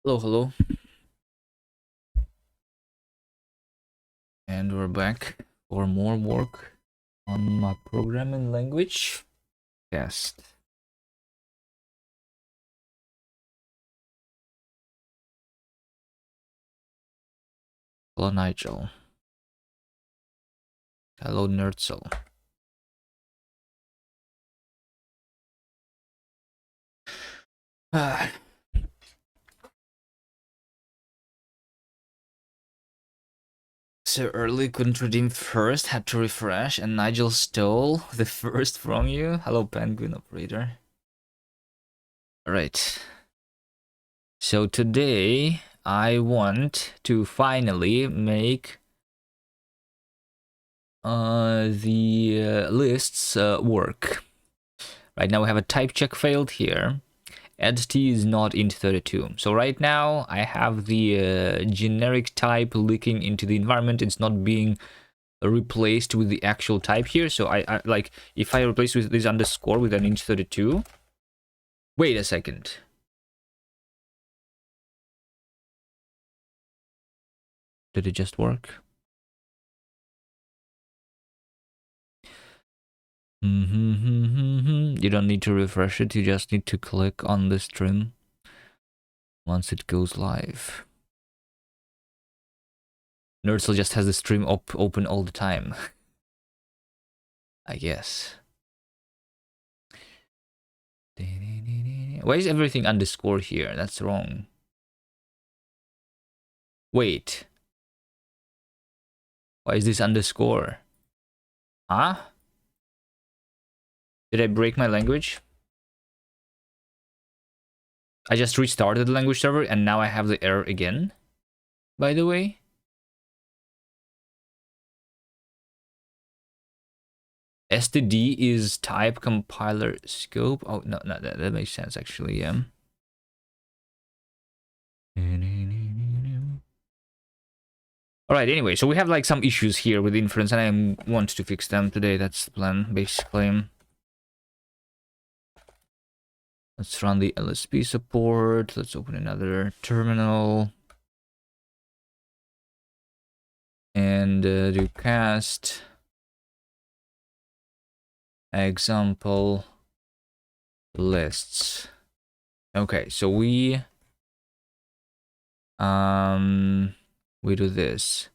Hello, hello. And we're back for more work on my programming language test. Hello, Nigel. Hello, Nerdzel. Ah, so early, couldn't redeem first, had to refresh, and Nigel stole the first from you. Hello, Penguin Operator. Alright. So today, I want to finally make the lists work. Right now we have a type check failed here. Add t is not int32. So right now I have the generic type leaking into the environment. It's not being replaced with the actual type here. So I like if I replace with this underscore with an int32. Wait a second. Did it just work? You don't need to refresh it. You just need to click on the string once it goes live. Nerdzel just has the stream open all the time. I guess. Why is everything underscore here? That's wrong. Wait. Why is this underscore? Huh? Did I break my language? I just restarted the language server and now I have the error again, by the way. std is type compiler scope. Oh, no, that makes sense actually, yeah. Alright, anyway, so we have like some issues here with inference and I want to fix them today. That's the plan, basically. Let's run the LSP support. Let's open another terminal. And do cast example lists. Okay, so we do this.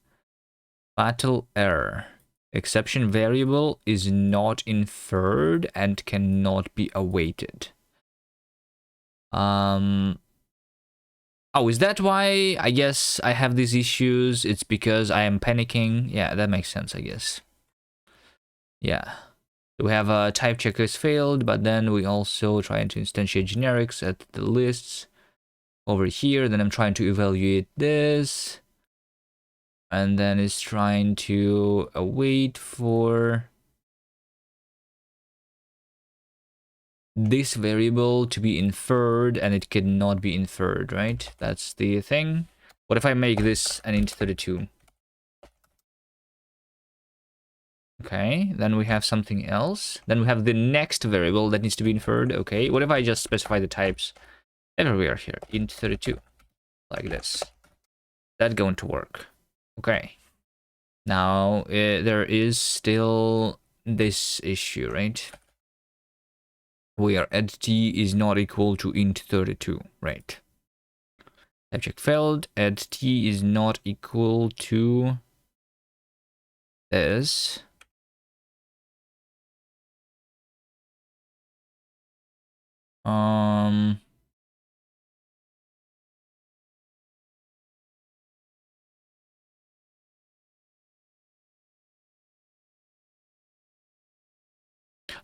Fatal error. Exception variable is not inferred and cannot be awaited. Oh, is that why I guess I have these issues? It's because I am panicking. Yeah, that makes sense, I guess. Yeah. We have a type checker is failed, but then we also trying to instantiate generics at the lists over here. Then I'm trying to evaluate this. And then it's trying to wait for this variable to be inferred, and it cannot be inferred, right? That's the thing. What if I make this an int32? Okay, then we have something else. Then we have the next variable that needs to be inferred. Okay, what if I just specify the types everywhere here? Int32, like this. That's going to work. Okay. Now, there is still this issue, right? Where add t is not equal to int32, right? Type check failed. Add t is not equal to this.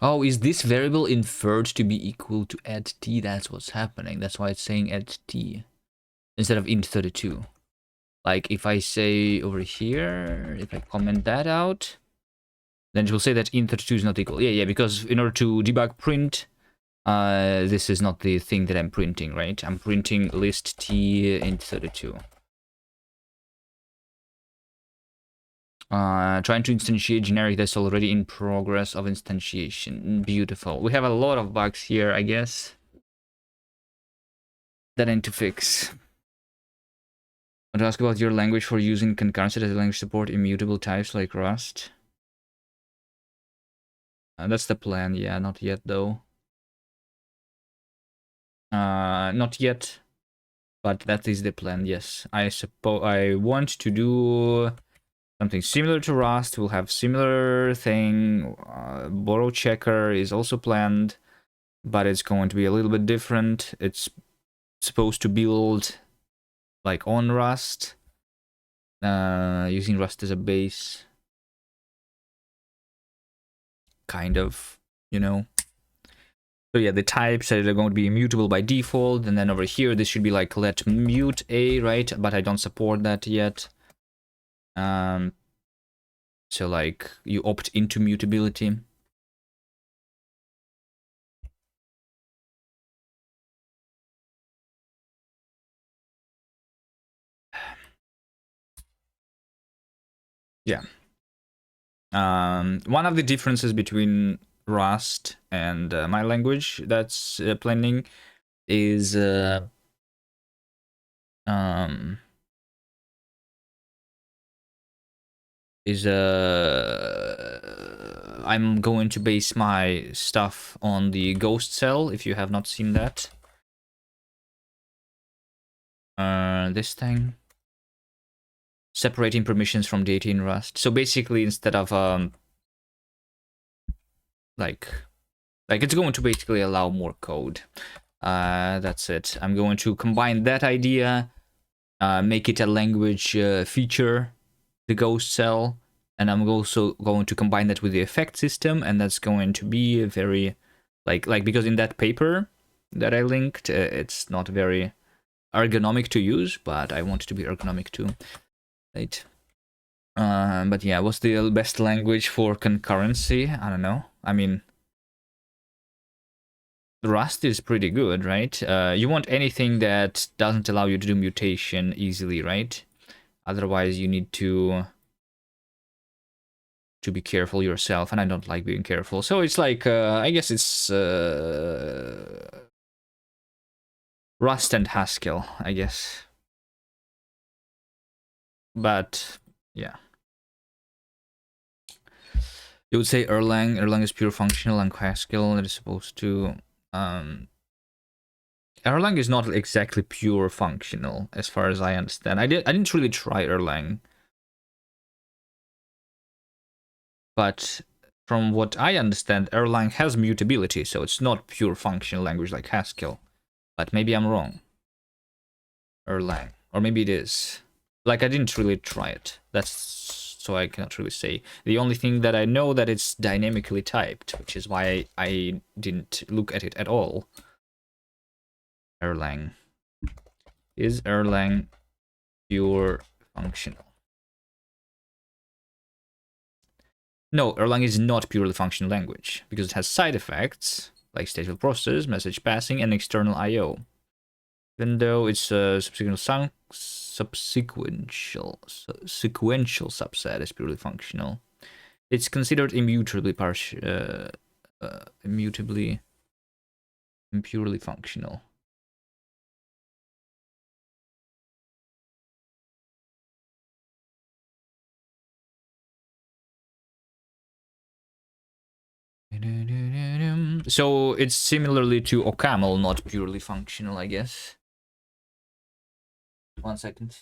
Oh, is this variable inferred to be equal to add t? That's what's happening. That's why it's saying add t instead of int32. Like if I say over here, if I comment that out, then it will say that int32 is not equal. Yeah, because in order to debug print, this is not the thing that I'm printing, right? I'm printing list t int32. Trying to instantiate generic that's already in progress of instantiation. Beautiful. We have a lot of bugs here, I guess, that I need to fix. I want to ask about your language for using concurrency. Does the language support immutable types like Rust? That's the plan. Yeah, not yet though. Not yet, but that is the plan. Yes, I suppose I want to do something similar to Rust. We'll have similar thing. Borrow checker is also planned, but it's going to be a little bit different. It's supposed to build like on Rust, using Rust as a base, kind of, you know. So yeah, the types are going to be immutable by default, and then over here this should be like let mute a, right? But I don't support that yet. So like you opt into mutability. Yeah. One of the differences between Rust and my language that's planning is um I'm going to base my stuff on the ghost cell, if you have not seen that. This thing. Separating permissions from data in Rust. So basically, instead of like it's going to basically allow more code. That's it. I'm going to combine that idea, make it a language feature, the ghost cell, and I'm also going to combine that with the effect system, and that's going to be a very like because in that paper that I linked, it's not very ergonomic to use, but I want it to be ergonomic too, right? But yeah, what's the best language for concurrency? I don't know. I mean, Rust is pretty good, right? You want anything that doesn't allow you to do mutation easily, right? Otherwise, you need to be careful yourself, and I don't like being careful. So it's like, I guess it's Rust and Haskell, I guess. But yeah, you would say Erlang. Erlang is pure functional, and Haskell that is supposed to. Erlang is not exactly pure functional, as far as I understand. I didn't really try Erlang, but from what I understand, Erlang has mutability, so it's not pure functional language like Haskell. But maybe I'm wrong. Erlang, or maybe it is. Like I didn't really try it. That's so I cannot really say. The only thing that I know that it's dynamically typed, which is why I didn't look at it at all. Erlang. Is Erlang pure functional? No, Erlang is not purely functional language, because it has side effects, like stateful process, message passing, and external I.O. Even though it's a sequential subset is purely functional, it's considered immutably purely functional. So it's similarly to OCaml, not purely functional, I guess. 1 second.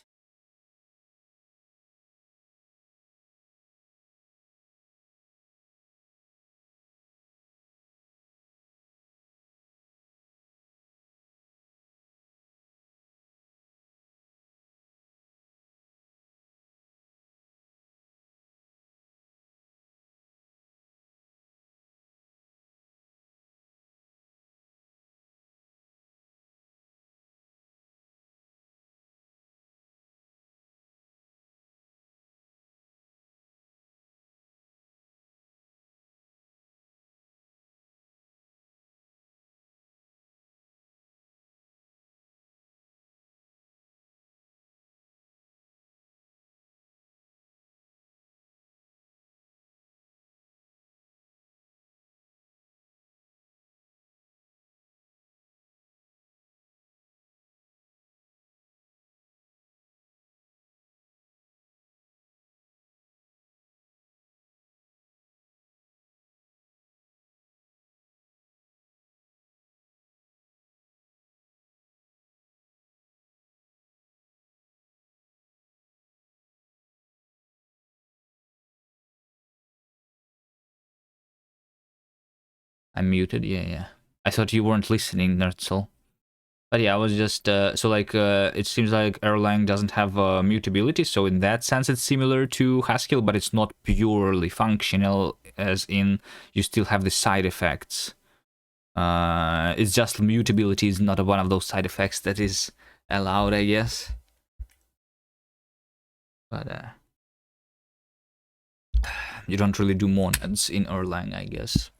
I'm muted. Yeah. I thought you weren't listening, Nerdsel. But yeah, I was just so like it seems like Erlang doesn't have mutability, so in that sense it's similar to Haskell, but it's not purely functional, as in you still have the side effects. It's just mutability is not one of those side effects that is allowed, I guess. But you don't really do monads in Erlang, I guess.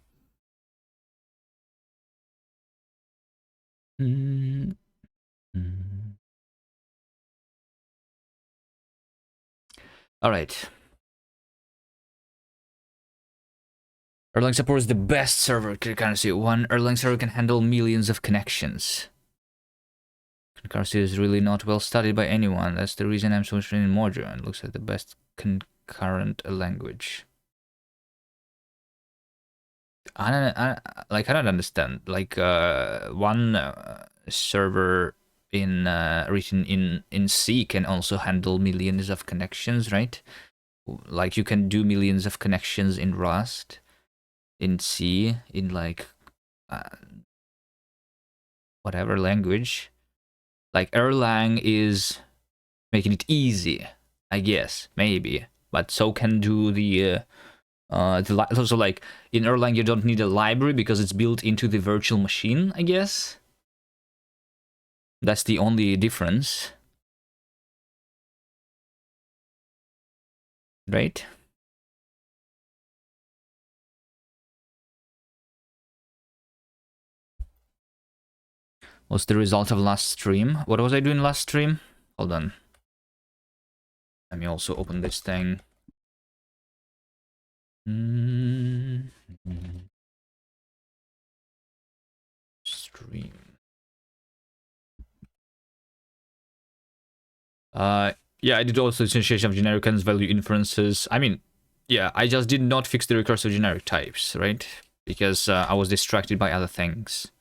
All right. Erlang supports the best server concurrency. One Erlang server can handle millions of connections. Concurrency is really not well studied by anyone. That's the reason I'm so interested in Mojo and looks like the best concurrent language. I don't understand. Like one server in written in C can also handle millions of connections, right? Like you can do millions of connections in Rust, in C, in like whatever language. Like Erlang is making it easy, I guess, maybe. But so can do the also like in Erlang you don't need a library because it's built into the virtual machine, I guess. That's the only difference. Right? What's the result of last stream? What was I doing last stream? Hold on. Let me also open this thing. Stream. Yeah, I did also instantiation of generic value inferences. I mean, yeah, I just did not fix the recursive generic types, right? Because I was distracted by other things.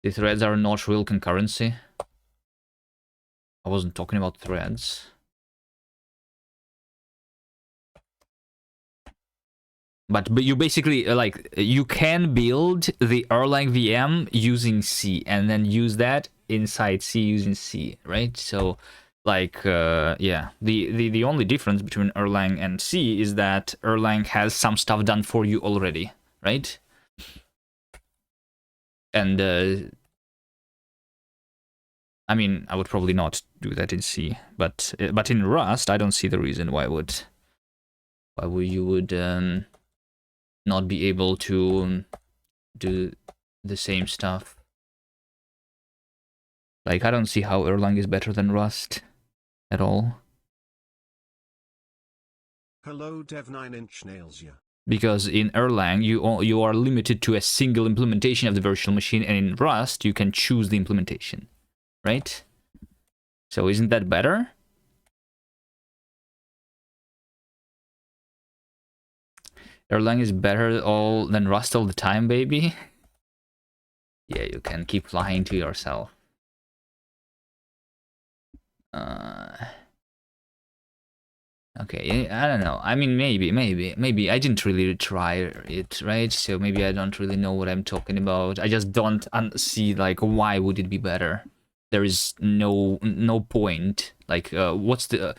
The threads are not real concurrency. I wasn't talking about threads. But you basically, like, you can build the Erlang VM using C and then use that inside C using C, right? So, like, yeah, the only difference between Erlang and C is that Erlang has some stuff done for you already, right? And, I mean, I would probably not do that in C, but in Rust, I don't see the reason why you would not be able to do the same stuff. Like, I don't see how Erlang is better than Rust at all. Hello, Dev 9-inch nails ya. Because in Erlang, you are limited to a single implementation of the virtual machine, and in Rust, you can choose the implementation, right? So isn't that better? Erlang is better than Rust all the time, baby. Yeah, you can keep lying to yourself. Okay, I don't know. I mean, maybe. I didn't really try it, right? So maybe I don't really know what I'm talking about. I just don't see, like, why would it be better? There is no point. Like, what's the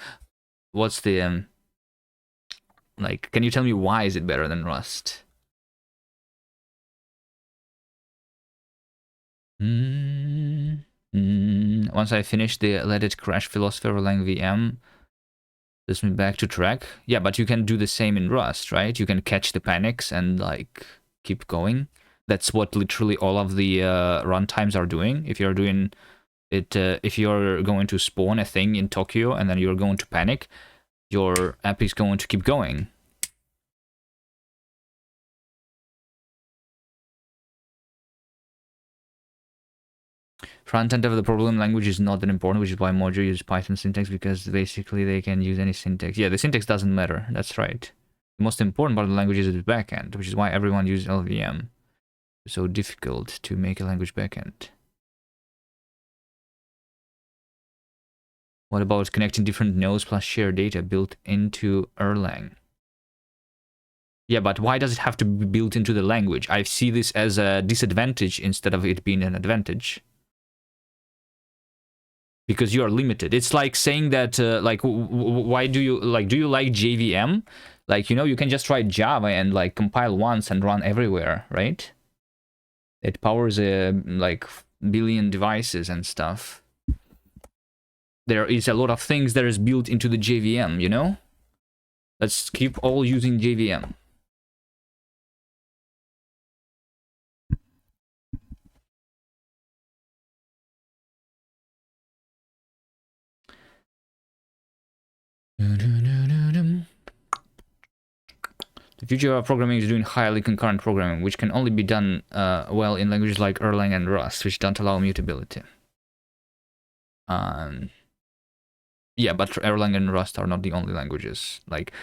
like, can you tell me why is it better than Rust? Once I finish the Let It Crash philosophy of Erlang VM, this me back to track. Yeah, but you can do the same in Rust, right? You can catch the panics and, like, keep going. That's what literally all of the runtimes are doing. If you're doing it, if you're going to spawn a thing in Tokyo and then you're going to panic, your app is going to keep going. Front end of the problem language is not that important, which is why Mojo uses Python syntax, because basically they can use any syntax. Yeah, the syntax doesn't matter. That's right. The most important part of the language is its backend, which is why everyone uses LVM. So difficult to make a language backend. What about connecting different nodes plus share data built into Erlang? Yeah, but why does it have to be built into the language? I see this as a disadvantage instead of it being an advantage. Because you are limited. It's like saying that, like, why do you like JVM? Like, you know, you can just write Java and like compile once and run everywhere, right? It powers like billion devices and stuff. There is a lot of things that is built into the JVM, you know? Let's keep all using JVM. The future of programming is doing highly concurrent programming, which can only be done well in languages like Erlang and Rust, which don't allow mutability. Yeah, but Erlang and Rust are not the only languages. Like,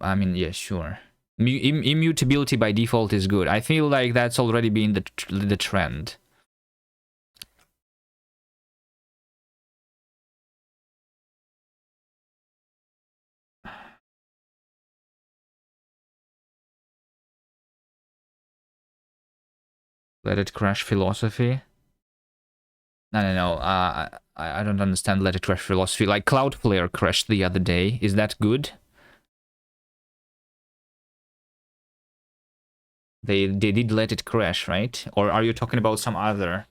I mean, yeah, sure. Immutability by default is good. I feel like that's already been the trend. Let it crash philosophy. No. I don't understand let it crash philosophy. Like Cloudflare crashed the other day. Is that good? They did let it crash, right? Or are you talking about some other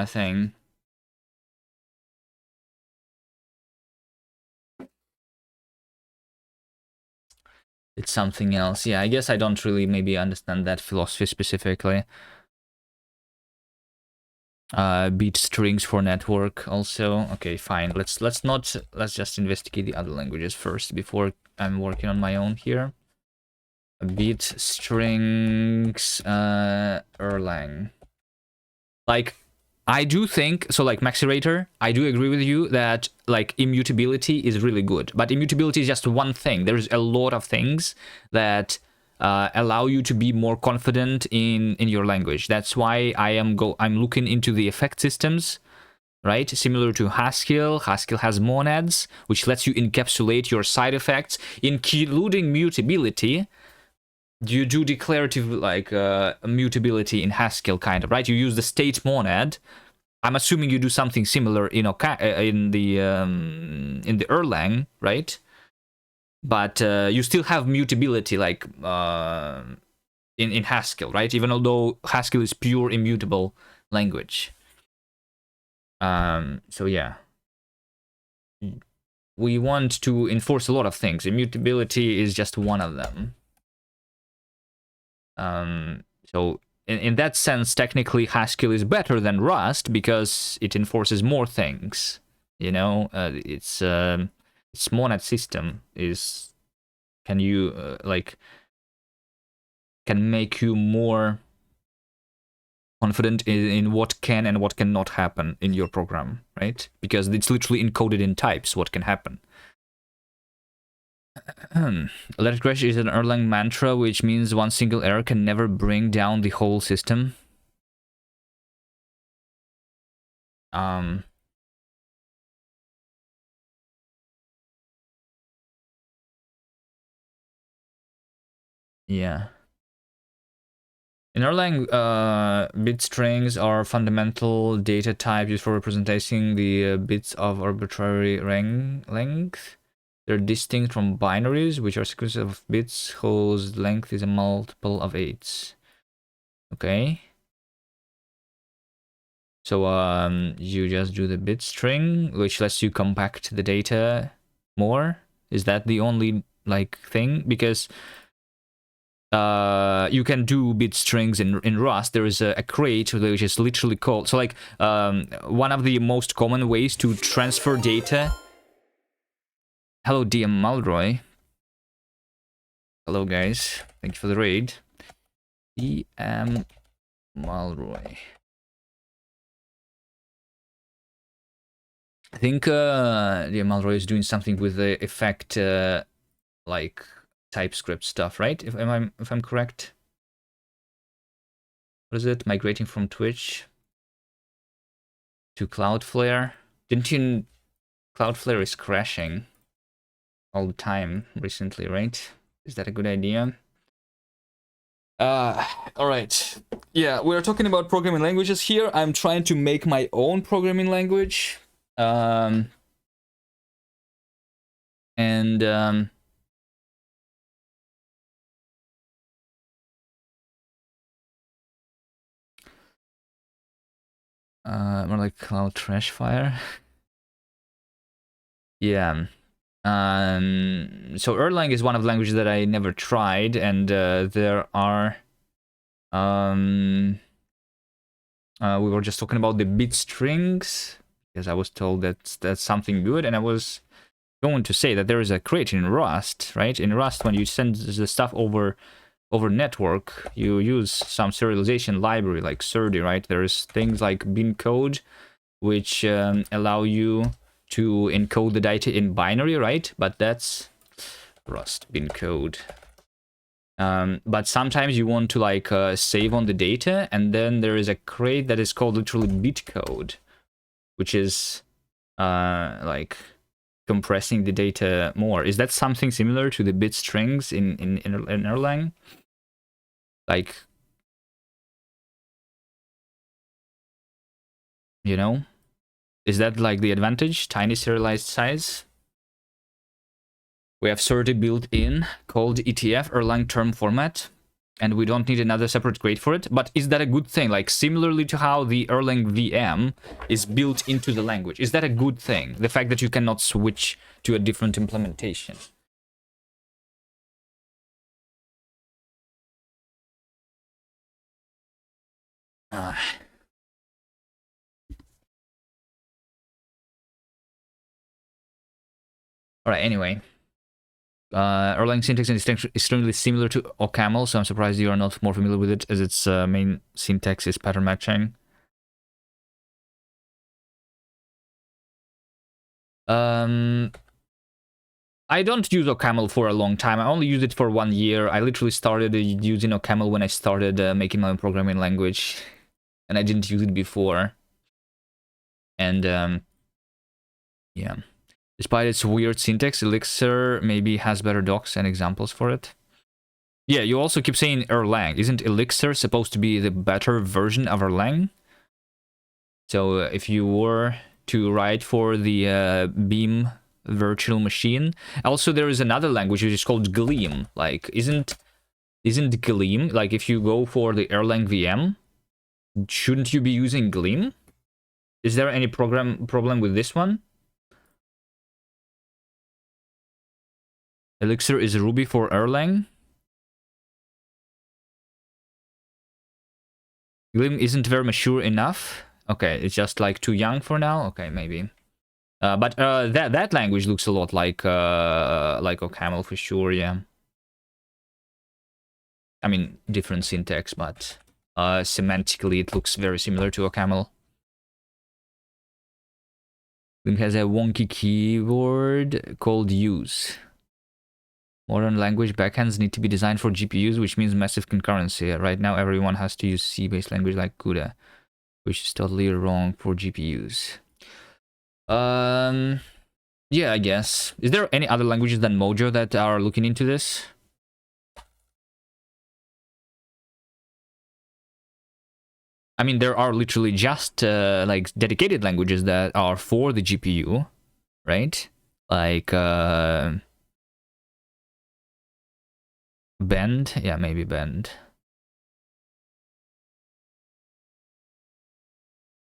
thing? It's something else. Yeah, I guess I don't really maybe understand that philosophy specifically. Beat strings for network also. Okay, fine. Let's just investigate the other languages first before I'm working on my own here. Beat strings, Erlang. Like, I do think so. Like Maxirator, I do agree with you that like immutability is really good, but immutability is just one thing. There's a lot of things that allow you to be more confident in your language. That's why I'm looking into the effect systems, right? Similar to Haskell. Haskell has monads, which lets you encapsulate your side effects, including mutability. You do declarative like mutability in Haskell, kind of, right? You use the state monad. I'm assuming you do something similar in the Erlang, right? But you still have mutability, like in Haskell, right? Even although Haskell is pure immutable language. So yeah, we want to enforce a lot of things. Immutability is just one of them. So in that sense, technically Haskell is better than Rust because it enforces more things. You know, its monad system can make you more confident in what can and what cannot happen in your program, right? Because it's literally encoded in types what can happen. Let it crash is an Erlang mantra, which means one single error can never bring down the whole system. Yeah. In Erlang, bit strings are fundamental data type used for representing the bits of arbitrary length. They're distinct from binaries, which are sequences of bits whose length is a multiple of 8. Okay. So you just do the bit string, which lets you compact the data more. Is that the only like thing? Because you can do bit strings in Rust. There is a crate which is literally called, so like one of the most common ways to transfer data. Hello DM Malroy. Hello guys, thank you for the raid. DM Malroy. I think DM Malroy is doing something with the effect like TypeScript stuff, right? If I'm correct. What is it? Migrating from Twitch to Cloudflare. Didn't you... Cloudflare is crashing all the time recently, right? Is that a good idea? All right. Yeah, we're talking about programming languages here. I'm trying to make my own programming language. More like Cloud Trash Fire. Yeah. So Erlang is one of the languages that I never tried, and there are we were just talking about the bit strings because I was told that that's something good, and I was going to say that there is a crate in Rust, right? In Rust, when you send the stuff over network, you use some serialization library like SERDI, right? There's things like bin code, which allow you to encode the data in binary, right? But that's Rust bin code. But sometimes you want to like save on the data, and then there is a crate that is called literally bitcode, which is like compressing the data more. Is that something similar to the bit strings in Erlang? Like, you know, is that like the advantage? Tiny serialized size? We have SERDI built in called ETF, Erlang term format, and we don't need another separate crate for it. But is that a good thing? Like similarly to how the Erlang VM is built into the language. Is that a good thing? The fact that you cannot switch to a different implementation. All right, anyway. Erlang syntax is extremely similar to OCaml, so I'm surprised you are not more familiar with it, as its main syntax is pattern matching. I don't use OCaml for a long time. I only used it for 1 year. I literally started using OCaml when I started making my own programming language, and I didn't use it before. And yeah. Despite its weird syntax, Elixir maybe has better docs and examples for it. Yeah, you also keep saying Erlang. Isn't Elixir supposed to be the better version of Erlang? So if you were to write for the Beam virtual machine, also there is another language which is called Gleam. Like, isn't Gleam, like if you go for the Erlang VM, shouldn't you be using Gleam? Is there any problem with this one? Elixir is Ruby for Erlang. Gleam isn't very mature enough. Okay, it's just like too young for now. Okay, maybe. But that language looks a lot like OCaml for sure. Yeah. I mean, different syntax, but semantically it looks very similar to OCaml. Gleam has a wonky keyboard called use. Modern language backends need to be designed for GPUs, which means massive concurrency. Right now, everyone has to use C-based language like CUDA, which is totally wrong for GPUs. Yeah, I guess. Is there any other languages than Mojo that are looking into this? I mean, there are literally just like dedicated languages that are for the GPU, right? Like Bend, yeah, maybe Bend.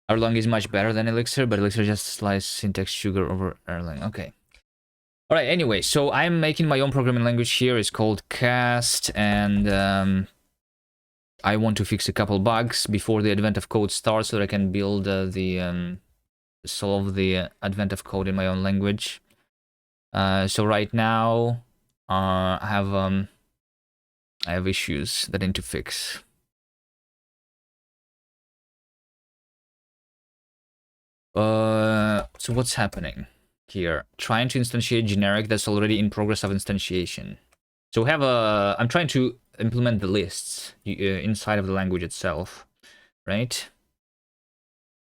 Erlang is much better than Elixir, but Elixir just slices syntax sugar over Erlang. Okay. All right, anyway, so I'm making my own programming language here. It's called Cast, and I want to fix a couple bugs before the advent of code starts so that I can build solve the advent of code in my own language. So right now, I have issues that I need to fix. So what's happening here? Trying to instantiate generic that's already in progress of instantiation. So we have I'm trying to implement the lists inside of the language itself. right?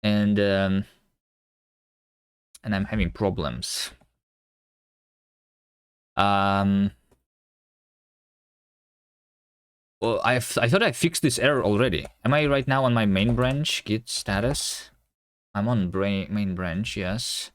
And I'm having problems. Well, I thought I fixed this error already. Am I right now on my main branch? Git status. I'm on main branch, yes.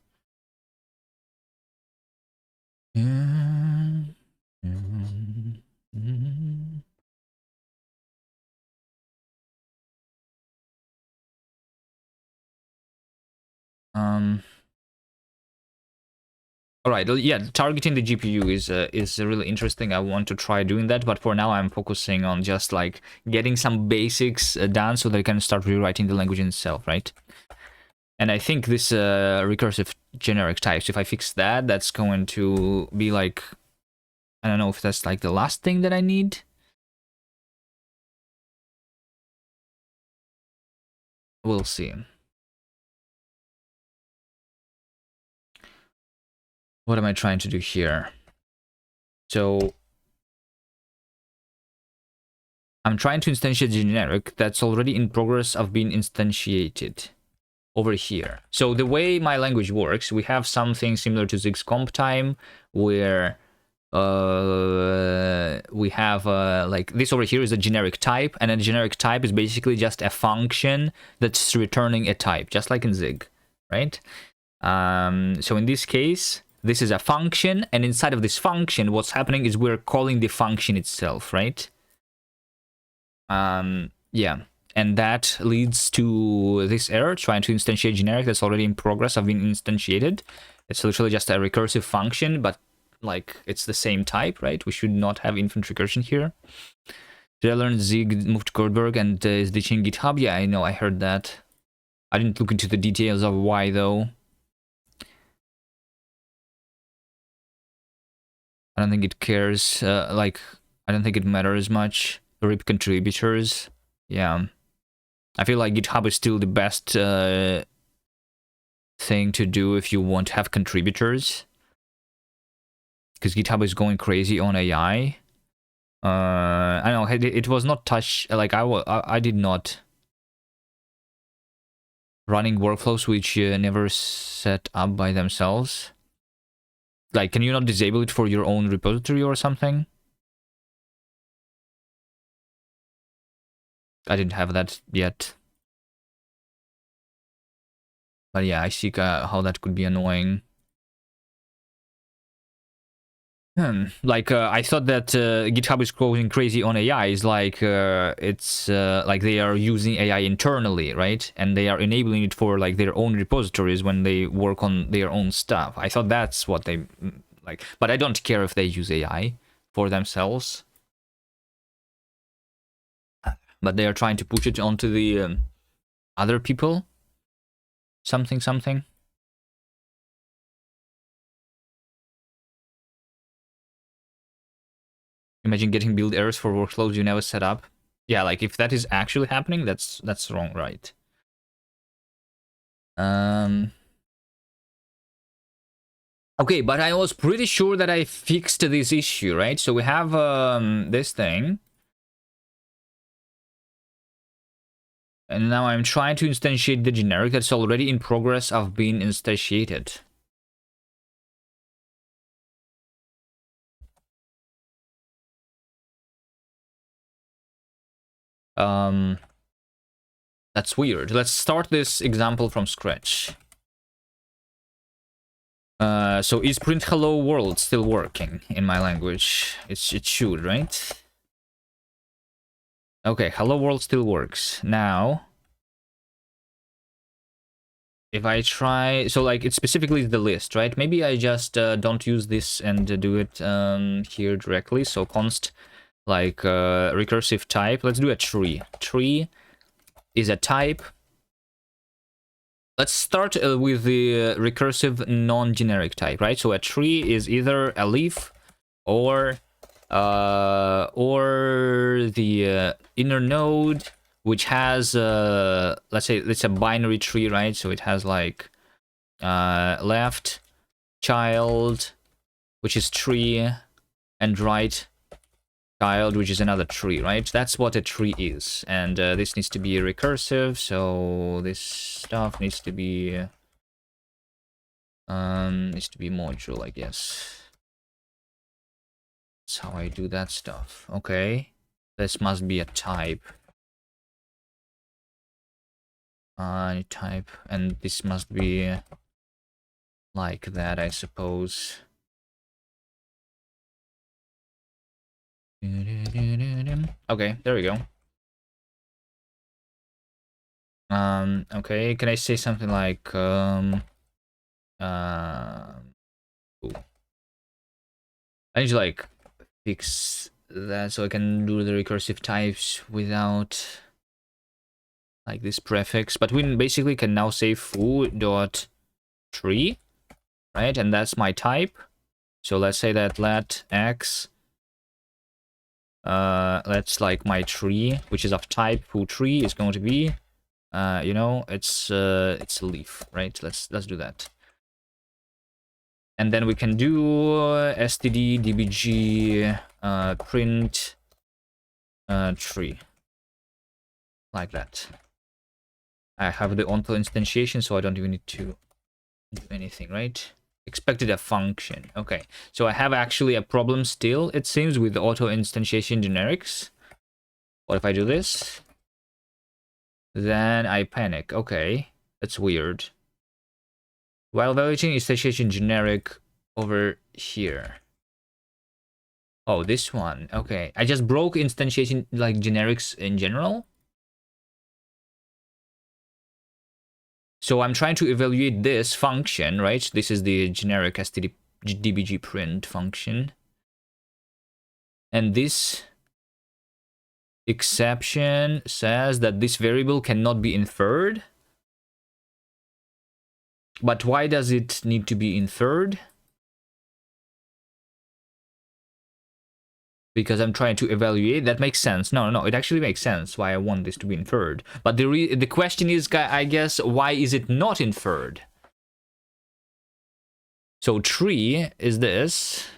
All right, yeah, targeting the GPU is really interesting. I want to try doing that, but for now I'm focusing on just like getting some basics done so that I can start rewriting the language itself, right? And I think this recursive generic types, if I fix that, that's going to be like, I don't know if that's like the last thing that I need. We'll see. What am I trying to do here? So I'm trying to instantiate generic that's already in progress of being instantiated over here. So the way my language works, we have something similar to Zig's comp time where we have like this over here is a generic type, and a generic type is basically just a function that's returning a type, just like in Zig, right? So in this case, this is a function, and inside of this function, what's happening is we're calling the function itself, right? Yeah, and that leads to this error, trying to instantiate generic that's already in progress of being instantiated. It's literally just a recursive function, but like it's the same type, right? We should not have infinite recursion here. Did I learn Zig moved to Goldberg and is ditching GitHub? Yeah, I know, I heard that. I didn't look into the details of why though. I don't think it cares, like, I don't think it matters much. RIP contributors, yeah. I feel like GitHub is still the best thing to do if you want to have contributors. Because GitHub is going crazy on AI. I don't know, it was not touch, like, I did not running workflows which never set up by themselves. Like, can you not disable it for your own repository or something? I didn't have that yet. But yeah, I see how that could be annoying. Like, I thought that GitHub is going crazy on AI. Is like, it's like they are using AI internally, right? And they are enabling it for like their own repositories when they work on their own stuff. I thought that's what they like, but I don't care if they use AI for themselves. But they are trying to push it onto the other people. Something. Imagine getting build errors for workflows you never set up. Yeah, like if that is actually happening, that's wrong, right? Okay, but I was pretty sure that I fixed this issue, right? So we have this thing. And now I'm trying to instantiate the generic that's already in progress of being instantiated. That's weird. Let's start this example from scratch. So is print hello world still working in my language? It should, right? Okay, hello world still works. Now, if I try, so like it's specifically the list, right? Maybe I just don't use this and do it here directly. So const like recursive type. Let's do a tree. Tree is a type. Let's start with the recursive non-generic type, right? So a tree is either a leaf or the inner node, which has let's say it's a binary tree, right? So it has like left child, which is tree, and right child, which is another tree, right? That's what a tree is. And this needs to be recursive, so this stuff needs to be module, I guess. That's how I do that stuff. Okay. This must be a type. Type, and this must be like that, I suppose. Okay, there we go. Okay, can I say something like ooh. I need to like fix that so I can do the recursive types without like this prefix, but we basically can now say foo dot tree, right? And that's my type. So let's say that let x let's like my tree, which is of type foo tree, is going to be you know, it's a leaf, right? Let's do that. And then we can do std dbg print tree, like that. I have the auto instantiation, so I don't even need to do anything, right? Expected a function. Okay, so I have actually a problem still, it seems, with auto instantiation generics. What if I do this? Then I panic. Okay, that's weird. While evaluating instantiation generic over here. Oh, this one. Okay, I just broke instantiation like generics in general. So I'm trying to evaluate this function, right? This is the generic std print function. And this exception says that this variable cannot be inferred. But why does it need to be inferred? Because I'm trying to evaluate. That makes sense. No, it actually makes sense why I want this to be inferred. But the question is, I guess, why is it not inferred? So tree is this.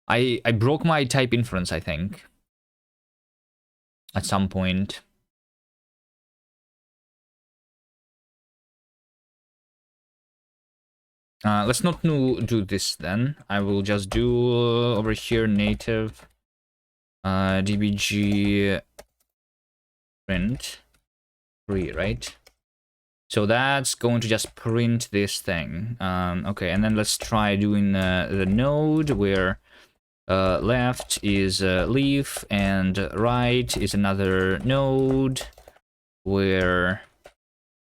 I broke my type inference, I think, at some point. Let's not do this then. I will just do over here native dbg print tree, right? So that's going to just print this thing. Okay, and then let's try doing the node where left is leaf and right is another node, where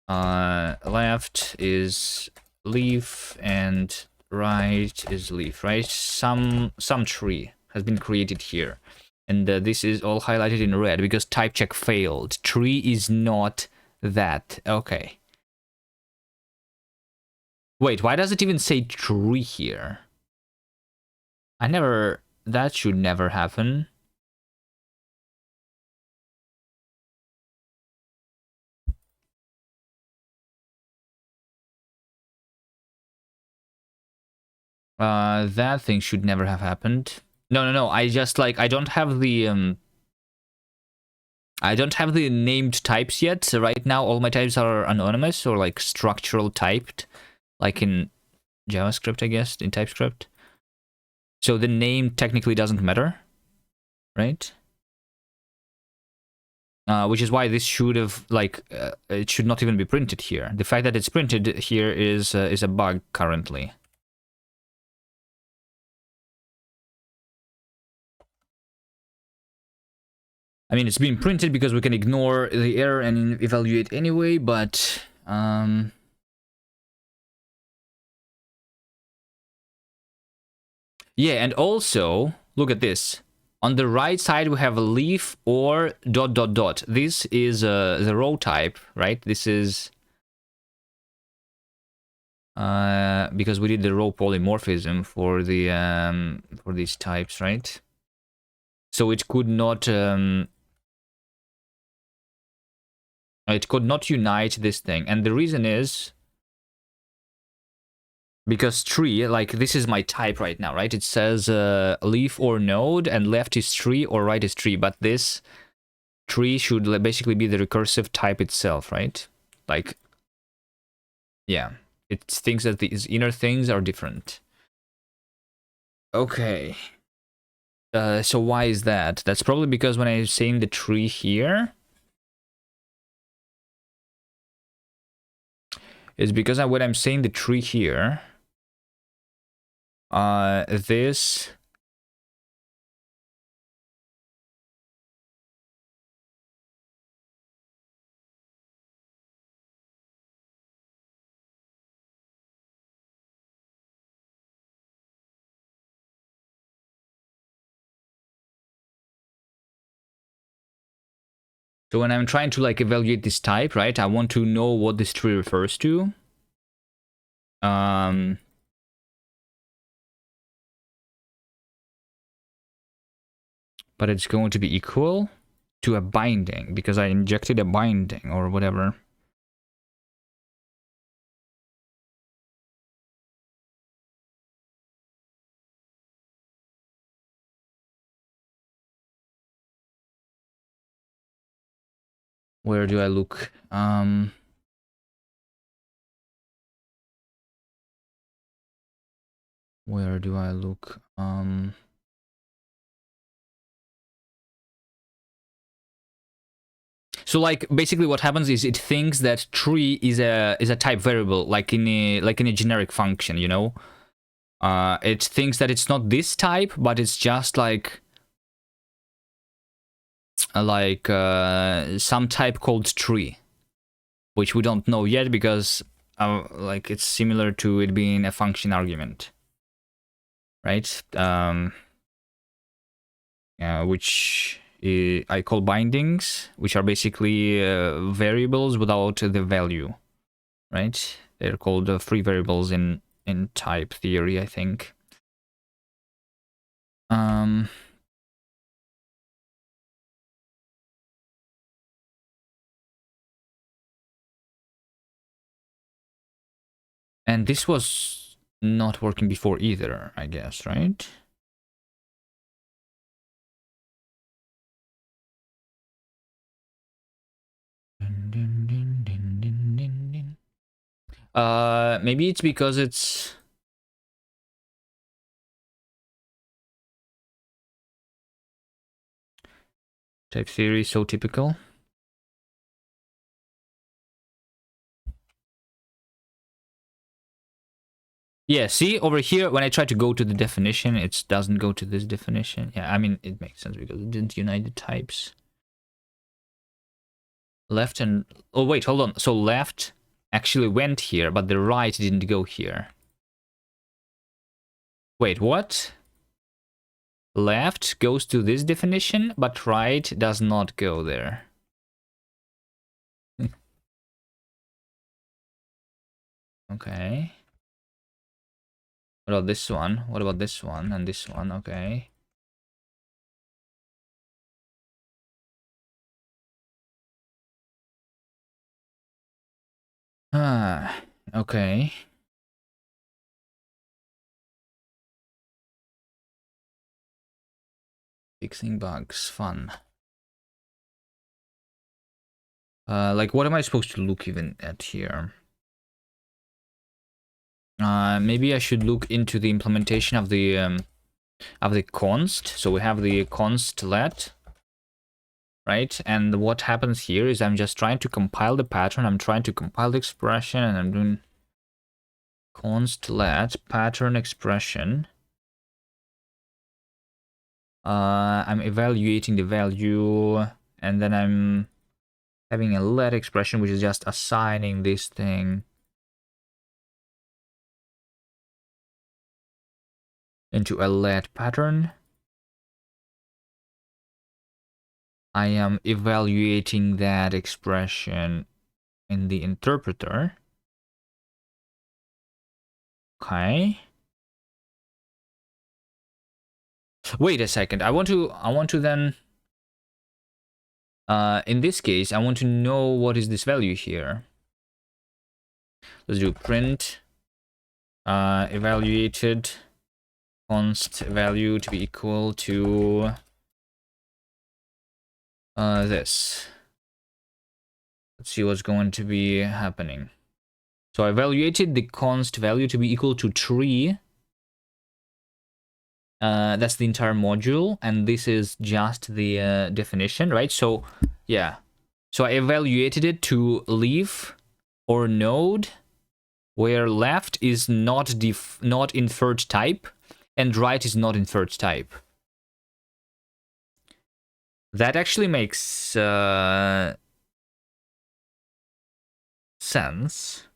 left is leaf and right is leaf, right? Some tree has been created here, and this is all highlighted in red because type check failed. Tree is not that. Okay. Wait, why does it even say tree here? That should never happen. That thing should never have happened. No. I just like I don't have the named types yet. So right now all my types are anonymous or like structural typed, like in JavaScript, I guess, in TypeScript. So the name technically doesn't matter, right? Which is why this should have like it should not even be printed here. The fact that it's printed here is a bug currently. I mean, it's been printed because we can ignore the error and evaluate anyway, but yeah, and also look at this. On the right side, we have a leaf or ... This is the row type, right? This is because we did the row polymorphism for the for these types, right? So it could not unite this thing, and the reason is Because tree, like this is my type right now, right? It says leaf or node, and left is tree or right is tree. But this tree should basically be the recursive type itself, right? Like, yeah, it thinks that these inner things are different. Okay. So why is that? That's probably because when I'm saying the tree here, it's because when I'm saying the tree here, this. So when I'm trying to like evaluate this type, right, I want to know what this tree refers to. But it's going to be equal to a binding because I injected a binding or whatever. Where do I look? Where do I look? So like basically what happens is it thinks that tree is a type variable, like in a generic function, you know. It thinks that it's not this type, but it's just like some type called tree, which we don't know yet because like it's similar to it being a function argument, right? Which I call bindings, which are basically variables without the value, right? They're called free variables in type theory, I think. And this was not working before either, I guess, right? Maybe it's because it's type theory is so typical. Yeah, see over here when I try to go to the definition, it doesn't go to this definition. Yeah, I mean it makes sense because it didn't unite the types. Left and oh wait, hold on. So left actually went here, but the right didn't go here. Wait, what? Left goes to this definition, but right does not go there. Okay. What about this one? What about this one and this one? Okay. Ah, okay. Fixing bugs, fun. Like what am I supposed to look even at here? Maybe I should look into the implementation of the const. So we have the const let, right? And what happens here is I'm just trying to compile the pattern. I'm trying to compile the expression, and I'm doing const let pattern expression. I'm evaluating the value, and then I'm having a let expression, which is just assigning this thing into a let pattern. I am evaluating that expression in the interpreter. Okay. Wait a second. I want to then in this case, I want to know what is this value here. Let's do print Evaluated const value to be equal to this. Let's see what's going to be happening. So I evaluated the const value to be equal to 3. That's the entire module, and this is just the definition, right? So yeah, so I evaluated it to leaf or node, where left is not inferred type and right is not inferred type. That actually makes sense.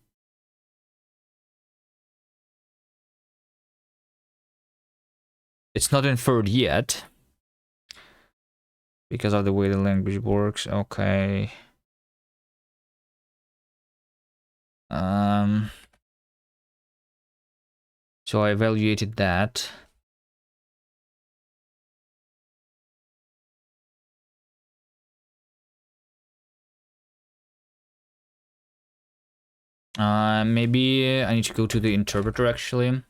It's not inferred yet because of the way the language works. Okay. So I evaluated that. Maybe I need to go to the interpreter actually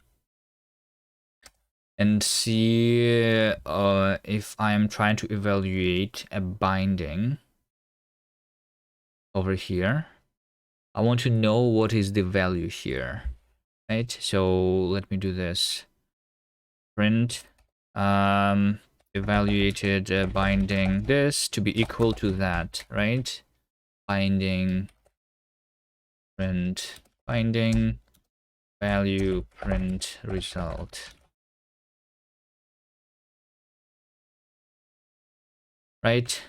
and see if I am trying to evaluate a binding over here. I want to know what is the value here, right? So let me do this. Print evaluated binding this to be equal to that, right? Binding print binding value print result. Right?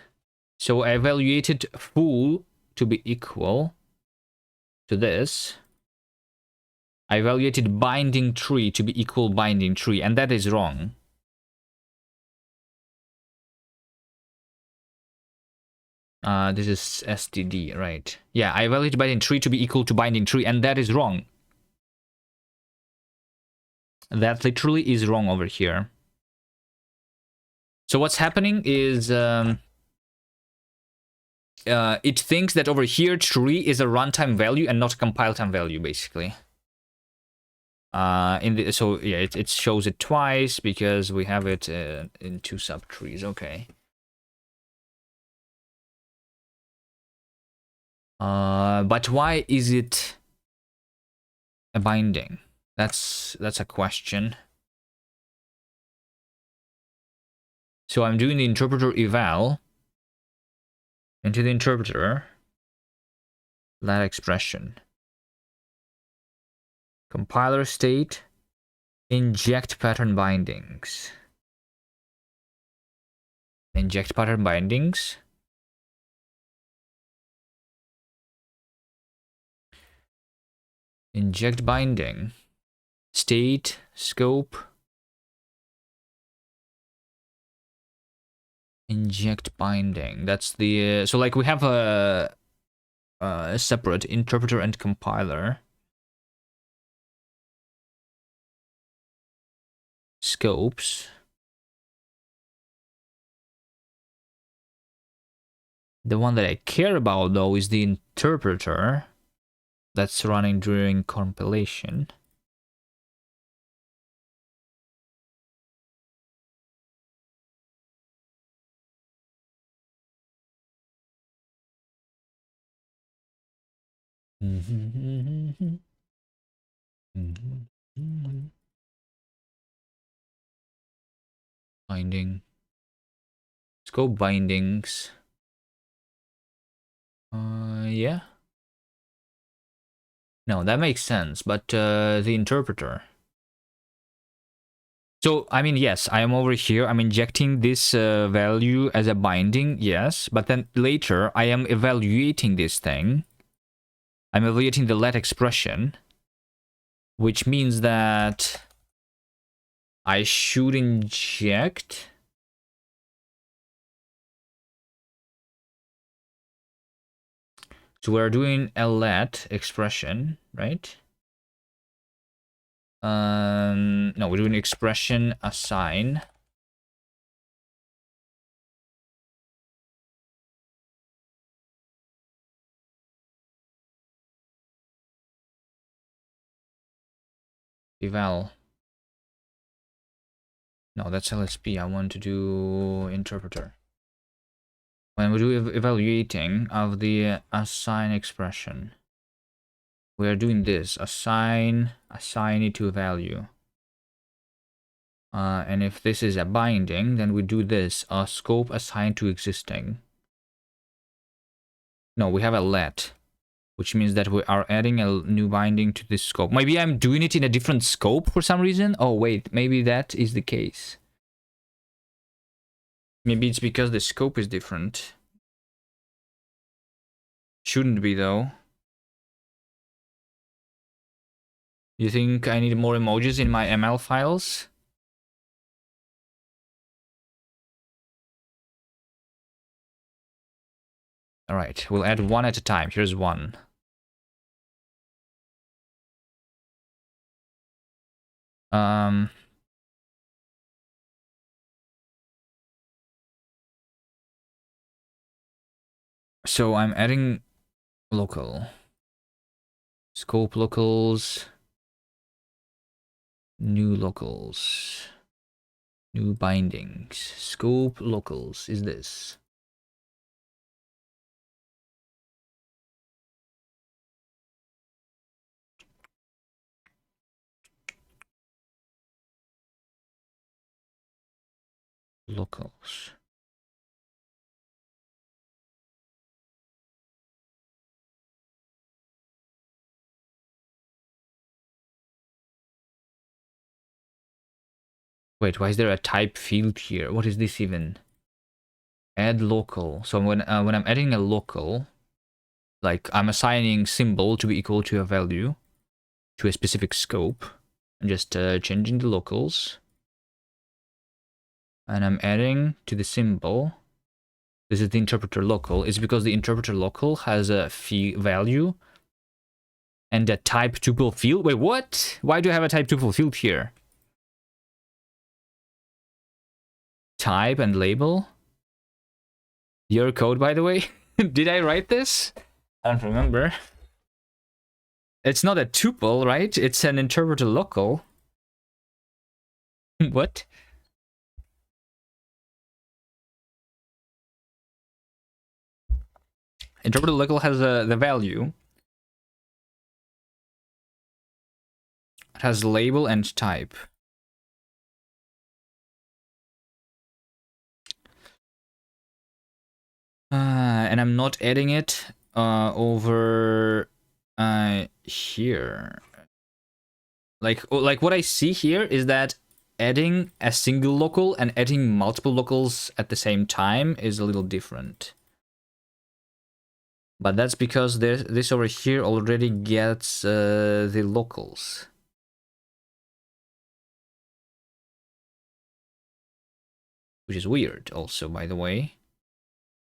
So I evaluated full to be equal to this. I evaluated binding tree to be equal binding tree, and that is wrong. This is std, right? Yeah, I evaluated binding tree to be equal to binding tree, and that is wrong. That literally is wrong over here. So what's happening is it thinks that over here tree is a runtime value and not a compile time value, basically. So yeah, it shows it twice because we have it in 2 subtrees. Okay. But why is it a binding? That's a question. So I'm doing the interpreter eval into the interpreter. That expression. Compiler state. Inject pattern bindings. Inject pattern bindings. Inject binding. State, scope. Inject binding. That's the so like we have a separate interpreter and compiler. Scopes. The one that I care about though is the interpreter that's running during compilation. Binding. Scope bindings. Yeah. No, that makes sense, but the interpreter. So, I mean, yes, I am over here. I'm injecting this value as a binding, yes. But then later, I am evaluating this thing. I'm evaluating the let expression, which means that I should inject. So we're doing a let expression, right? No, we're doing expression assign. Eval. No, that's LSP. I want to do interpreter. When we do evaluating of the assign expression, we are doing this. Assign it to a value. And if this is a binding, then we do this. A scope assigned to existing. No, we have a let, which means that we are adding a new binding to this scope. Maybe I'm doing it in a different scope for some reason. Oh, wait, maybe that is the case. Maybe it's because the scope is different. Shouldn't be, though. You think I need more emojis in my ML files? All right, we'll add one at a time. Here's one. So I'm adding local. Scope locals. New locals. New bindings. Scope locals is this. Locals. Wait, why is there a type field here? What is this even? Add local. So when I'm adding a local, like I'm assigning symbol to be equal to a value to a specific scope. I'm just changing the locals. And I'm adding to the symbol. This is the interpreter local. It's because the interpreter local has a value and a type tuple field. Wait, what? Why do I have a type tuple field here? Type and label. Your code, by the way. Did I write this? I don't remember. It's not a tuple, right? It's an interpreter local. What? Interpreter local has the value. It has label and type. And I'm not adding it over here. Like what I see here is that adding a single local and adding multiple locals at the same time is a little different. But that's because this over here already gets the locals. Which is weird also, by the way.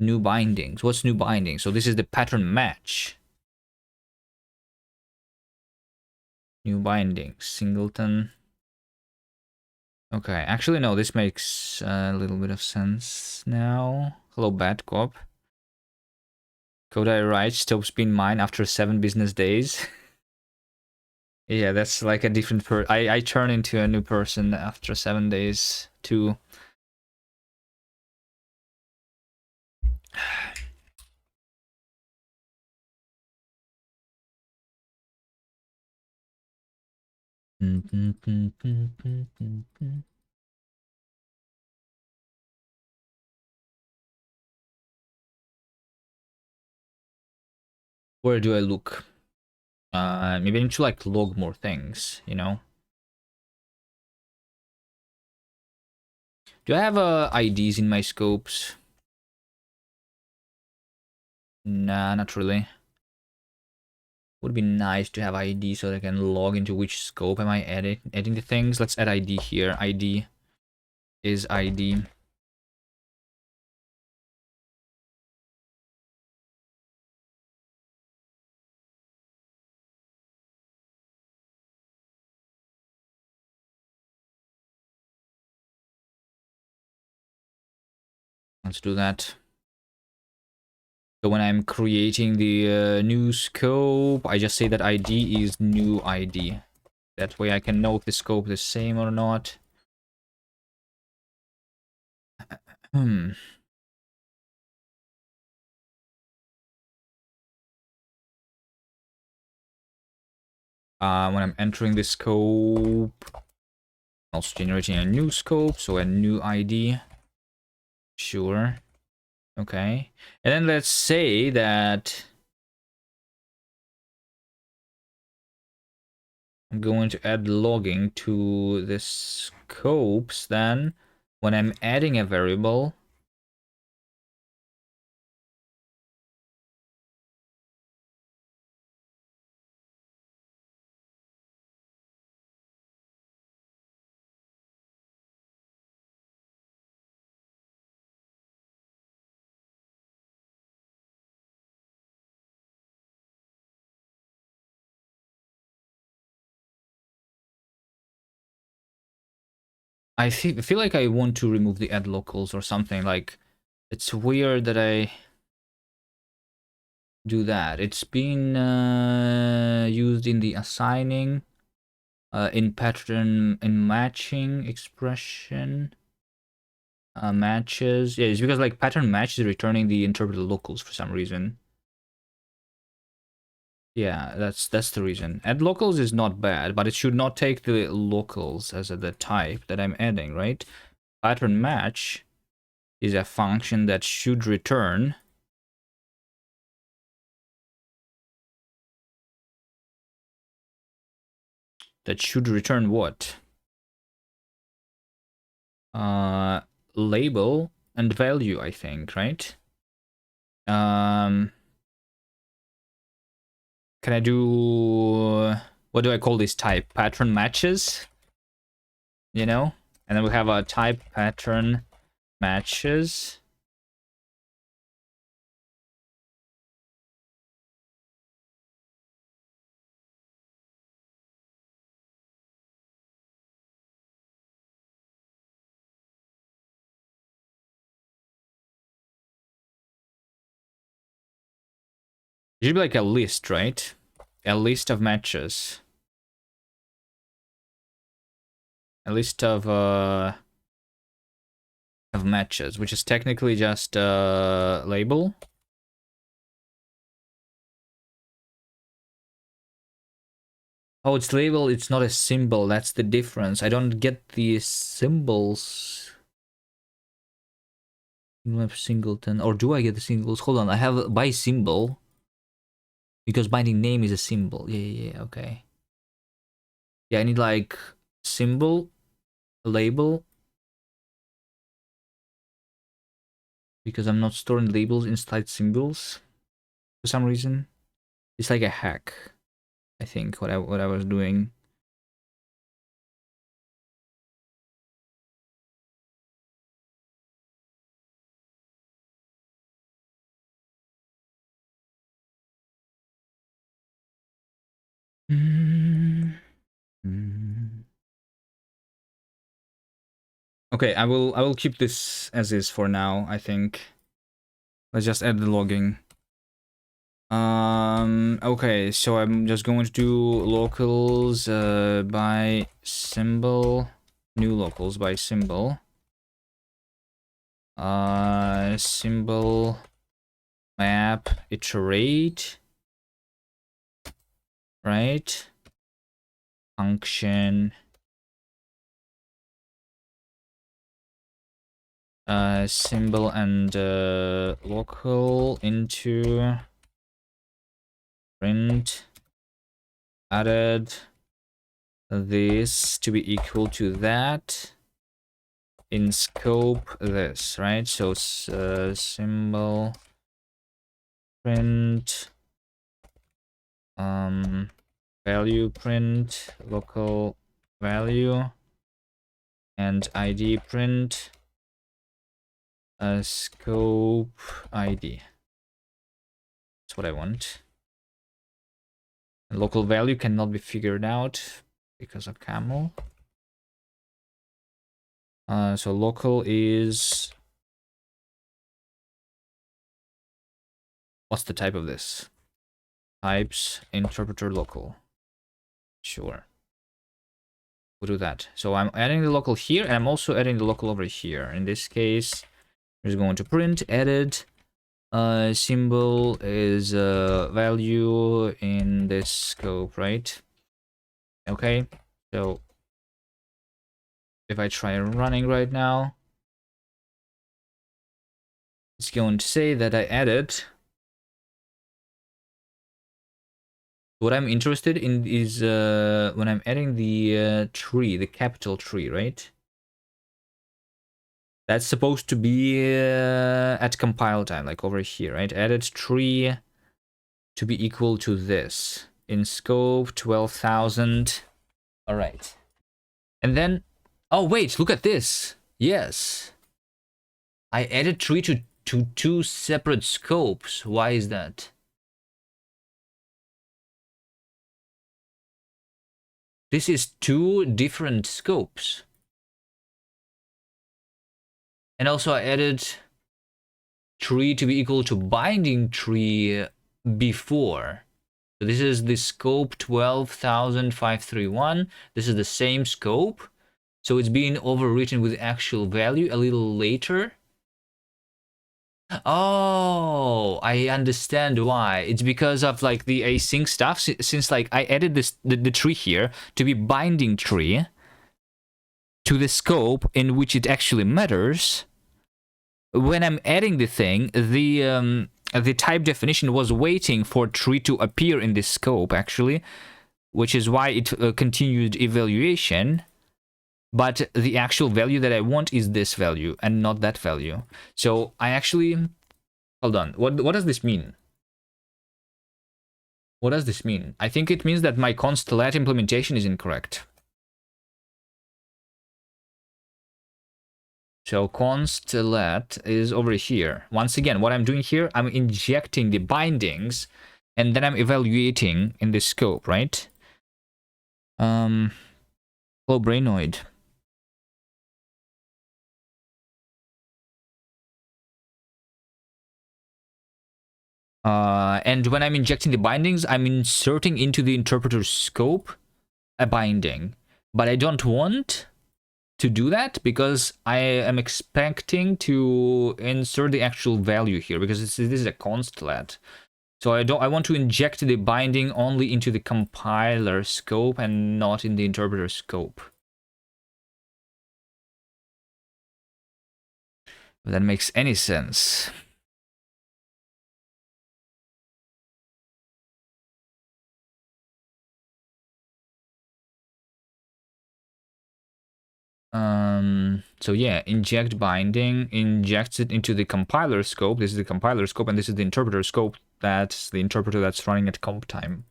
New bindings. What's new bindings? So this is the pattern match. New bindings. Singleton. Okay, actually no, this makes a little bit of sense now. Hello, bad cop. Code I write stops being mine after 7 business days. Yeah, that's like a different I turn into a new person after 7 days too. Where do I look? Maybe I need to like log more things, you know? Do I have IDs in my scopes? Nah, not really. Would be nice to have ID so that I can log into which scope am I adding the things. Let's add ID here. ID is ID. Let's do that. So when I'm creating the new scope, I just say that ID is new ID. That way I can know if the scope is the same or not. Hmm. When I'm entering the scope, also generating a new scope, so a new ID. Sure. Okay. And then let's say that I'm going to add logging to the scopes. Then when I'm adding a variable, I feel like I want to remove the add locals or something. Like, it's weird that I do that. It's been used in the assigning, in pattern, in matching expression, matches. Yeah, it's because like pattern match is returning the interpreted locals for some reason. Yeah, that's the reason. Add locals is not bad, but it should not take the locals as the type that I'm adding, right? Pattern match is a function that should return what? Uh, Label and value, I think, right? Um, can I do, what do I call this type? Pattern matches, you know? And then we have a type pattern matches. It should be like a list, right? A list of matches. A list of matches, which is technically just a label. Oh, it's label, it's not a symbol. That's the difference. I don't get the symbols. You have singleton, or do I get the symbols? Hold on, I have by symbol because binding name is a symbol. Yeah, okay. Yeah, I need like symbol, label, because I'm not storing labels inside symbols for some reason. It's like a hack, I think, what I was doing. Okay, I will keep this as is for now, I think. Let's just add the logging. Okay, so I'm just going to do locals by symbol, new locals by symbol. Symbol map iterate, right? Function symbol and local into print added this to be equal to that in scope this, right? So symbol print value print local value and ID print scope ID. That's what I want. And local value cannot be figured out because of camel. So local is, what's the type of this? Types interpreter local. Sure. We'll do that. So I'm adding the local here, and I'm also adding the local over here. In this case, we're just going to print edit. Symbol is value in this scope, right? Okay. So if I try running right now, it's going to say that I added. What I'm interested in is when I'm adding the tree, the capital tree, right? That's supposed to be at compile time, like over here, right? Added tree to be equal to this. In scope, 12,000. All right. And then, oh wait, look at this. Yes. I added tree to two separate scopes. Why is that? This is two different scopes. And also I added tree to be equal to binding tree before. So this is the scope 12,531. This is the same scope. So it's being overwritten with actual value a little later. Oh, I understand why. It's because of like the async stuff. Since like I added this the tree here to be binding tree to the scope in which it actually matters. When I'm adding the thing, the type definition was waiting for tree to appear in this scope actually, which is why it continued evaluation. But the actual value that I want is this value and not that value. So I actually, hold on. What does this mean? What does this mean? I think it means that my const.lat implementation is incorrect. So const.lat is over here. Once again, what I'm doing here, I'm injecting the bindings and then I'm evaluating in the scope, right? Hello, Brainoid. And when I'm injecting the bindings, I'm inserting into the interpreter scope a binding. But I don't want to do that because I am expecting to insert the actual value here because this is a const.lat. So I want to inject the binding only into the compiler scope and not in the interpreter scope. If that makes any sense. So yeah, inject binding, injects it into the compiler scope. This is the compiler scope, and this is the interpreter scope. That's the interpreter that's running at comp time.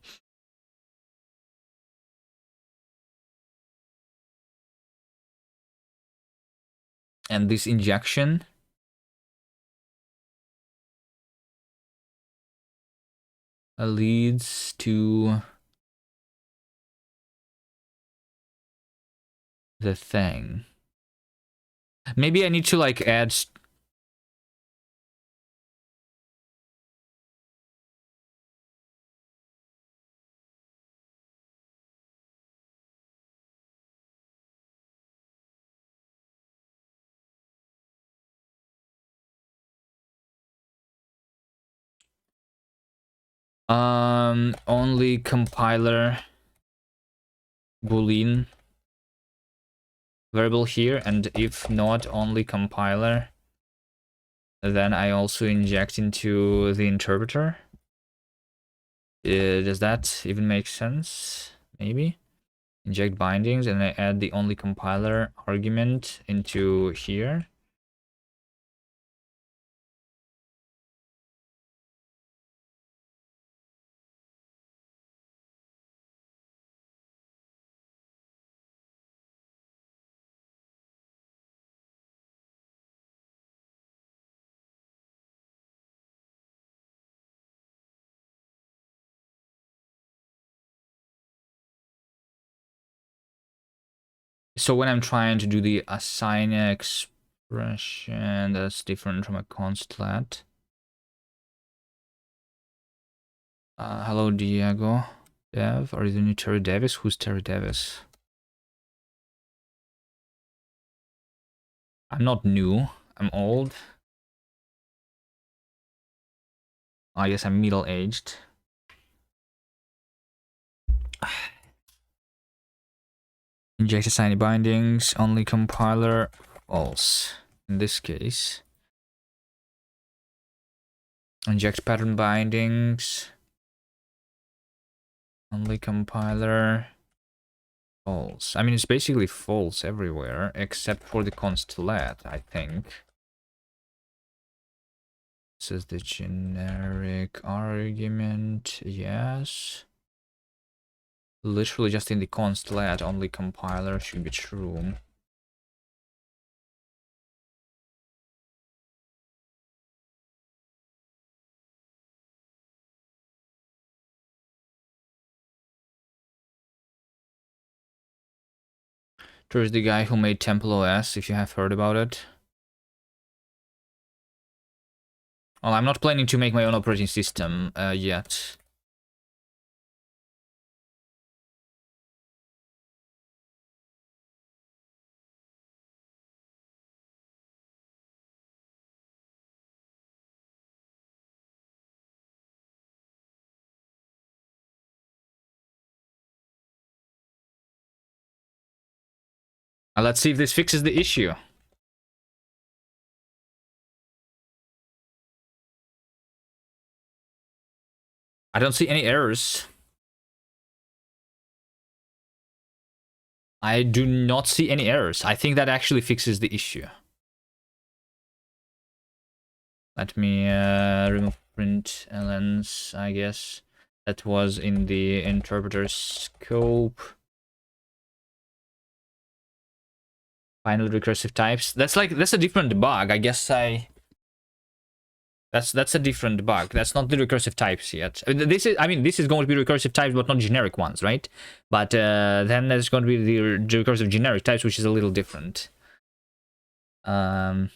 And this injection leads to the thing. Maybe I need to like add. Only compiler boolean variable here, and if not only compiler, then I also inject into the interpreter. Does that even make sense? Maybe. Inject bindings, and I add the only compiler argument into here. So when I'm trying to do the assign expression, that's different from a const.lat. Hello, Diego. Dev, are you the new Terry Davis? Who's Terry Davis? I'm not new. I'm old. I guess I'm middle-aged. Inject assign bindings, only compiler, false. In this case. Inject pattern bindings, only compiler, false. I mean, it's basically false everywhere, except for the constellat, I think. This is the generic argument, yes. Literally just in the constellat, only compiler should be true. There's the guy who made Temple OS, if you have heard about it. Well, I'm not planning to make my own operating system yet. Let's see if this fixes the issue. I don't see any errors. I do not see any errors. I think that actually fixes the issue. Let me remove print lens, I guess. That was in the interpreter scope. Final recursive types. That's a different bug. I guess that's a different bug. That's not the recursive types yet. This is going to be recursive types, but not generic ones, right? But then there's going to be the recursive generic types, which is a little different. So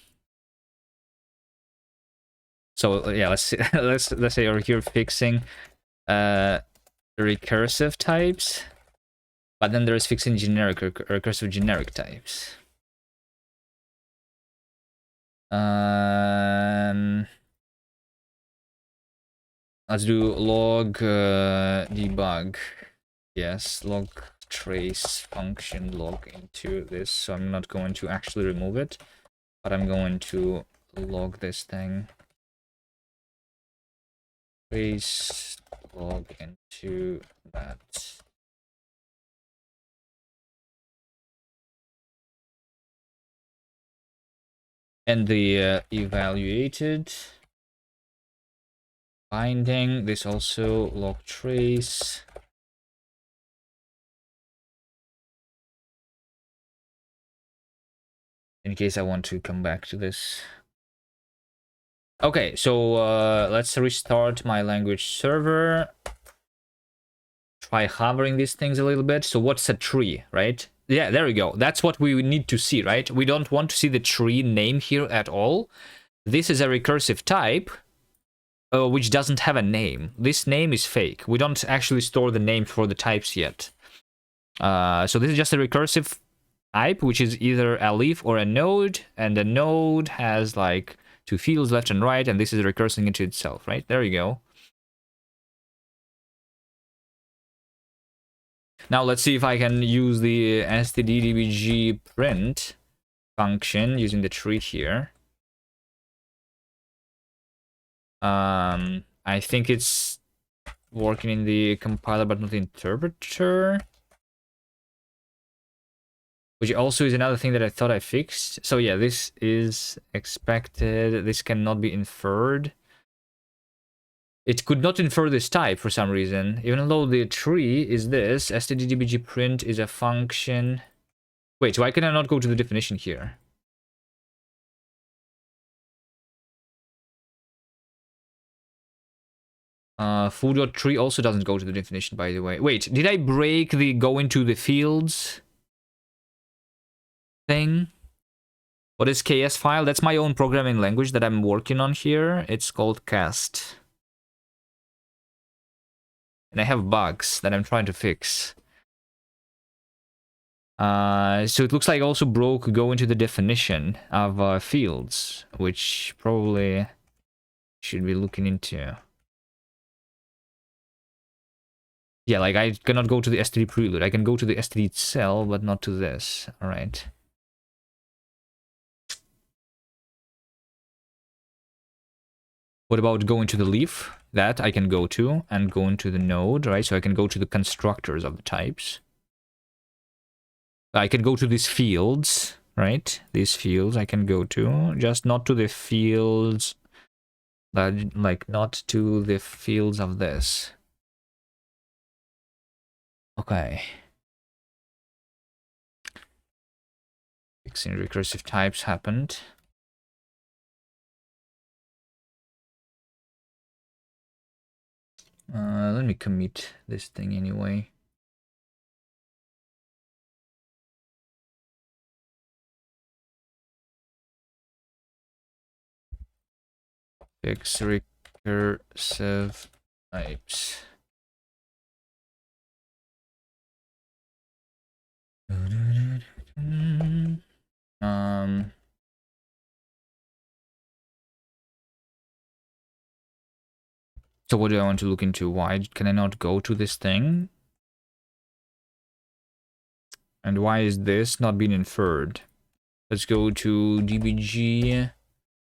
yeah, let's say we're here fixing recursive types, but then there's fixing generic recursive generic types. Let's do log debug. Yes, log trace function log into this. So I'm not going to actually remove it, but I'm going to log this thing. Trace log into that. And the evaluated binding, this also log trace. In case I want to come back to this. Okay, so let's restart my language server. Try hovering these things a little bit. So what's a tree, right? Yeah, there we go. That's what we need to see, right? We don't want to see the tree name here at all. This is a recursive type, which doesn't have a name. This name is fake. We don't actually store the name for the types yet. So this is just a recursive type, which is either a leaf or a node, and the node has like two fields left and right, and this is recursing into itself, right? There you go. Now let's see if I can use the stdbg print function using the tree here. I think it's working in the compiler but not the interpreter, which also is another thing that I thought I fixed. So yeah, this is expected. This cannot be inferred. It could not infer this type for some reason, even though the tree is this. stdbg print is a function. Wait, why can I not go to the definition here? Foo.tree also doesn't go to the definition, by the way. Wait, did I break the go into the fields thing? What is KS file? That's my own programming language that I'm working on here. It's called cast. And I have bugs that I'm trying to fix. So it looks like also broke go into the definition of fields, which probably should be looking into. Yeah, like I cannot go to the std prelude. I can go to the std itself, but not to this. All right. What about going to the leaf? That I can go to and go into the node, right? So I can go to the constructors of the types. I can go to these fields, right? These fields I can go to, just not to the fields, like not to the fields of this. Okay. Fixing recursive types happened. Let me commit this thing anyway. Fix recursive types. So what do I want to look into? Why can I not go to this thing? And why is this not being inferred? Let's go to dbg.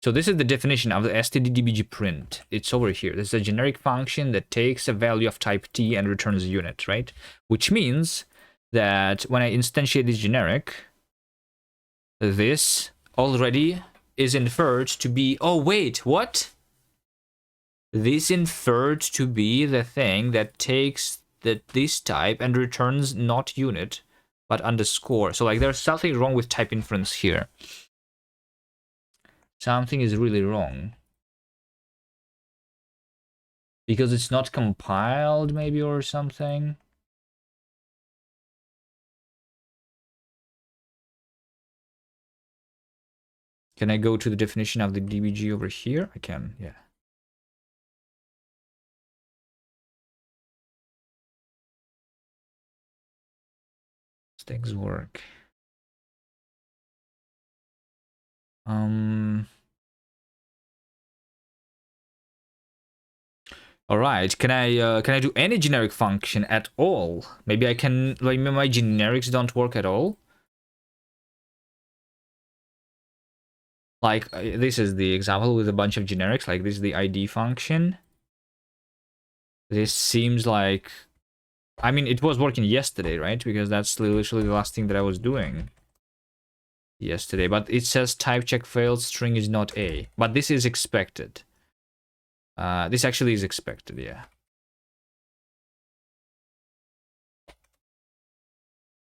So this is the definition of the std print. It's over here. This is a generic function that takes a value of type t and returns a unit, right? Which means that when I instantiate this generic, this already is inferred to be... Oh, wait, what? This inferred to be the thing that takes this type and returns not unit, but underscore. So like there's something wrong with type inference here. Something is really wrong. Because it's not compiled, maybe, or something. Can I go to the definition of the dbg over here? I can, yeah. Things work. All right. Can I do any generic function at all? Maybe I can. Like my generics don't work at all. Like this is the example with a bunch of generics. Like this is the ID function. This seems like, I mean, it was working yesterday, right? Because that's literally the last thing that I was doing yesterday. But it says type check failed, string is not A. But this is expected. This actually is expected, yeah.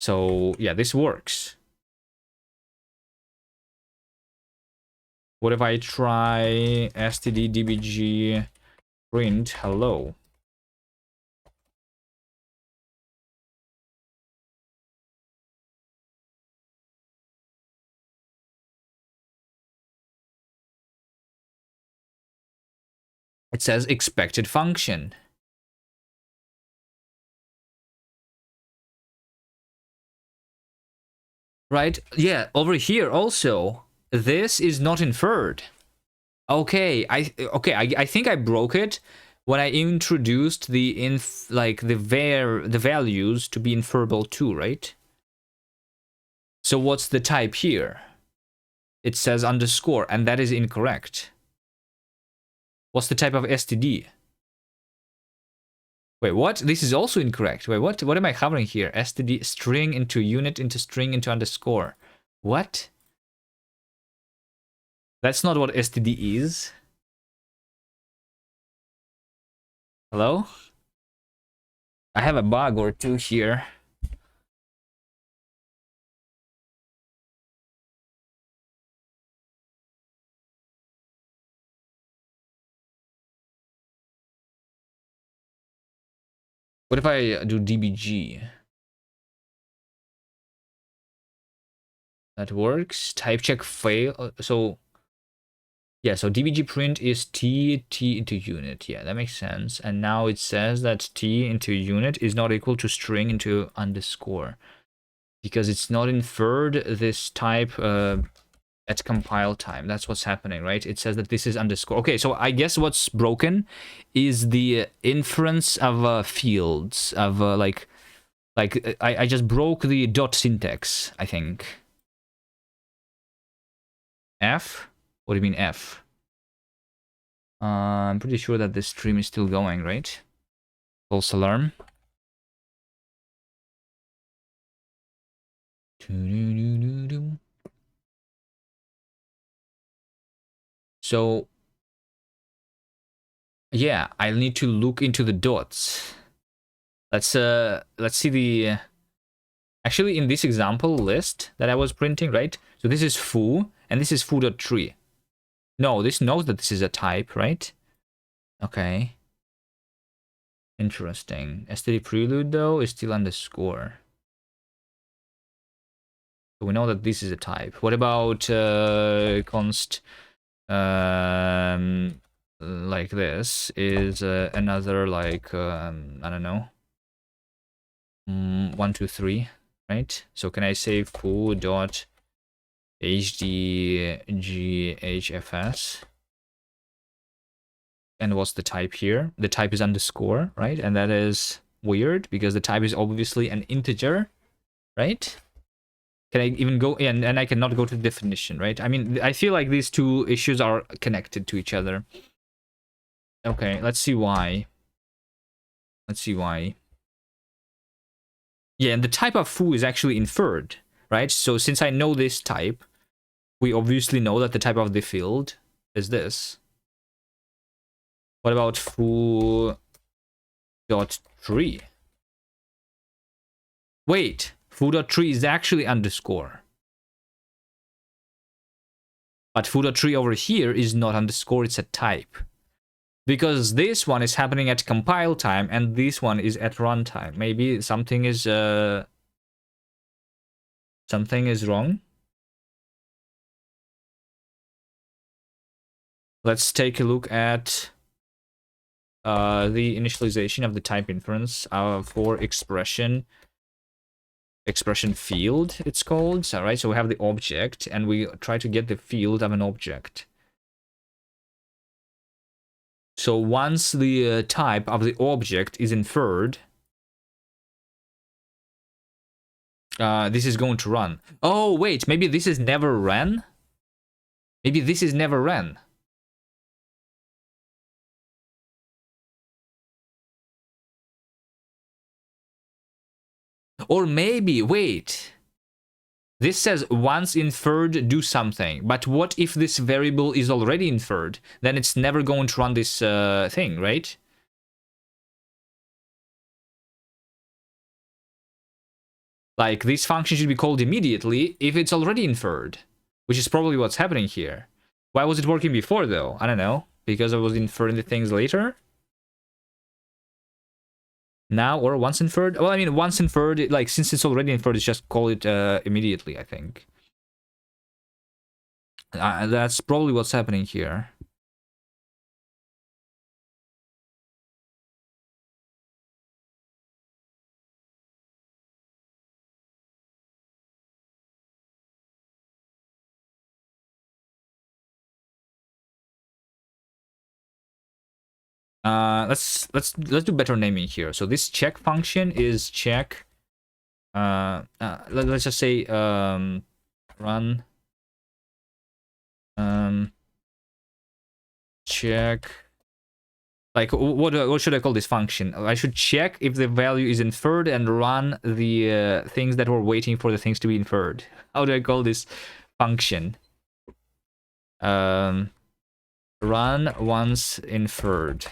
So yeah, this works. What if I try std dbg print hello? It says expected function. Right? Yeah, over here also, this is not inferred. Okay, I think I broke it when I introduced the the values to be inferable too, right? So what's the type here? It says underscore, and that is incorrect. What's the type of std? Wait, what? This is also incorrect. Wait, what am I covering here? Std string into unit into string into underscore. What? That's not what std is. Hello? I have a bug or two here. What if I do dbg? That works. Type check fail. So yeah, so dbg print is t into unit. Yeah, that makes sense. And now it says that t into unit is not equal to string into underscore. because it's not inferred this type at compile time. That's what's happening, right? It says that this is underscore. Okay, so I guess what's broken is the inference of fields of I just broke the dot syntax, I think. F? What do you mean F? I'm pretty sure that this stream is still going, right? False alarm. So yeah, I'll need to look into the dots. Let's see the actually in this example list that I was printing, right? So this is foo and this is foo.tree. No, this knows that this is a type, right? Okay. Interesting. STD prelude though is still underscore. So we know that this is a type. What about const like this is another like I don't know 1 2 3, right? So can I say foo dot hdghfs, and what's the type here? The type is underscore, right? And that is weird because the type is obviously an integer, right? Can I even go in? And I cannot go to the definition, right? I mean, I feel like these two issues are connected to each other. Okay, let's see why. Let's see why. Yeah, and the type of foo is actually inferred, right? So since I know this type, we obviously know that the type of the field is this. What about foo dot tree? Wait, foo dot tree is actually underscore. But foo dot tree over here is not underscore, it's a type. Because this one is happening at compile time and this one is at runtime. Maybe something is wrong. Let's take a look at the initialization of the type inference for expression field, it's called. So, right, so we have the object and we try to get the field of an object. So once the type of the object is inferred, this is going to run. Oh wait, maybe this is never ran. Maybe this is never ran. Or maybe, wait. This says once inferred, do something. But what if this variable is already inferred? Then it's never going to run this thing, right? Like, this function should be called immediately if it's already inferred, which is probably what's happening here. Why was it working before, though? I don't know. Because I was inferring the things later? Now or once inferred? Well, I mean, once inferred, like, since it's already inferred, it's just call it immediately, I think. That's probably what's happening here. Let's do better naming here. So this check function is check. Let's just say run check. Like what should I call this function? I should check if the value is inferred and run the things that were waiting for the things to be inferred. How do I call this function? Run once inferred.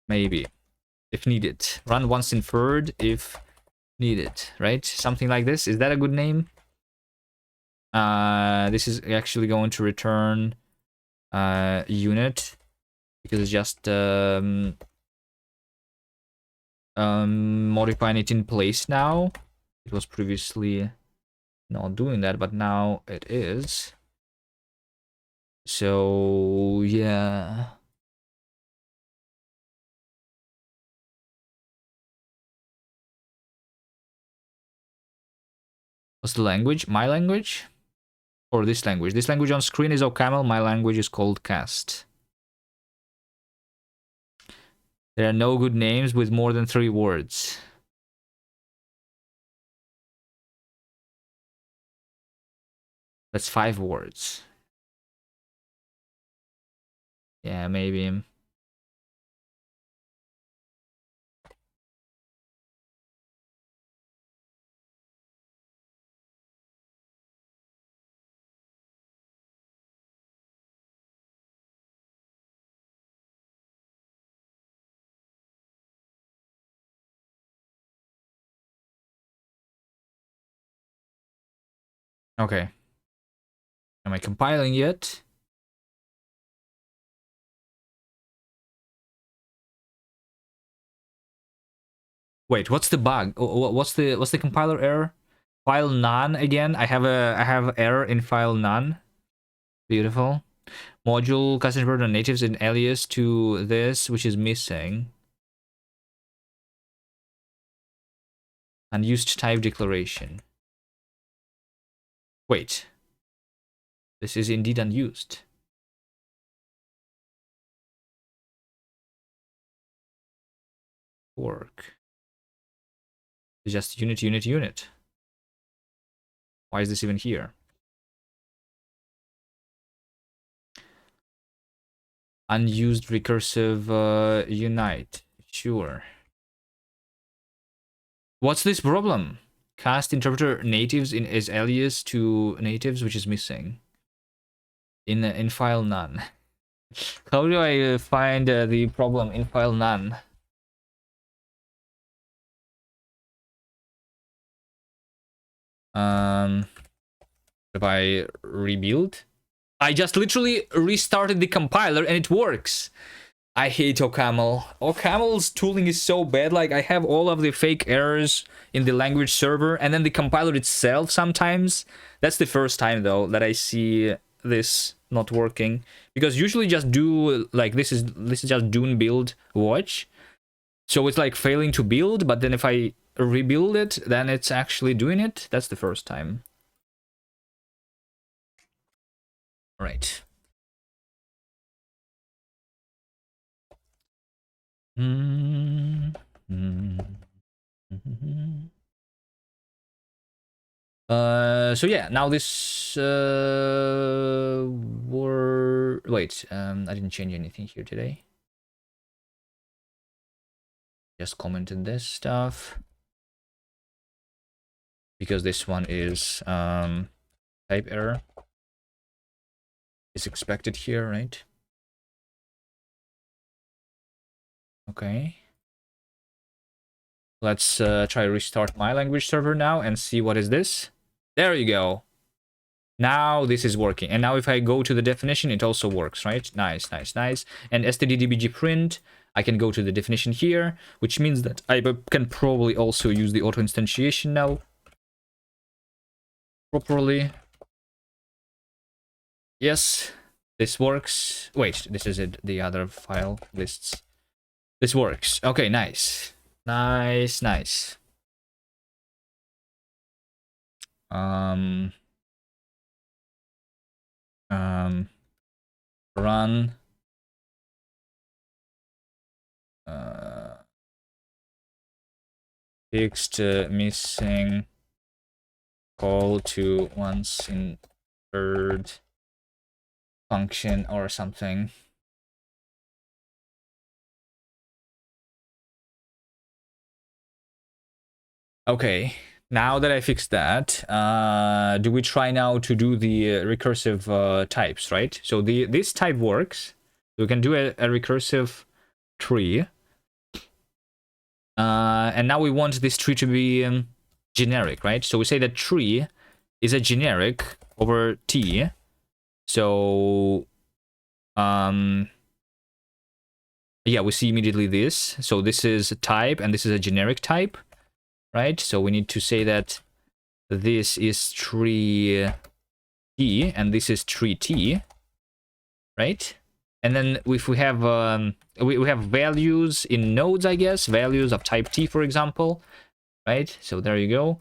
Maybe if needed. Run once inferred if needed, right? Something like this. Is that a good name? This is actually going to return unit because it's just modifying it in place now. It was previously not doing that, but now it is. So yeah. What's the language? My language? Or this language? This language on screen is OCaml. My language is called cast. There are no good names with more than 3 words. That's 5 words. Yeah, maybe. Okay. Am I compiling yet? Wait, what's the bug? What's the compiler error? File none again. I have error in file none. Beautiful. Module custom converter natives in alias to this, which is missing. Unused type declaration. Wait. This is indeed unused. Work. It's just unit. Why is this even here? Unused recursive unite. Sure. What's this problem? Cast interpreter natives in as alias to natives, which is missing. In file none. How do I find the problem in file none? If I rebuild, I just literally restarted the compiler and it works. I hate OCaml. OCaml's tooling is so bad. Like, I have all of the fake errors in the language server, and then the compiler itself sometimes. That's the first time though that I see this not working, because usually just do like this is just Dune build watch. So it's like failing to build, but then if I rebuild it, then it's actually doing it. That's the first time. All right. So yeah, now this wait, I didn't change anything here today. Just commented this stuff because this one is type error is expected here, right? Okay. Let's try restart my language server now and see what is this. There you go. Now this is working. And now if I go to the definition, it also works, right? Nice. And std_dbg print, I can go to the definition here, which means that I can probably also use the auto instantiation now properly. Yes, this works. Wait, this is it, the other file lists. This works. Okay, nice. Run fixed missing call to once inferred function or something. Okay, now that I fixed that, do we try now to do the recursive types, right? So this type works. We can do a recursive tree. And now we want this tree to be generic, right? So we say that tree is a generic over t. So, yeah, we see immediately this. So this is a type and this is a generic type, right? So we need to say that this is tree t and this is tree t, right? And then if we have we have values in nodes, I guess, values of type t, for example, right? So there you go.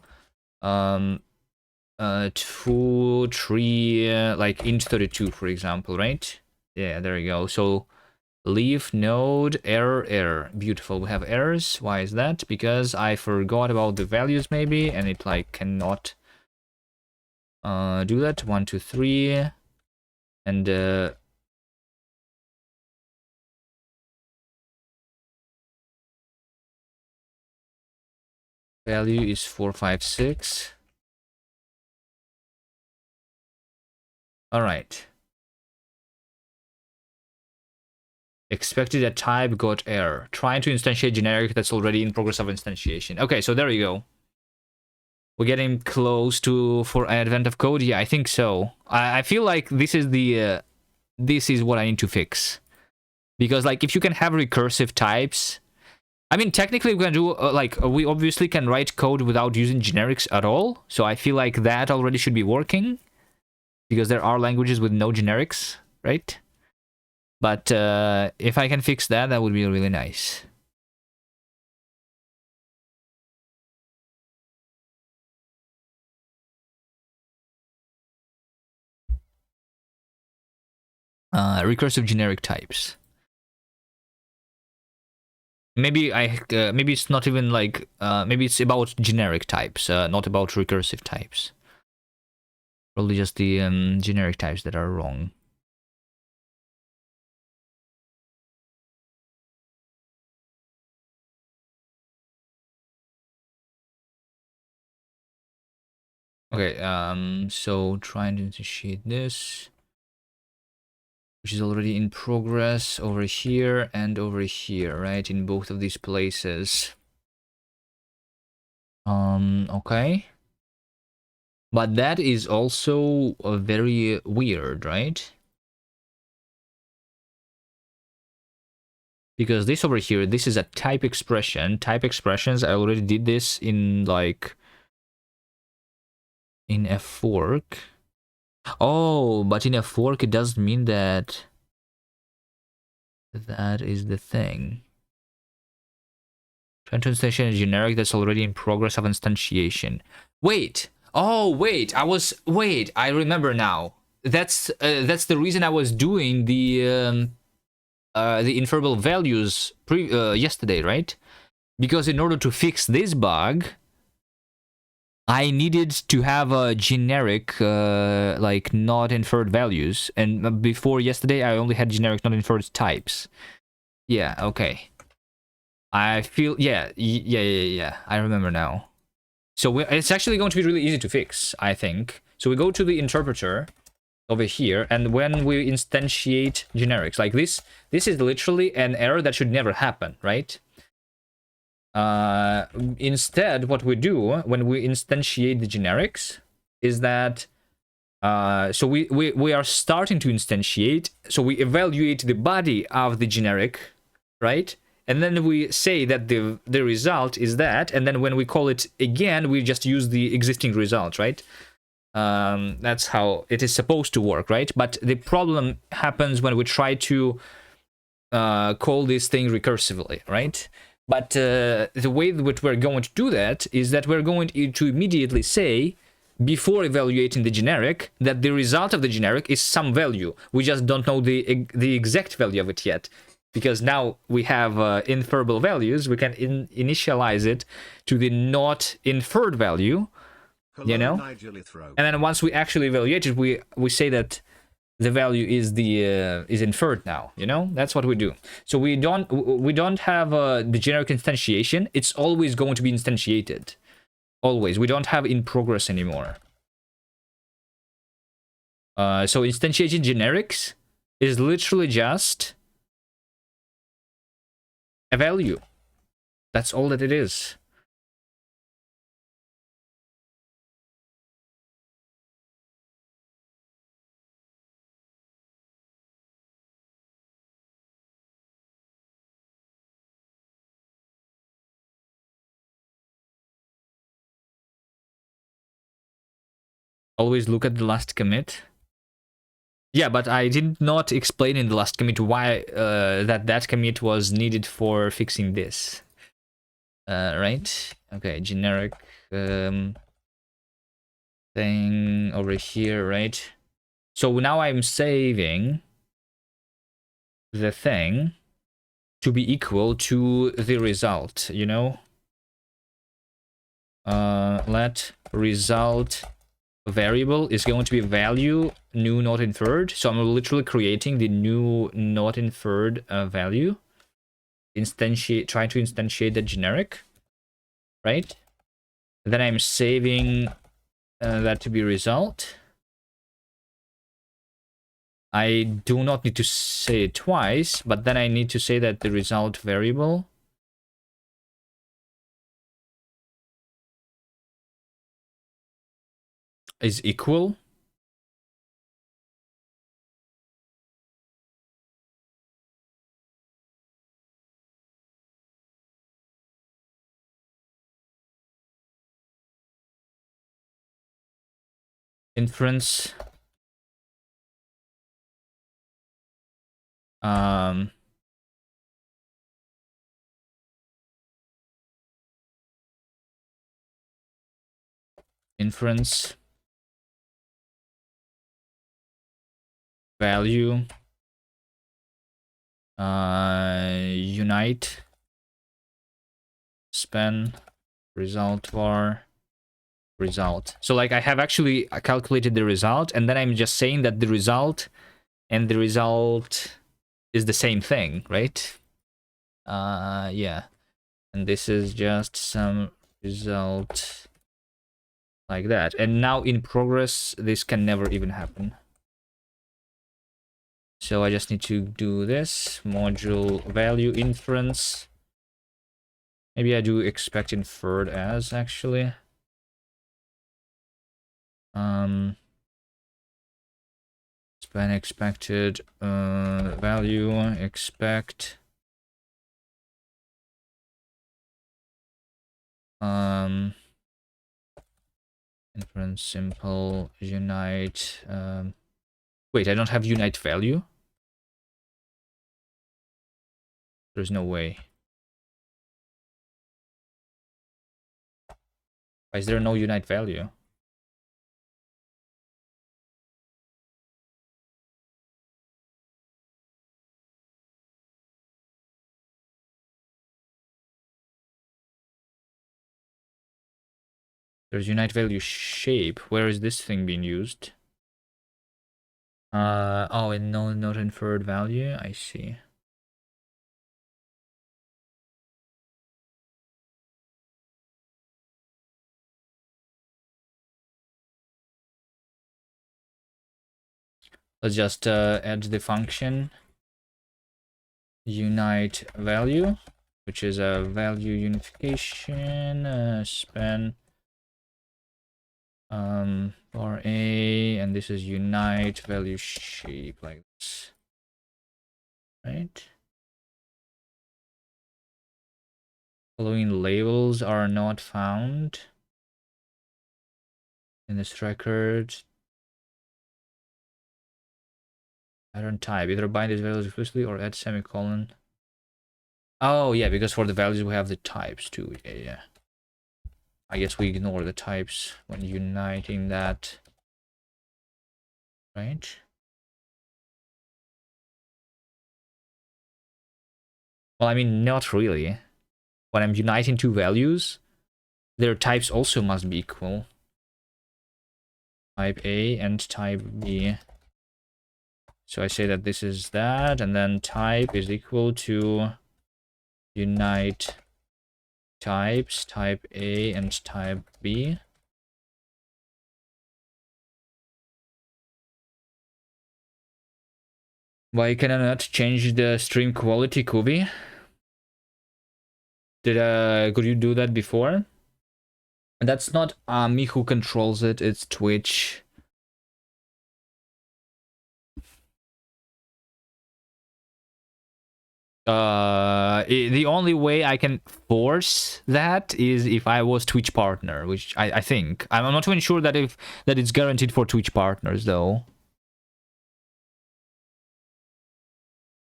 2, 3, like int32, for example, right? Yeah, there you go. So leave node error error. Beautiful. We have errors. Why is that? Because I forgot about the values maybe, and it like cannot do that. 1, 2, 3, and value is 4, 5, 6. All right. Expected a type got error. Trying to instantiate generic that's already in progress of instantiation. Okay, so there you go. We're getting close to for advent of code. Yeah, I think so. I feel like this is the this is what I need to fix, because like if you can have recursive types, I mean technically we can do we obviously can write code without using generics at all. So I feel like that already should be working, because there are languages with no generics, right? But if I can fix that, that would be really nice. Recursive generic types. Maybe maybe it's not even like maybe it's about generic types, not about recursive types. Probably just the generic types that are wrong. Okay, so trying to initiate this, which is already in progress over here and over here, right? In both of these places. Okay. But that is also very weird, right? Because this over here, this is a type expression. Type expressions, I already did this in like in a fork. Oh, but in a fork it doesn't mean that that is the thing. Trying to instantiate a generic that's already in progress of instantiation. Wait. Oh, wait. Wait. I remember now. That's the reason I was doing the inferable values yesterday, right? Because in order to fix this bug, I needed to have a generic, like not inferred values, and before yesterday I only had generic not inferred types. Yeah, okay. I feel, yeah. I remember now. So it's actually going to be really easy to fix, I think. So we go to the interpreter over here, and when we instantiate generics, like this is literally an error that should never happen, right? Instead, what we do when we instantiate the generics is that so we are starting to instantiate, so we evaluate the body of the generic, right? And then we say that the result is that, and then when we call it again, we just use the existing result, right? That's how it is supposed to work, right? But the problem happens when we try to call this thing recursively, right? But the way that we're going to do that is that we're going to immediately say, before evaluating the generic, that the result of the generic is some value. We just don't know the exact value of it yet. Because now we have inferable values, we can initialize it to the not inferred value, you know? And then once we actually evaluate it, we say that the value is is inferred now, you know? That's what we do. So we don't have the generic instantiation. It's always going to be instantiated. Always. We don't have in progress anymore. So instantiating generics is literally just a value. That's all that it is. Always look at the last commit. Yeah, but I did not explain in the last commit why that commit was needed for fixing this. Right? Okay, generic. thing over here, right? So now I'm saving the thing to be equal to the result, you know? Let result variable is going to be value new not inferred. So I'm literally creating the new not inferred value, trying to instantiate the generic, right? Then I'm saving that to be result. I do not need to say it twice, but then I need to say that the result variable is equal. Inference. Um, inference value unite span result var result. So like I have actually calculated the result, and then I'm just saying that the result and the result is the same thing, right? Yeah. And this is just some result like that. And now in progress, this can never even happen. So I just need to do this module value inference. Maybe I do expect inferred as actually. Span expected value expect inference simple unite wait, I don't have unite value. There's no way. Why is there no unite value? There's unite value shape. Where is this thing being used? Oh, and no, not inferred value. I see. Let's just add the function unite value, which is a value unification span bar a, and this is unite value shape like this, right? Following labels are not found in this record. Pattern type, either bind these values explicitly or add semicolon. Oh yeah, because for the values we have the types too. Yeah. I guess we ignore the types when uniting that, right? Well, I mean, not really. When I'm uniting two values, their types also must be equal. Type A and type B. So I say that this is that, and then type is equal to unite types, type A and type B. Why can I not change the stream quality, Kubi? Could you do that before? That's not me who controls it, it's Twitch. The only way I can force that is if I was Twitch partner, which I think. I'm not even sure that it's guaranteed for Twitch partners though.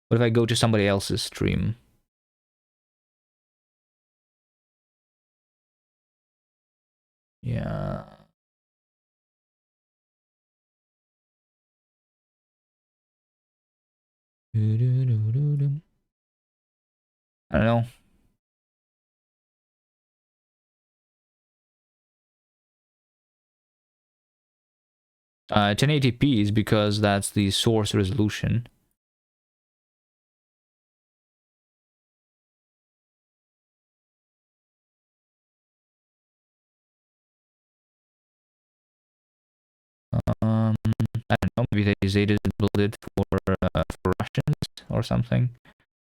What if I go to somebody else's stream? Yeah. I don't know. Uh, 1080p is because that's the source resolution. I don't know. Maybe they disabled it for Russians or something,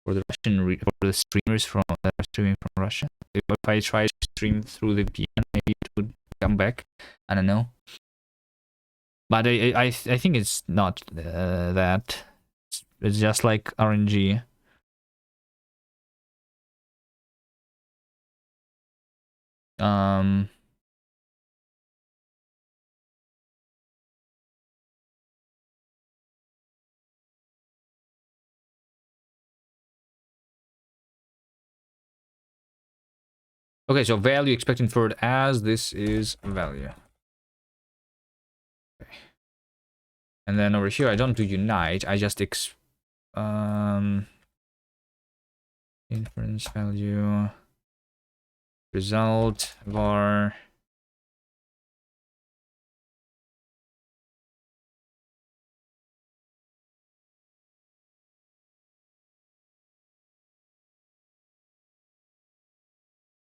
for the for the streamers from that are streaming from Russia. If I try to stream through the VPN, maybe it would come back. I don't know. But I think it's not that. It's just like RNG. Um. Okay, so value expect inferred as this is value. Okay. And then over here, I don't do unite. I just inference value result var.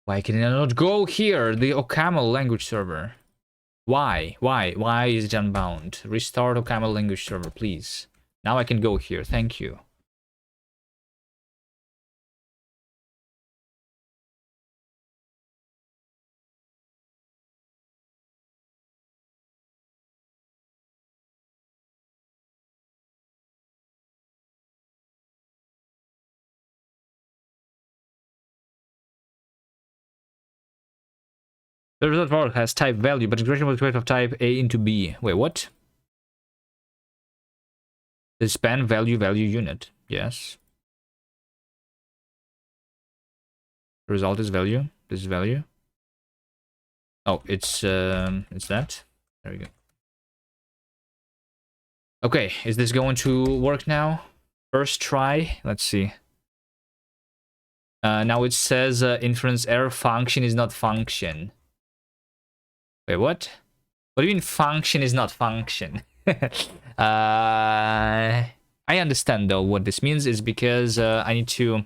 Why can I not go here? The OCaml language server. Why? Why is it unbound? Restart OCaml language server, please. Now I can go here. Thank you. The result var has type value, but integration multiplication of type A into B. Wait, what? The span value unit. Yes. The result is value. This is value. Oh, it's that. There we go. Okay, is this going to work now? First try. Let's see. Now it says inference error function is not function. Wait, what? What do you mean function is not function? I understand though what this means is because I need to.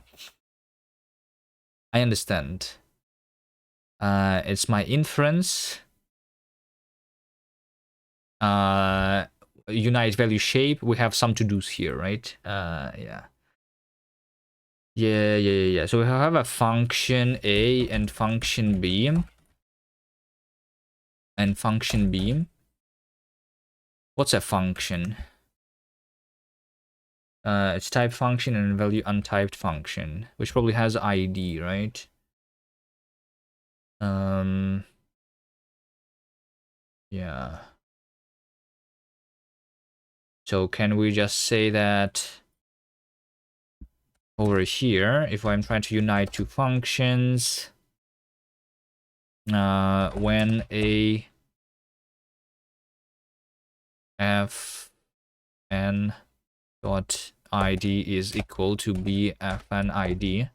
I understand. It's my inference. Unite value shape. We have some to-dos here, right? Yeah. Yeah. So we have a function A and function B. And function B. What's a function? It's type function and value untyped function, which probably has ID, right? Yeah. So can we just say that over here, if I'm trying to unite two functions, when a f n dot id is equal to b f n id,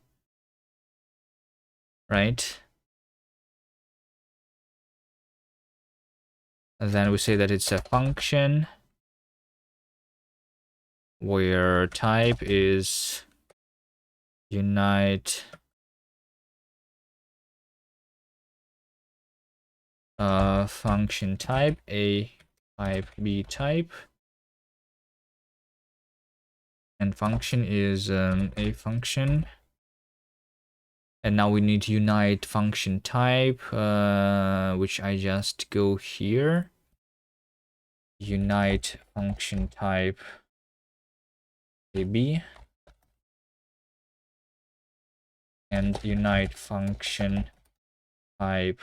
right? And then we say that it's a function where type is unite function type A type B type, and function is a function. And now we need to unite function type, which I just go here. Unite function type AB. And unite function type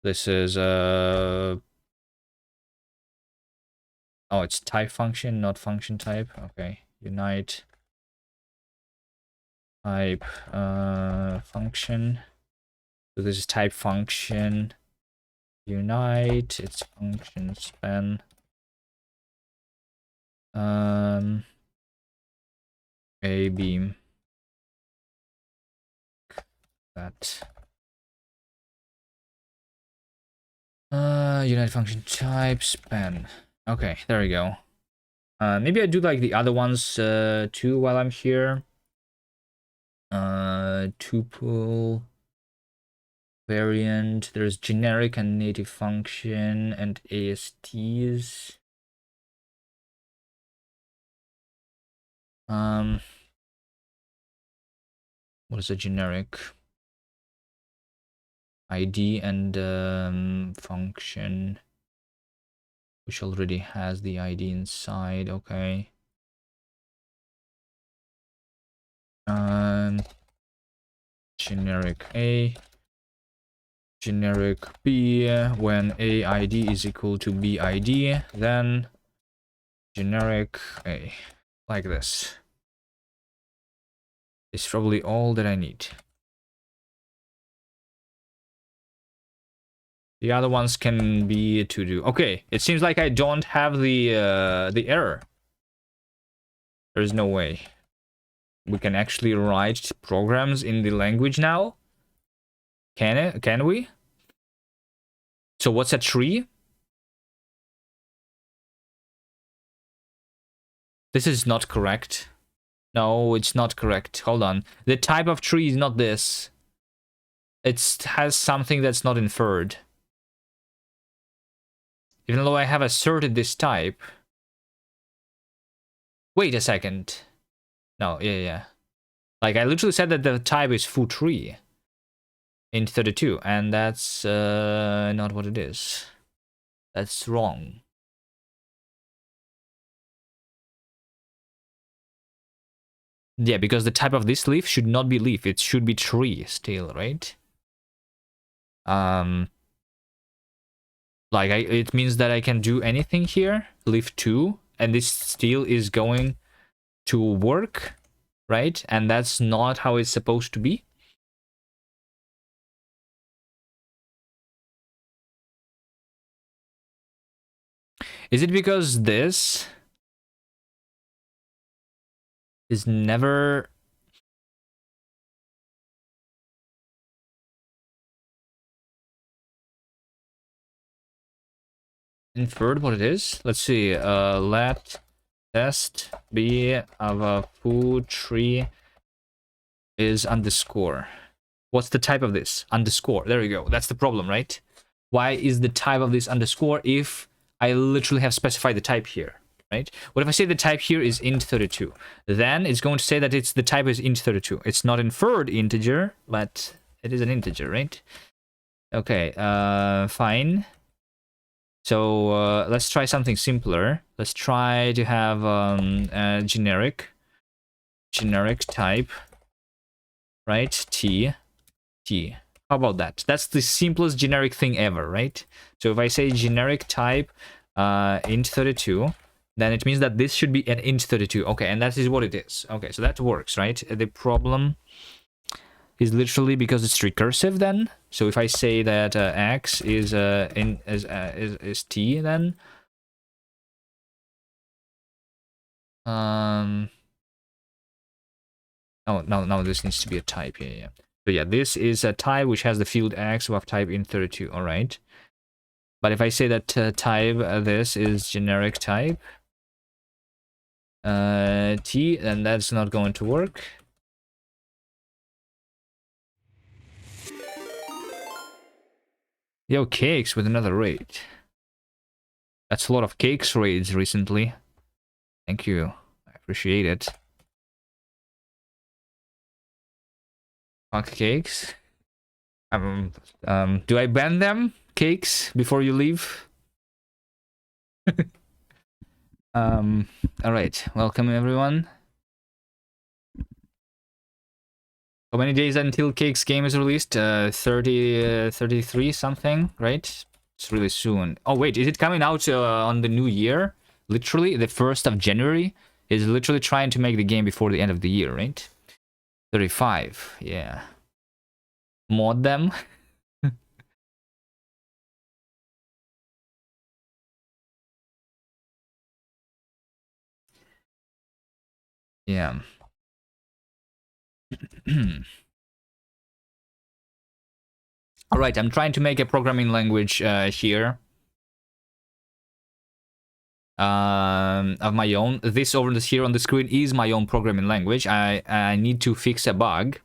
this is oh, it's type function, not function type. Okay, unite type function. So this is type function unite, its function span. A beam. That. Unite function type span. Okay, there we go. Maybe I do like the other ones too while I'm here. Tuple variant. There's generic and native function and ASTs. What is a generic? ID and function, which already has the ID inside. Okay. Generic A, generic B. When A ID is equal to B ID, then generic A, like this. It's probably all that I need. The other ones can be to do. Okay, it seems like I don't have the error. There's no way we can actually write programs in the language now. Can we? So what's a tree? This is not correct. No, it's not correct. Hold on. The type of tree is not this. It has something that's not inferred. Even though I have asserted this type. Wait a second. No, yeah. Like, I literally said that the type is foo tree in 32, and that's not what it is. That's wrong. Yeah, because the type of this leaf should not be leaf. It should be tree still, right? Like, it means that I can do anything here. Leaf 2, and this still is going to work, right? And that's not how it's supposed to be. Is it because this is never inferred what it is? Let's see. Let test be of a foo tree is underscore. What's the type of this? Underscore. There we go. That's the problem, right? Why is the type of this underscore if I literally have specified the type here, right? What if I say the type here is int32? Then it's going to say that the type is int32. It's not inferred integer, but it is an integer, right? Okay, fine. So let's try something simpler. Let's try to have a generic type, right? T. How about that? That's the simplest generic thing ever, right? So if I say generic type int32, then it means that this should be an int32. Okay, and that is what it is. Okay, so that works, right? The problem is literally because it's recursive then. So if I say that x is t, then oh no, this needs to be a type. Yeah. So yeah, this is a type which has the field x of type int32. All right. But if I say that type this is generic type t, then that's not going to work. Yo, cakes with another raid. That's a lot of cakes raids recently. Thank you. I appreciate it. Fuck cakes. Do I ban them? Cakes before you leave? Alright. Welcome everyone. How many days until Cake's game is released? 33 something, right? It's really soon. Oh wait, is it coming out on the new year? Literally, the 1st of January? Is literally trying to make the game before the end of the year, right? 35, yeah. Mod them. Yeah. All right, I'm trying to make a programming language here of my own. This over here on the screen is my own programming language. I need to fix a bug,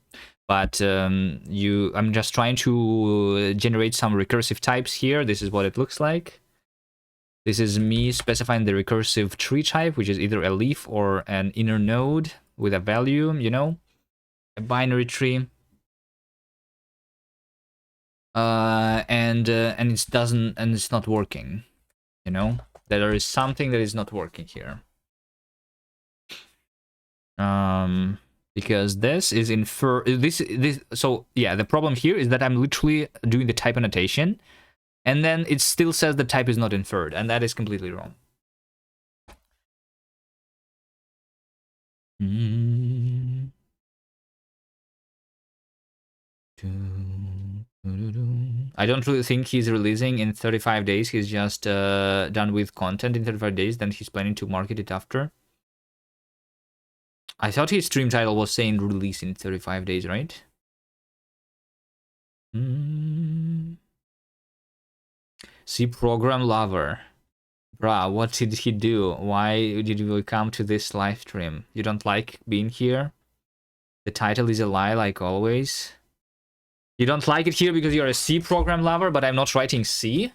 but I'm just trying to generate some recursive types here. This is what it looks like. This is me specifying the recursive tree type, which is either a leaf or an inner node with a value, you know, a binary tree. And it's not working, you know. There is something that is not working here. Because this is so yeah, the problem here is that I'm literally doing the type annotation, and then it still says the type is not inferred, and that is completely wrong. I don't really think he's releasing in 35 days. He's just done with content in 35 days, then he's planning to market it after. I thought his stream title was saying release in 35 days, right? See program lover. Bruh, what did he do? Why did you come to this live stream? You don't like being here? The title is a lie, like always. You don't like it here because you're a C program lover, but I'm not writing C?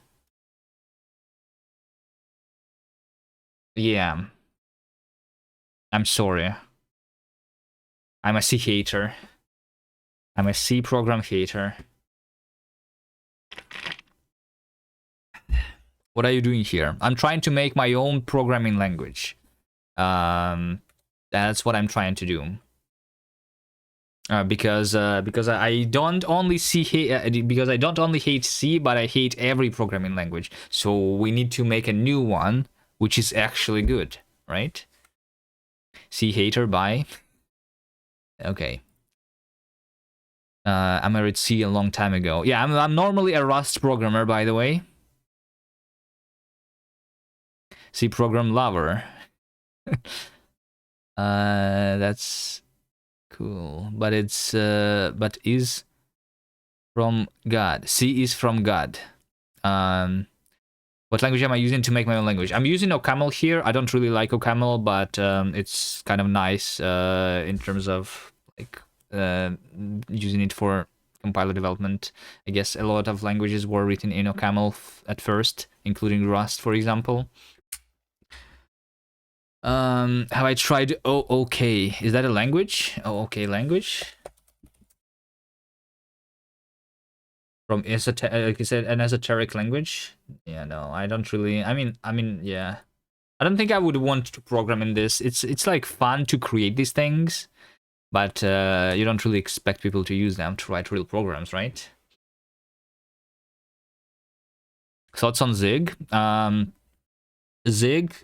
Yeah. I'm sorry. I'm a C hater. I'm a C program hater. What are you doing here? I'm trying to make my own programming language. That's what I'm trying to do. Because I don't only hate C, but I hate every programming language. So we need to make a new one, which is actually good, right? C hater, bye. Okay. I married C a long time ago. Yeah, I'm normally a Rust programmer, by the way. C program lover. That's cool, but it's but is from God. C is from God. What language am I using to make my own language? I'm using OCaml here. I don't really like OCaml, but it's kind of nice in terms of like using it for compiler development. I guess a lot of languages were written in OCaml at first, including Rust, for example. Have I tried okay? Is that a language? Okay language? From esoteric, is it an esoteric language? Yeah, no, I don't really. I mean, yeah, I don't think I would want to program in this. It's like fun to create these things, but you don't really expect people to use them to write real programs, right? Thoughts on Zig? Zig.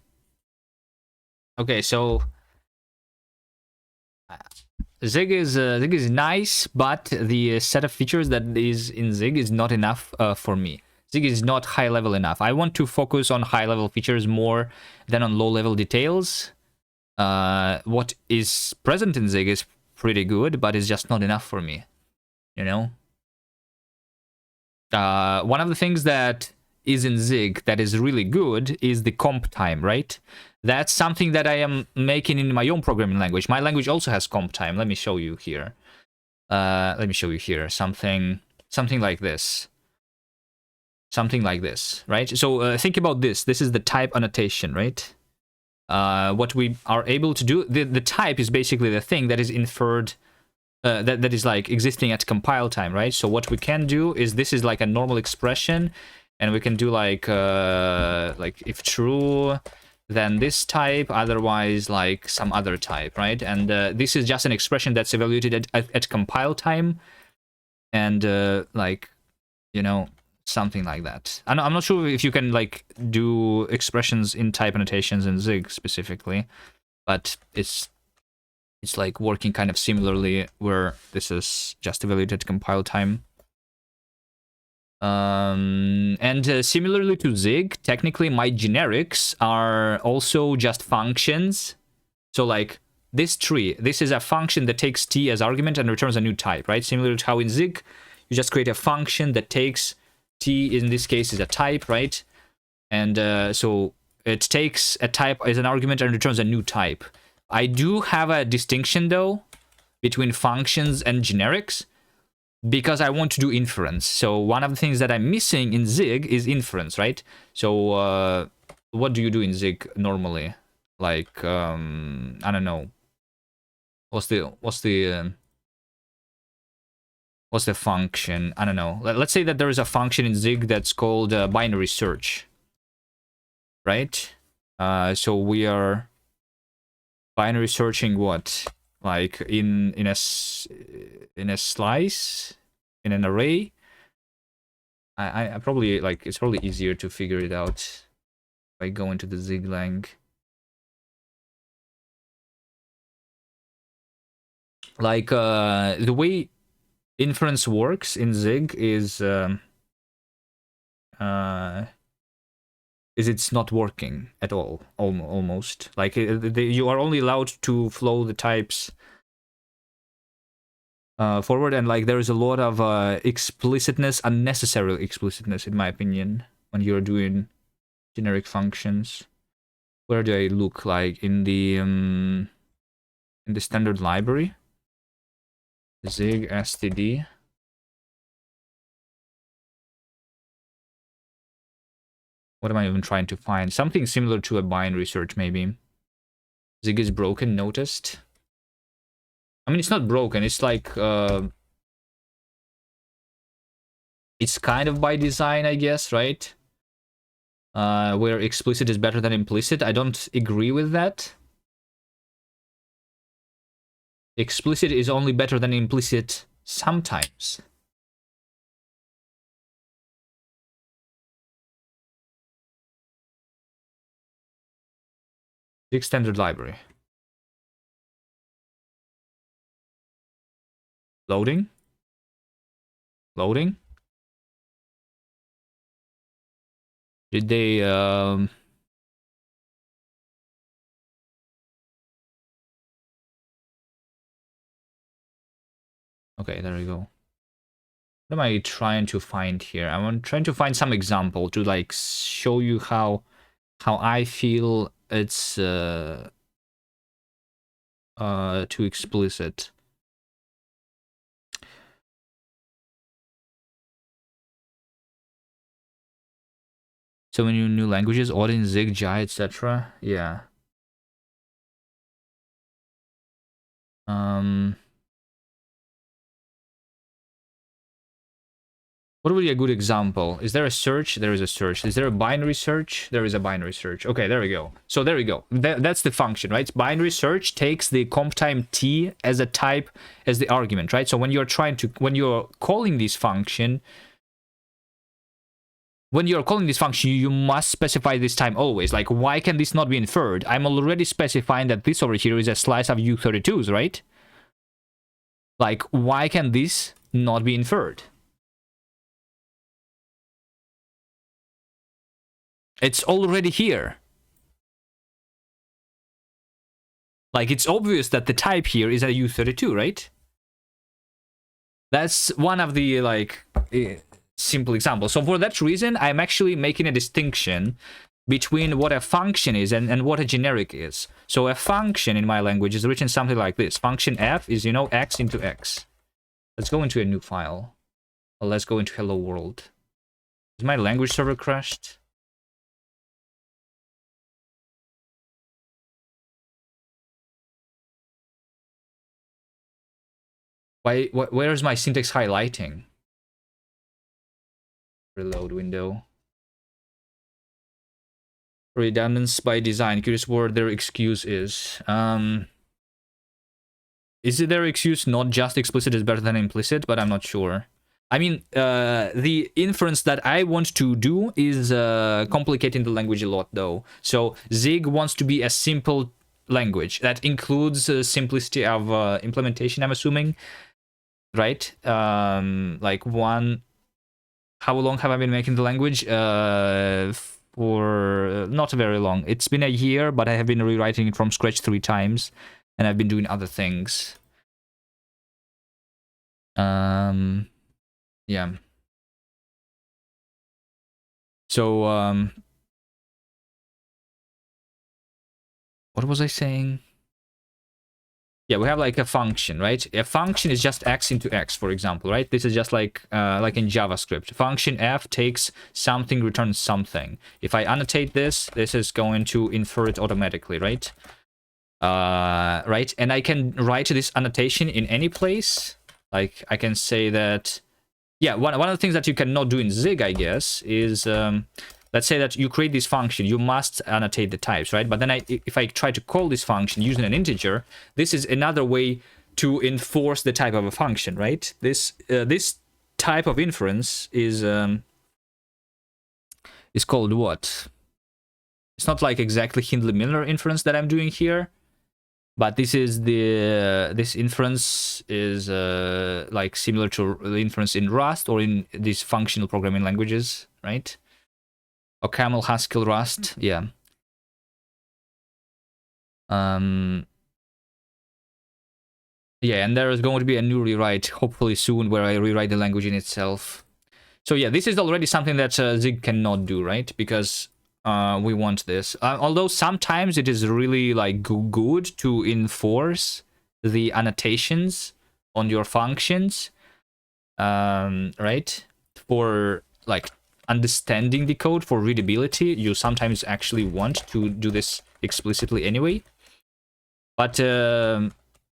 Okay, so Zig is nice, but the set of features that is in Zig is not enough for me. Zig is not high level enough. I want to focus on high level features more than on low level details. What is present in Zig is pretty good, but it's just not enough for me. You know? One of the things that is in Zig that is really good is the comp time, right? That's something that I am making in my own programming language. My language also has comp time. Let me show you here. Something like this. Something like this, right? So think about this. This is the type annotation, right? What we are able to do, the type is basically the thing that is inferred, that is like existing at compile time, right? So what we can do is this is like a normal expression, and we can do like if true, then this type, otherwise like some other type, right? And this is just an expression that's evaluated at compile time, and like, you know, something like that. I'm not sure if you can like do expressions in type annotations in Zig specifically, but it's like working kind of similarly where this is just evaluated compile time. And similarly to Zig, technically my generics are also just functions. So like this tree, this is a function that takes t as argument and returns a new type, right? Similar to how in Zig, you just create a function that takes t, in this case, is a type, right? And so it takes a type as an argument and returns a new type. I do have a distinction, though, between functions and generics, because I want to do inference. So one of the things that I'm missing in Zig is inference, right? So what do you do in Zig normally? Like, I don't know. What's the function? I don't know. Let's say that there is a function in Zig that's called binary search, right? So we are binary searching what? Like in a slice, in an array. I probably, like, it's probably easier to figure it out if I go into the Zig lang. Like the way inference works in Zig is it's not working at all, almost. Like you are only allowed to flow the types forward, and like there is a lot of explicitness, unnecessary explicitness, in my opinion, when you're doing generic functions. Where do I look? Like in the standard library, Zig std. What am I even trying to find? Something similar to a binary search, maybe. Zig is broken, noticed. I mean, it's not broken. It's like it's kind of by design, I guess, right? Where explicit is better than implicit. I don't agree with that. Explicit is only better than implicit sometimes. Zig standard library. Loading. Loading. Did they okay, there we go. What am I trying to find here? I'm trying to find some example to like show you how I feel it's too explicit. So many new languages, Odin, Zig, Jai, etc. Yeah. What would be a good example? Is there a search? There is a search. Is there a binary search? There is a binary search. Okay, there we go. So there we go. That's the function, right? Binary search takes the comp time t as a type, as the argument, right? So when you're calling this function, you must specify this time always. Like, why can this not be inferred? I'm already specifying that this over here is a slice of U32s, right? Like, why can this not be inferred? It's already here. Like, it's obvious that the type here is a U32, right? That's one of the, like, simple examples. So for that reason, I'm actually making a distinction between what a function is and what a generic is. So a function in my language is written something like this. Function f is, you know, x into x. Let's go into a new file. Well, let's go into hello world. Is my language server crashed? Where is my syntax highlighting? Reload window. Redundance by design. Curious word their excuse is. Is it their excuse not just explicit is better than implicit? But I'm not sure. I mean, the inference that I want to do is complicating the language a lot, though. So Zig wants to be a simple language that includes simplicity of implementation, I'm assuming. Right? Like one... How long have I been making the language? For not very long. It's been a year, but I have been rewriting it from scratch 3 times. and I've been doing other things. Yeah. So, what was I saying? Yeah, we have like a function, right? A function is just x into x, for example, right? This is just like in JavaScript. Function f takes something, returns something. If I annotate this, this is going to infer it automatically, right? Right, and I can write this annotation in any place. Like I can say that, yeah, one of the things that you cannot do in Zig, I guess, is let's say that you create this function, you must annotate the types, right? But then if I try to call this function using an integer, this is another way to enforce the type of a function, right? This type of inference is called what? It's not like exactly Hindley-Miller inference that I'm doing here, but this is this inference is like similar to the inference in Rust or in these functional programming languages, right? Or Camel, Haskell, Rust, yeah. Yeah, and there is going to be a new rewrite, hopefully soon, where I rewrite the language in itself. So yeah, this is already something that Zig cannot do, right? Because we want this. Although sometimes it is really like good to enforce the annotations on your functions, right? For like understanding the code, for readability, you sometimes actually want to do this explicitly anyway. But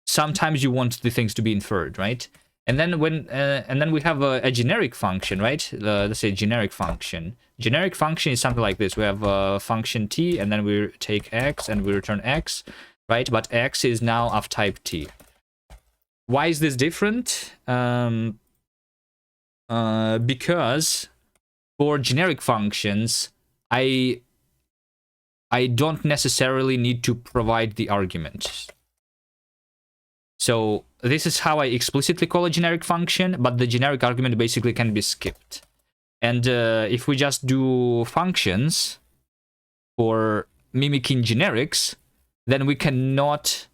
sometimes you want the things to be inferred, right? And then then we have a generic function, right? Let's say generic function. Generic function is something like this. We have a function t, and then we take x and we return x, right? But x is now of type t. Why is this different? Because for generic functions, I don't necessarily need to provide the argument. So this is how I explicitly call a generic function, but the generic argument basically can be skipped. And if we just do functions for mimicking generics, then we cannot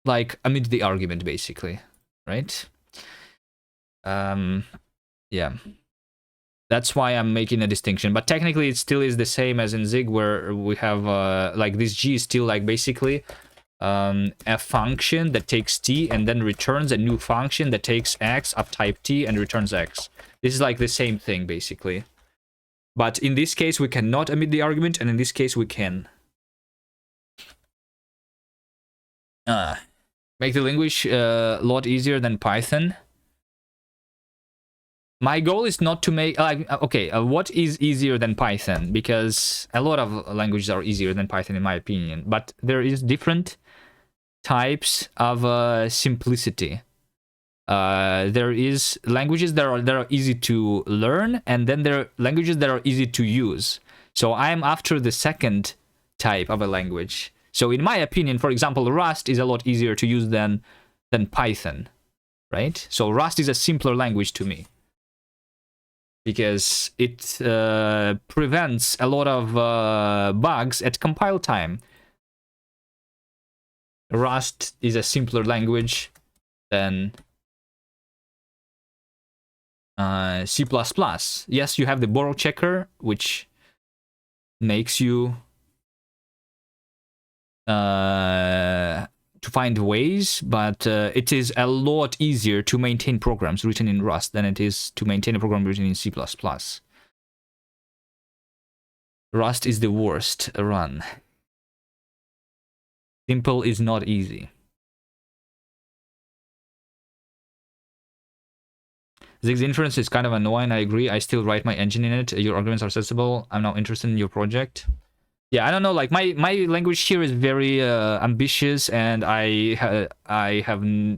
like omit the argument basically, right? Yeah. That's why I'm making a distinction, but technically it still is the same as in Zig, where we have like this g is still like basically a function that takes t and then returns a new function that takes x of type t and returns x. This is like the same thing basically, but in this case we cannot omit the argument, and in this case we can. Make the language a lot easier than Python. My goal is not to make okay, what is easier than Python? Because a lot of languages are easier than Python in my opinion, but there is different types of simplicity. There is languages that are easy to learn, and then there are languages that are easy to use. So I'm after the second type of a language. So in my opinion, for example, Rust is a lot easier to use than Python, right? So Rust is a simpler language to me, because it prevents a lot of bugs at compile time. Rust is a simpler language than C++. Yes, you have the borrow checker, which makes you to find ways, but it is a lot easier to maintain programs written in Rust than it is to maintain a program written in C++. Rust is the worst run. Simple is not easy. Zig's inference is kind of annoying, I agree. I still write my engine in it. Your arguments are sensible. I'm now interested in your project. Yeah, I don't know, like my language here is very ambitious, and I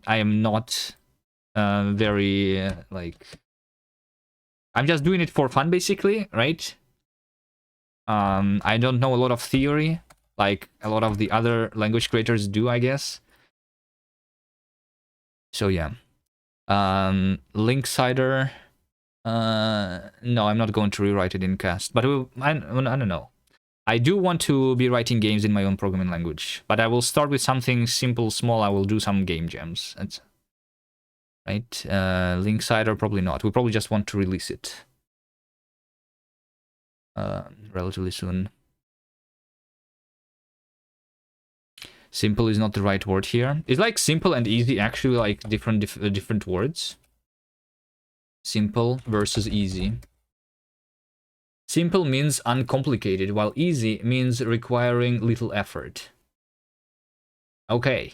am not very like, I'm just doing it for fun basically, right? I don't know a lot of theory like a lot of the other language creators do, I guess. So yeah. Linksider, no, I'm not going to rewrite it in cast, but I don't know. I do want to be writing games in my own programming language, but I will start with something simple, small. I will do some game jams. That's right. Linksider, probably not. We probably just want to release it relatively soon. Simple is not the right word here. It's like simple and easy actually like different words. Simple versus easy. Simple means uncomplicated, while easy means requiring little effort. Okay.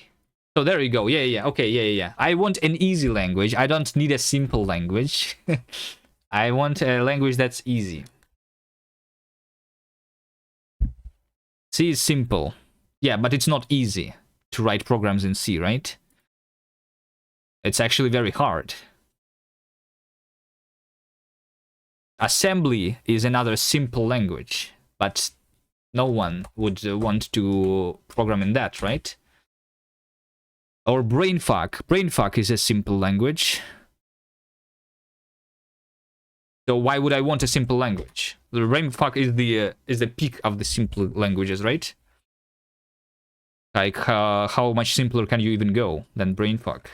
So there you go. Yeah. Okay, yeah. I want an easy language. I don't need a simple language. I want a language that's easy. C is simple. Yeah, but it's not easy to write programs in C, right? It's actually very hard. Assembly is another simple language, but no one would want to program in that, right? Or brainfuck. Brainfuck is a simple language. So why would I want a simple language? The brainfuck is the peak of the simple languages, right? Like how much simpler can you even go than brainfuck?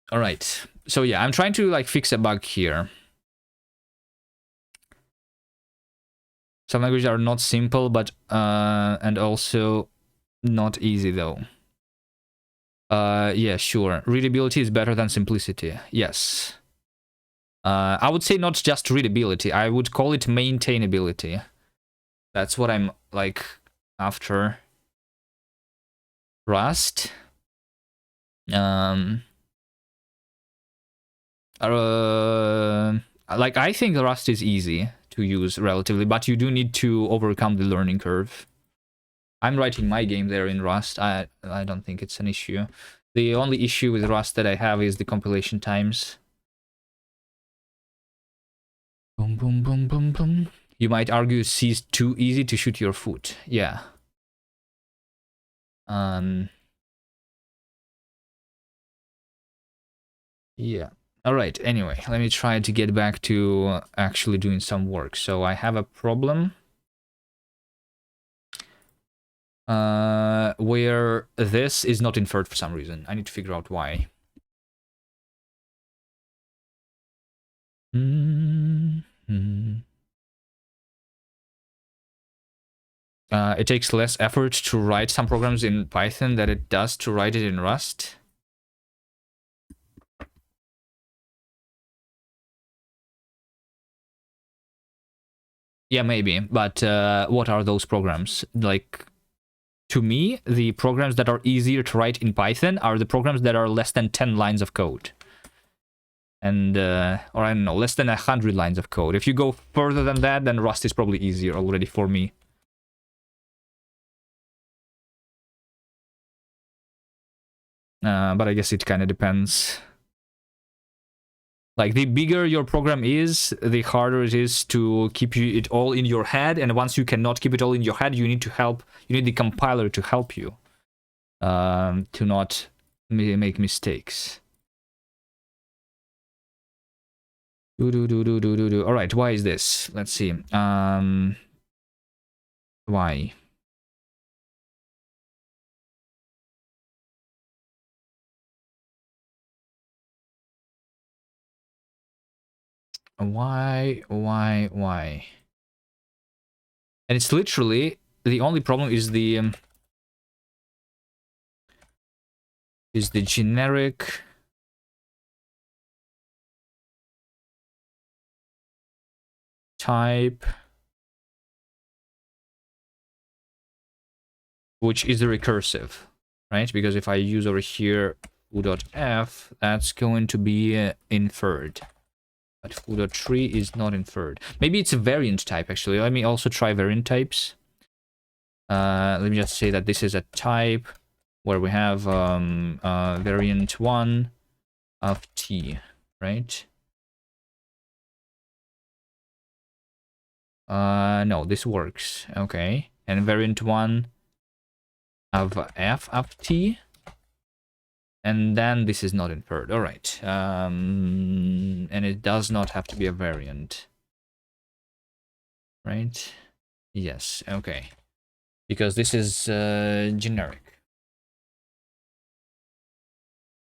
All right. So yeah, I'm trying to like fix a bug here. Some languages are not simple, but and also not easy though. Yeah, sure. Readability is better than simplicity. Yes. I would say not just readability. I would call it maintainability. That's what I'm like after. Rust. Like I think Rust is easy to use relatively, but you do need to overcome the learning curve. I'm writing my game there in Rust. I don't think it's an issue. The only issue with Rust that I have is the compilation times. Boom, boom, boom, boom, boom. You might argue C is too easy to shoot your foot. Yeah. Yeah. All right. Anyway, let me try to get back to actually doing some work. So I have a problem where this is not inferred for some reason. I need to figure out why. It takes less effort to write some programs in Python than it does to write it in Rust. Yeah, maybe. But what are those programs? Like, to me, the programs that are easier to write in Python are the programs that are less than 10 lines of code. And, or I don't know, less than 100 lines of code. If you go further than that, then Rust is probably easier already for me. But I guess it kind of depends. Like, the bigger your program is, the harder it is to keep it all in your head. And once you cannot keep it all in your head, you need the compiler to help you to not make mistakes. All right, why is this? Let's see. Why? Why? And it's literally the only problem is the generic type, which is the recursive, right? Because if I use over here foo.f, that's going to be inferred. But foo.tree is not inferred. Maybe it's a variant type, actually. Let me also try variant types. Let me just say that this is a type where we have variant 1 of t, right? No, this works. Okay. And variant 1 of f of t. And then this is not inferred. All right. And it does not have to be a variant. Right? Yes. Okay. Because this is generic.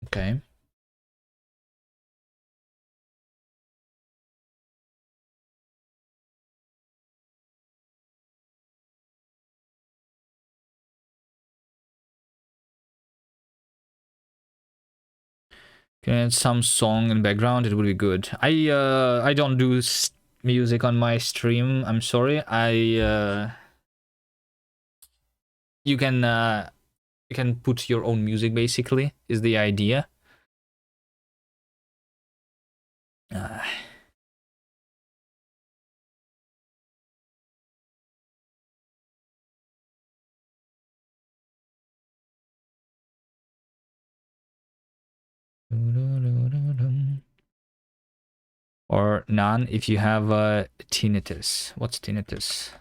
Okay. Can I add some song in background? It would be good. I don't do music on my stream. I'm sorry. You can put your own music basically is the idea. Uh, or none if you have tinnitus. What's tinnitus?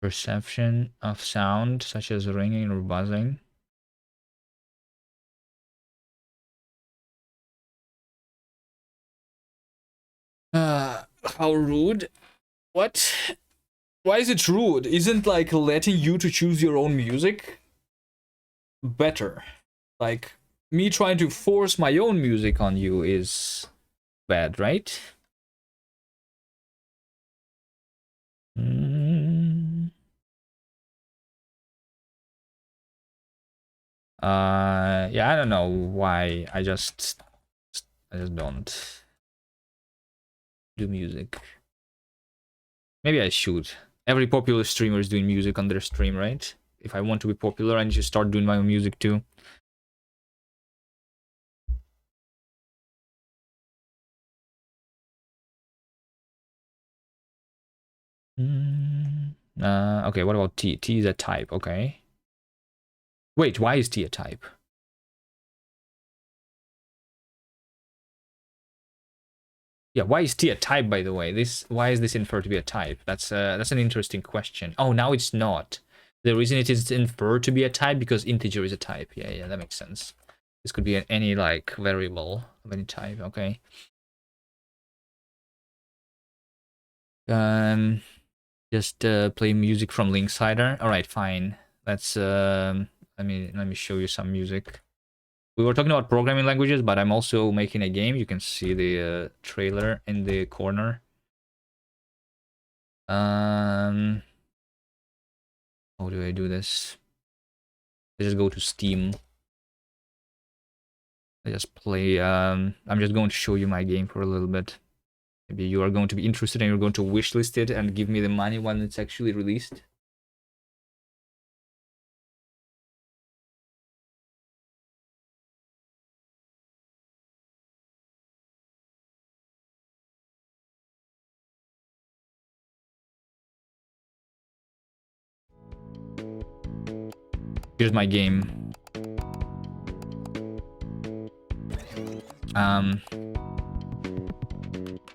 Perception of sound such as ringing or buzzing. How rude? What? Why is it rude? Isn't like letting you to choose your own music better? Like me trying to force my own music on you is bad, right? Mm. Yeah, I don't know why. I just don't do music. Maybe I should. Every popular streamer is doing music on their stream, right? If I want to be popular, I need to start doing my own music too. Okay, what about T? T is a type, okay. Wait, why is T a type? Yeah, why is T a type, by the way? Why is this inferred to be a type? That's an interesting question. Oh, now it's not. The reason it is inferred to be a type because integer is a type. Yeah, that makes sense. This could be any like variable of any type. Okay. Just play music from Linksider. All right, fine. Let's let me show you some music. We were talking about programming languages, but I'm also making a game. You can see the trailer in the corner. How do I do this? I just go to Steam. I just play. I'm just going to show you my game for a little bit. Maybe you are going to be interested and you're going to wishlist it and give me the money when it's actually released. Here's my game.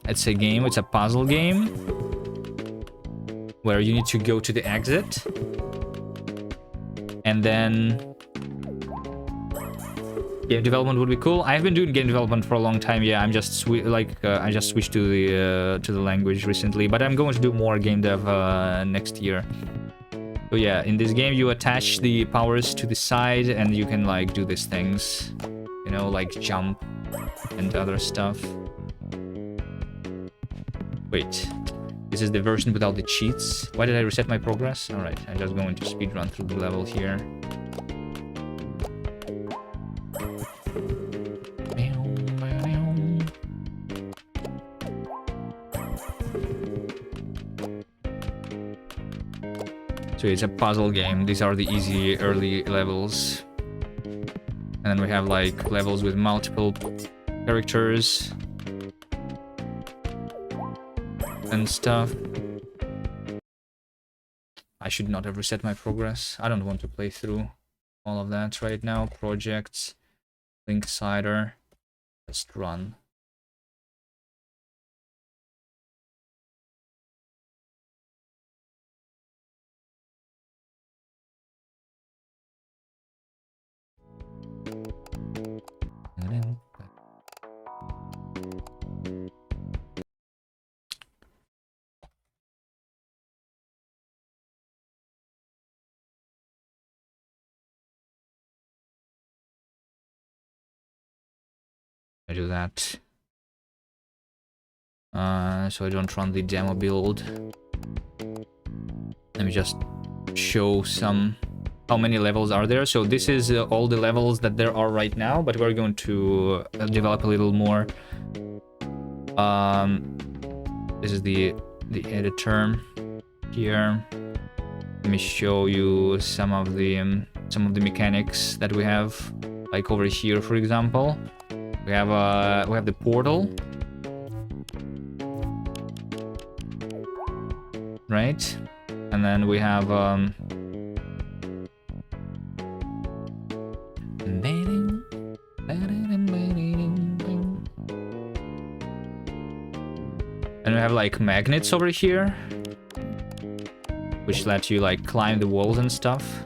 It's a game. It's a puzzle game where you need to go to the exit, and then game development would be cool. I've been doing game development for a long time. Yeah, I'm just I just switched to the language recently, but I'm going to do more game dev next year. So yeah, in this game you attach the powers to the side and you can like do these things, you know, like jump and other stuff. Wait, this is the version without the cheats. Why did I reset my progress? All right, I'm just going to speedrun through the level here. So it's a puzzle game. These are the easy early levels. And then we have like levels with multiple characters and stuff. I should not have reset my progress. I don't want to play through all of that right now. Projects, Linksider, just run. I do that. So I don't run the demo build. Let me just show some how many levels are there. So this is all the levels that there are right now, but we're going to develop a little more. This is the editor here. Let me show you some of the mechanics that we have. Like over here, for example, we have the portal, right? And then we have and we have like magnets over here, which let you like climb the walls and stuff.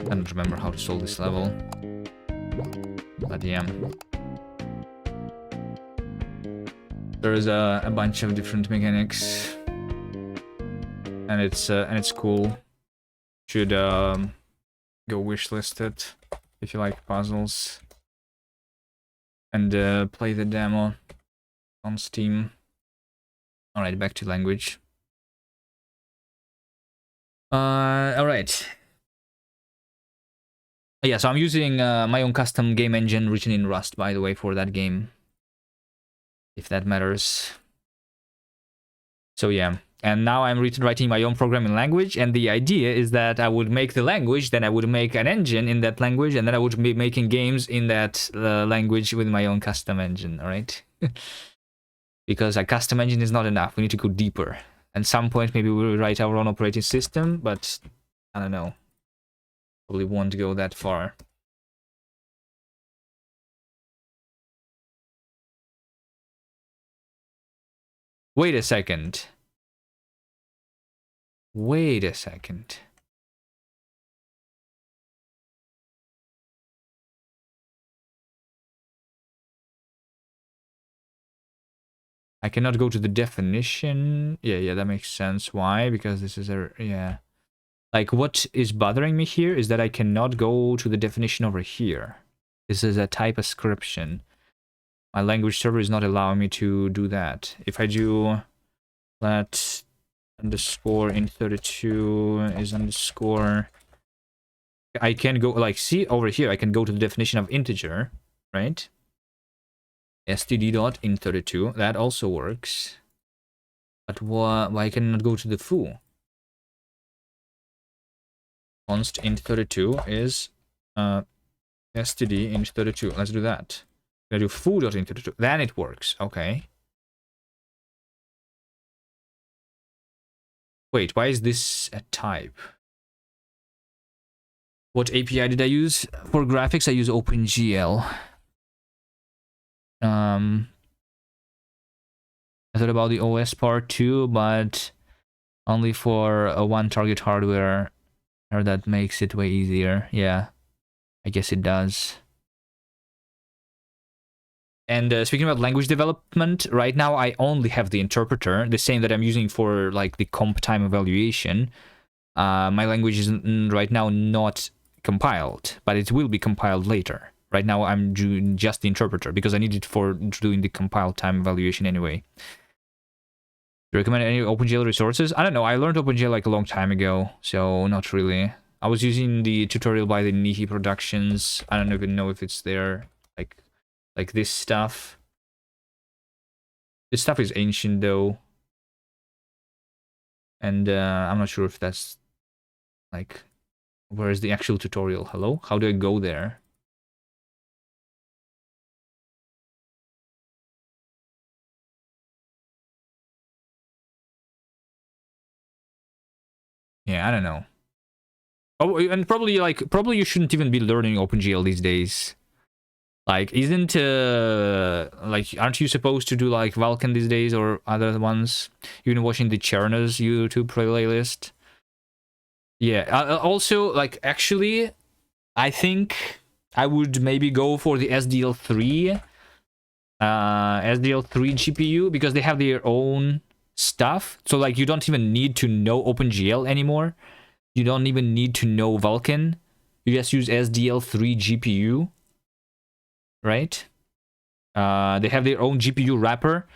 I don't remember how to solve this level, but yeah. There's a bunch of different mechanics, and it's cool. Should go wishlist it if you like puzzles, and play the demo on Steam. All right, back to language. All right. Yeah, so I'm using my own custom game engine written in Rust, by the way, for that game, if that matters. So yeah, and now I'm writing my own programming language, and the idea is that I would make the language, then I would make an engine in that language, and then I would be making games in that language with my own custom engine, all right? Because a custom engine is not enough, we need to go deeper. At some point, maybe we'll write our own operating system, but I don't know. Probably won't go that far. Wait a second. Wait a second. I cannot go to the definition. Yeah, that makes sense. Why? Because this is a... yeah. Like, what is bothering me here is that I cannot go to the definition over here. This is a type ascription. My language server is not allowing me to do that. If I do let underscore int32 is underscore... I can go, like, see over here, I can go to the definition of integer, right? std.int32, that also works. But why cannot go to the foo? Const int32 is std int32. Let's do that. I do foo.int32. Then it works. Okay. Wait, why is this a type? What API did I use for graphics? I use OpenGL. I thought about the OS part too, but only for a one target hardware. Or that makes it way easier. Yeah, I guess it does. And speaking about language development, right now I only have the interpreter, the same that I'm using for like the comp time evaluation. My language is right now not compiled, but it will be compiled later. Right now I'm doing just the interpreter because I need it for doing the compile time evaluation anyway. Do you recommend any OpenGL resources? I don't know, I learned OpenGL like a long time ago, so not really. I was using the tutorial by the Nihi Productions. I don't even know if it's there. Like this stuff. This stuff is ancient though. And I'm not sure if that's like... where is the actual tutorial? Hello? How do I go there? Yeah, I don't know. Oh, and probably you shouldn't even be learning OpenGL these days. Like, isn't like, aren't you supposed to do like Vulkan these days or other ones? You've been watching the Cherna's YouTube playlist. Yeah. Also, like, actually, I think I would maybe go for the SDL3 GPU because they have their own stuff. So like you don't even need to know OpenGL anymore. You don't even need to know Vulkan. You just use SDL3 GPU, right? They have their own GPU wrapper,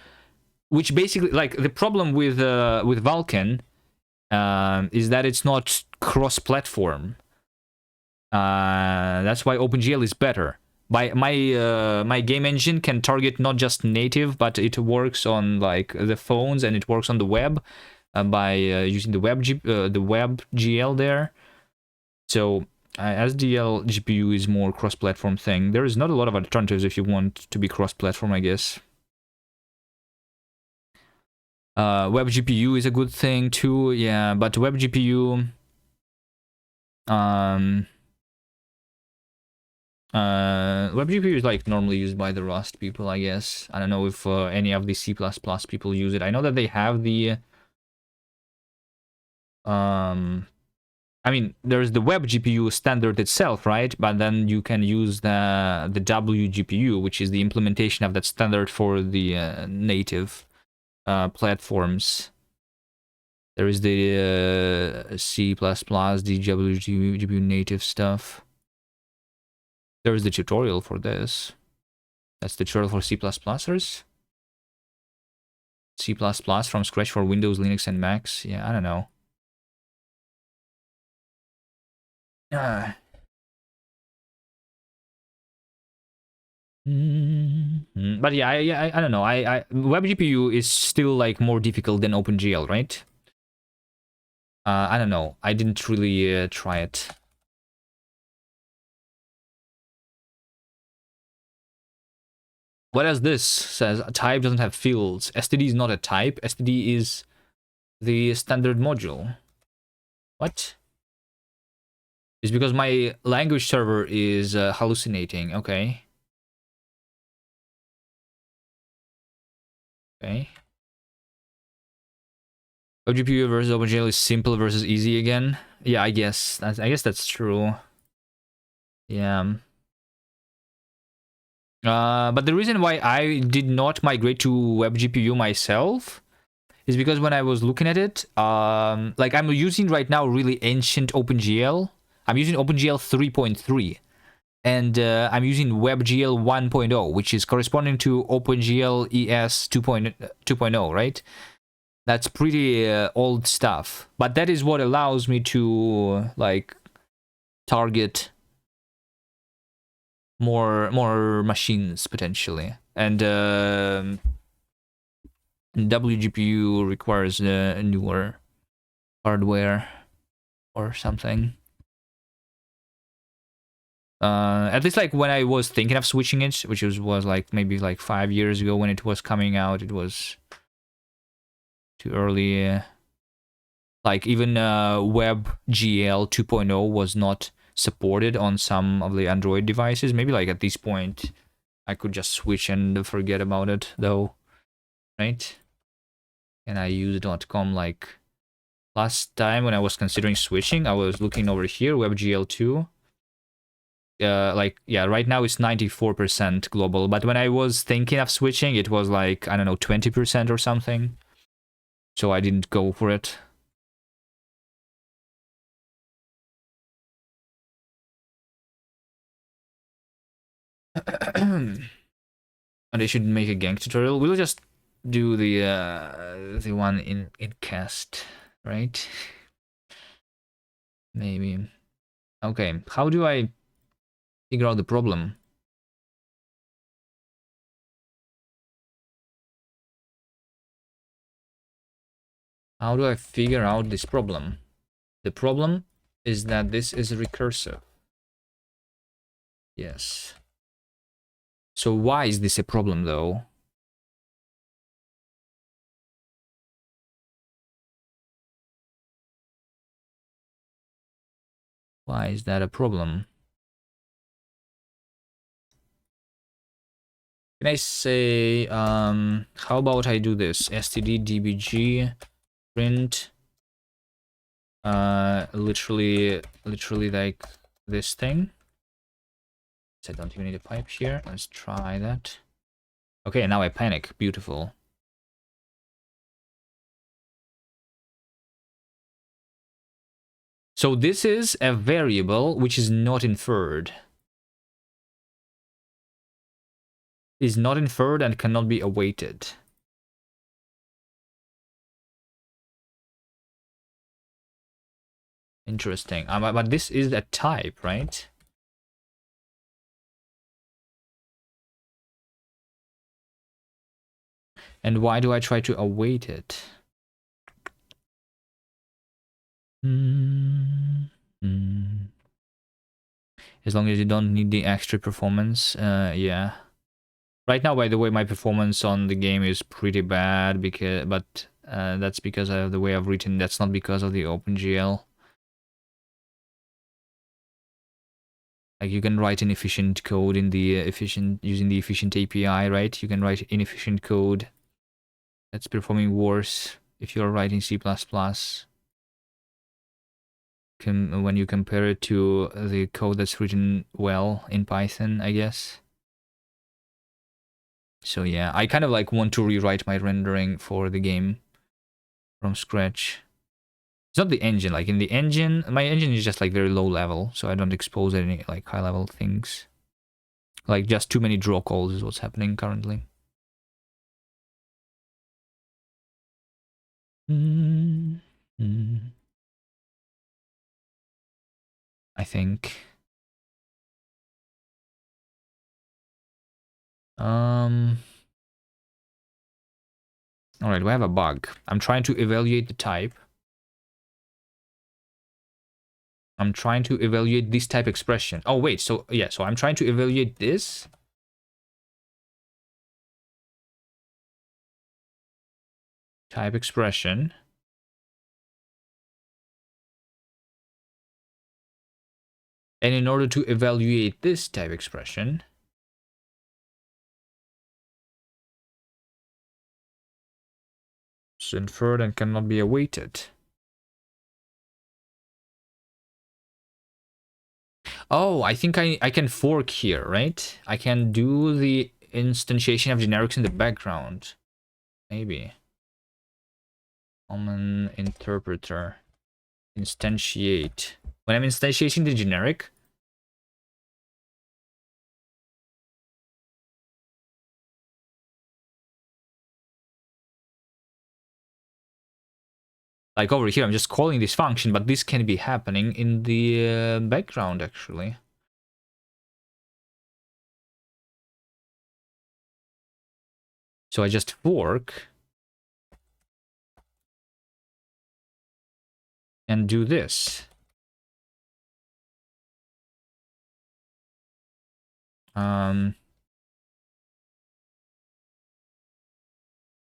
which basically, like, the problem with Vulkan is that it's not cross-platform. That's why OpenGL is better. My game engine can target not just native, but it works on like the phones and it works on the web by using the web GL there. So SDL GPU is more cross-platform thing. There is not a lot of alternatives if you want to be cross-platform, I guess. Web GPU is a good thing too, yeah, but web GPU web GPU is like normally used by the Rust people, I guess. I don't know if any of the C++ people use it. I know that they have the I mean, there's the web GPU standard itself, right? But then you can use the W GPU, which is the implementation of that standard for the native platforms. There is the C++, the W GPU native stuff. There is the tutorial for this. That's the tutorial for C++ers. C++ from scratch for Windows, Linux, and Macs. Yeah, I don't know. But yeah, I don't know. Web GPU is still like more difficult than OpenGL, right? I don't know. I didn't really try it. What else this says? A type doesn't have fields. STD is not a type. STD is the standard module. What? It's because my language server is hallucinating. Okay. Okay. OGPU versus OpenGL is simple versus easy again. Yeah, I guess that's true. Yeah. But the reason why I did not migrate to WebGPU myself is because when I was looking at it, like I'm using right now really ancient OpenGL. I'm using OpenGL 3.3, and I'm using WebGL 1.0, which is corresponding to OpenGL ES 2.0, right? That's pretty old stuff, but that is what allows me to like target more machines potentially. And WGPU requires newer hardware or something. At least like when I was thinking of switching it, which was like maybe like 5 years ago when it was coming out, it was too early. Like even WebGL 2.0 was not supported on some of the Android devices. Maybe like at this point, I could just switch and forget about it though, right? And I use .com like last time when I was considering switching, I was looking over here, WebGL 2. Like, yeah, right now it's 94% global, but when I was thinking of switching, it was like, I don't know, 20% or something. So I didn't go for it. And they should make a gank tutorial. We'll just do the one in cast, right? Maybe. Okay, how do I figure out the problem? How do I figure out this problem? The problem is that this is recursive. Yes. So why is this a problem though? Why is that a problem? Can I say, how about I do this? std print, literally like this thing. So I don't even need a pipe here. Let's try that. Okay, now I panic. Beautiful. So this is a variable which is not inferred. Is not inferred and cannot be awaited. Interesting. But this is a type, right? And why do I try to await it? As long as you don't need the extra performance, yeah. Right now, by the way, my performance on the game is pretty bad but that's because of the way I've written. That's not because of the OpenGL. Like you can write inefficient code in the using the efficient API, right? You can write inefficient code that's performing worse if you're writing C++. When you compare it to the code that's written well in Python, I guess. So yeah, I kind of like want to rewrite my rendering for the game from scratch. It's not the engine, like in the engine, my engine is just like very low level, so I don't expose any like high level things. Like just too many draw calls is what's happening currently. I think. Alright, we have a bug. I'm trying to evaluate the type. I'm trying to evaluate this type expression. Oh, wait, so yeah, so I'm trying to evaluate this. Type expression. And in order to evaluate this type expression, it's inferred and cannot be awaited. Oh, I think I can fork here, right? I can do the instantiation of generics in the background. Maybe. Common interpreter. Instantiate. When I'm instantiating the generic, like over here, I'm just calling this function, but this can be happening in the background, actually. So I just fork and do this.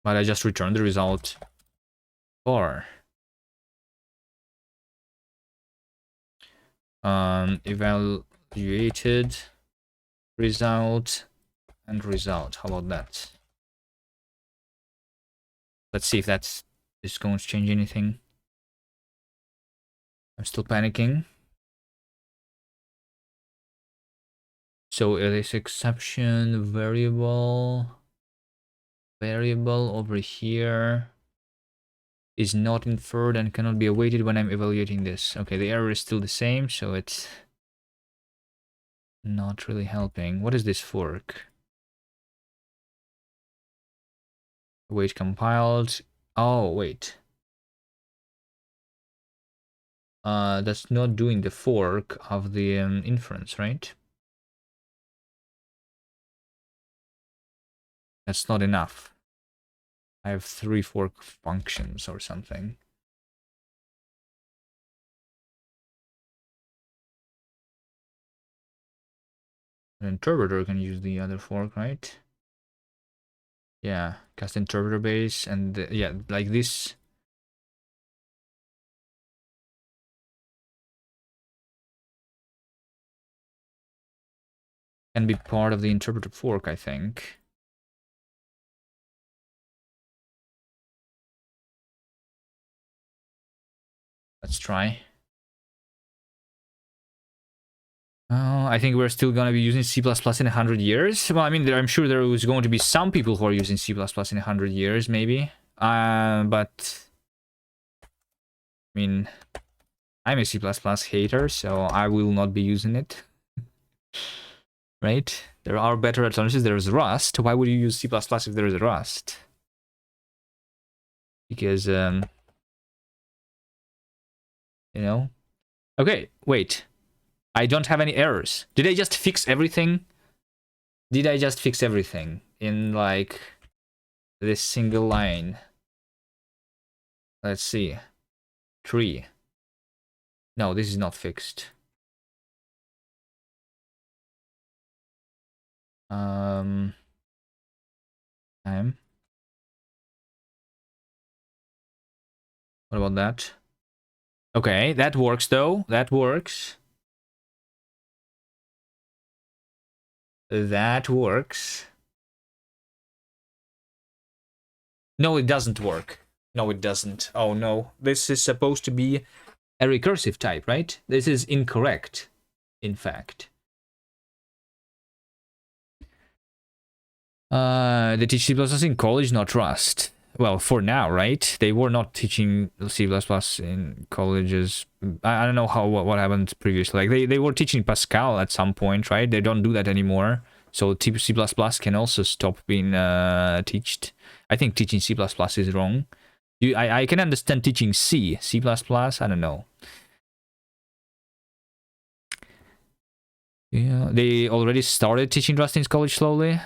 But I just return the result for evaluated result and result. How about that? Let's see if that's is going to change anything. I'm still panicking. So this exception variable over here is not inferred and cannot be awaited when I'm evaluating this. Okay, the error is still the same, so it's not really helping. What is this fork? Await compiled. Oh, wait. That's not doing the fork of the inference, right? That's not enough. I have 3 fork functions or something. An interpreter can use the other fork, right? Yeah, cast interpreter base and yeah, like this. Can be part of the interpreter fork, I think. Let's try. I think we're still going to be using C++ in 100 years. Well, I mean, I'm sure there was going to be some people who are using C++ in 100 years, maybe. But I mean, I'm a C++ hater, so I will not be using it. Right? There are better alternatives. There's Rust. Why would you use C++ if there is Rust? Because, you know. Okay, wait. I don't have any errors. Did I just fix everything? Did I just fix everything in, like, this single line? Let's see. 3. No, this is not fixed. Time. What about that? Okay, that works though. That works. That works. No, it doesn't work. No, it doesn't. Oh no. This is supposed to be a recursive type, right? This is incorrect, in fact. They teach C++ in college, not Rust. Well, for now, right? They were not teaching C++ in colleges. I don't know what happened previously. Like they were teaching Pascal at some point, right? They don't do that anymore. So C++ can also stop being taught. I think teaching C++ is wrong. I can understand teaching C. I don't know. Yeah, they already started teaching Rust in college slowly.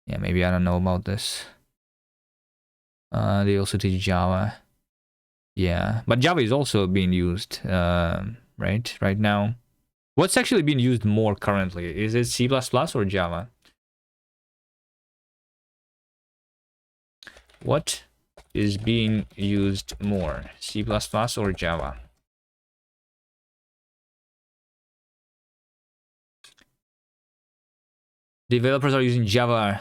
Yeah, maybe I don't know about this. They also teach Java. Yeah, but Java is also being used, right now. What's actually being used more currently? Is it C++ or Java? What is being used more, C++ or Java? Developers are using Java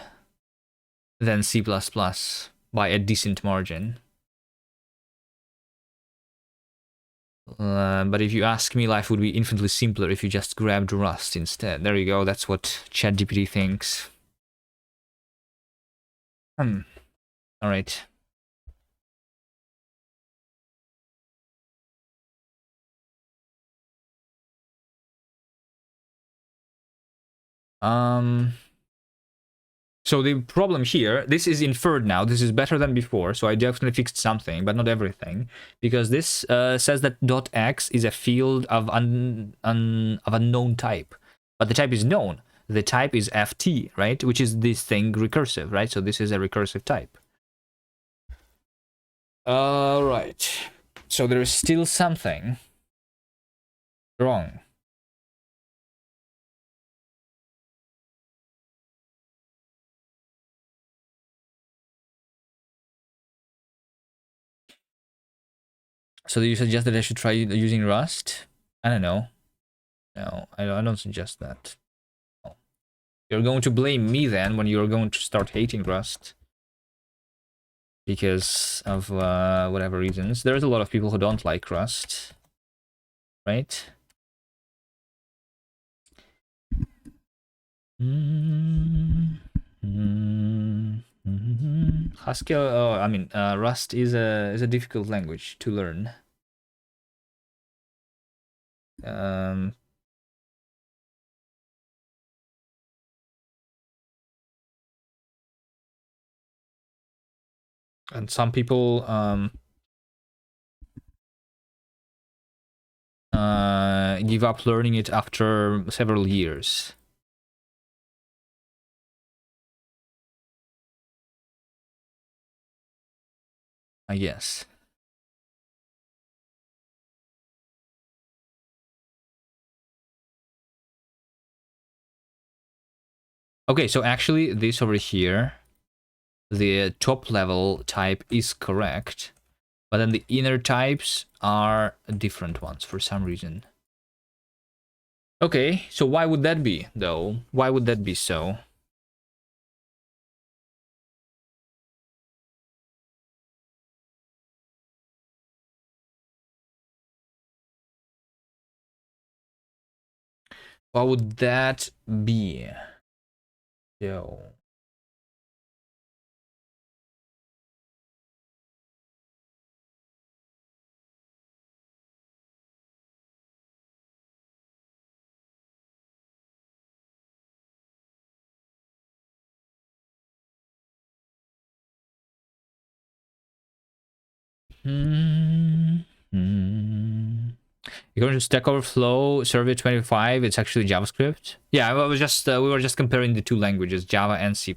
than C++ by a decent margin. But if you ask me, life would be infinitely simpler if you just grabbed Rust instead. There you go, that's what ChatGPT thinks. Alright. So the problem here, this is inferred now. This is better than before. So I definitely fixed something, but not everything, because this says that .x is a field of unknown type, but the type is known. The type is ft, right? Which is this thing recursive, right? So this is a recursive type. All right. So there is still something wrong. So you suggest that I should try using Rust? I don't know. No, I don't suggest that. No. You're going to blame me then when you're going to start hating Rust because of whatever reasons. There's a lot of people who don't like Rust, right? Haskell. Oh, I mean, Rust is a difficult language to learn. Um, and some people give up learning it after several years. I guess. Okay, so actually this over here, the top level type is correct, but then the inner types are different ones for some reason. Okay, so why would that be, though? Why would that be so? What would that be? Yo. According to Stack Overflow Survey 25, it's actually JavaScript. Yeah, I was just we were just comparing the two languages, Java and C++,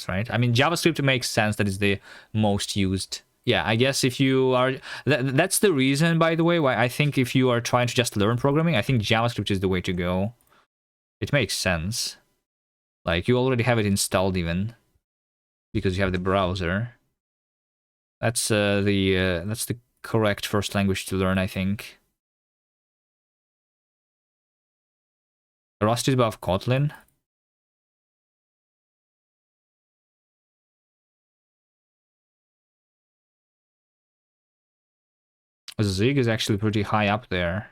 right? I mean, JavaScript makes sense that is the most used. Yeah, I guess if you are that's the reason, by the way, why I think if you are trying to just learn programming, I think JavaScript is the way to go. It makes sense. Like you already have it installed even because you have the browser. That's the correct first language to learn, I think. Rust is above Kotlin. Zig is actually pretty high up there.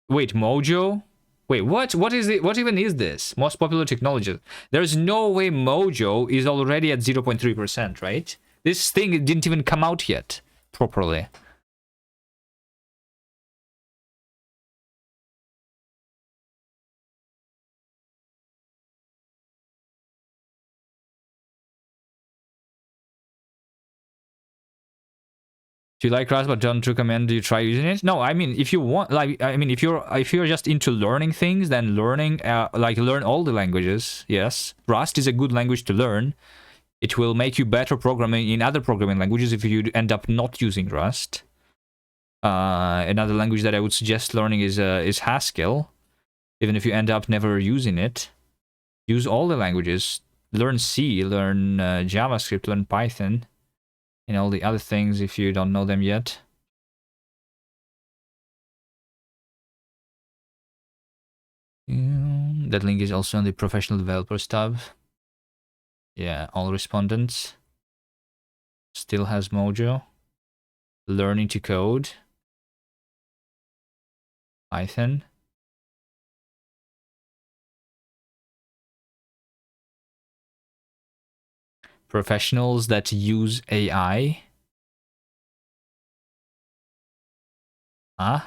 Wait, Mojo? Wait, what? What is it? What even is this? Most popular technology. There's no way Mojo is already at 0.3%, right? This thing didn't even come out yet properly. Do you like Rust but don't recommend you try using it? No, I mean if you want, like, I mean if you're just into learning things, then learning like learn all the languages. Yes, Rust is a good language to learn. It will make you better programming in other programming languages if you end up not using Rust. Another language that I would suggest learning is Haskell, even if you end up never using it. Use all the languages. Learn C, learn JavaScript, learn Python, and all the other things if you don't know them yet. That link is also on the professional developers tab. Yeah, all respondents. Still has Mojo. Learning to code. Python. Professionals that use AI. Huh?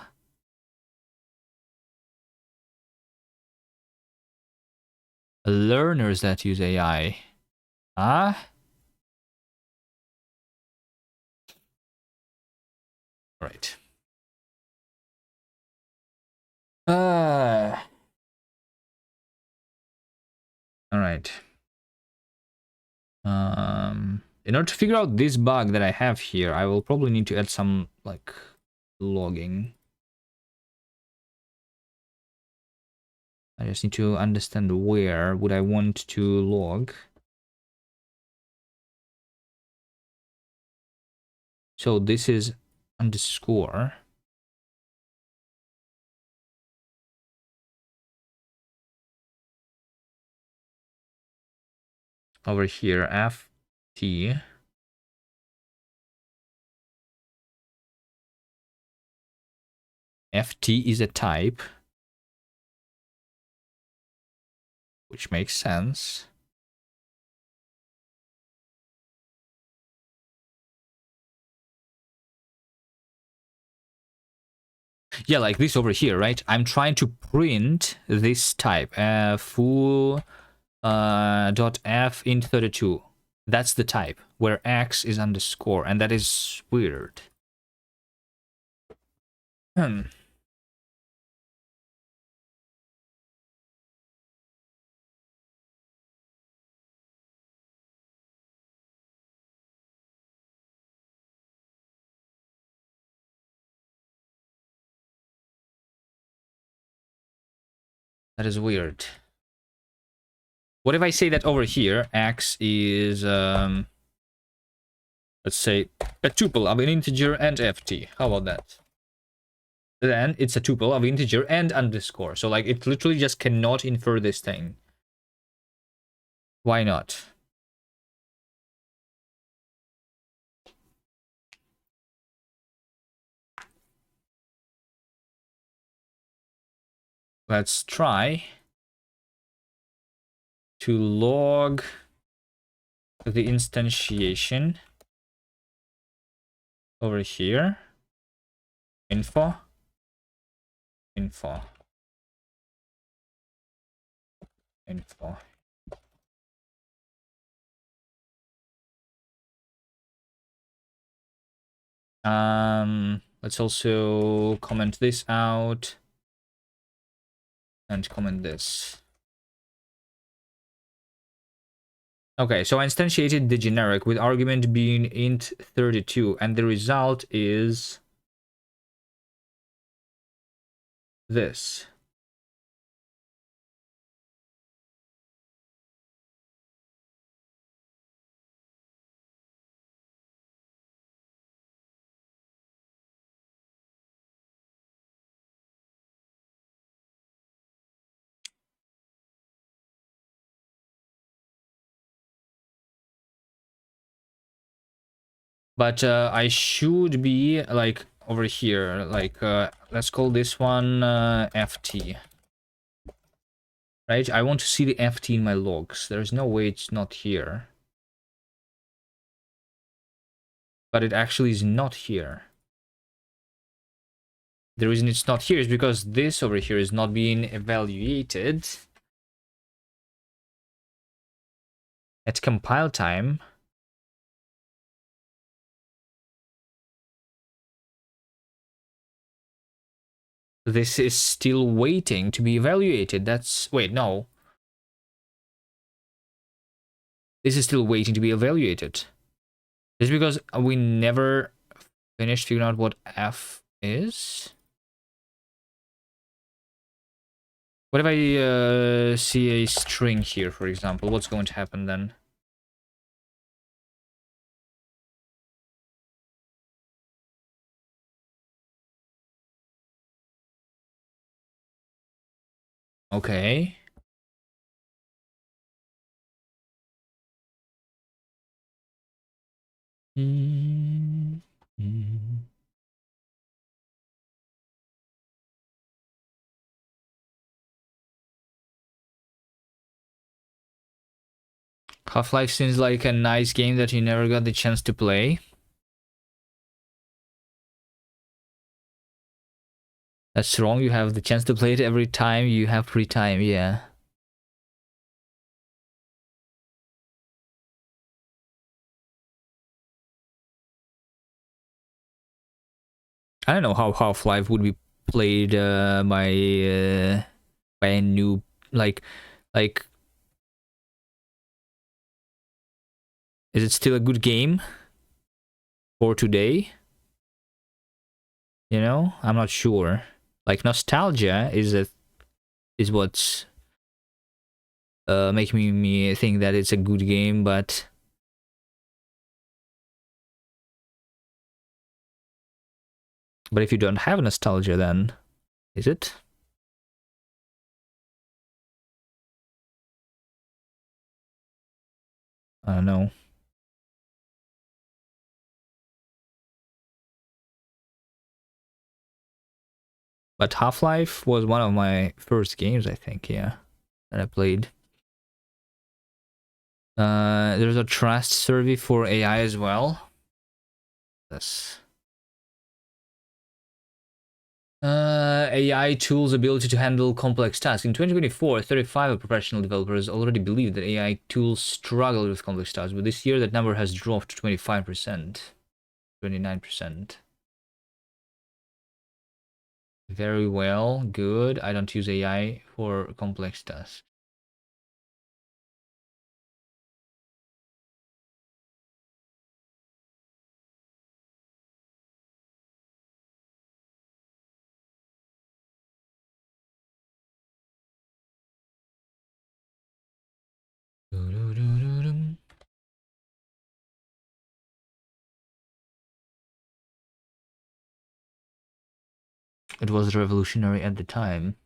Learners that use AI. Huh? Right. All right. In order to figure out this bug that I have here, I will probably need to add some like logging. I just need to understand where would I want to log. So this is underscore. Over here, ft. ft is a type, which makes sense. Yeah, like this over here, right? I'm trying to print this type, full dot f int 32. That's the type where x is underscore, and that is weird. That is weird. What if I say that over here x is let's say a tuple of an integer and ft? How about that? Then it's a tuple of integer and underscore. So like it literally just cannot infer this thing. Why not? Let's try to log the instantiation over here. Info. Let's also comment this out and comment this. Okay, so I instantiated the generic with argument being int32, and the result is this. But I should be like over here, like let's call this one FT. Right? I want to see the FT in my logs. There's no way it's not here. But it actually is not here. The reason it's not here is because this over here is not being evaluated at compile time. This is still waiting to be evaluated. That's... Wait, no. This is still waiting to be evaluated. Just because we never finished figuring out what F is. What if I see a string here, for example? What's going to happen then? Okay. Half-Life seems like a nice game that you never got the chance to play. That's wrong. You have the chance to play it every time you have free time. Yeah. I don't know how Half-Life would be played by a new like is it still a good game for today? You know, I'm not sure. Like nostalgia is what's making me think that it's a good game, but if you don't have nostalgia, then is it? I don't know. But Half-Life was one of my first games, I think, yeah, that I played. There's a trust survey for AI as well. This. AI tools' ability to handle complex tasks. In 2024, 35 of professional developers already believe that AI tools struggle with complex tasks, but this year that number has dropped to 25%, 29%. Very well, good. I don't use AI for complex tasks. It was revolutionary at the time.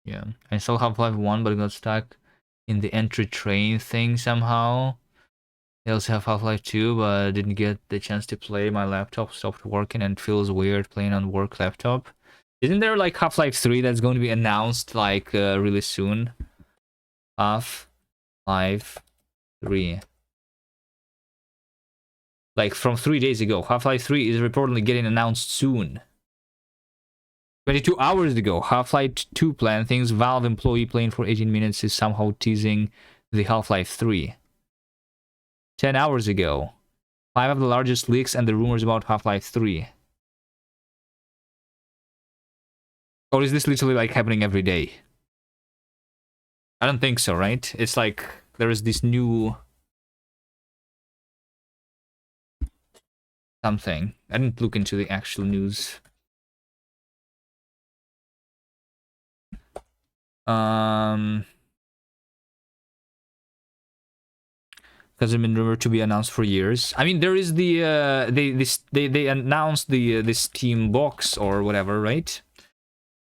Yeah, I saw Half-Life 1, but got stuck in the entry train thing somehow. They also have Half-Life 2, but I didn't get the chance to play. My laptop stopped working and it feels weird playing on work laptop. Isn't there like Half-Life 3 that's going to be announced like really soon? Half-Life 3. Like from 3 days ago. Half-Life 3 is reportedly getting announced soon. 22 hours ago, Half-Life 2 plan thinks Valve employee playing for 18 minutes is somehow teasing the Half-Life 3. 10 hours ago, 5 of the largest leaks and the rumors about Half-Life 3. Or is this literally like happening every day? I don't think so, right? It's like there is this new something. I didn't look into the actual news. Hasn't been rumored to be announced for years. I mean, there is the they announced the Steam box or whatever, right?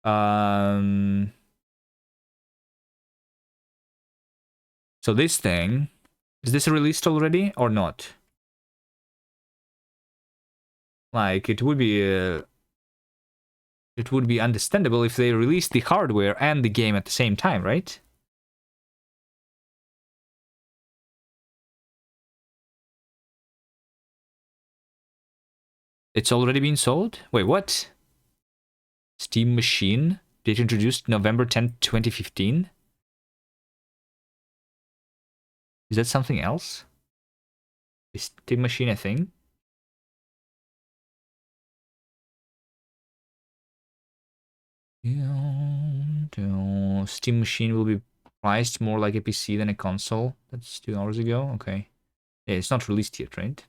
So this thing, is this released already or not? Like it would be understandable if they released the hardware and the game at the same time, right? It's already been sold? Wait, what? Steam Machine? Date introduced November 10th, 2015? Is that something else? Is Steam Machine a thing? Steam Machine will be priced more like a PC than a console. That's 2 hours ago. Okay. Yeah, it's not released yet, right?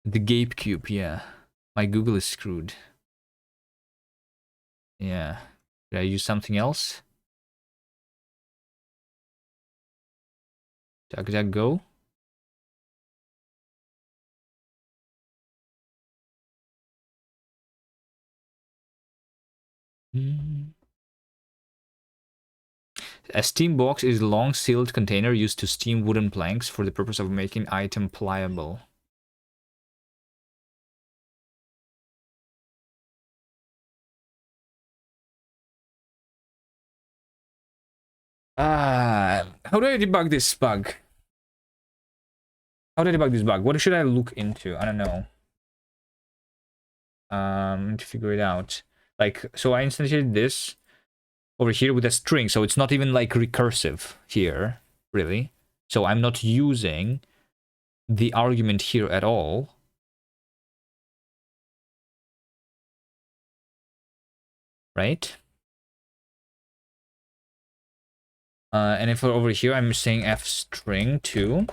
The GameCube, yeah. My Google is screwed. Yeah. Did I use something else? DuckDuckGo? A steam box is a long sealed container used to steam wooden planks for the purpose of making item pliable. How do I debug this bug? How do I debug this bug? What should I look into? I don't know. To figure it out. Like, so I instantiated this over here with a string, so it's not even like recursive here, really. So I'm not using the argument here at all. Right? And if over here I'm saying f string too.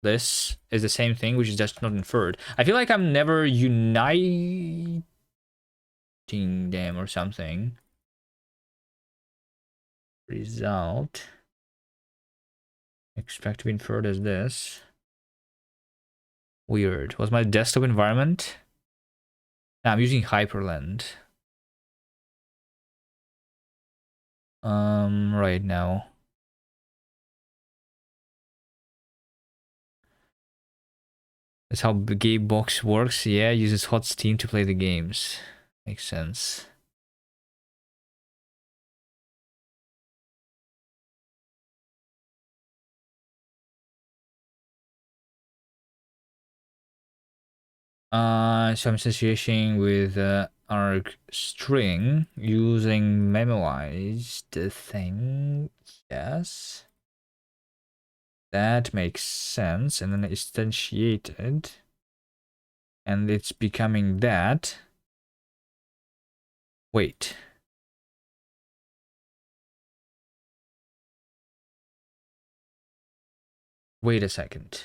This is the same thing, which is just not inferred. I feel like I'm never uniting them or something. Result. Expect to be inferred as this. Weird. Was my desktop environment? Nah, I'm using Hyperland. Right now. That's how the game box works. Yeah, uses hot Steam to play the games. Makes sense. So I'm associating with arg string using memoized thing. Yes. That makes sense. And then instantiated. And it's becoming that. Wait. Wait a second.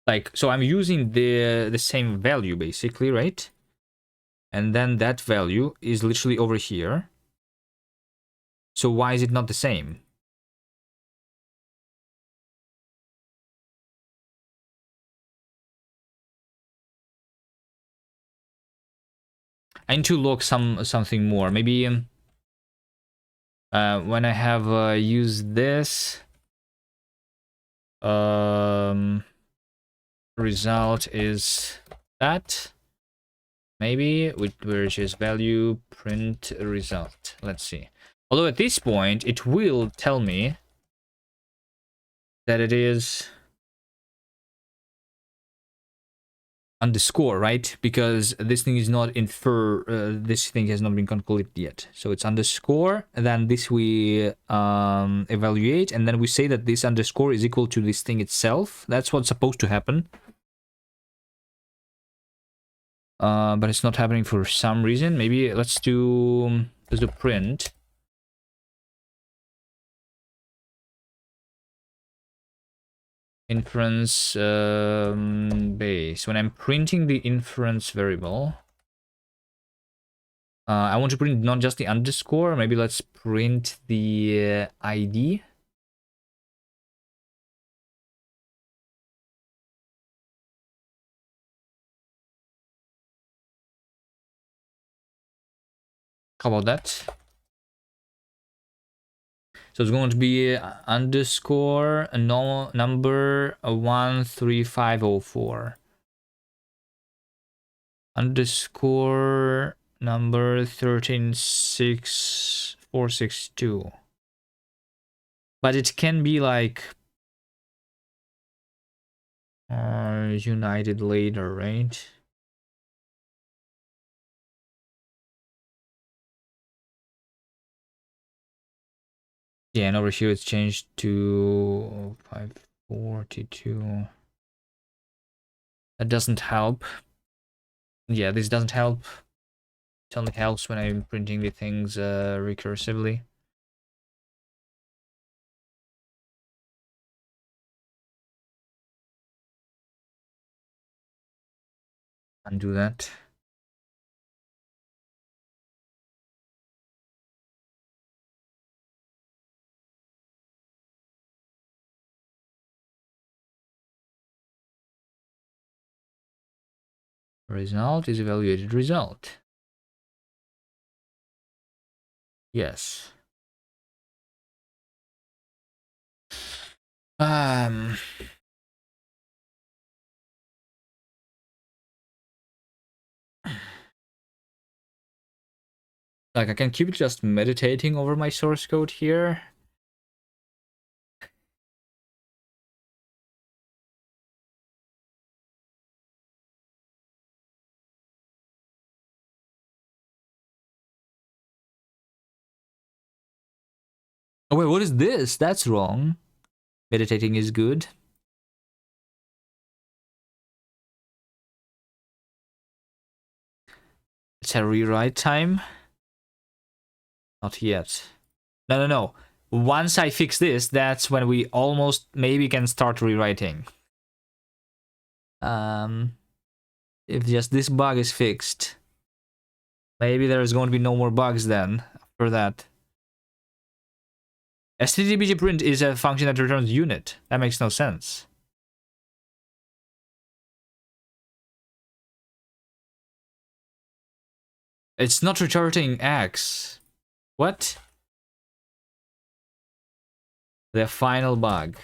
Like, so I'm using the same value basically, right? And then that value is literally over here. So why is it not the same? I need to log something more. Maybe when I have used this, result is that. Maybe which is value print result. Let's see. Although at this point it will tell me that it is underscore, right? Because this thing is not infer, this thing has not been concluded yet. So it's underscore, and then this we evaluate, and then we say that this underscore is equal to this thing itself. That's what's supposed to happen. But it's not happening for some reason. Maybe let's do print. Inference base. When I'm printing the inference variable, I want to print not just the underscore. Maybe let's print the ID. How about that? So it's going to be underscore a normal number 13504. Underscore number 136462. But it can be like united later, right? Yeah, and over here it's changed to 542. That doesn't help. Yeah, this doesn't help. It only helps when I'm printing the things recursively. Undo that. Result is evaluated result. Yes. Um. Like I can keep just meditating over my source code here. Oh wait, what is this? That's wrong. Meditating is good. It's a rewrite time. Not yet. No. Once I fix this, that's when we almost maybe can start rewriting. If just this bug is fixed, maybe there's going to be no more bugs then after that. stdbg print is a function that returns unit. That makes no sense. It's not returning X. What? The final bug.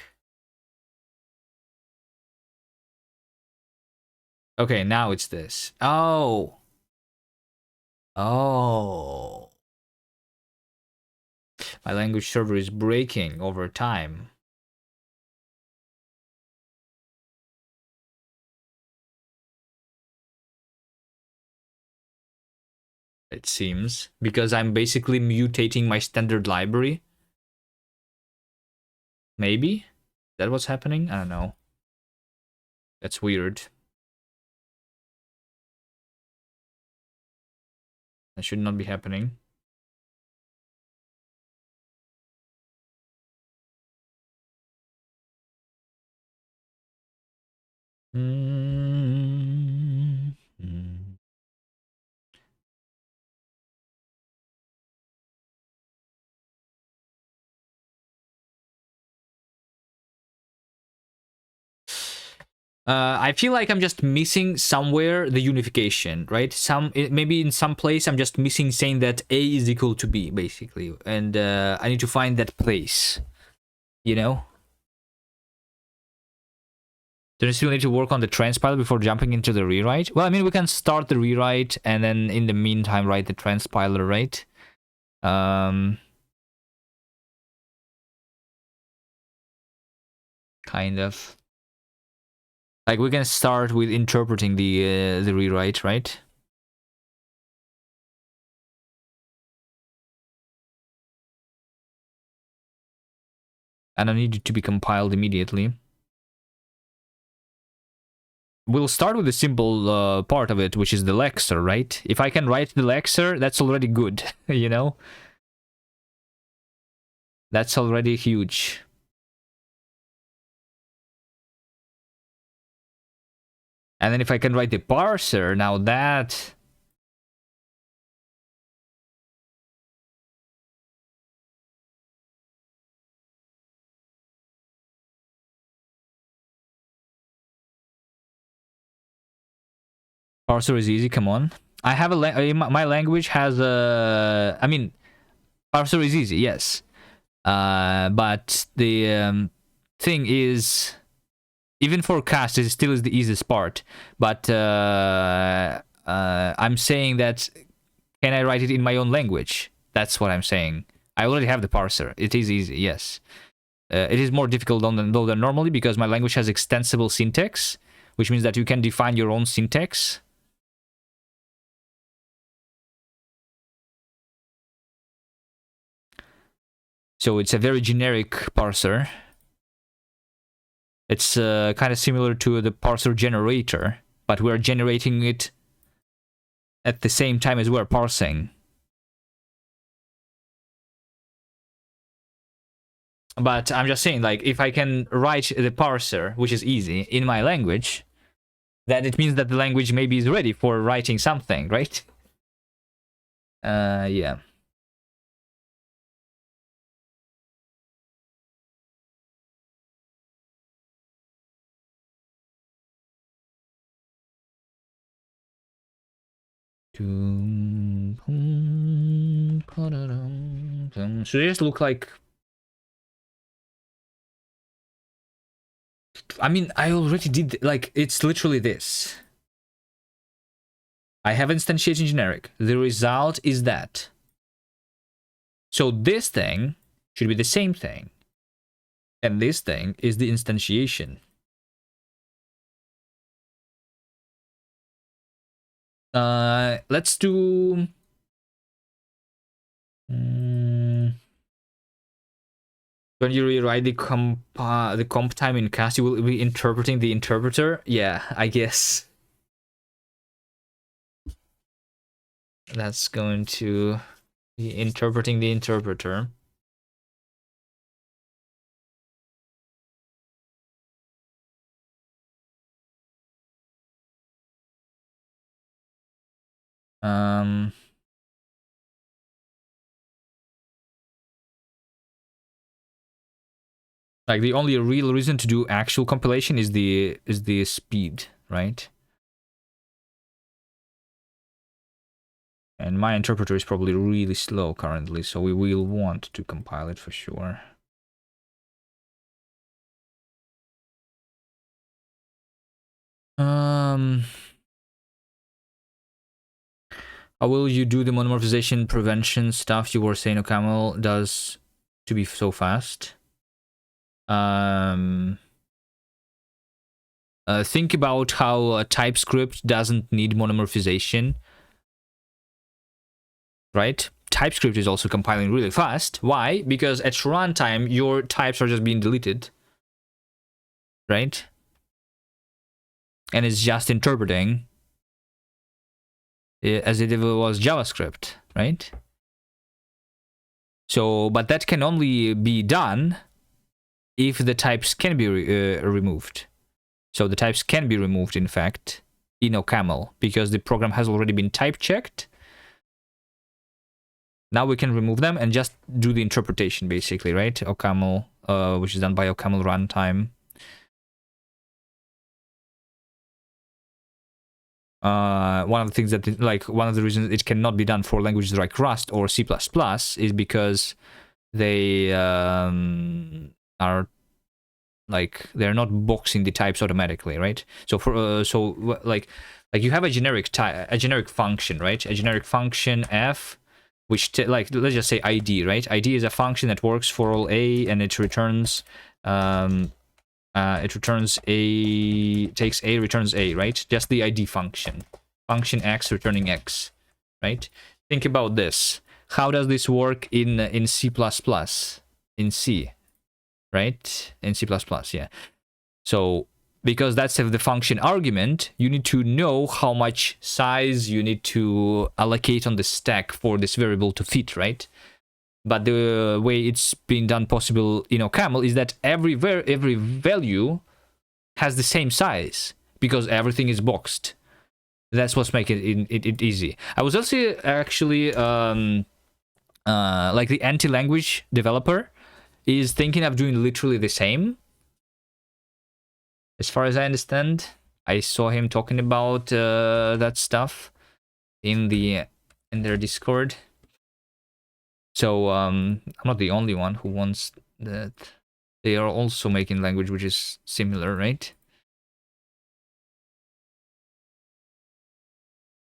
Okay, now it's this. Oh. Oh. My language server is breaking over time. It seems. Because I'm basically mutating my standard library. Maybe? Is that what's happening? I don't know. That's weird. That should not be happening. I feel like I'm just missing somewhere the unification, right? Maybe in some place I'm just missing saying that A is equal to B, basically. And I need to find that place, you know? Do you still need to work on the transpiler before jumping into the rewrite? Well, I mean, we can start the rewrite and then in the meantime write the transpiler, right? Kind of. Like, we can start with interpreting the rewrite, right? And I need it to be compiled immediately. We'll start with the simple part of it, which is the lexer, right? If I can write the lexer, that's already good, you know? That's already huge. And then if I can write the parser, now that... Parser is easy, come on. I have my language has a... I mean, parser is easy, yes. But the thing is... Even for cast, it still is the easiest part. But I'm saying that... Can I write it in my own language? That's what I'm saying. I already have the parser. It is easy, yes. It is more difficult than normally because my language has extensible syntax, which means that you can define your own syntax. So it's a very generic parser. It's kind of similar to the parser generator, but we're generating it at the same time as we're parsing. But I'm just saying, like, if I can write the parser, which is easy, in my language, then it means that the language maybe is ready for writing something, right? Yeah. Should it just look like... I mean, I already did... Like, it's literally this. I have instantiated generic. The result is that. So this thing should be the same thing. And this thing is the instantiation. Let's do... When you rewrite the comp time in cast, you will be interpreting the interpreter? Yeah, I guess. That's going to be interpreting the interpreter. Like, the only real reason to do actual compilation is the speed, right? And my interpreter is probably really slow currently, so we will want to compile it for sure. How will you do the monomorphization prevention stuff you were saying OCaml does to be so fast? Think about how TypeScript doesn't need monomorphization, right? TypeScript is also compiling really fast. Why? Because at runtime, your types are just being deleted, right? And it's just interpreting as if it was JavaScript, right? So, but that can only be done if the types can be removed. So the types can be removed, in fact, in OCaml, because the program has already been type checked. Now we can remove them and just do the interpretation, basically, right? OCaml, which is done by OCaml runtime. One of the things that, like, one of the reasons it cannot be done for languages like Rust or C++ is because they are, like, they're not boxing the types automatically, right? So for like you have a generic function, right? A generic function f, which like, let's just say ID, right? ID is a function that works for all a, and it returns It returns a, takes a, returns a, right? Just the ID function. Function x returning x, right? Think about this. How does this work in C++? In C, right? In C++, yeah. So because that's the function argument, you need to know how much size you need to allocate on the stack for this variable to fit, right? But the way it's been done possible in OCaml is that every value has the same size because everything is boxed. That's what's making it easy. I was also actually like the anti-language developer is thinking of doing literally the same. As far as I understand, I saw him talking about that stuff in their Discord. So I'm not the only one who wants that. They are also making language which is similar, right?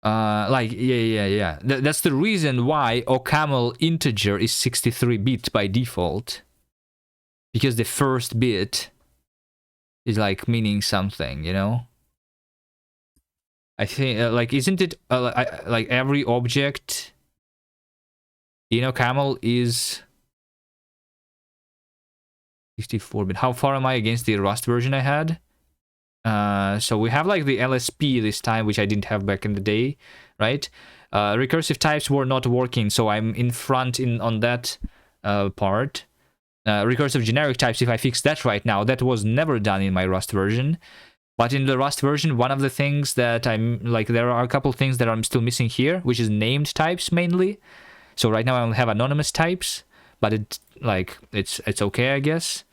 Like yeah. That's the reason why OCaml integer is 63-bit by default, because the first bit is like meaning something, you know. I think like isn't it like every object in OCaml is 64-bit. How far am I against the Rust version I had? So we have like the LSP this time, which I didn't have back in the day, right? Recursive types were not working, so I'm in front on that part. Recursive generic types, if I fix that right now, that was never done in my Rust version. But in the Rust version, one of the things that I'm like, there are a couple things that I'm still missing here, which is named types mainly. So right now I only have anonymous types, but it's okay, I guess.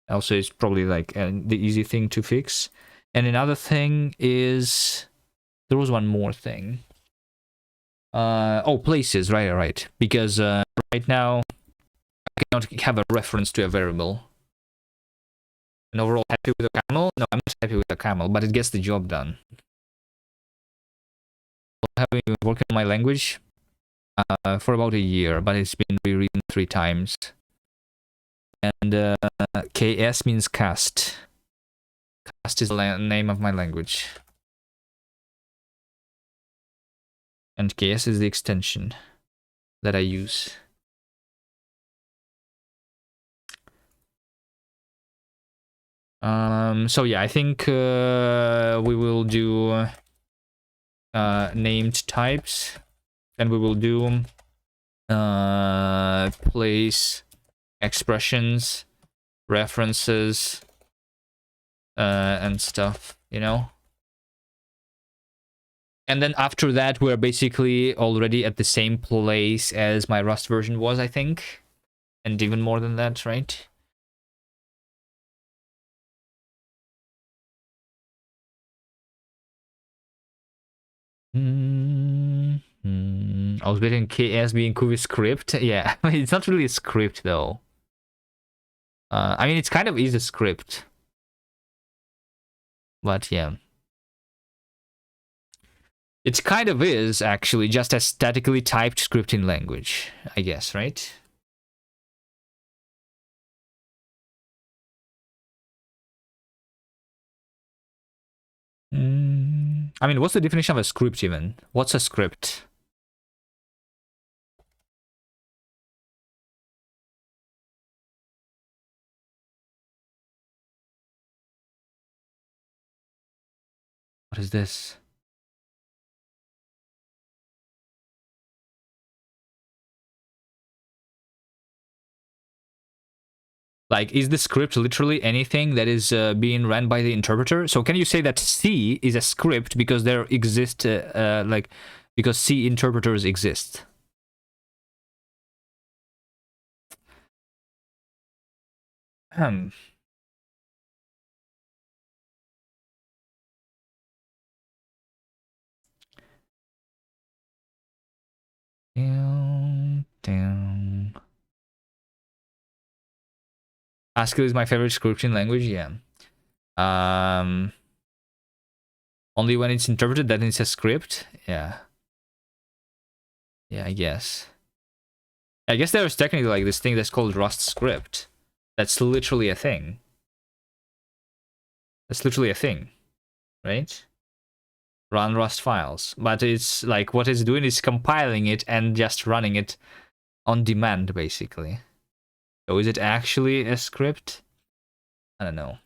Also, it's probably like the easy thing to fix. And another thing is, there was one more thing. Oh, places, right. Because right now I cannot have a reference to a variable. And overall, happy with the camel? No, I'm not happy with the camel, but it gets the job done. I've been working on my language for about a year, but it's been rewritten 3 times. And KS means cast. Cast is the name of my language. And KS is the extension that I use. So yeah, I think we will do named types, and we will do place, expressions, references, and stuff, you know. And then after that, we're basically already at the same place as my Rust version was, I think. And even more than that, right? I was betting KS being Kuvi script. Yeah, it's not really a script though. I mean, it's kind of is a script. But yeah. It kind of is, actually, just a statically typed scripting language, I guess, right? I mean, what's the definition of a script even? What's a script? What is this? Like, is the script literally anything that is being ran by the interpreter? So can you say that C is a script because there exist, because C interpreters exist? Hmm. Down. Haskell is my favorite scripting language, yeah. Only when it's interpreted that it's a script, yeah. Yeah, I guess. I guess there's technically like this thing that's called Rust script. That's literally a thing. That's literally a thing, right? Run Rust files. But it's like what it's doing is compiling it and just running it on demand, basically. So is it actually a script? I don't know.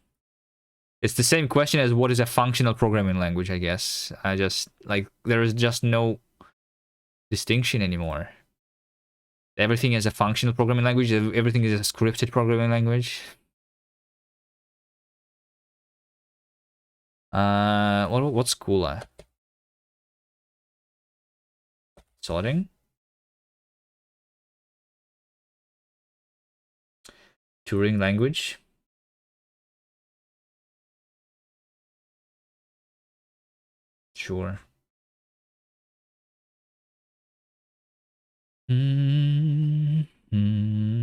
It's the same question as what is a functional programming language, I guess. I just, like, there is just no distinction anymore. Everything is a functional programming language, everything is a scripted programming language. What's cooler? Sorting? Turing language? Sure.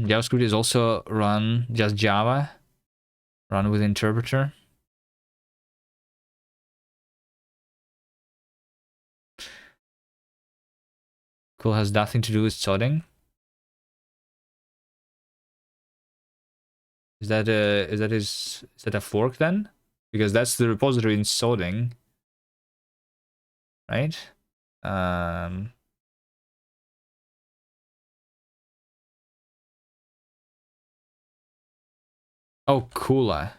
JavaScript is also run just Java, run with interpreter. Cool has nothing to do with sorting. Is that a fork then? Because that's the repository in sorting, right? Oh, Kula.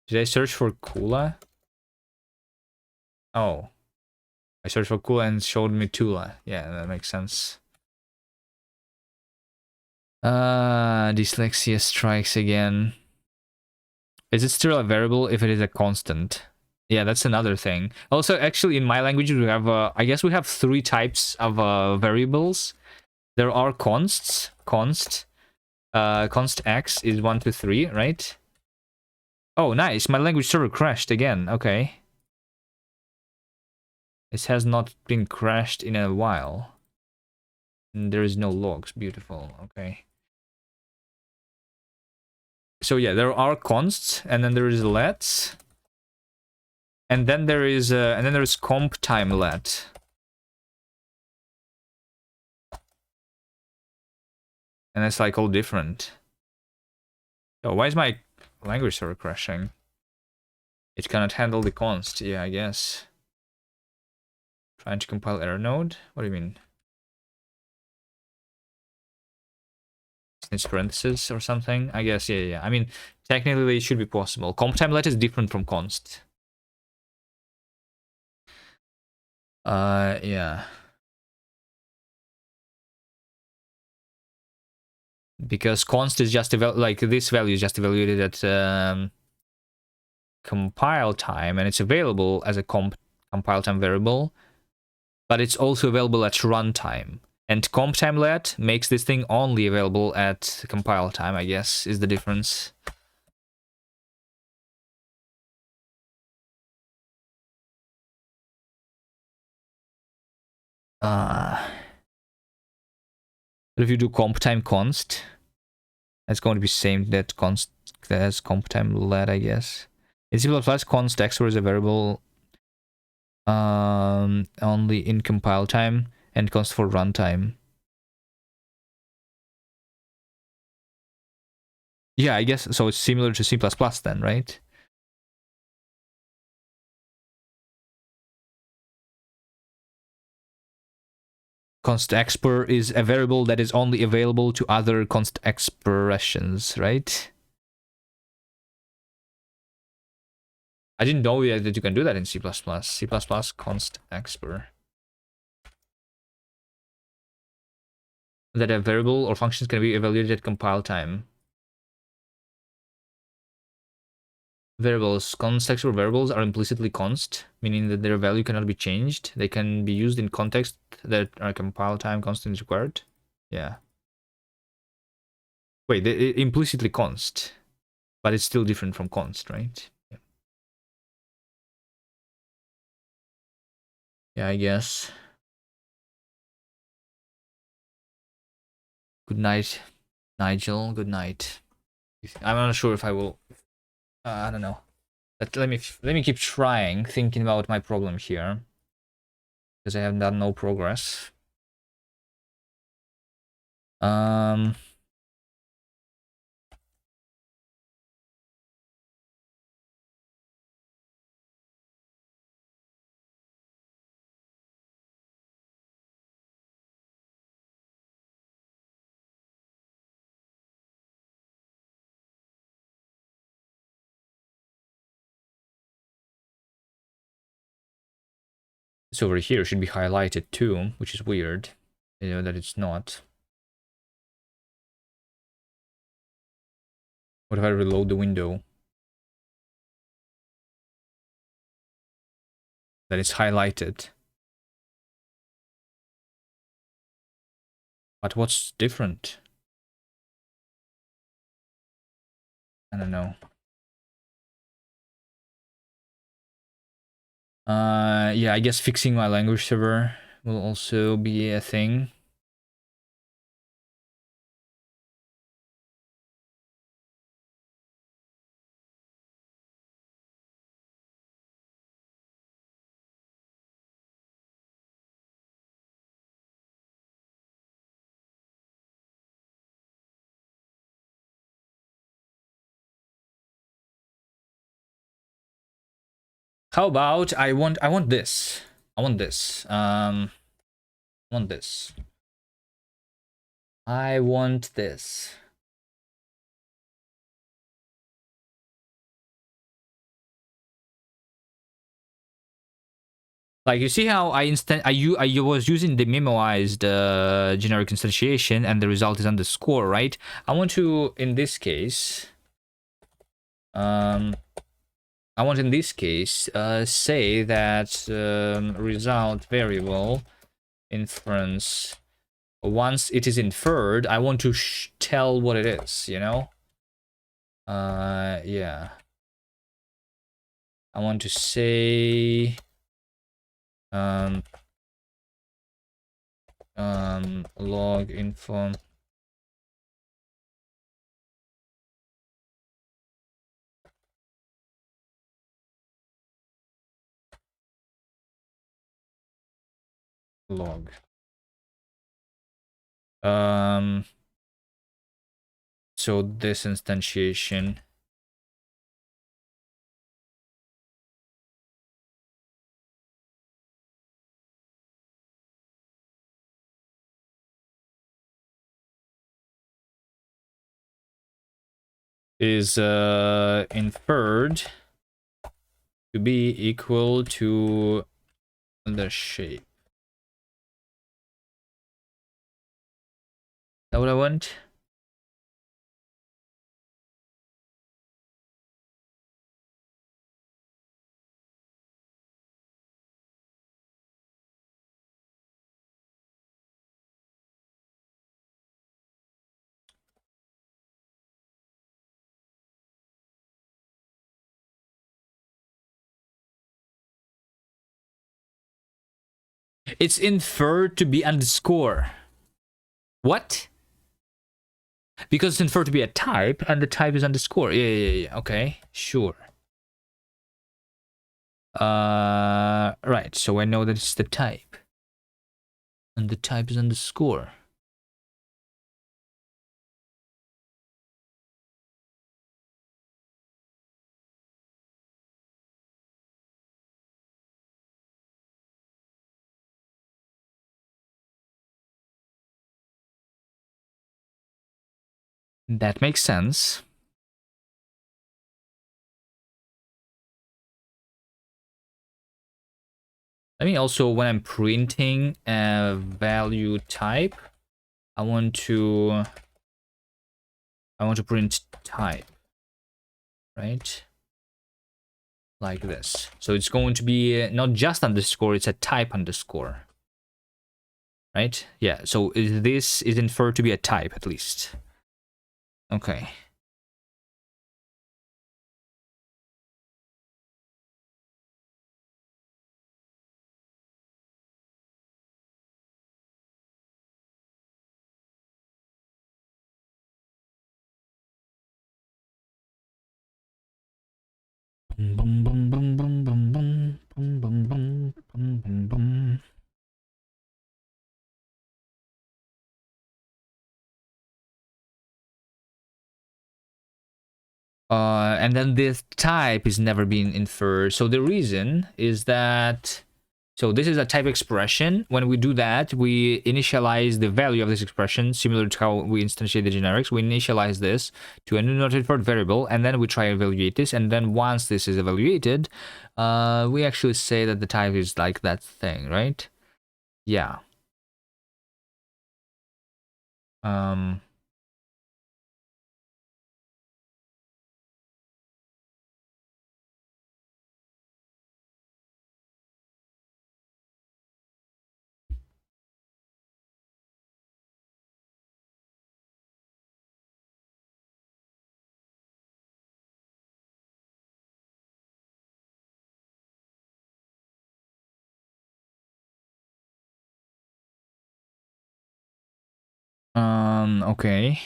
Did I search for Kula? Oh, I searched for Kula and it showed me Tula. Yeah, that makes sense. Dyslexia strikes again. Is it still a variable if it is a constant? Yeah, that's another thing. Also, actually, in my language, we have, I guess we have 3 types of variables. There are consts. Const x is 1 to 3, right? Oh, nice. My language server crashed again. Okay. It has not been crashed in a while. And there is no logs. Beautiful. Okay. So yeah, there are consts, and then there is lets, and then there is comp time let. And it's like all different. So why is my language server crashing? It cannot handle the const. Yeah, I guess. Trying to compile error node? What do you mean? It's parentheses or something? I guess, yeah. I mean, technically it should be possible. Comp time let is different from const. Yeah. Because const is just like this value is just evaluated at compile time, and it's available as a compile time variable, but it's also available at runtime. And comp time let makes this thing only available at compile time, I guess, is the difference. But if you do comp time const, that's going to be same that const as comp time let, I guess. In C++, const xor is a variable only in compile time, and const for runtime. Yeah, I guess so. It's similar to C++ then, right? Const expr is a variable that is only available to other const expressions, right? I didn't know yet that you can do that in C++. C++ const expr. That a variable or functions can be evaluated at compile time. Variables. Const expr variables are implicitly const, meaning that their value cannot be changed. They can be used in context that are compile time constant is required. Yeah. Wait, they implicitly const, but it's still different from const, right? Yeah, I guess. Good night, Nigel. Good night. I'm not sure if I will. I don't know. But let me keep trying, thinking about my problem here, because I have done no progress. This over here should be highlighted too, which is weird. You know that it's not. What if I reload the window? Then it's highlighted. But what's different? I don't know. Yeah, I guess fixing my language server will also be a thing. How about I want this. I want this. I want this. I want this. Like, you see how I was using the memoized generic instantiation and the result is underscore, right? I want to, in this case, say that result variable inference, once it is inferred, I want to tell what it is, you know? Yeah. I want to say log info log. So this instantiation is inferred to be equal to the shape. Is that what I want? It's inferred to be underscore. What? Because it's inferred to be a type, and the type is underscore. Yeah. Okay, sure. Right. So I know that it's the type, and the type is underscore. That makes sense. Let me also, when I'm printing a value type, I want to print type, right? Like this. So it's going to be not just underscore, it's a type underscore. Right? Yeah, so this is inferred to be a type at least. Okay. And then this type is never being inferred. So the reason is that So this is a type expression. When we do that, we initialize the value of this expression, similar to how we instantiate the generics. We initialize this to a new not inferred variable, and then we try to evaluate this. And then once this is evaluated, we actually say that the type is like that thing, right? Yeah. Okay.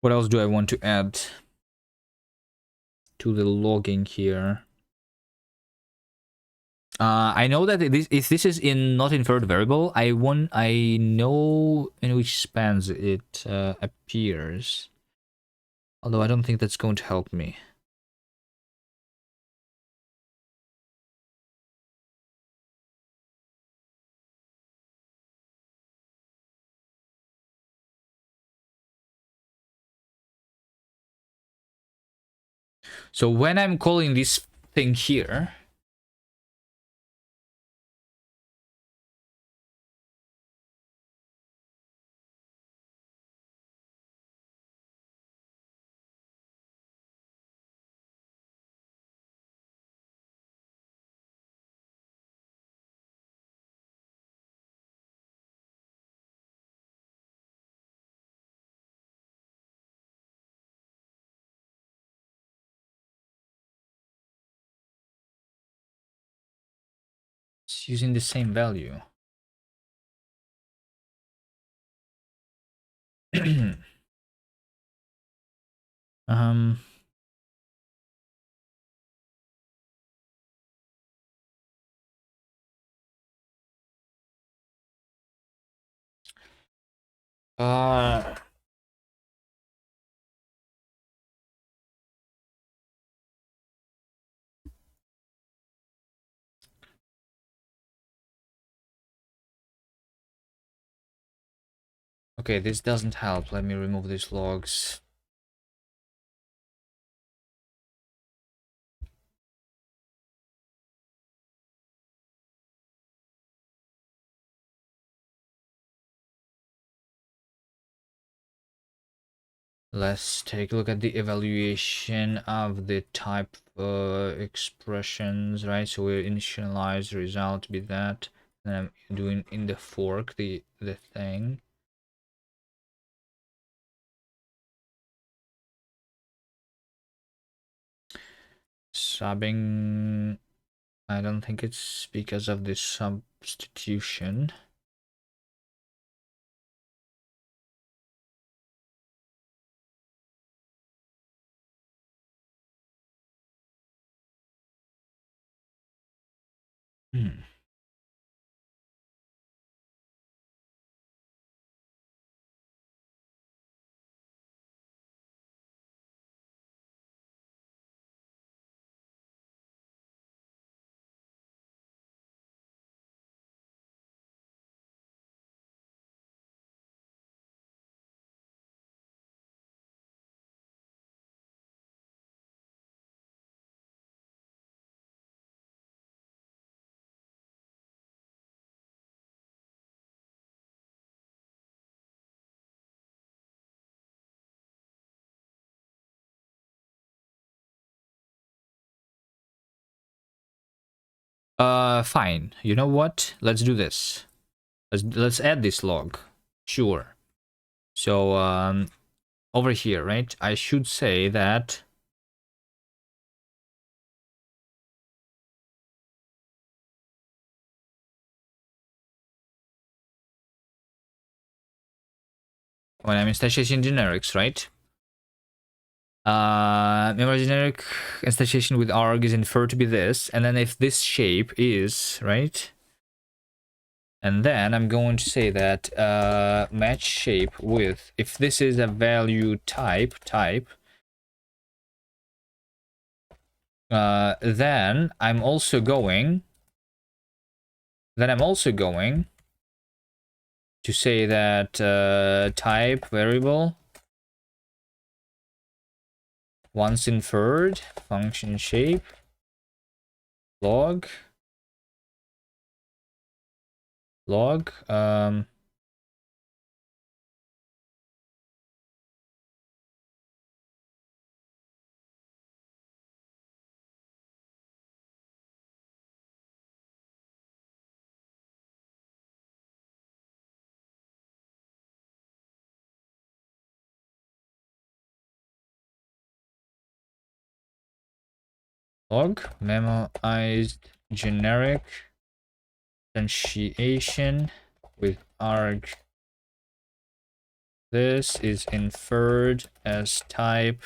What else do I want to add to the logging here? I know that if this is in not inferred variable, I know in which spans it appears. Although I don't think that's going to help me. So when I'm calling this thing here, it's using the same value. um. Uh. Okay, this doesn't help. Let me remove these logs. Let's take a look at the evaluation of the type expressions, right? So we initialize the result to be that. Then I'm doing in the fork the thing. Subbing, I don't think it's because of the substitution. Hmm. Fine. You know what? Let's do this. Let's add this log. Sure. So over here, right? I should say that when I'm instantiating generics, right? Memory generic instantiation with arg is inferred to be this, and then if this shape is right, and then I'm going to say that match shape with, if this is a value type, Then I'm also going to say that type variable once inferred function shape log memoized generic instantiation with arg. This is inferred as type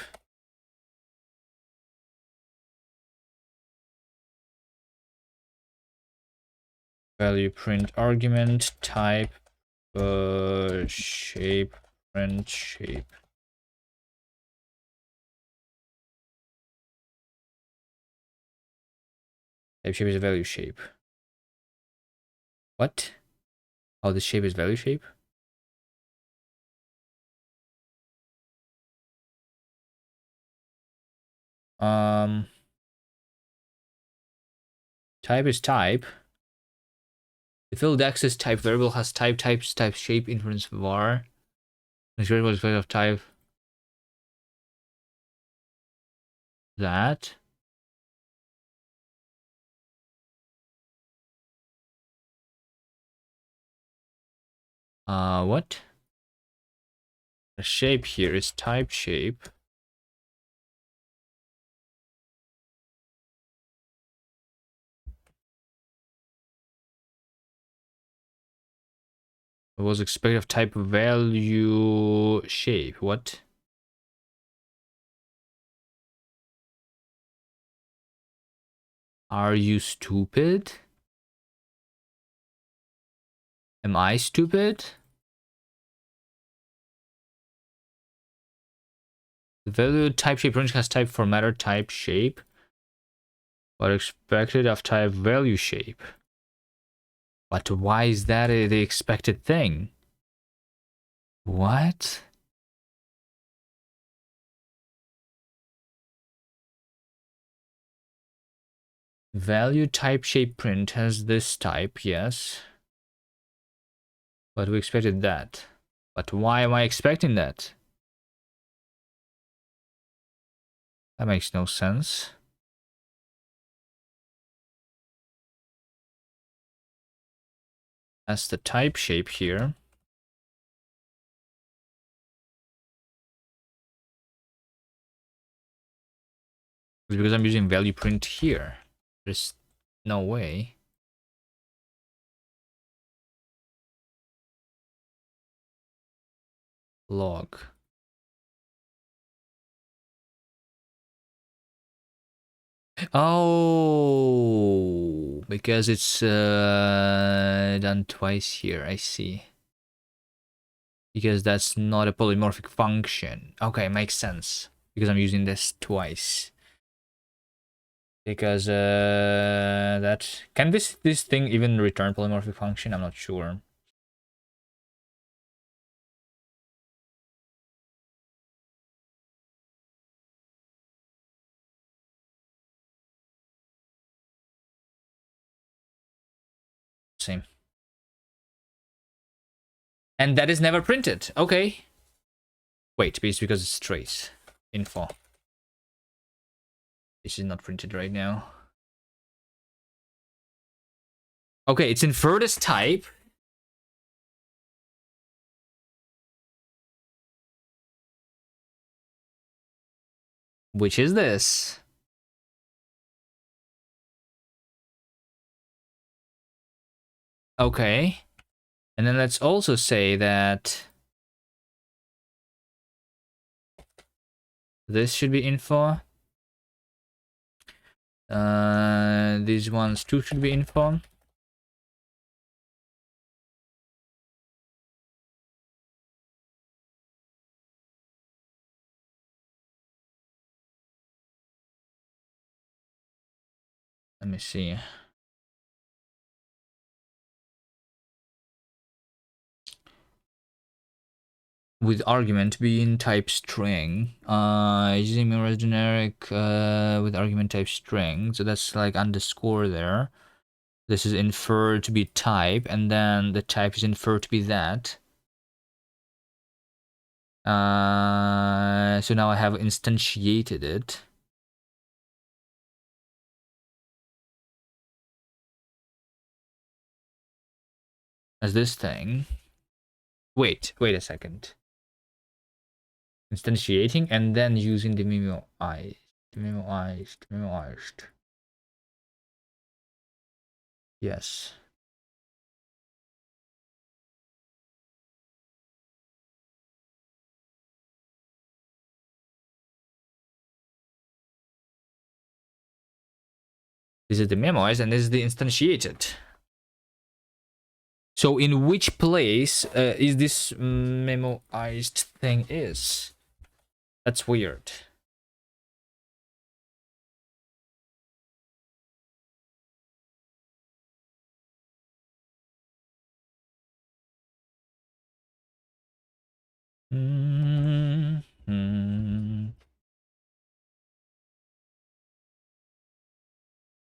value print argument type shape print shape. Type shape is a value shape. What? Oh, the shape is value shape? Type is type. The field access type variable has type, types, type shape, inference var. This variable is of type that. What? The shape here is type shape. It was expected of type value shape. What? Are you stupid? Am I stupid? The value type shape range has type formatter type shape, but expected of type value shape. But why is that the expected thing? What? Value type shape print has this type, yes. But we expected that. But why am I expecting that? That makes no sense. That's the type shape here. It's because I'm using value print here. There's no way. Log. Oh, because it's done twice here. I see. Because that's not a polymorphic function. Okay, makes sense. Because I'm using this twice. Because that can this thing even return polymorphic function? I'm not sure. Same. And that is never printed. Okay. Wait, it's because it's trace info. This is not printed right now. Okay, it's inferred as type. Which is this? Okay. And then let's also say that this should be info. These ones too should be info. Let me see. With argument being type string, using mirror generic with argument type string, so that's like underscore there. This is inferred to be type, and then the type is inferred to be that. So now I have instantiated it as this thing. Wait a second. Instantiating and then using the memoized. Yes. This is the memoized and this is the instantiated. So in which place is this memoized thing is? That's weird.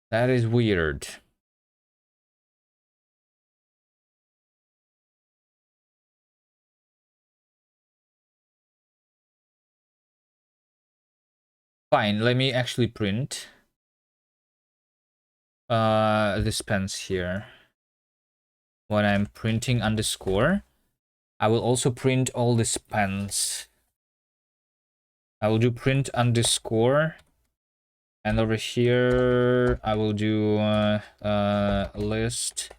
That is weird. Fine, let me actually print this pens here. When I'm printing underscore, I will also print all the pens. I will do print underscore, and over here I will do list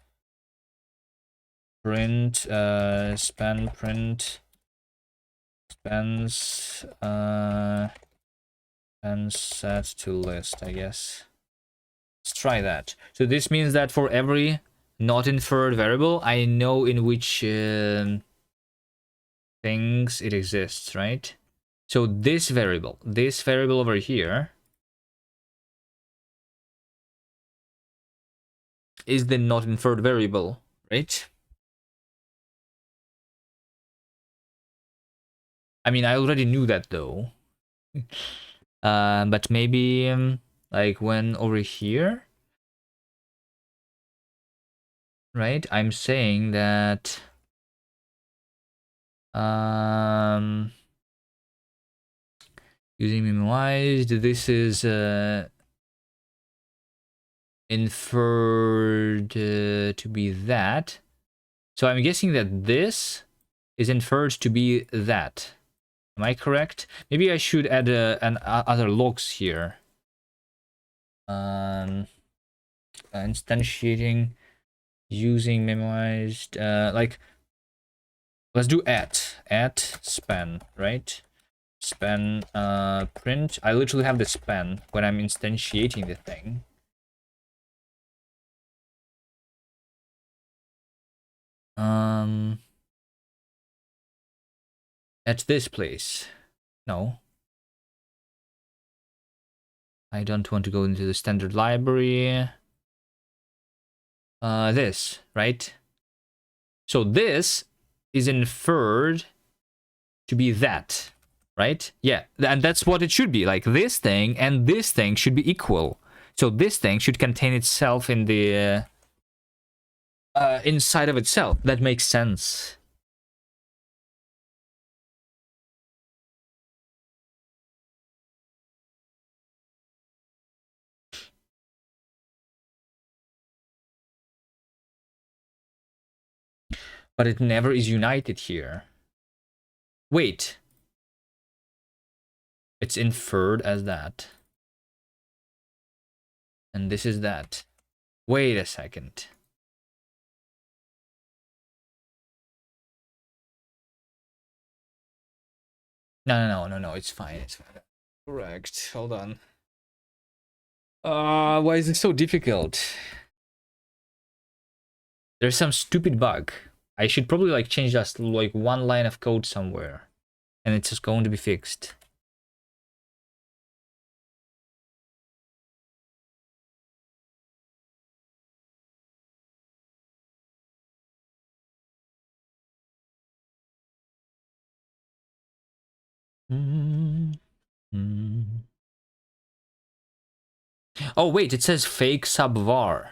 print span print spans and set to list, I guess. Let's try that. So this means that for every not inferred variable, I know in which things it exists, right? So this variable over here is the not inferred variable, right? I mean, I already knew that though. But maybe like when over here, right? I'm saying that using memoized, this is inferred to be that. So I'm guessing that this is inferred to be that. Am I correct? Maybe I should add other logs here. Instantiating using memoized, like, let's do at span, right? Span print. I literally have the span when I'm instantiating the thing. At this place. No. I don't want to go into the standard library. This, right? So this is inferred to be that, right? Yeah, and that's what it should be. Like this thing and this thing should be equal. So this thing should contain itself in the inside of itself. That makes sense. But it never is united here. Wait. It's inferred as that. And this is that. Wait a second. No, it's fine. It's fine. Correct. Hold on. Why is it so difficult? There's some stupid bug. I should probably like change just like one line of code somewhere. And it's just going to be fixed. Oh wait, it says fake subvar.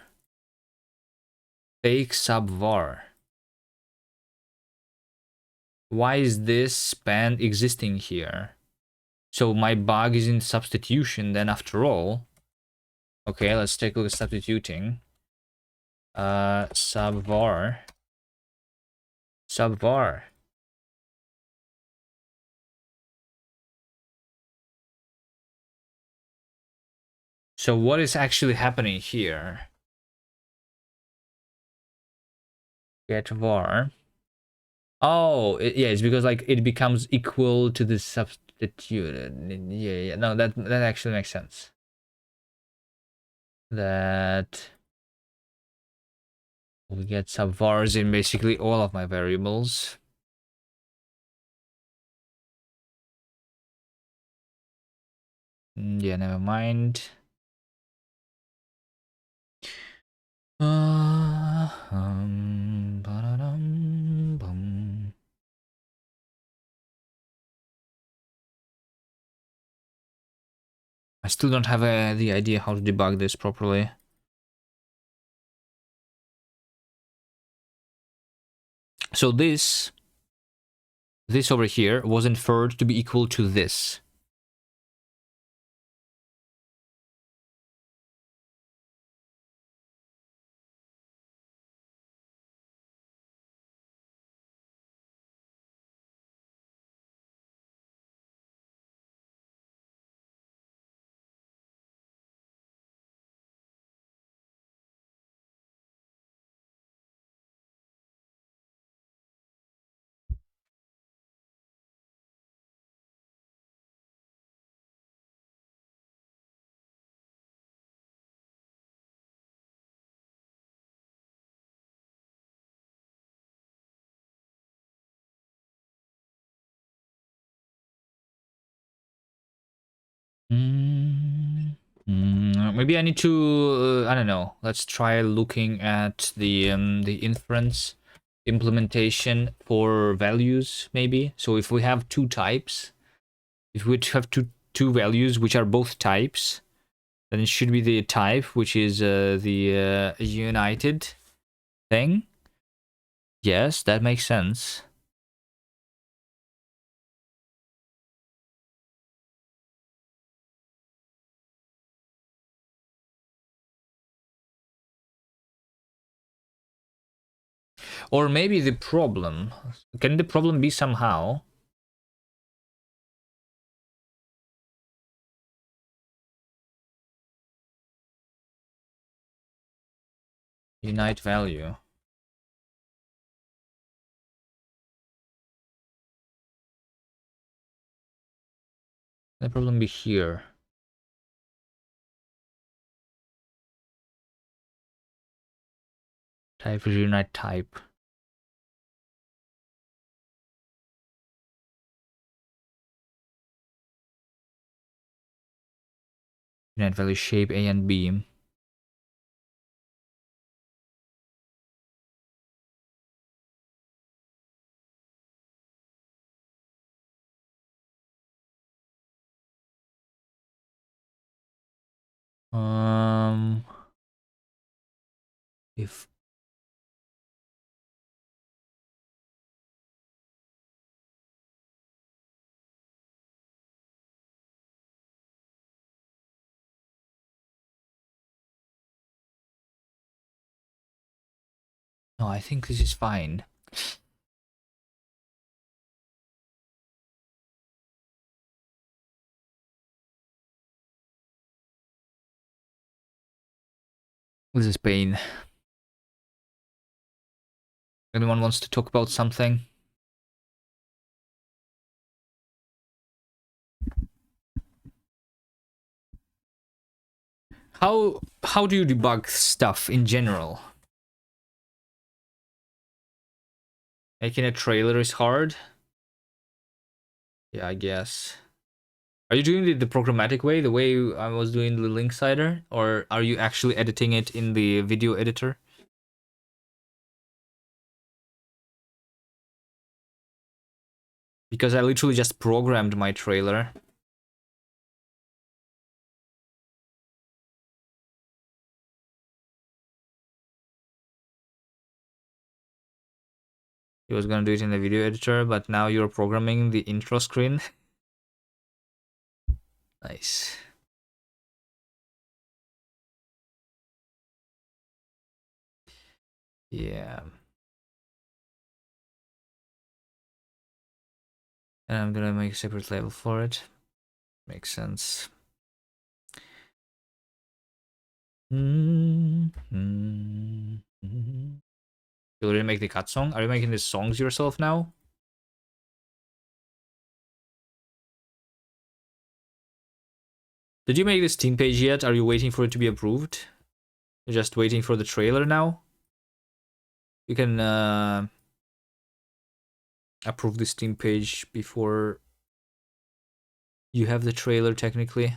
Fake subvar. Why is this span existing here? So my bug is in substitution then after all. Okay, let's take a look at substituting. Subvar. Subvar. So what is actually happening here? Get var. Oh, yeah, it's because like it becomes equal to the substituted. Yeah, no, that actually makes sense. That we get subvars in basically all of my variables. Yeah, never mind. Ba-da-dum-bum. I still don't have the idea how to debug this properly. So this over here was inferred to be equal to this. Maybe I need to, I don't know. Let's try looking at the inference implementation for values, maybe. So if we have two types, if we have two values which are both types, then it should be the type which is the united thing. Yes, that makes sense. Or maybe the problem, can the problem be somehow unite value? Can the problem be here? Type is unite type. Unite value shape A and B. If no, I think this is fine. This is pain. Anyone wants to talk about something? How do you debug stuff in general? Making a trailer is hard. Yeah, I guess. Are you doing the programmatic way, the way I was doing the link cider, or are you actually editing it in the video editor? Because I literally just programmed my trailer. He was gonna do it in the video editor, but now you're programming the intro screen. Nice. Yeah. And I'm gonna make a separate label for it. Makes sense. You already make the cut song? Are you making the songs yourself now? Did you make this team page yet? Are you waiting for it to be approved? You're just waiting for the trailer now? You can approve this team page before you have the trailer technically.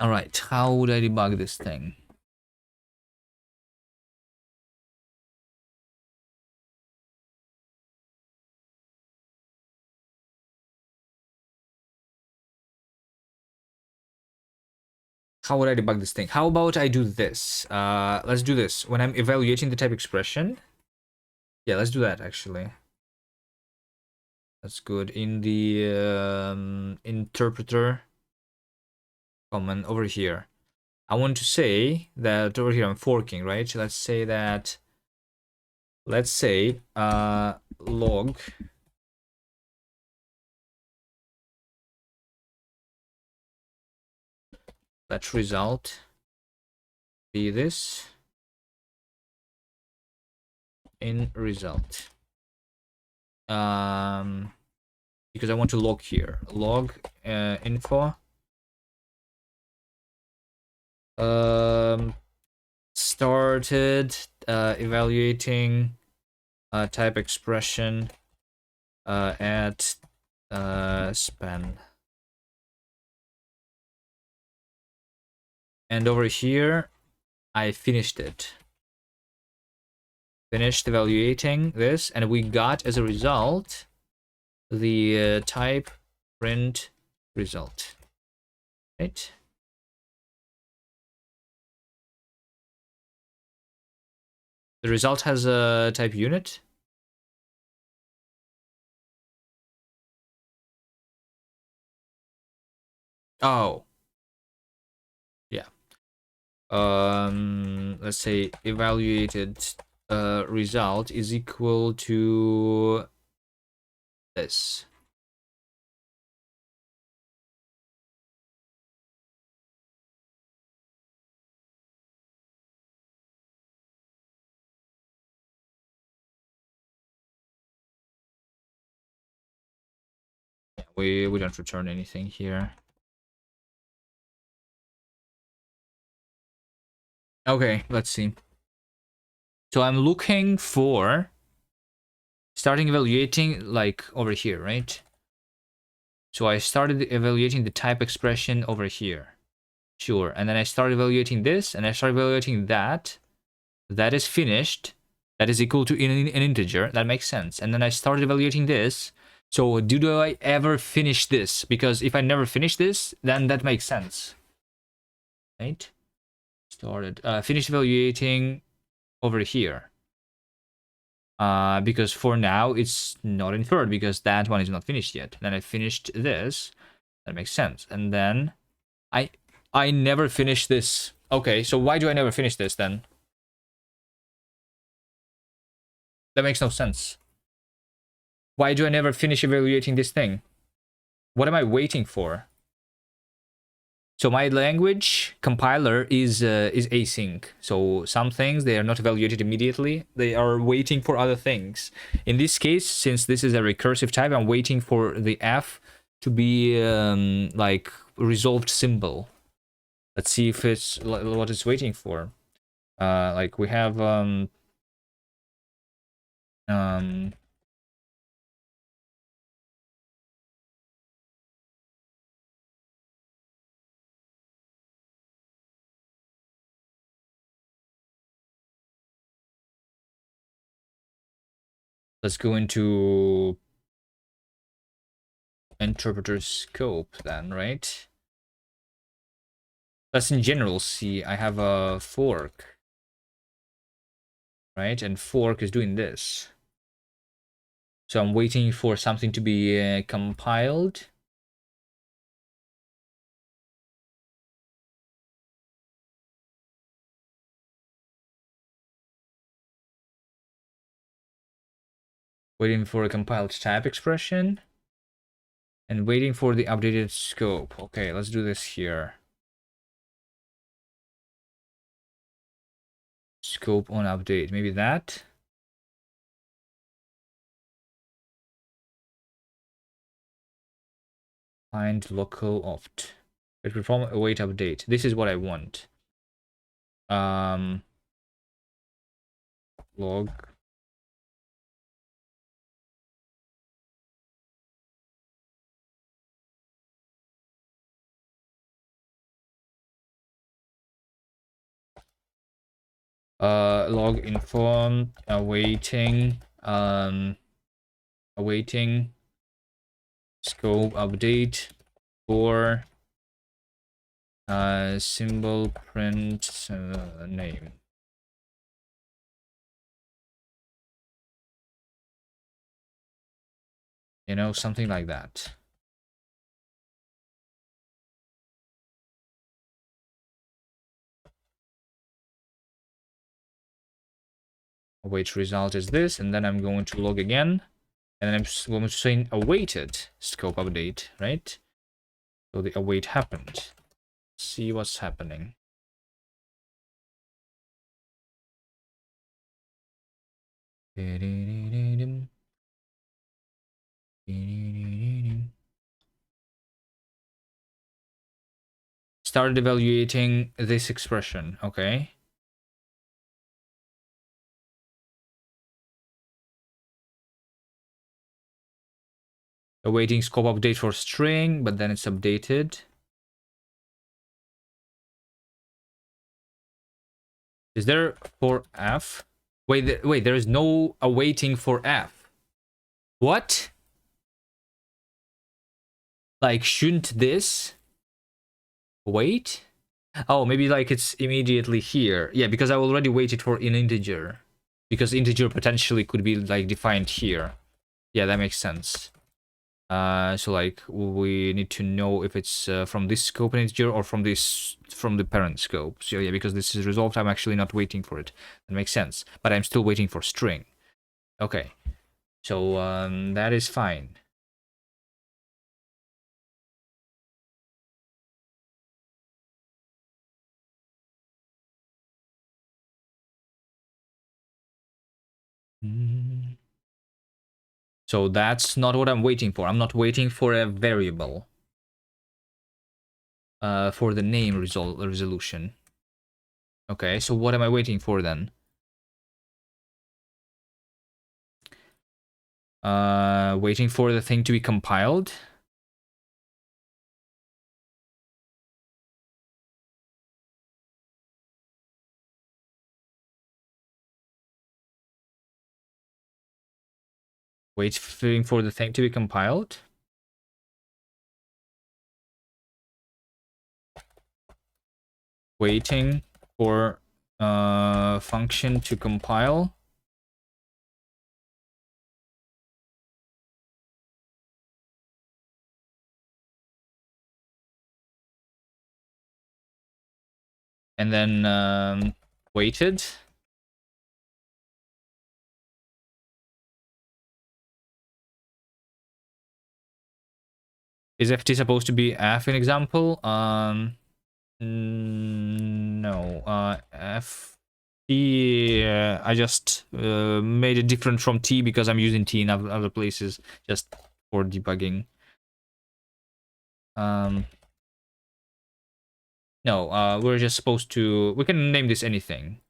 Alright, how would I debug this thing? How would I debug this thing? How about I do this? Let's do this. When I'm evaluating the type expression. Yeah, let's do that actually. That's good. In the interpreter command over here, I want to say that over here I'm forking, right? Let's say that, log let result be this in result. Because I want to log here. Log info. Started evaluating type expression at span. And over here, I finished it. Finished evaluating this, and we got as a result the type print result. Right? The result has a type unit. Oh. Yeah. Let's say evaluated result is equal to this. We don't return anything here. Okay, let's see. So I'm looking for starting evaluating like over here, right? So I started evaluating the type expression over here. Sure. And then I started evaluating this, and I started evaluating that. That is finished. That is equal to an integer. That makes sense. And then I started evaluating this. So do I ever finish this? Because if I never finish this, then that makes sense. Right? Started. Finished evaluating over here. Because for now, it's not inferred because that one is not finished yet. Then I finished this. That makes sense. And then I never finished this. Okay, so why do I never finish this then? That makes no sense. Why do I never finish evaluating this thing? What am I waiting for? So my language compiler is async. So some things, they are not evaluated immediately. They are waiting for other things. In this case, since this is a recursive type, I'm waiting for the f to be like resolved symbol. Let's see if it's what it's waiting for. Like we have Let's go into interpreter scope then, right? Let's in general see. I have a fork, right? And fork is doing this. So I'm waiting for something to be compiled. Waiting for a compiled type expression. And waiting for the updated scope. Okay, let's do this here. Scope on update. Maybe that. Find local opt. It perform await update. This is what I want. Log log inform awaiting scope update for symbol print name. You know, something like that. Await result is this, and then I'm going to log again, and then I'm going to say awaited scope update, right? So the await happened. See what's happening. Started evaluating this expression, okay? Awaiting scope update for string, but then it's updated. Is there for f? Wait, wait, there is no awaiting for f. What? Like, shouldn't this wait? Oh, maybe like it's immediately here. Yeah, because I already waited for an integer. Because integer potentially could be like defined here. Yeah, that makes sense. So like we need to know if it's from this scope an integer or from the parent scope. So yeah, because this is resolved, I'm actually not waiting for it. That makes sense. But I'm still waiting for string. Okay. So that is fine. So that's not what I'm waiting for. I'm not waiting for a variable. For the name resolution. Okay, so what am I waiting for then? Waiting for the thing to be compiled. Waiting for the thing to be compiled. Waiting for function to compile. And then waited. Is ft supposed to be f in example? No. F t. I just made it different from t because I'm using t in other places just for debugging. No. We're just supposed to. We can name this anything.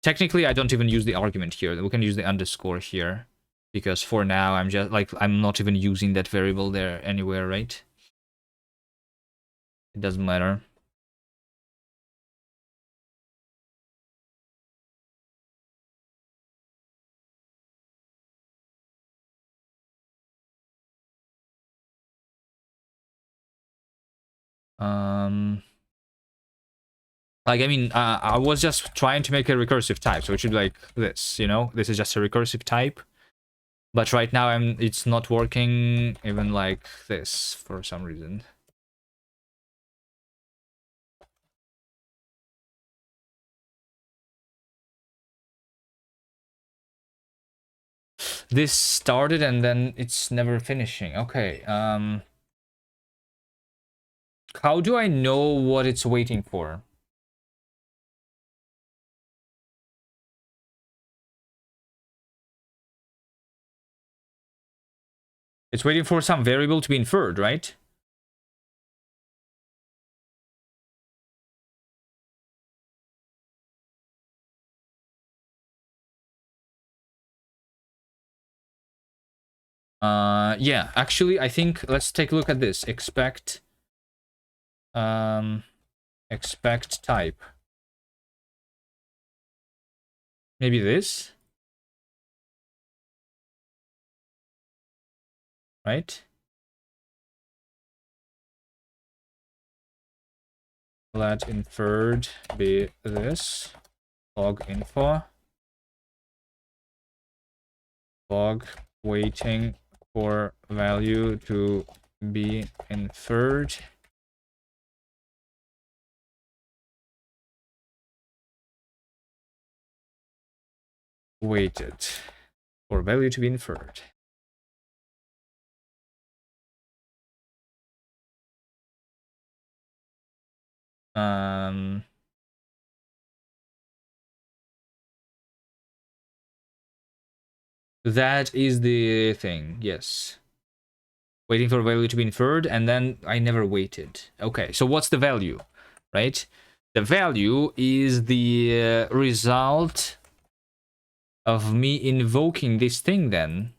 Technically, I don't even use the argument here. We can use the underscore here. Because for now, I'm not even using that variable there anywhere, right? It doesn't matter. Like, I mean, I was just trying to make a recursive type, so it should be like this, you know? This is just a recursive type. But right now, it's not working even like this for some reason. This started and then it's never finishing. Okay, how do I know what it's waiting for? It's waiting for some variable to be inferred, right? Yeah, actually, I think let's take a look at this. Expect type. Maybe this, right? Let inferred be this. Log info. Log waiting for value to be inferred. Waited for value to be inferred. That is the thing, yes. Waiting for value to be inferred, and then I never waited. Okay, so what's the value, right? The value is the result of me invoking this thing then.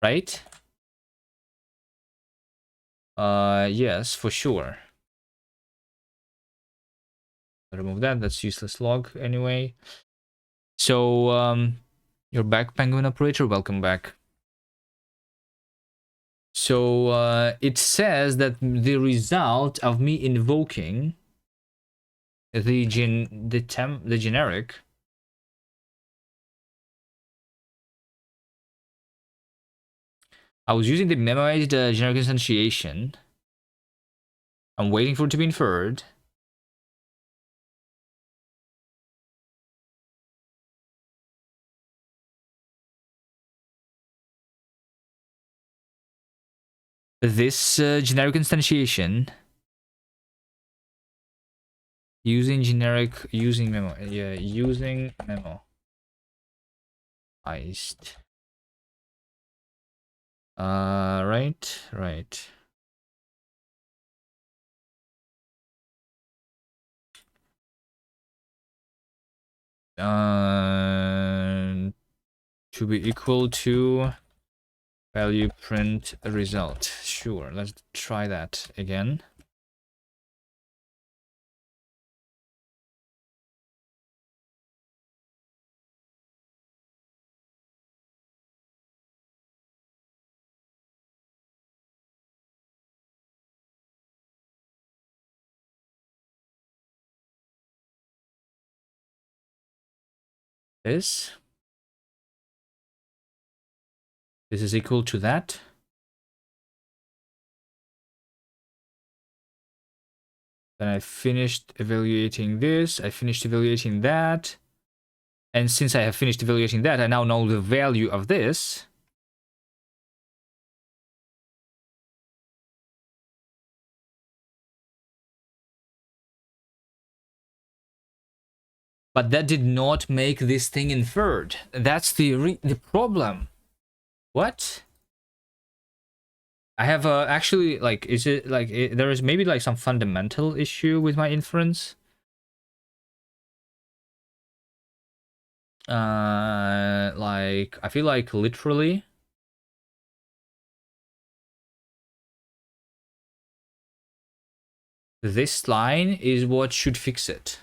Right? Yes, for sure. Remove that, that's useless log anyway. So, you're back, Penguin Operator, welcome back. So, it says that the result of me invoking the generic I was using the memoized generic instantiation. I'm waiting for it to be inferred. This generic instantiation using memo. Yeah, using memo. Iced. Right. To be equal to value print result. Sure, let's try that again. This is equal to that. Then I finished evaluating this. I finished evaluating that. And since I have finished evaluating that, I now know the value of this. But that did not make this thing inferred. That's the problem. What? I have actually, like, is it like there is maybe like some fundamental issue with my inference? Like, I feel like literally this line is what should fix it.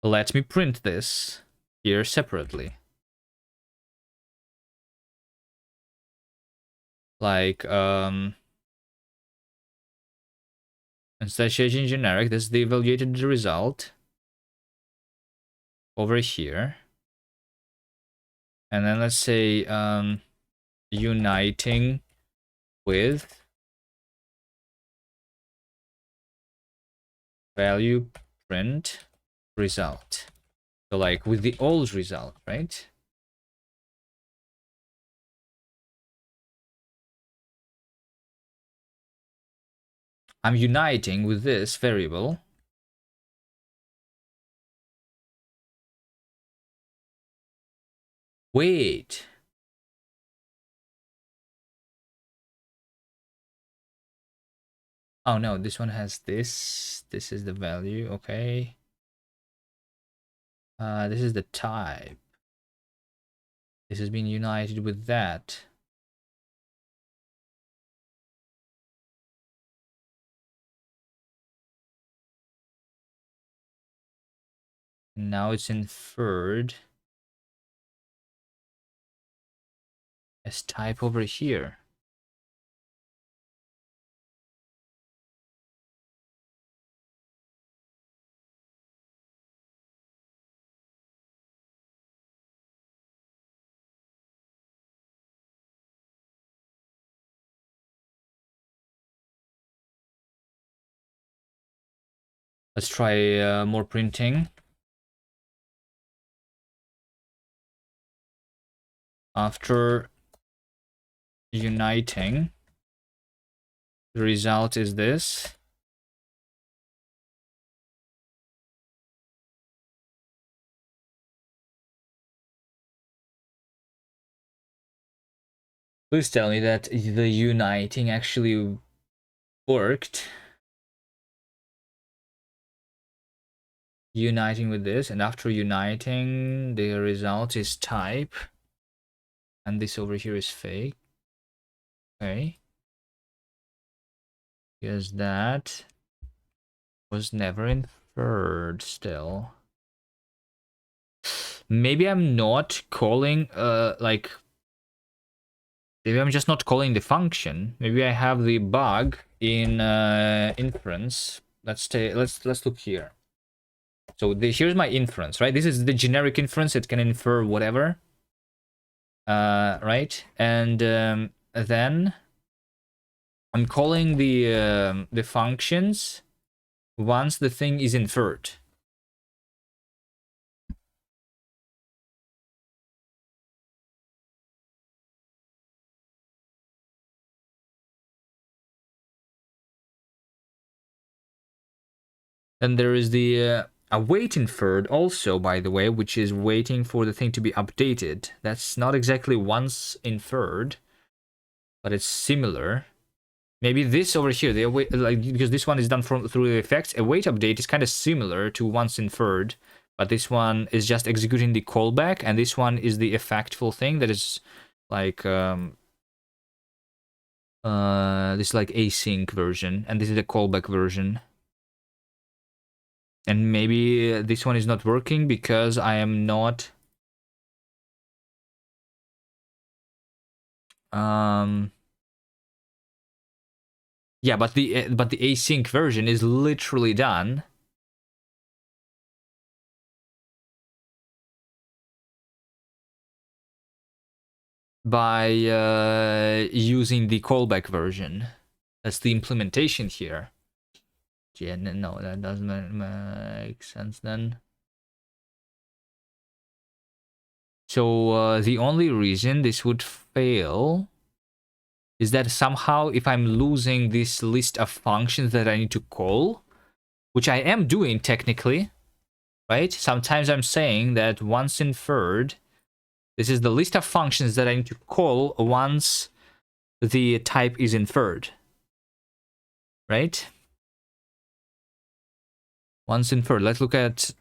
Let me print this here separately. Like, instead of changing generic, this is the evaluated result over here. And then let's say uniting with value print result. So like with the old result, right? I'm uniting with this variable. Wait. Oh no, this one has this. This is the value, okay. This is the type. This has been united with that. Now it's inferred as type over here. Let's try more printing. After uniting, the result is this. Please tell me that the uniting actually worked. Uniting with this, and after uniting, the result is type. And this over here is fake. Okay. Because that was never inferred still. Maybe I'm not calling, like... Maybe I'm just not calling the function. Maybe I have the bug in inference. Let's look here. So here's my inference, right? This is the generic inference. It can infer whatever. Right? And then I'm calling the functions once the thing is inferred. Then there is the await inferred also, by the way, which is waiting for the thing to be updated. That's not exactly once inferred, but it's similar. Maybe this over here, the await, like, because this one is done through the effects. Await update is kind of similar to once inferred, but this one is just executing the callback, and this one is the effectful thing that is like this is like async version, and this is the callback version. And maybe this one is not working because I am not yeah, but the async version is literally done by using the callback version. That's the implementation here. Yeah, no, that doesn't make sense then. So the only reason this would fail is that somehow if I'm losing this list of functions that I need to call, which I am doing technically, right? Sometimes I'm saying that once inferred, this is the list of functions that I need to call once the type is inferred, right? Once inferred. Let's look at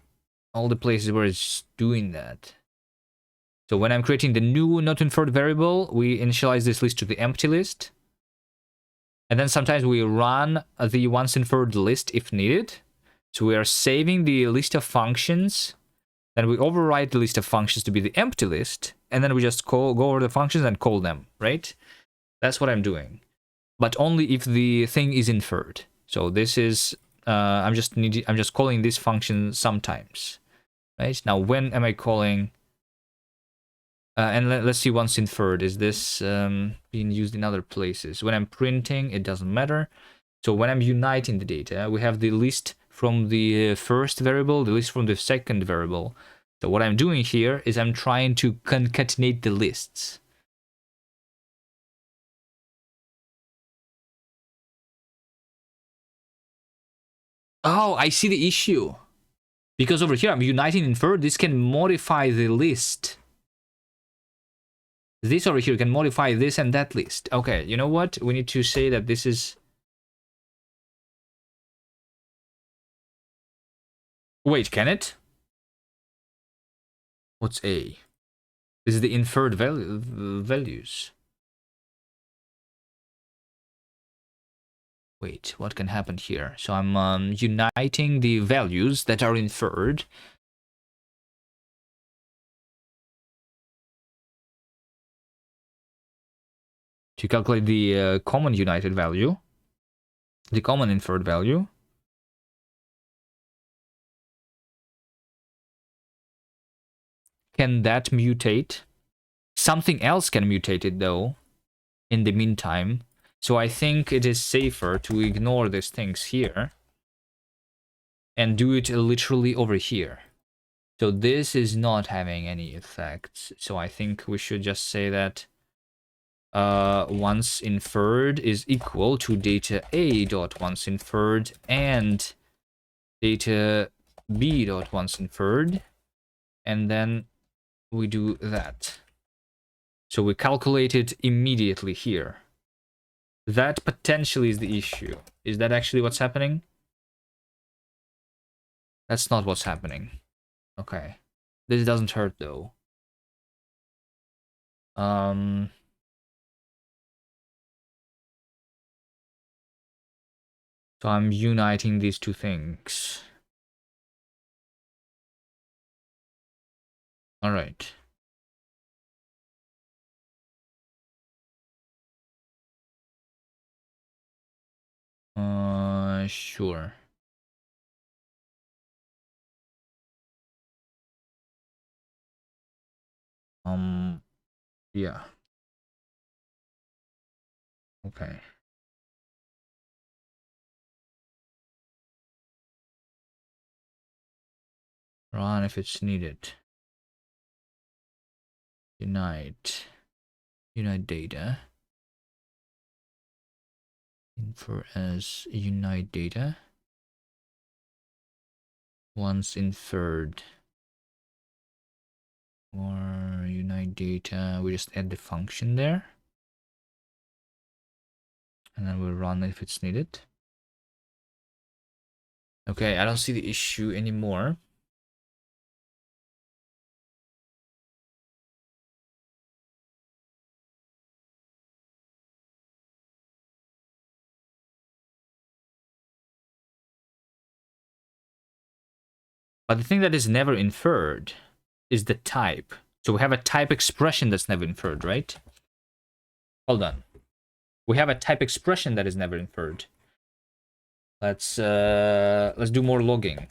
all the places where it's doing that. So when I'm creating the new not inferred variable, we initialize this list to the empty list. And then sometimes we run the once inferred list if needed. So we are saving the list of functions, then we override the list of functions to be the empty list, and then we just go over the functions and call them, right? That's what I'm doing. But only if the thing is inferred. So this is I'm just calling this function sometimes, right? Now when am I calling? And let's see once inferred. Is this being used in other places? When I'm printing, it doesn't matter. So when I'm uniting the data, we have the list from the first variable, the list from the second variable. So what I'm doing here is I'm trying to concatenate the lists. Oh, I see the issue. Because over here, I'm uniting inferred. This can modify the list. This over here can modify this and that list. Okay, you know what? We need to say that this is... Wait, can it? What's A? This is the inferred values. Wait, what can happen here? So I'm uniting the values that are inferred. To calculate the common united value. The common inferred value. Can that mutate? Something else can mutate it though, in the meantime. So I think it is safer to ignore these things here and do it literally over here. So this is not having any effects. So I think we should just say that once inferred is equal to data A dot once inferred and data B dot once inferred, and then we do that. So we calculate it immediately here. That potentially is the issue. Is that actually what's happening? That's not what's happening. Okay. This doesn't hurt though. So I'm uniting these two things. All right. Sure. Yeah. Okay. Run if it's needed. Unite. Unite data. Infer as unite data. Once inferred. Or unite data. We just add the function there. And then we'll run if it's needed. Okay, I don't see the issue anymore. But the thing that is never inferred is the type. So we have a type expression that's never inferred, right? Hold on. We have a type expression that is never inferred. Let's do more logging.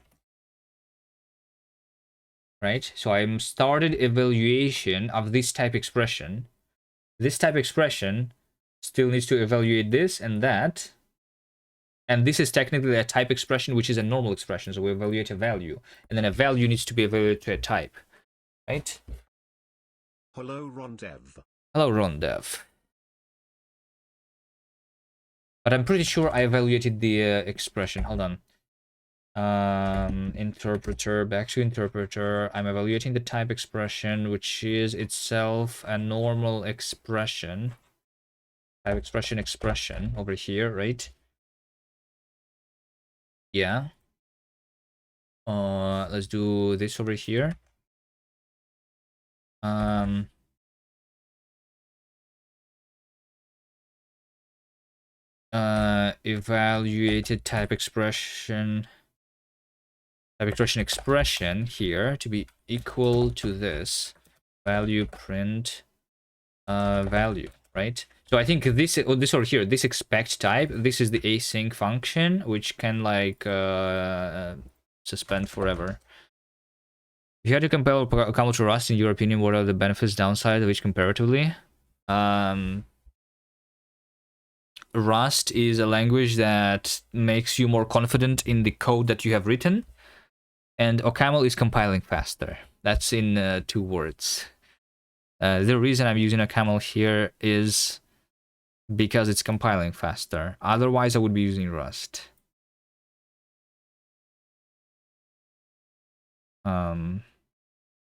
Right? So I'm started evaluation of this type expression. This type expression still needs to evaluate this and that. And this is technically a type expression, which is a normal expression. So we evaluate a value. And then a value needs to be evaluated to a type. Right? Hello, Rondev. Hello, Rondev. But I'm pretty sure I evaluated the expression. Hold on. Interpreter, back to interpreter. I'm evaluating the type expression, which is itself a normal expression. Type expression over here, right? Yeah. Let's do this over here. Evaluated type expression. type expression here to be equal to this value print value, right? So I think this over here, this expect type, this is the async function, which can like suspend forever. If you had to compare Camel to Rust, in your opinion, what are the benefits, downside of each comparatively? Rust is a language that makes you more confident in the code that you have written, and OCaml is compiling faster. That's in 2 words. The reason I'm using OCaml here is because it's compiling faster. Otherwise, I would be using Rust.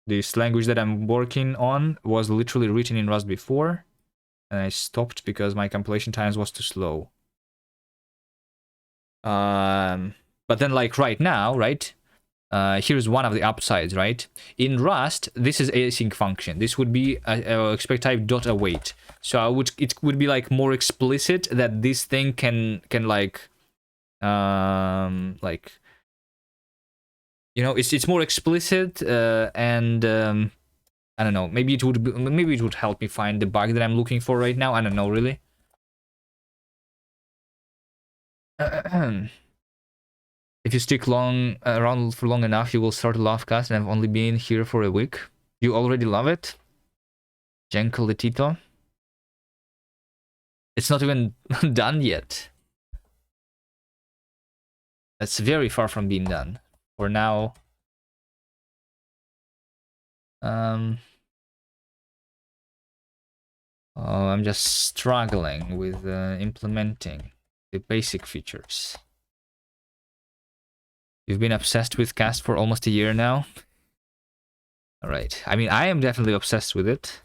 This language that I'm working on was literally written in Rust before, and I stopped because my compilation times was too slow. But then, like right now, right? Here's one of the upsides, right? In Rust, this is async function. This would be expect type dot await. So it would be like more explicit that this thing can like you know, it's more explicit and I don't know. Maybe it would help me find the bug that I'm looking for right now. I don't know really. If you stick around for long enough, you will start to love cast, and I've only been here for a week. You already love it? Genko Letito? It's not even done yet. That's very far from being done. For now. Oh, I'm just struggling with implementing the basic features. You've been obsessed with cast for almost a year now. All right. I mean, I am definitely obsessed with it.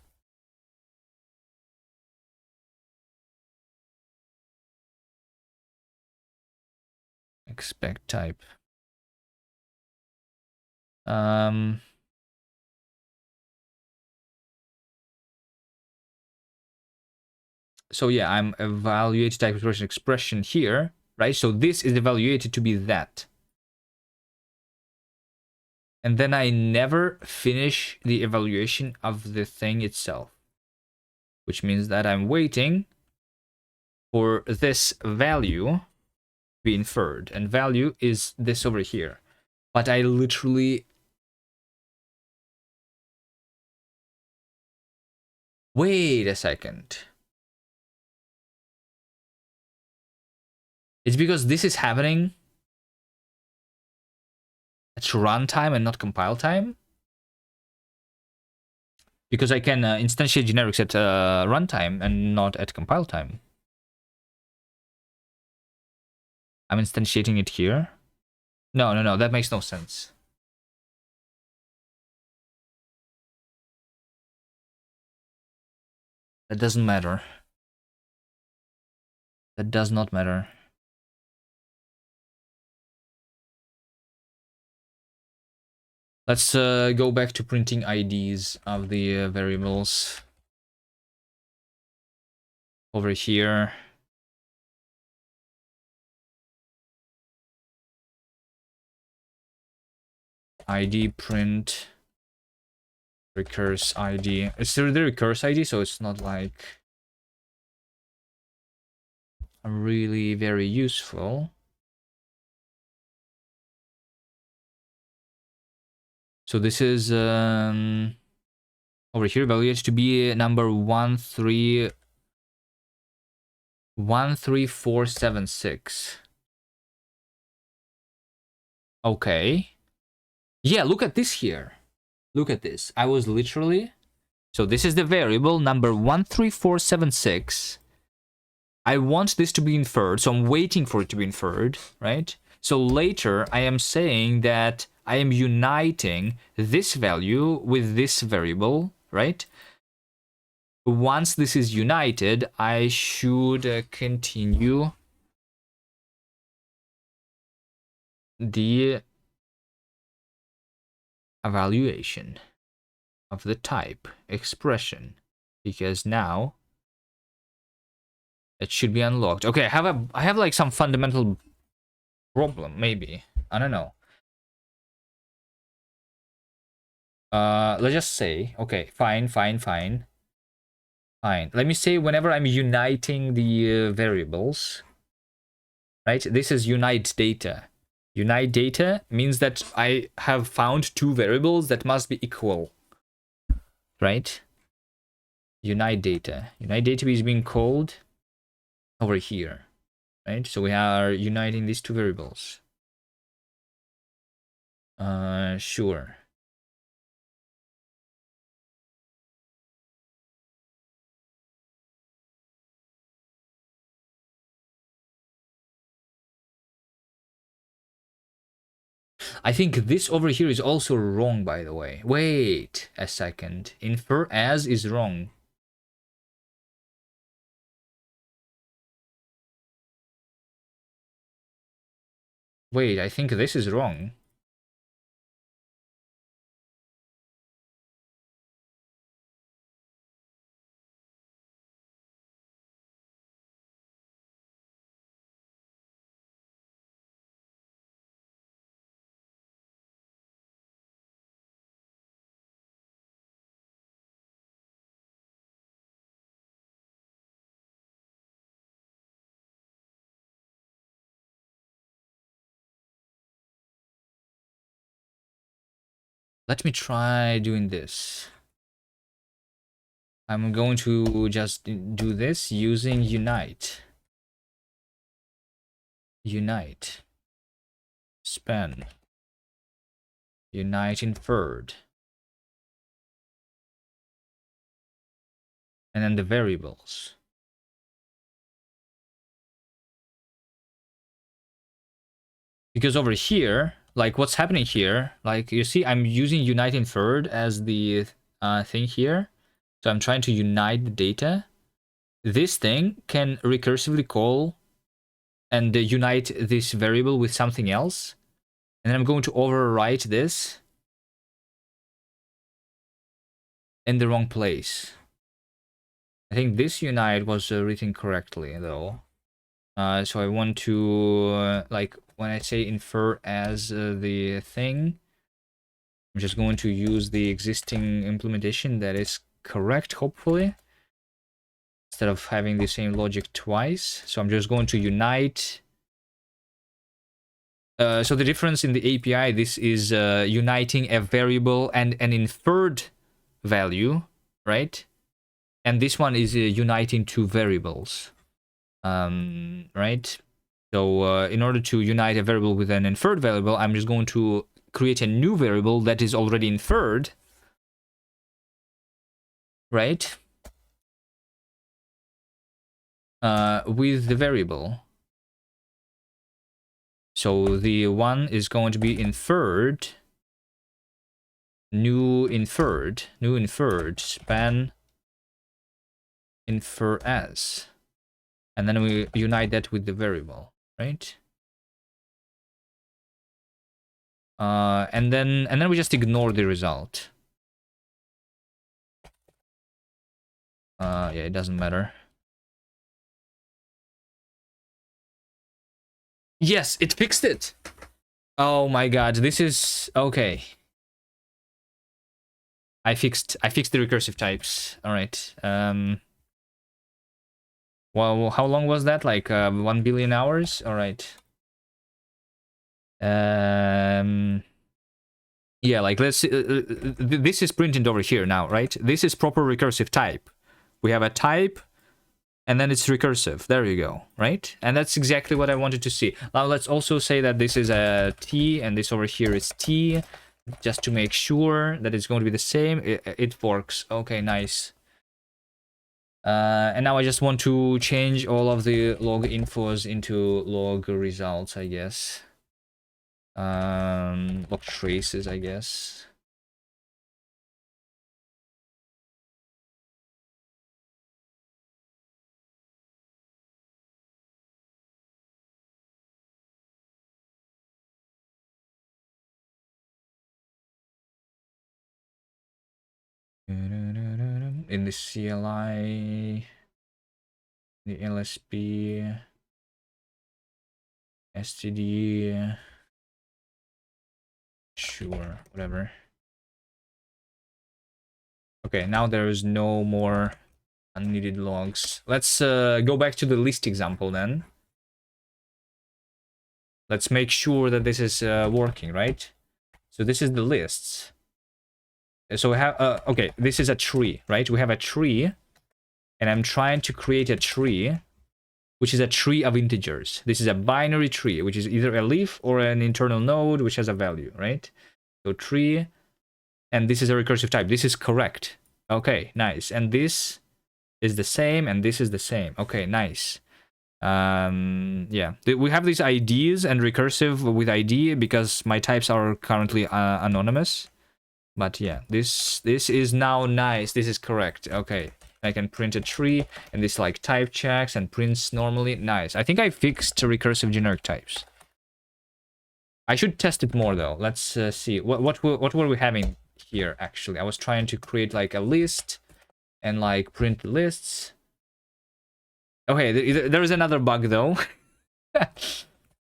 Expect type. So yeah, I'm evaluating type expression here, right? So this is evaluated to be that. And then I never finish the evaluation of the thing itself, which means that I'm waiting for this value to be inferred, and value is this over here. But I literally... Wait a second. It's because this is happening at runtime and not compile time? Because I can instantiate generics at runtime and not at compile time. I'm instantiating it here. No, that makes no sense. That doesn't matter. That does not matter. Let's go back to printing IDs of the variables. Over here. ID print recurse ID. It's the recurse ID, so it's not like really very useful. So this is over here evaluated to be number 13476. Okay. Yeah, look at this here. Look at this. I was literally... So this is the variable number 13476. I want this to be inferred, so I'm waiting for it to be inferred, right? So later, I am saying that I am uniting this value with this variable, right? Once this is united, I should continue the evaluation of the type expression, because now it should be unlocked. Okay, I have like some fundamental problem, maybe. I don't know. let's just say, okay, fine. Let me say whenever I'm uniting the variables, right? This is unite data. Unite data means that I have found two variables that must be equal, right? Unite data. Unite data is being called over here, right? So we are uniting these two variables. Sure. I think this over here is also wrong, by the way. Wait a second. Infer as is wrong. Wait, I think this is wrong. Let me try doing this. I'm going to just do this using unite. Unite. Span. Unite inferred. And then the variables. Because over here, like what's happening here, like you see, I'm using unite inferred as the thing here. So I'm trying to unite the data. This thing can recursively call and unite this variable with something else. And then I'm going to overwrite this in the wrong place. I think this unite was written correctly though. So I want to, like, when I say infer as the thing, I'm just going to use the existing implementation that is correct, hopefully, instead of having the same logic twice. So I'm just going to unite. So the difference in the API, this is uniting a variable and an inferred value, right? And this one is uniting two variables, right? So in order to unite a variable with an inferred variable, I'm just going to create a new variable that is already inferred, right? With the variable. So the one is going to be inferred, new inferred, span infer as. And then we unite that with the variable, right? And then we just ignore the result. Yeah, it doesn't matter. Yes, it fixed it. Oh my god, this is okay. I fixed the recursive types. All right. Well, how long was that? Like 1 billion hours? All right. Yeah, like let's this is printed over here now, right? This is proper recursive type. We have a type and then it's recursive. There you go, right? And that's exactly what I wanted to see. Now let's also say that this is a T and this over here is T, just to make sure that it's going to be the same. It works. Okay, nice. And now I just want to change all of the log infos into log results, I guess. Log traces, I guess. In the CLI, the LSP, STD, sure, whatever. Okay, now there is no more unneeded logs. Let's go back to the list example then. Let's make sure that this is working, right? So this is the lists. So we have, okay, this is a tree, right? We have a tree, and I'm trying to create a tree, which is a tree of integers. This is a binary tree, which is either a leaf or an internal node, which has a value, right? So tree, and this is a recursive type. This is correct. Okay, nice. And this is the same, and this is the same. Okay, nice. Yeah, we have these IDs and recursive with ID because my types are currently anonymous. But yeah, this is now nice. This is correct. Okay, I can print a tree, and this like type checks and prints normally. Nice. I think I fixed recursive generic types. I should test it more though. Let's see. What were we having here actually? I was trying to create like a list and like print lists. Okay, there is another bug though.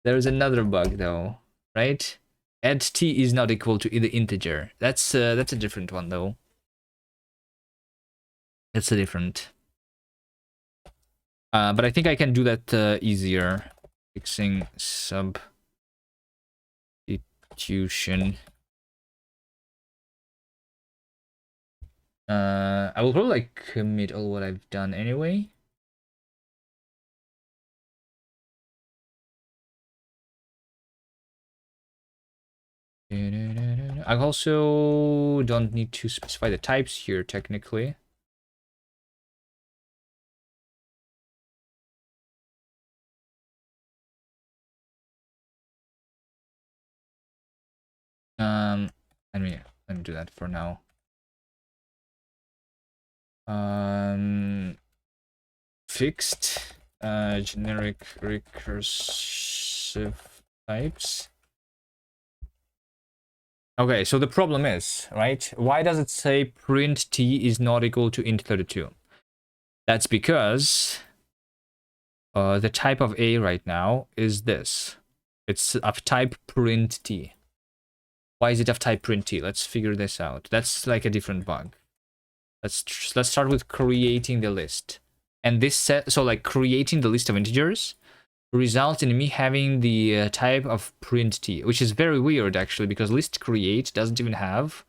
There is another bug though, right? Add t is not equal to the integer. That's a different one though. That's a different. But I think I can do that easier. Fixing substitution. I will probably like commit all what I've done anyway. I also don't need to specify the types here technically. Let me do that for now. Fixed generic recursive types. Okay, so the problem is, right? Why does it say print t is not equal to int32? That's because the type of a right now is this. It's of type print t. Why is it of type print t? Let's figure this out. That's like a different bug. Let's start with creating the list. And this set, so like creating the list of integers results in me having the type of print t, which is very weird actually, because list create doesn't even have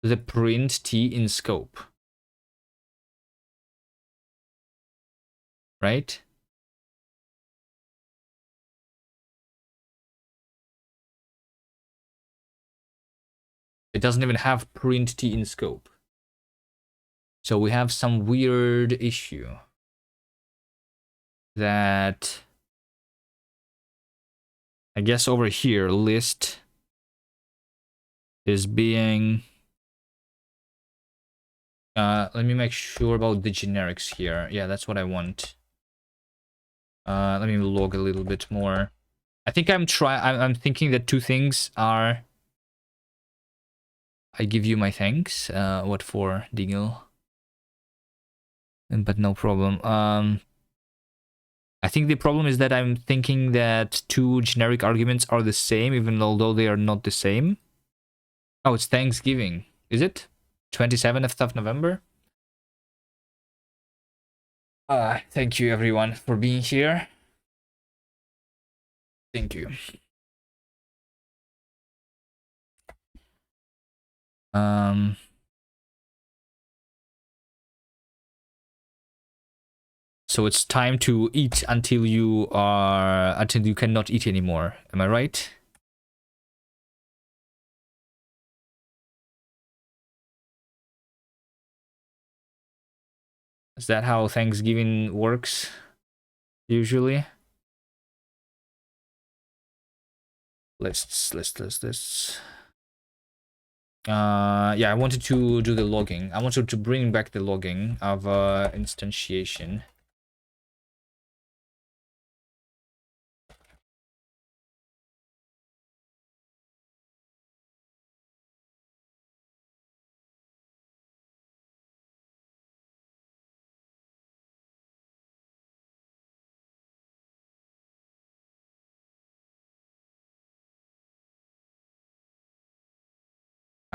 the print t in scope, right? It doesn't even have print t in scope. So we have some weird issue that I guess over here list is being let me make sure about the generics here. Yeah, that's what I want. Let me log a little bit more. I think I'm thinking that two things are I give you my thanks. What for, Dingle? But no problem. I think the problem is that I'm thinking that two generic arguments are the same, even although they are not the same. Oh, it's Thanksgiving. Is it? 27th of November? Thank you everyone for being here. Thank you. So it's time to eat until you cannot eat anymore. Am I right? Is that how Thanksgiving works usually? Lists. Yeah, I wanted to do the logging. I wanted to bring back the logging of instantiation.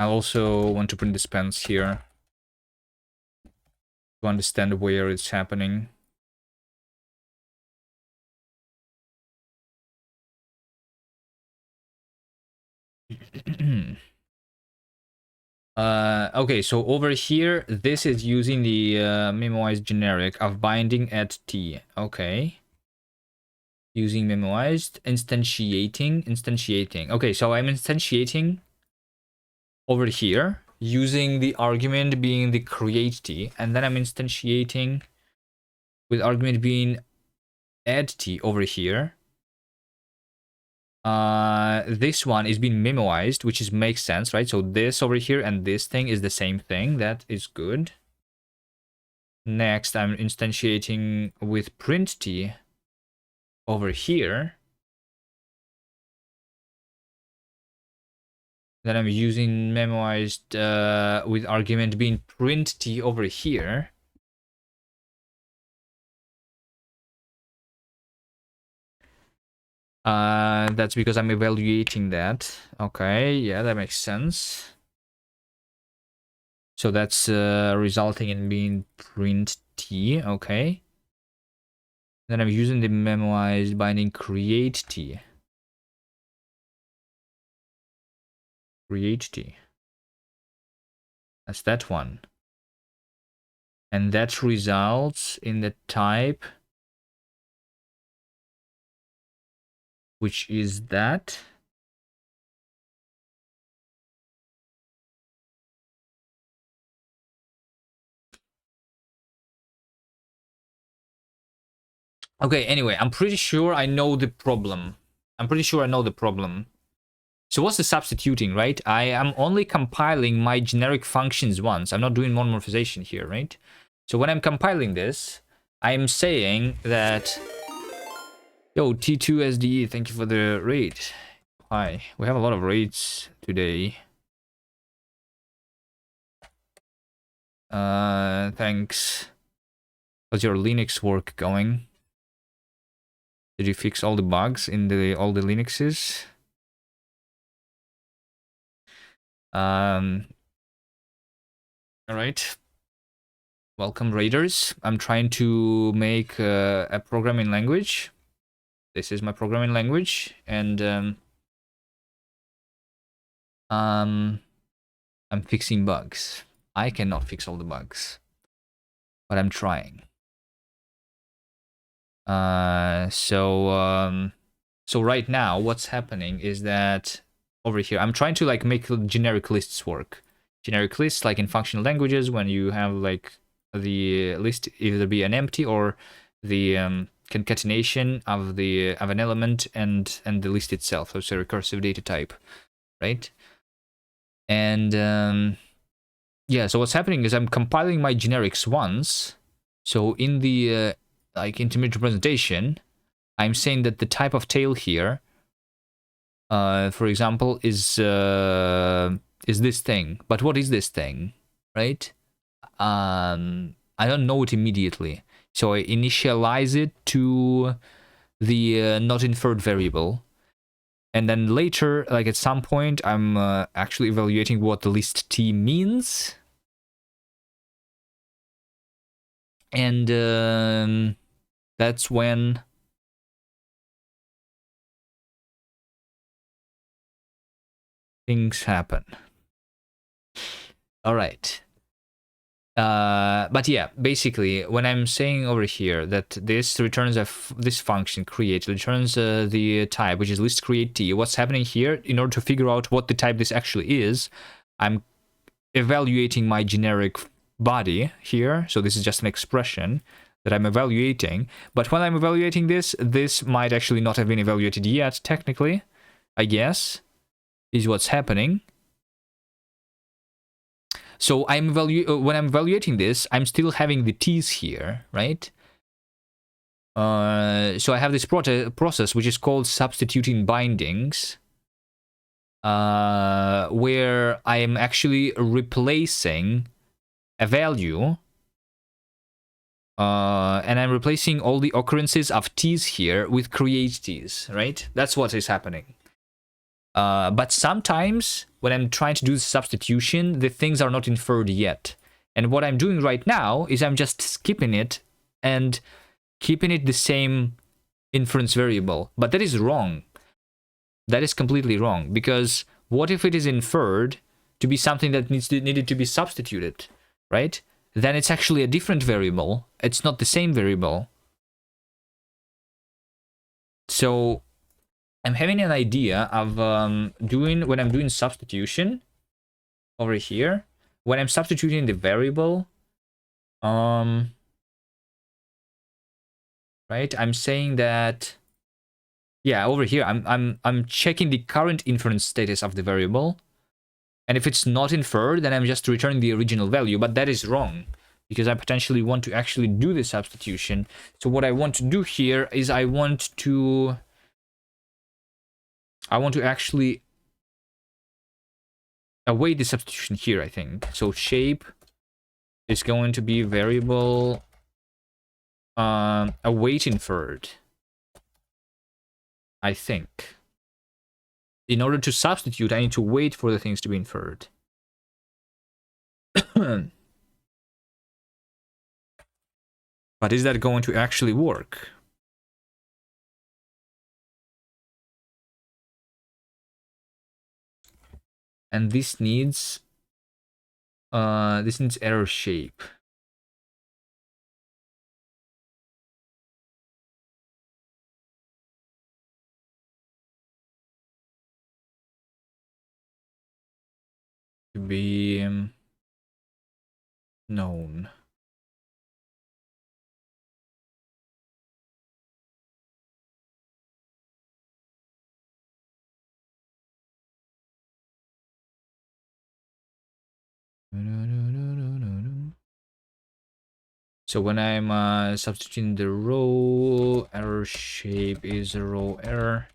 I also want to print the spans here to understand where it's happening. Okay, so over here, this is using the memoized generic of binding at t. Okay. Using memoized, instantiating. Okay, so I'm instantiating over here using the argument being the create t, and then I'm instantiating with argument being add t over here. This one is being memoized, which is makes sense, right? So this over here and this thing is the same thing. That is good. Next, I'm instantiating with print t over here. Then I'm using memoized with argument being print t over here. That's because I'm evaluating that. Okay, yeah, that makes sense. So that's resulting in being print t, okay. Then I'm using the memoized binding create t. Create t. That's that one. And that results in the type, which is that. Okay, anyway, I'm pretty sure I know the problem. So what's the substituting, right? I am only compiling my generic functions once. I'm not doing monomorphization here, right? So when I'm compiling this, I'm saying that... Yo, T2SDE, thank you for the raid. Hi, we have a lot of raids today. Thanks. How's your Linux work going? Did you fix all the bugs in all the Linuxes? All right. Welcome, raiders. I'm trying to make a programming language. This is my programming language, and I'm fixing bugs. I cannot fix all the bugs, but I'm trying. So right now, what's happening is that over here, I'm trying to like make generic lists work. Generic lists, like in functional languages, when you have like the list either be an empty or the concatenation of an element and the list itself. So it's a recursive data type, right? And yeah, so what's happening is I'm compiling my generics once. So in the like intermediate representation, I'm saying that the type of tail here, for example, is this thing. But what is this thing, right? I don't know it immediately. So I initialize it to the not inferred variable. And then later, like at some point, I'm actually evaluating what the list t means. And that's when things happen. All right. But yeah, basically, when I'm saying over here that this returns this function create returns the type, which is list create t, what's happening here, in order to figure out what the type this actually is, I'm evaluating my generic body here. So this is just an expression that I'm evaluating. But when I'm evaluating this, this might actually not have been evaluated yet, technically, I guess, is what's happening. So when I'm evaluating this, I'm still having the t's here, right? So I have this process which is called substituting bindings, where I am actually replacing a value, and I'm replacing all the occurrences of t's here with create t's, right? That's what is happening. But sometimes when I'm trying to do the substitution, the things are not inferred yet. And what I'm doing right now is I'm just skipping it and keeping it the same inference variable. But that is wrong. That is completely wrong, because what if it is inferred to be something that needed to be substituted, right? Then it's actually a different variable. It's not the same variable. So I'm having an idea of when I'm doing substitution over here, when I'm substituting the variable, right? I'm saying that, yeah, over here I'm checking the current inference status of the variable, and if it's not inferred, then I'm just returning the original value. But that is wrong, because I potentially want to actually do the substitution. So what I want to do here is I want to actually await the substitution here, I think. So shape is going to be variable await inferred, I think. In order to substitute, I need to wait for the things to be inferred. But is that going to actually work? And this needs error shape. To be known. So when I'm substituting the row, error shape is a row error.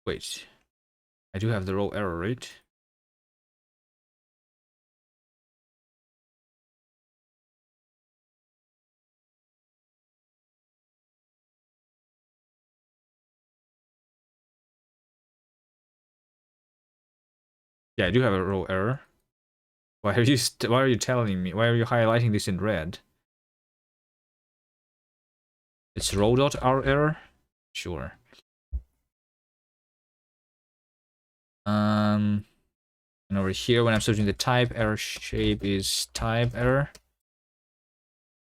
Wait, I do have the row error, right? Yeah, I do have a row error. Why are you telling me? Why are you highlighting this in red? It's row.r error? Sure. And over here, when I'm searching the type, error shape is type error.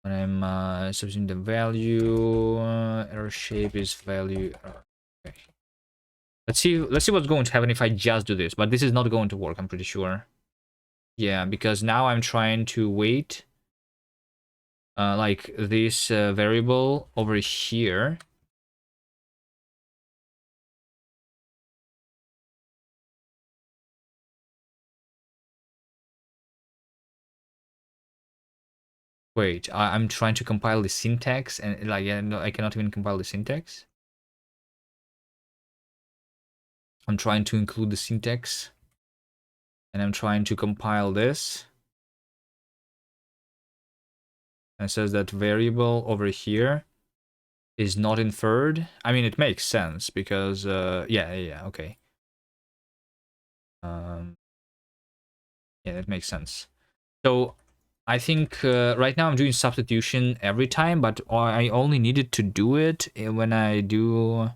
When I'm searching the value, error shape is value error. Okay. Let's see what's going to happen if I just do this, but this is not going to work, I'm pretty sure. Yeah, because now I'm trying to wait like this variable over here. Wait, I'm trying to compile the syntax, and like, yeah, no, I cannot even compile the syntax. I'm trying to include the syntax, and I'm trying to compile this. And it says that variable over here is not inferred. I mean, it makes sense because, yeah, okay. Yeah, that makes sense. So I think right now I'm doing substitution every time, but I only needed to do it when I do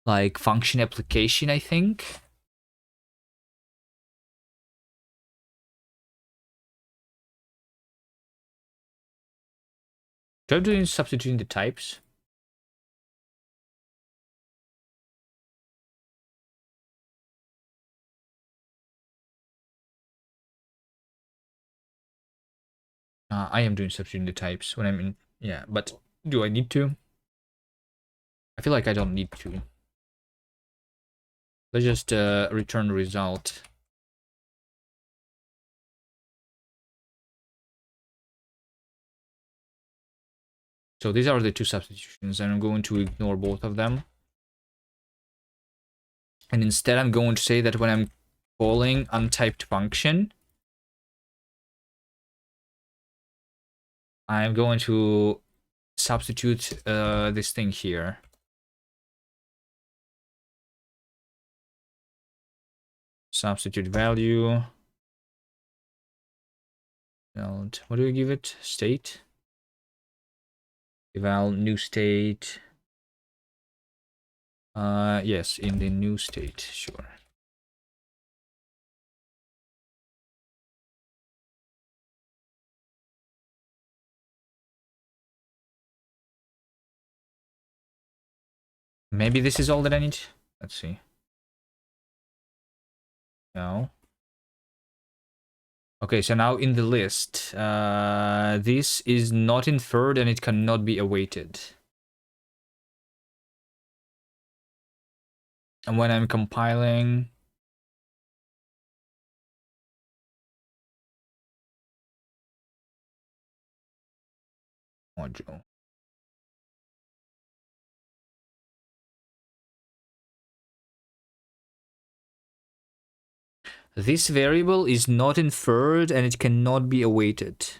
like function application, I think. Do I do substituting the types? I am doing substituting the types when I'm in, yeah, but do I need to? I feel like I don't need to. Let's just return result. So these are the two substitutions, and I'm going to ignore both of them. And instead, I'm going to say that when I'm calling untyped function, I'm going to substitute this thing here. Substitute value. And what do we give it? State. Eval new state. Yes, in the new state, sure. Maybe this is all that I need. Let's see. No. Okay, so now in the list, this is not inferred and it cannot be awaited. And when I'm compiling, module. This variable is not inferred and it cannot be awaited.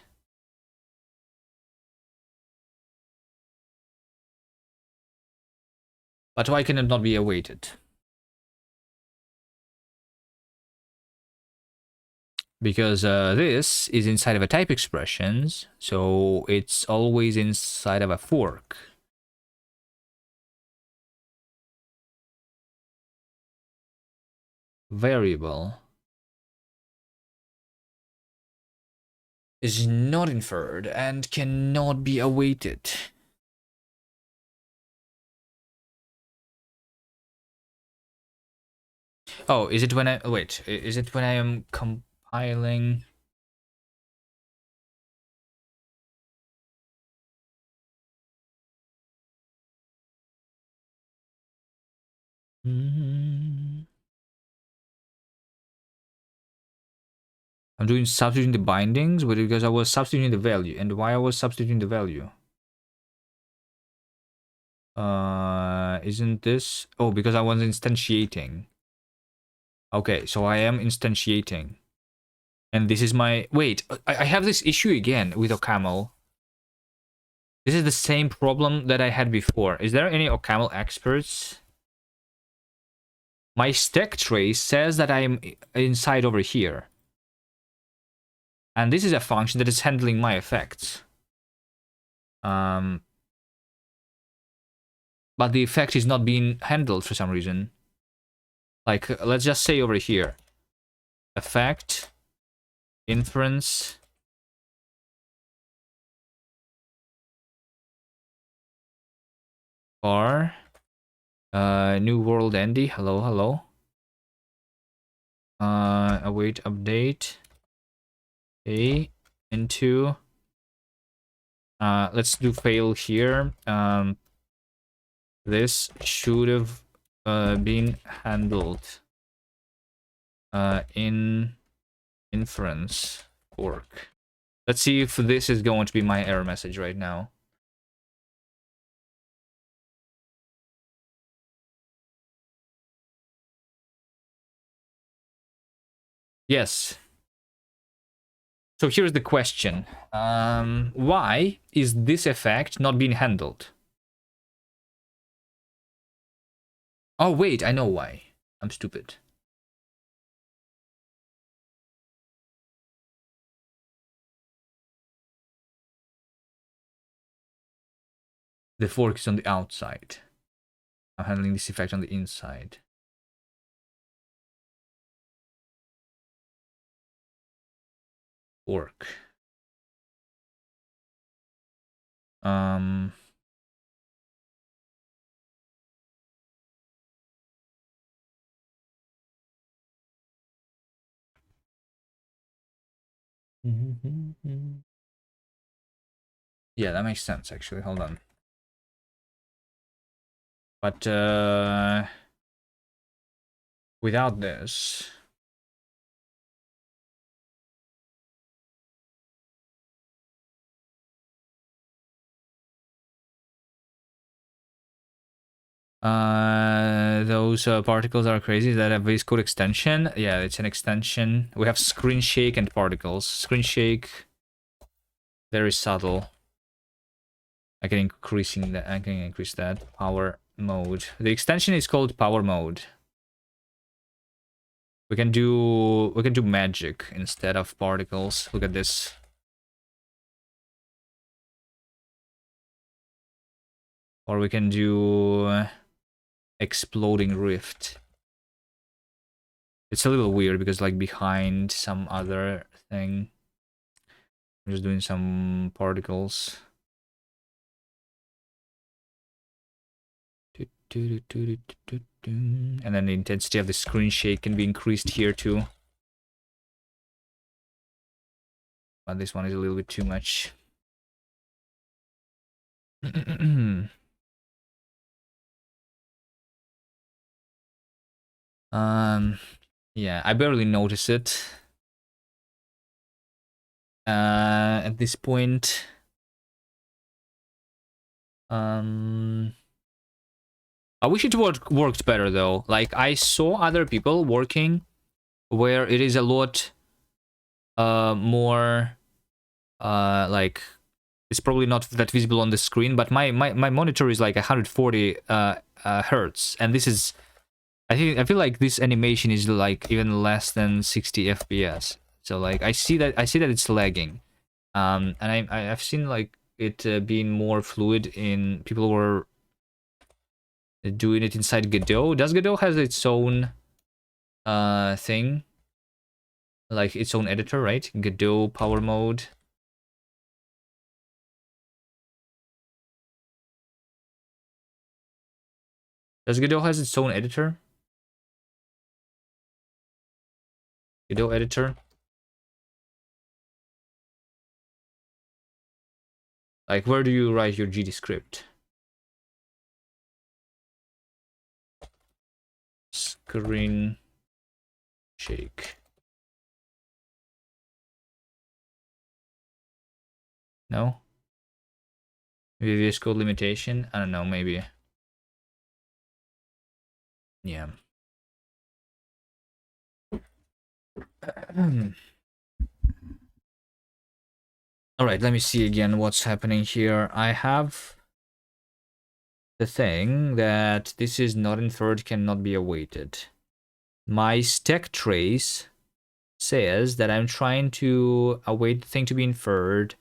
But why can it not be awaited? Because this is inside of a type expressions, so it's always inside of a fork. Variable is not inferred and cannot be awaited. Oh, is it when I wait? Is it when I am compiling? I'm doing substituting the bindings, but because I was substituting the value, and why I was substituting the value? Isn't this? Oh, because I was instantiating. Okay, so I am instantiating. And this is my... Wait, I have this issue again with OCaml. This is the same problem that I had before. Is there any OCaml experts? My stack trace says that I'm inside over here. And this is a function that is handling my effects. But the effect is not being handled for some reason. Like, let's just say over here. Effect. Inference. Bar. New world Andy. Hello, hello. Await update. Okay. Into. Let's do fail here. This should have been handled in inference fork. Let's see if this is going to be my error message right now. Yes. So here's the question. Why is this effect not being handled? Oh, wait, I know why. I'm stupid. The fork is on the outside. I'm handling this effect on the inside. Fork. Yeah, that makes sense, actually. Hold on. But without this... those particles are crazy. Is that a VS Code extension? Yeah, it's an extension. We have screen shake and particles. Screen shake, very subtle. I can increase that power mode. The extension is called power mode. We can do magic instead of particles. Look at this. Or we can do exploding rift. It's a little weird because like behind some other thing. I'm just doing some particles. And then the intensity of the screen shake can be increased here too. But this one is a little bit too much. Yeah, I barely notice it. At this point. I wish it worked better though. Like I saw other people working where it is a lot more like it's probably not that visible on the screen, but my monitor is like 140 hertz, and this is I feel like this animation is like even less than 60 FPS. So like I see that it's lagging. And I've seen like it being more fluid in people who are doing it inside Godot. Does Godot has its own thing? Like its own editor, right? Godot power mode. Does Godot has its own editor? Godot editor? Like where do you write your GD script? Screen shake. No? Maybe VS Code limitation? I don't know, maybe. Yeah. Alright, let me see again what's happening here. I have the thing that this is not inferred, cannot be awaited. My stack trace says that I'm trying to await the thing to be inferred.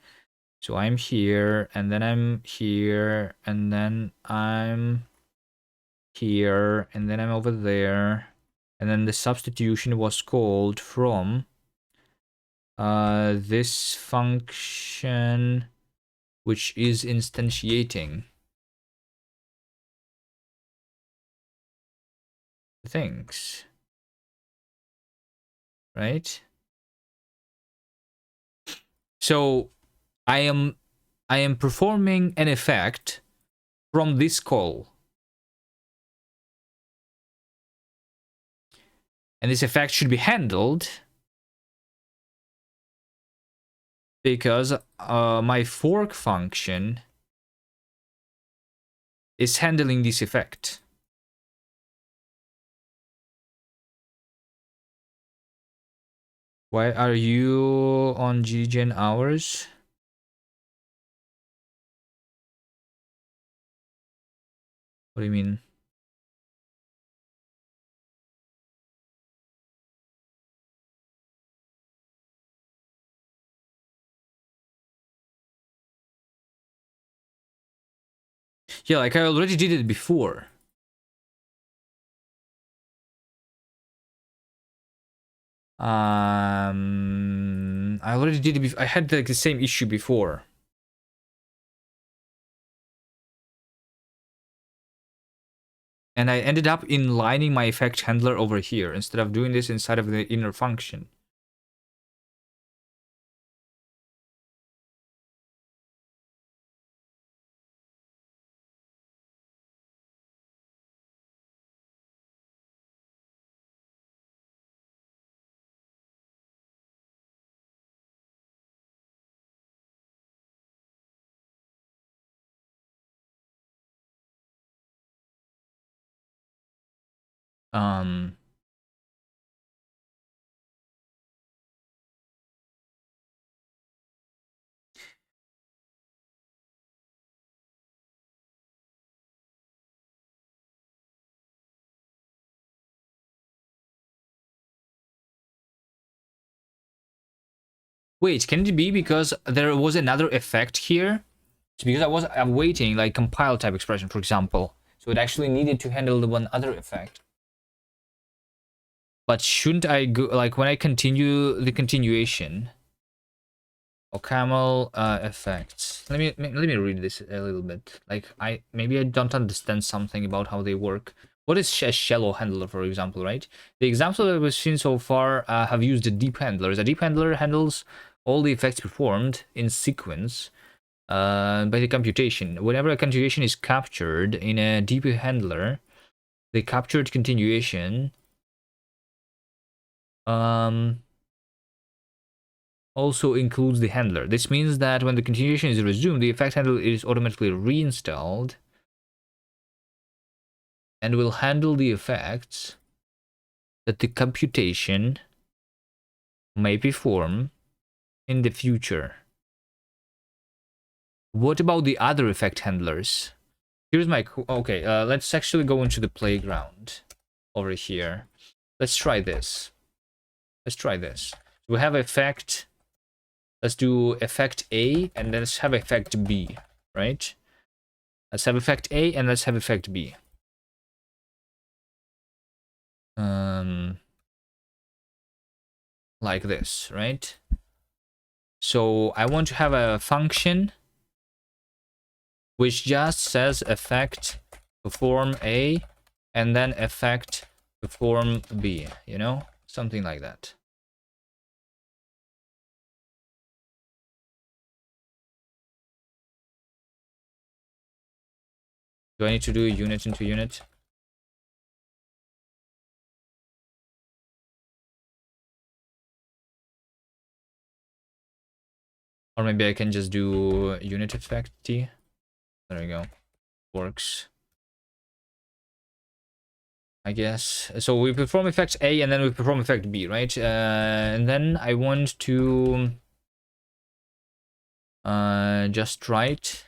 So I'm here, and then I'm here, and then I'm here, and then I'm over there. And then the substitution was called from this function, which is instantiating things, right? So I am performing an effect from this call. And this effect should be handled because my fork function is handling this effect. Why are you on GGen hours? What do you mean? Yeah, like I already did it before. I already did it before. I had like the same issue before. And I ended up inlining my effect handler over here instead of doing this inside of the inner function. Um, Wait, can it be because there was another effect here? It's because I was awaiting like compile type expression, for example. So it actually needed to handle the one other effect. But shouldn't I go like when I continue the continuation? Or camel effects. Let me read this a little bit. Like maybe I don't understand something about how they work. What is a shallow handler, for example, right? The examples that we've seen so far have used a deep handler. A deep handler handles all the effects performed in sequence by the computation. Whenever a continuation is captured in a deep handler, the captured continuation also includes the handler. This means that when the continuation is resumed, the effect handler is automatically reinstalled and will handle the effects that the computation may perform in the future. What about the other effect handlers? Here's my... Okay, let's actually go into the playground over here. Let's try this. Let's try this. We have effect... Let's do effect A, and let's have effect B, right? Let's have effect A, and let's have effect B. Like this, right? So I want to have a function which just says effect perform A and then effect perform B, you know? Something like that. Do I need to do unit into unit? Or maybe I can just do unit effect T. There we go. Works, I guess. So we perform effect A and then we perform effect B, right? And then I want to just write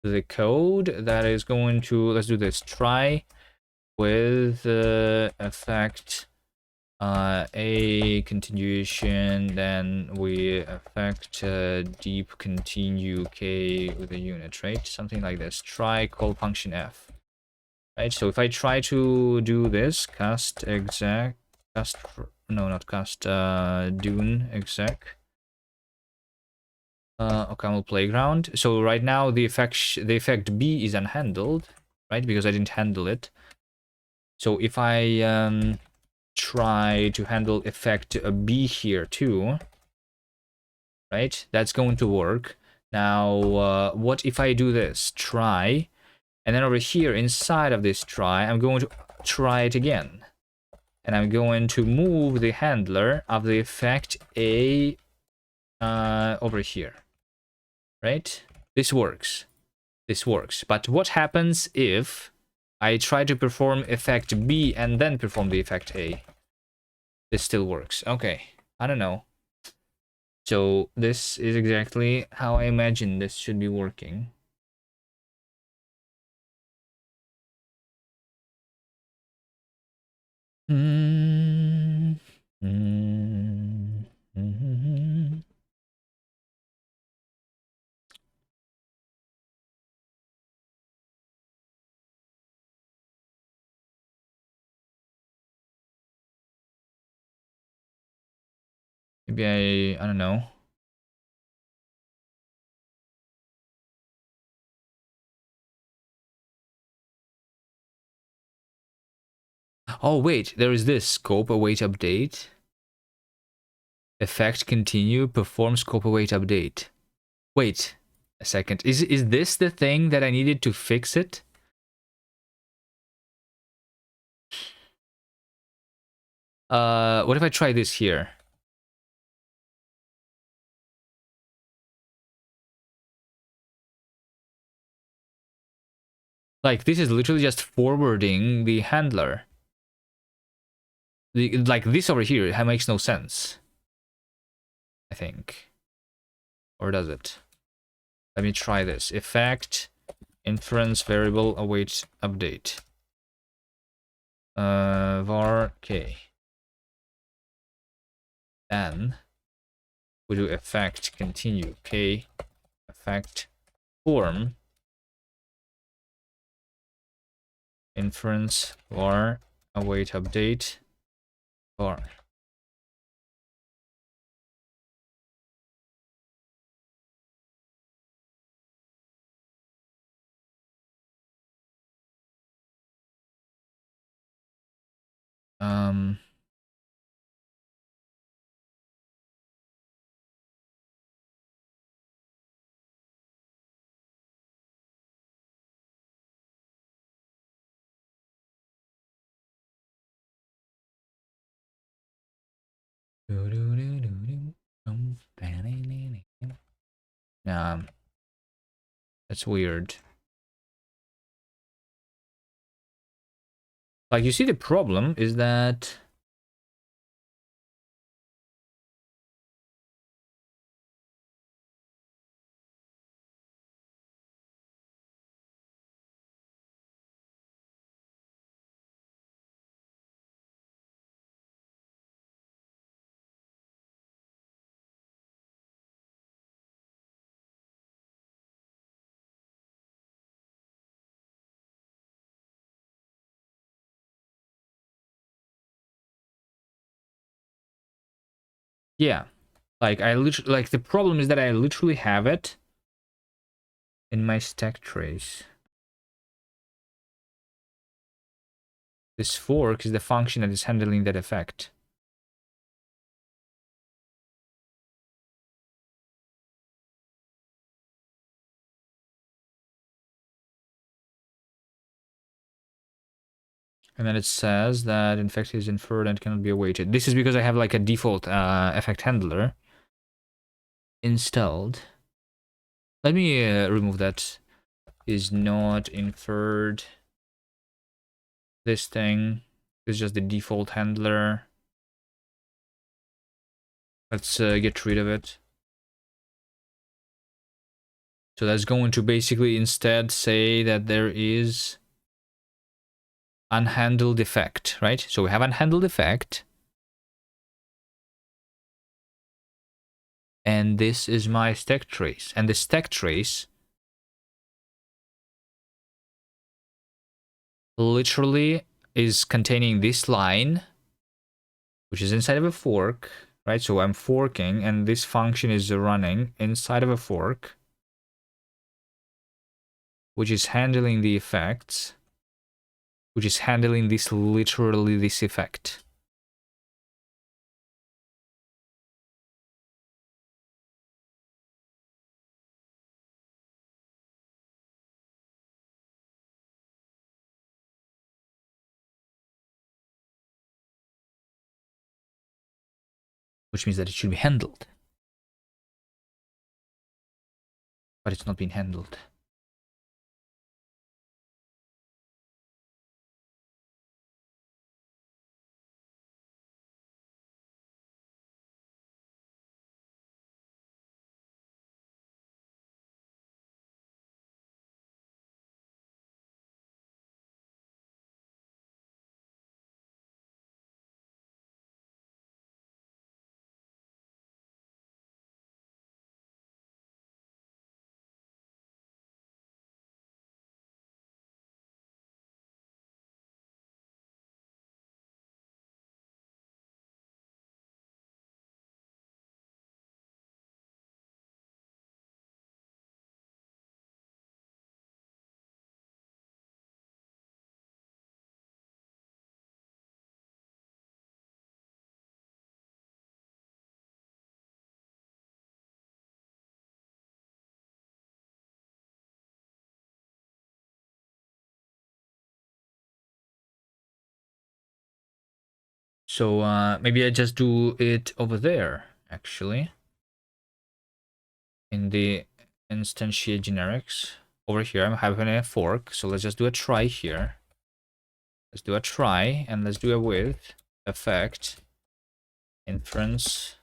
the code that is going to, let's do this, try with effect a continuation, then we affect deep continue k with a unit, right? Something like this. Try call function f, right? So if I try to do this, cast exec, cast, no, not cast, dune exec, OCaml playground. So right now the effect b is unhandled, right? Because I didn't handle it. So if I try to handle effect B here too, right? That's going to work. Now, what if I do this? Try, and then over here inside of this try, I'm going to try it again. And I'm going to move the handler of the effect A over here, right? This works. This works. But what happens if I try to perform effect B and then perform the effect A? This still works. Okay, I don't know. So this is exactly how I imagine this should be working. Maybe I don't know. Oh wait, there is this scope await update. Effect continue, perform scope await update. Wait a second. Is this the thing that I needed to fix it? What if I try this here? Like this is literally just forwarding the handler. Like this over here, it makes no sense, I think. Or does it? Let me try this. Effect, inference variable await update. Var k. Then We do effect continue. Okay. Effect form inference var await update var. Um. Nah, that's weird. Like, you see, the problem is that yeah, like I literally like the problem is that I literally have it in my stack trace. This fork is the function that is handling that effect. And then it says that effect is inferred and cannot be awaited. This is because I have like a default effect handler installed. Let me remove that. Is not inferred. This thing is just the default handler. Let's get rid of it. So that's going to basically instead say that there is unhandled effect, right? So we have unhandled effect. And this is my stack trace. And the stack trace literally is containing this line, which is inside of a fork, right? So I'm forking, and this function is running inside of a fork, which is handling the effects, which is handling this, literally this effect. Which means that it should be handled. But it's not being handled. So maybe I just do it over there, actually. In the instantiate generics. Over here, I'm having a fork. So let's just do a try here. Let's do a try, and let's do a with effect inference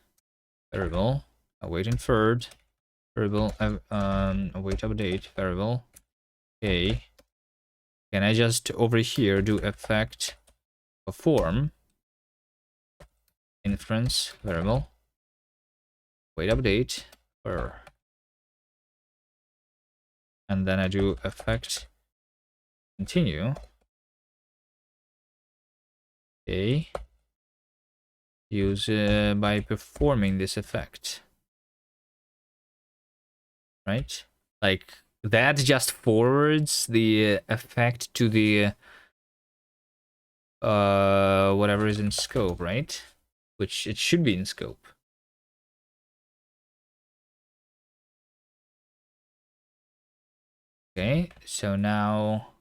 variable await inferred variable await update variable. Okay. Can I just over here do effect perform inference variable Wait update. And then I do effect continue. Okay. Use by performing this effect. Right? Like that just forwards the effect to the whatever is in scope, right? Which it should be in scope. Okay, so now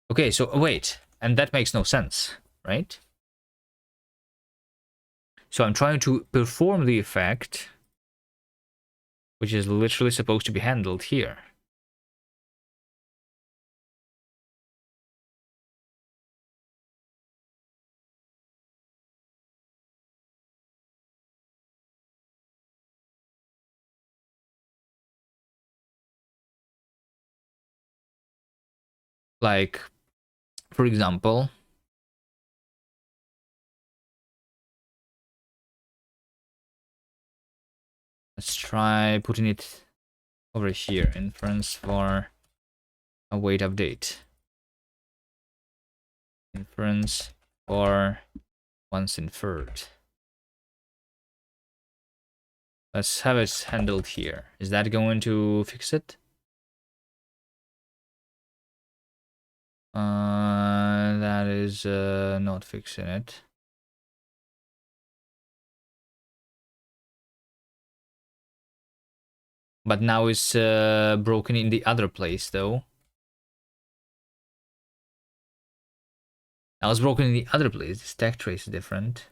okay, so wait, and that makes no sense, right? So I'm trying to perform the effect, which is literally supposed to be handled here. Like, for example, let's try putting it over here, inference for await update. Inference for once inferred. Let's have it handled here. Is that going to fix it? That is not fixing it. But now it's broken in the other place, though. Now it's broken in the other place. The stack trace is different.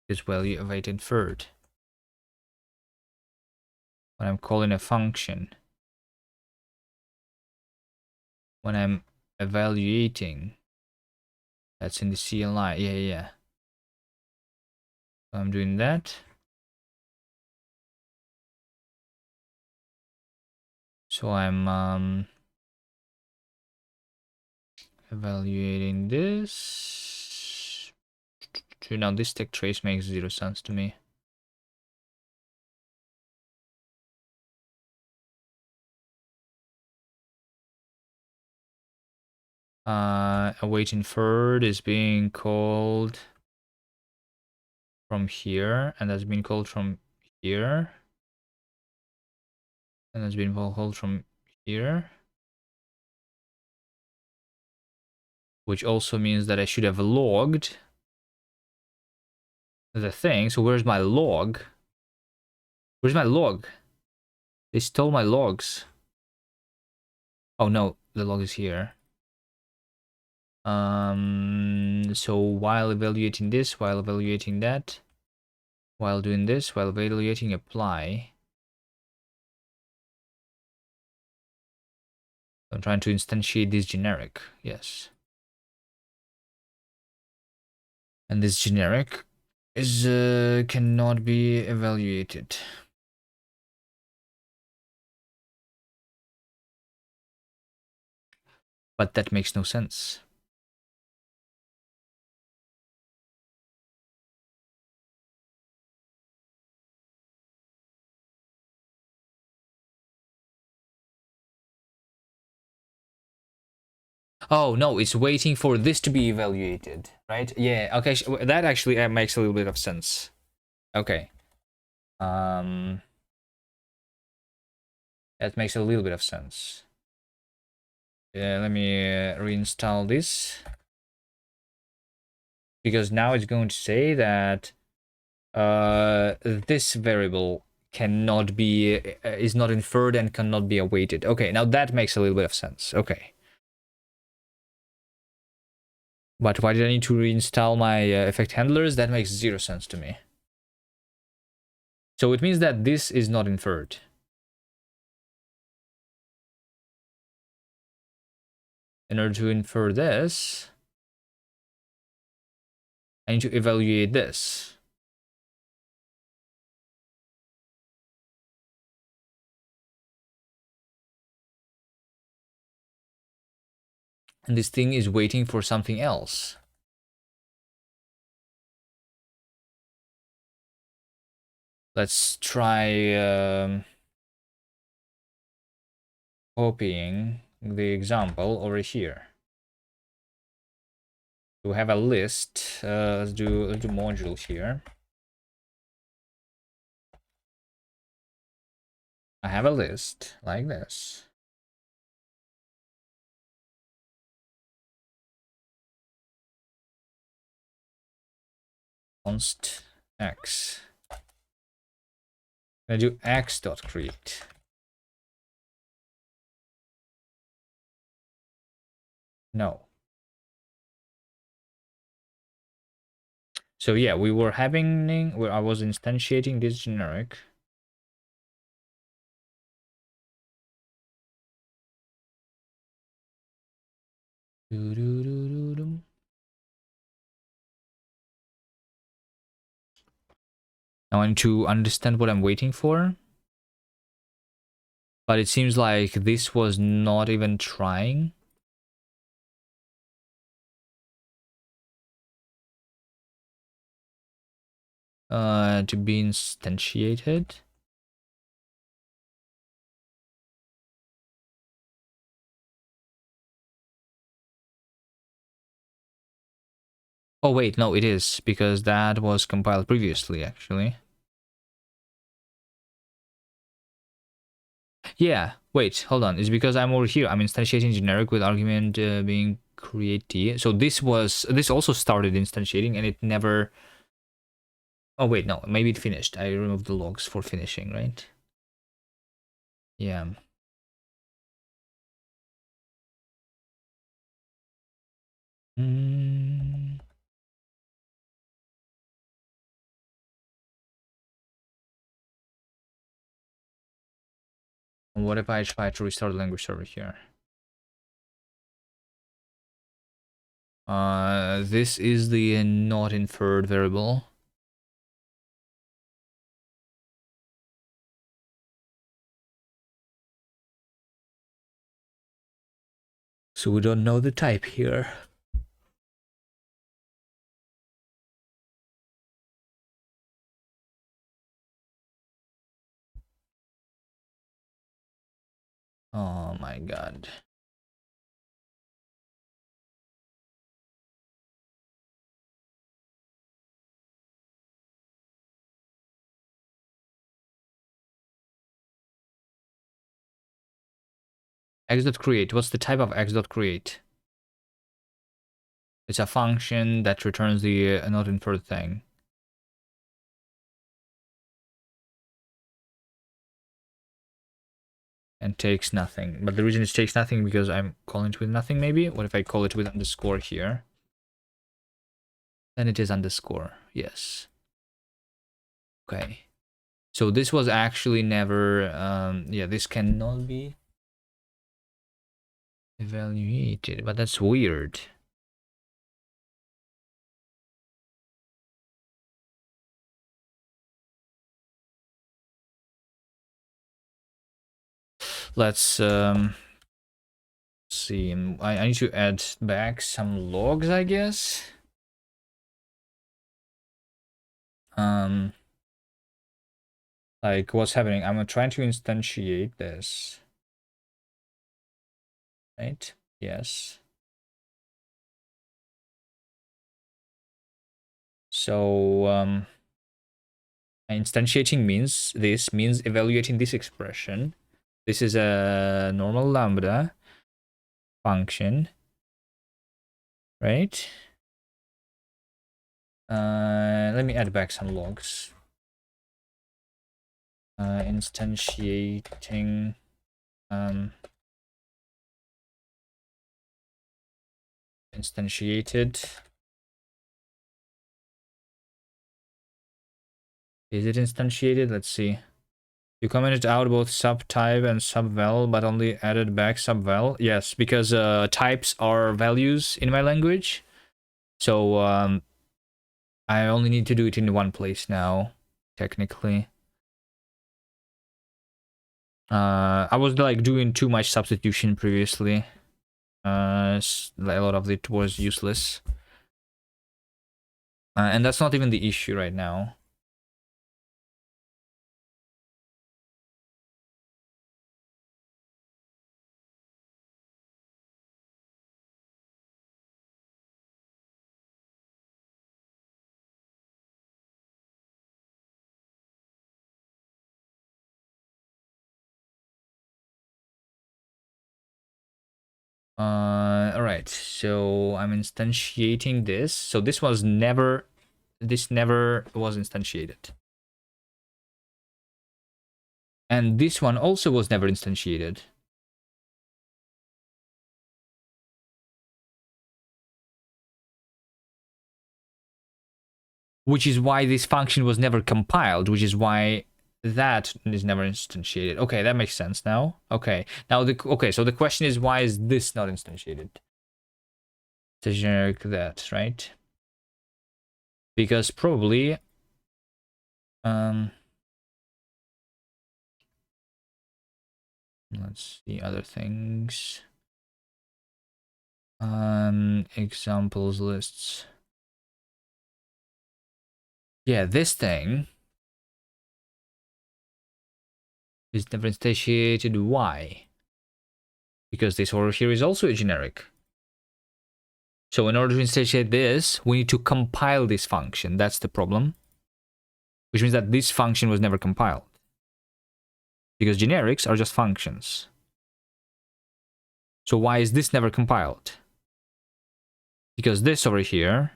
Because, well, you await inferred. When I'm calling a function. When I'm evaluating. That's in the CLI. Yeah. So I'm doing that. So I'm evaluating this. Now this stack trace makes 0 sense to me. Await inferred is being called from here, and that's been called from here, and that's been called from here, which also means that I should have logged the thing. So where's my log? Where's my log? They stole my logs. Oh no, the log is here. So while evaluating this, while evaluating that, while doing this, while evaluating apply, I'm trying to instantiate this generic. Yes. And this generic is cannot be evaluated. But that makes no sense. Oh no, it's waiting for this to be evaluated, right? Yeah, okay, that actually makes a little bit of sense. Okay. That makes a little bit of sense. Yeah, let me reinstall this. Because now it's going to say that this variable cannot be, is not inferred and cannot be awaited. Okay, now that makes a little bit of sense. Okay. But why did I need to reinstall my effect handlers? That makes 0 sense to me. So it means that this is not inferred. In order to infer this, I need to evaluate this. And this thing is waiting for something else. Let's try copying the example over here. We have a list. Let's do modules here. I have a list like this. Const x. I'm gonna do x.create. No. So yeah, we were having where I was instantiating this generic. I want to understand what I'm waiting for. But it seems like this was not even trying. To be instantiated. Oh wait, no, it is, because that was compiled previously, actually. Yeah, wait, hold on. It's because I'm over here. I'm instantiating generic with argument being create. So this also started instantiating and it never... Oh wait, no, maybe it finished. I removed the logs for finishing, right? Yeah. Mm. What if I try to restart the language server here? This is the not inferred variable. So we don't know the type here. Oh my god. X.create. What's the type of x.create? It's a function that returns the not inferred thing. And takes nothing. But the reason it takes nothing because I'm calling it with nothing, maybe? What if I call it with underscore here? Then it is underscore. Yes. Okay. So this was actually never... yeah, this cannot be evaluated. But that's weird. Let's see. I need to add back some logs, I guess. Like what's happening? I'm trying to instantiate this. Right? Yes. So instantiating means evaluating this expression. This is a normal lambda function, right? Let me add back some logs. Instantiating instantiated. Is it instantiated? Let's see. You commented out both subtype and subval, but only added back subval. Yes, because types are values in my language. So I only need to do it in one place now, technically. I was like doing too much substitution previously. A lot of it was useless. And that's not even the issue right now. All right, so I'm instantiating this. So this never was instantiated. And this one also was never instantiated. Which is why this function was never compiled, which is why that is never instantiated. Okay, that makes sense now. Okay, now so the question is, why is this not instantiated? It's a generic that, right? Because probably let's see other things. Examples lists. Yeah, this thing is never instantiated. Why? Because this order here is also a generic. So in order to instantiate this, we need to compile this function. That's the problem. Which means that this function was never compiled. Because generics are just functions. So why is this never compiled? Because this over here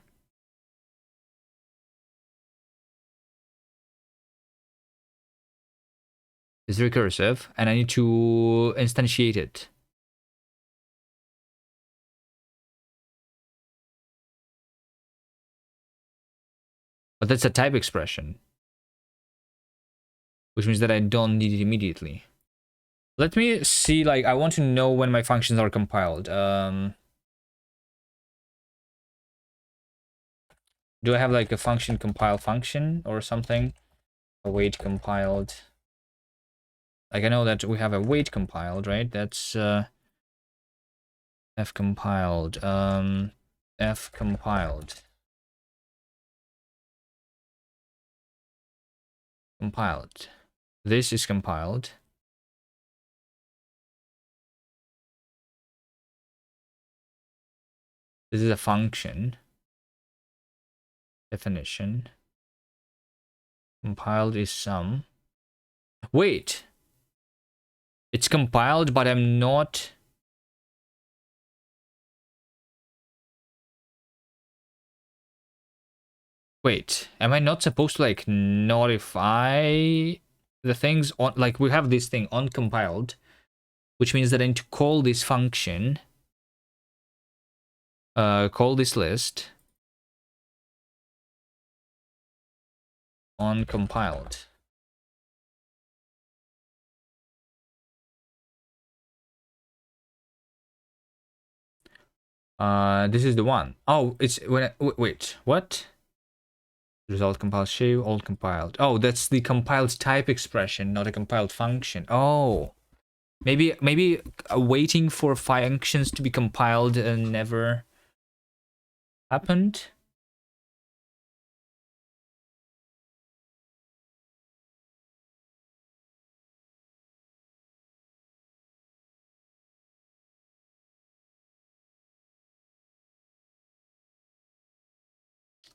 is recursive, and I need to instantiate it. But that's a type expression. Which means that I don't need it immediately. Let me see, like, I want to know when my functions are compiled. Do I have like a function compile function or something? Await compiled. Like I know that we have a wait compiled, right? That's f compiled. F compiled. Compiled. This is compiled. This is a function. Definition. Compiled is some. Wait. It's compiled, but I'm not. Wait, am I not supposed to like notify the things on, like we have this thing uncompiled, which means that I need to call this function, call this list uncompiled. This is the one. Oh, it's when wait, what? Result compiled show, all compiled. Oh, that's the compiled type expression, not a compiled function. Oh, maybe waiting for functions to be compiled never happened.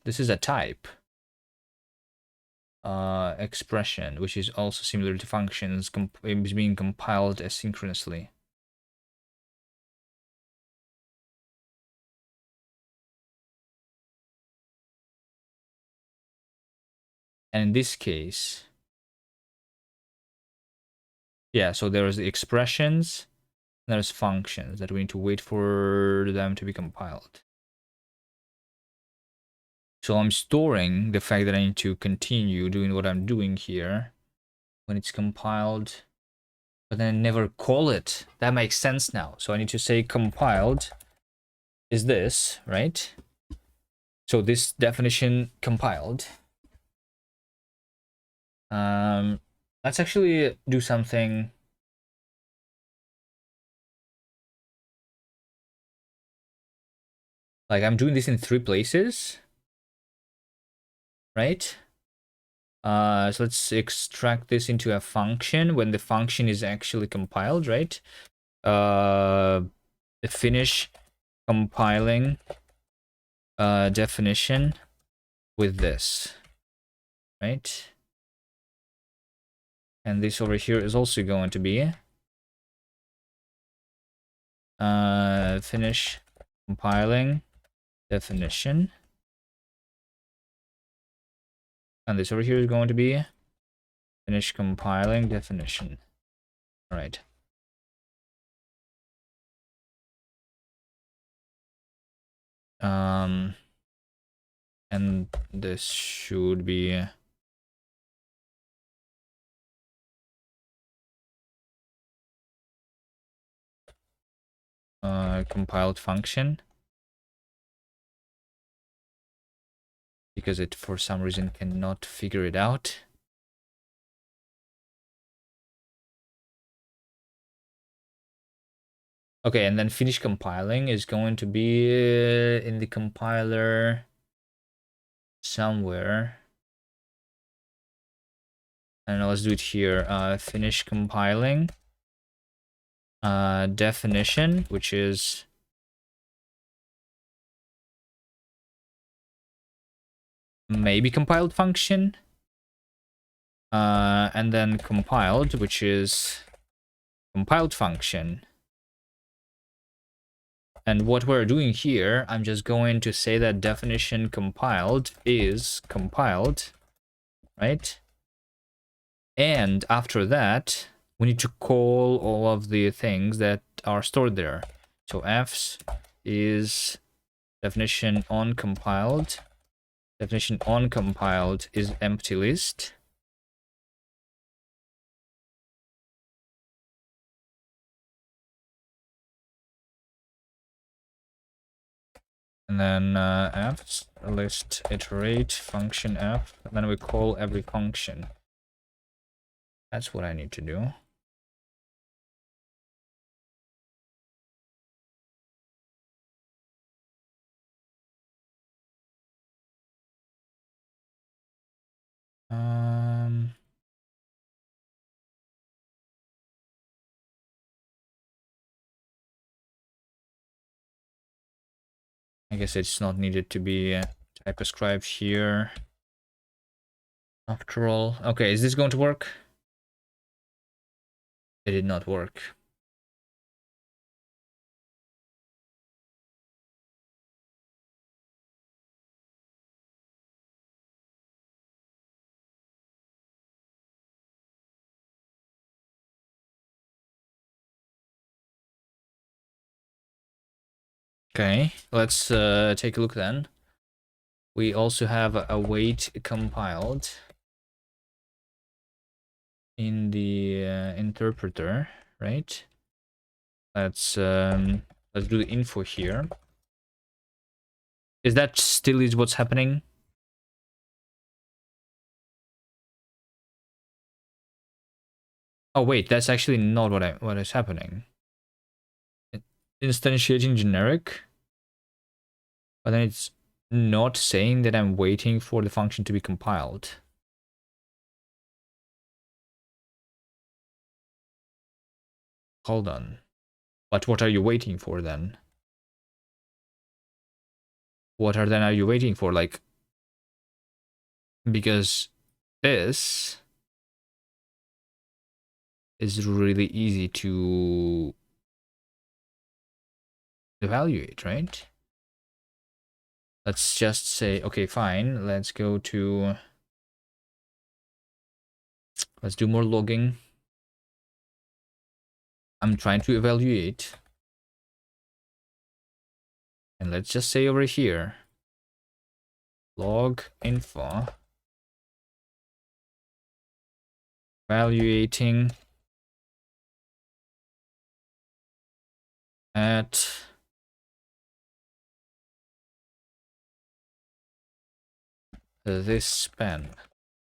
This is a type expression, which is also similar to functions, is being compiled asynchronously. And in this case, yeah, so there's the expressions, there's functions that we need to wait for them to be compiled. So I'm storing the fact that I need to continue doing what I'm doing here when it's compiled, but then I never call it. That makes sense now. So I need to say compiled is this, right? So this definition compiled. Let's actually do something. Like I'm doing this in 3 places, right? So let's extract this into a function when the function is actually compiled, right? Finish compiling definition with this, right? And this over here is also going to be Finish compiling definition. And this over here is going to be finish compiling definition. All right. And this should be compiled function, because it for some reason cannot figure it out. Okay, and then finish compiling is going to be in the compiler somewhere. And let's do it here. Finish compiling definition, which is maybe compiled function. And then compiled, which is compiled function. And what we're doing here, I'm just going to say that definition compiled is compiled, right? And after that, we need to call all of the things that are stored there. So f's is definition on compiled. Definition on compiled is empty list. And then f's list iterate function f, and then we call every function. That's what I need to do. I guess it's not needed to be type ascribed here. After all, okay, is this going to work? It did not work. Okay, let's take a look then. We also have a weight compiled in the interpreter, right? Let's do the info here. Is that still is what's happening? Oh wait, that's actually not what is happening. Instantiating generic, but then it's not saying that I'm waiting for the function to be compiled. Hold on. But what are you waiting for then? What are you waiting for? Like, because this is really easy to evaluate, right? Let's just say, okay, fine. Let's go to, let's do more logging. I'm trying to evaluate. And let's just say over here, log info, evaluating at this span.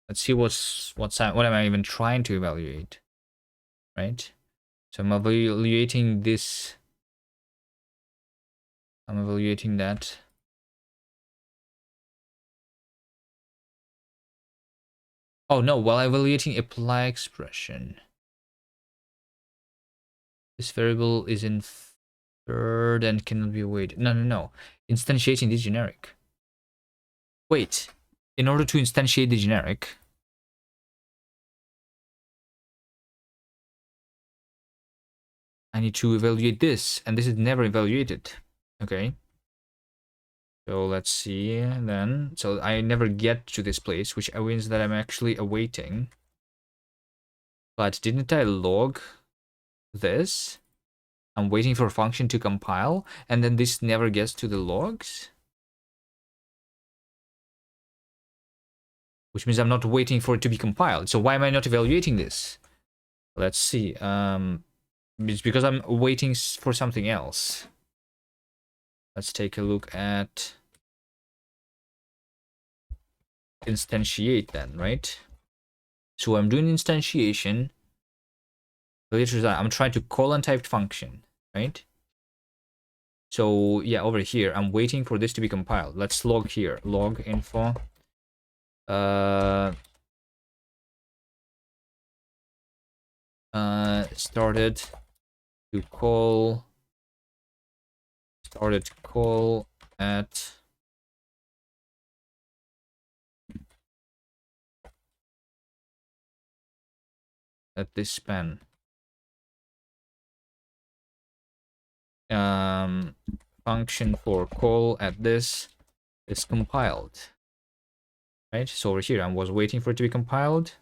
Let's see what am I even trying to evaluate, right? So I'm evaluating this. I'm evaluating that. Oh no, while evaluating apply expression. This variable is inferred and cannot be awaited. No. Instantiating this generic. Wait, in order to instantiate the generic, I need to evaluate this, and this is never evaluated. Okay. So let's see then. So I never get to this place, which means that I'm actually awaiting. But didn't I log this? I'm waiting for a function to compile, and then this never gets to the logs? Which means I'm not waiting for it to be compiled. So why am I not evaluating this? Let's see. It's because I'm waiting for something else. Let's take a look at instantiate then, right? So I'm doing instantiation. I'm trying to call untyped function, right? So yeah, over here, I'm waiting for this to be compiled. Let's log here. Log info. Started call at this span. Function for call at this is compiled, right? So over here, I was waiting for it to be compiled.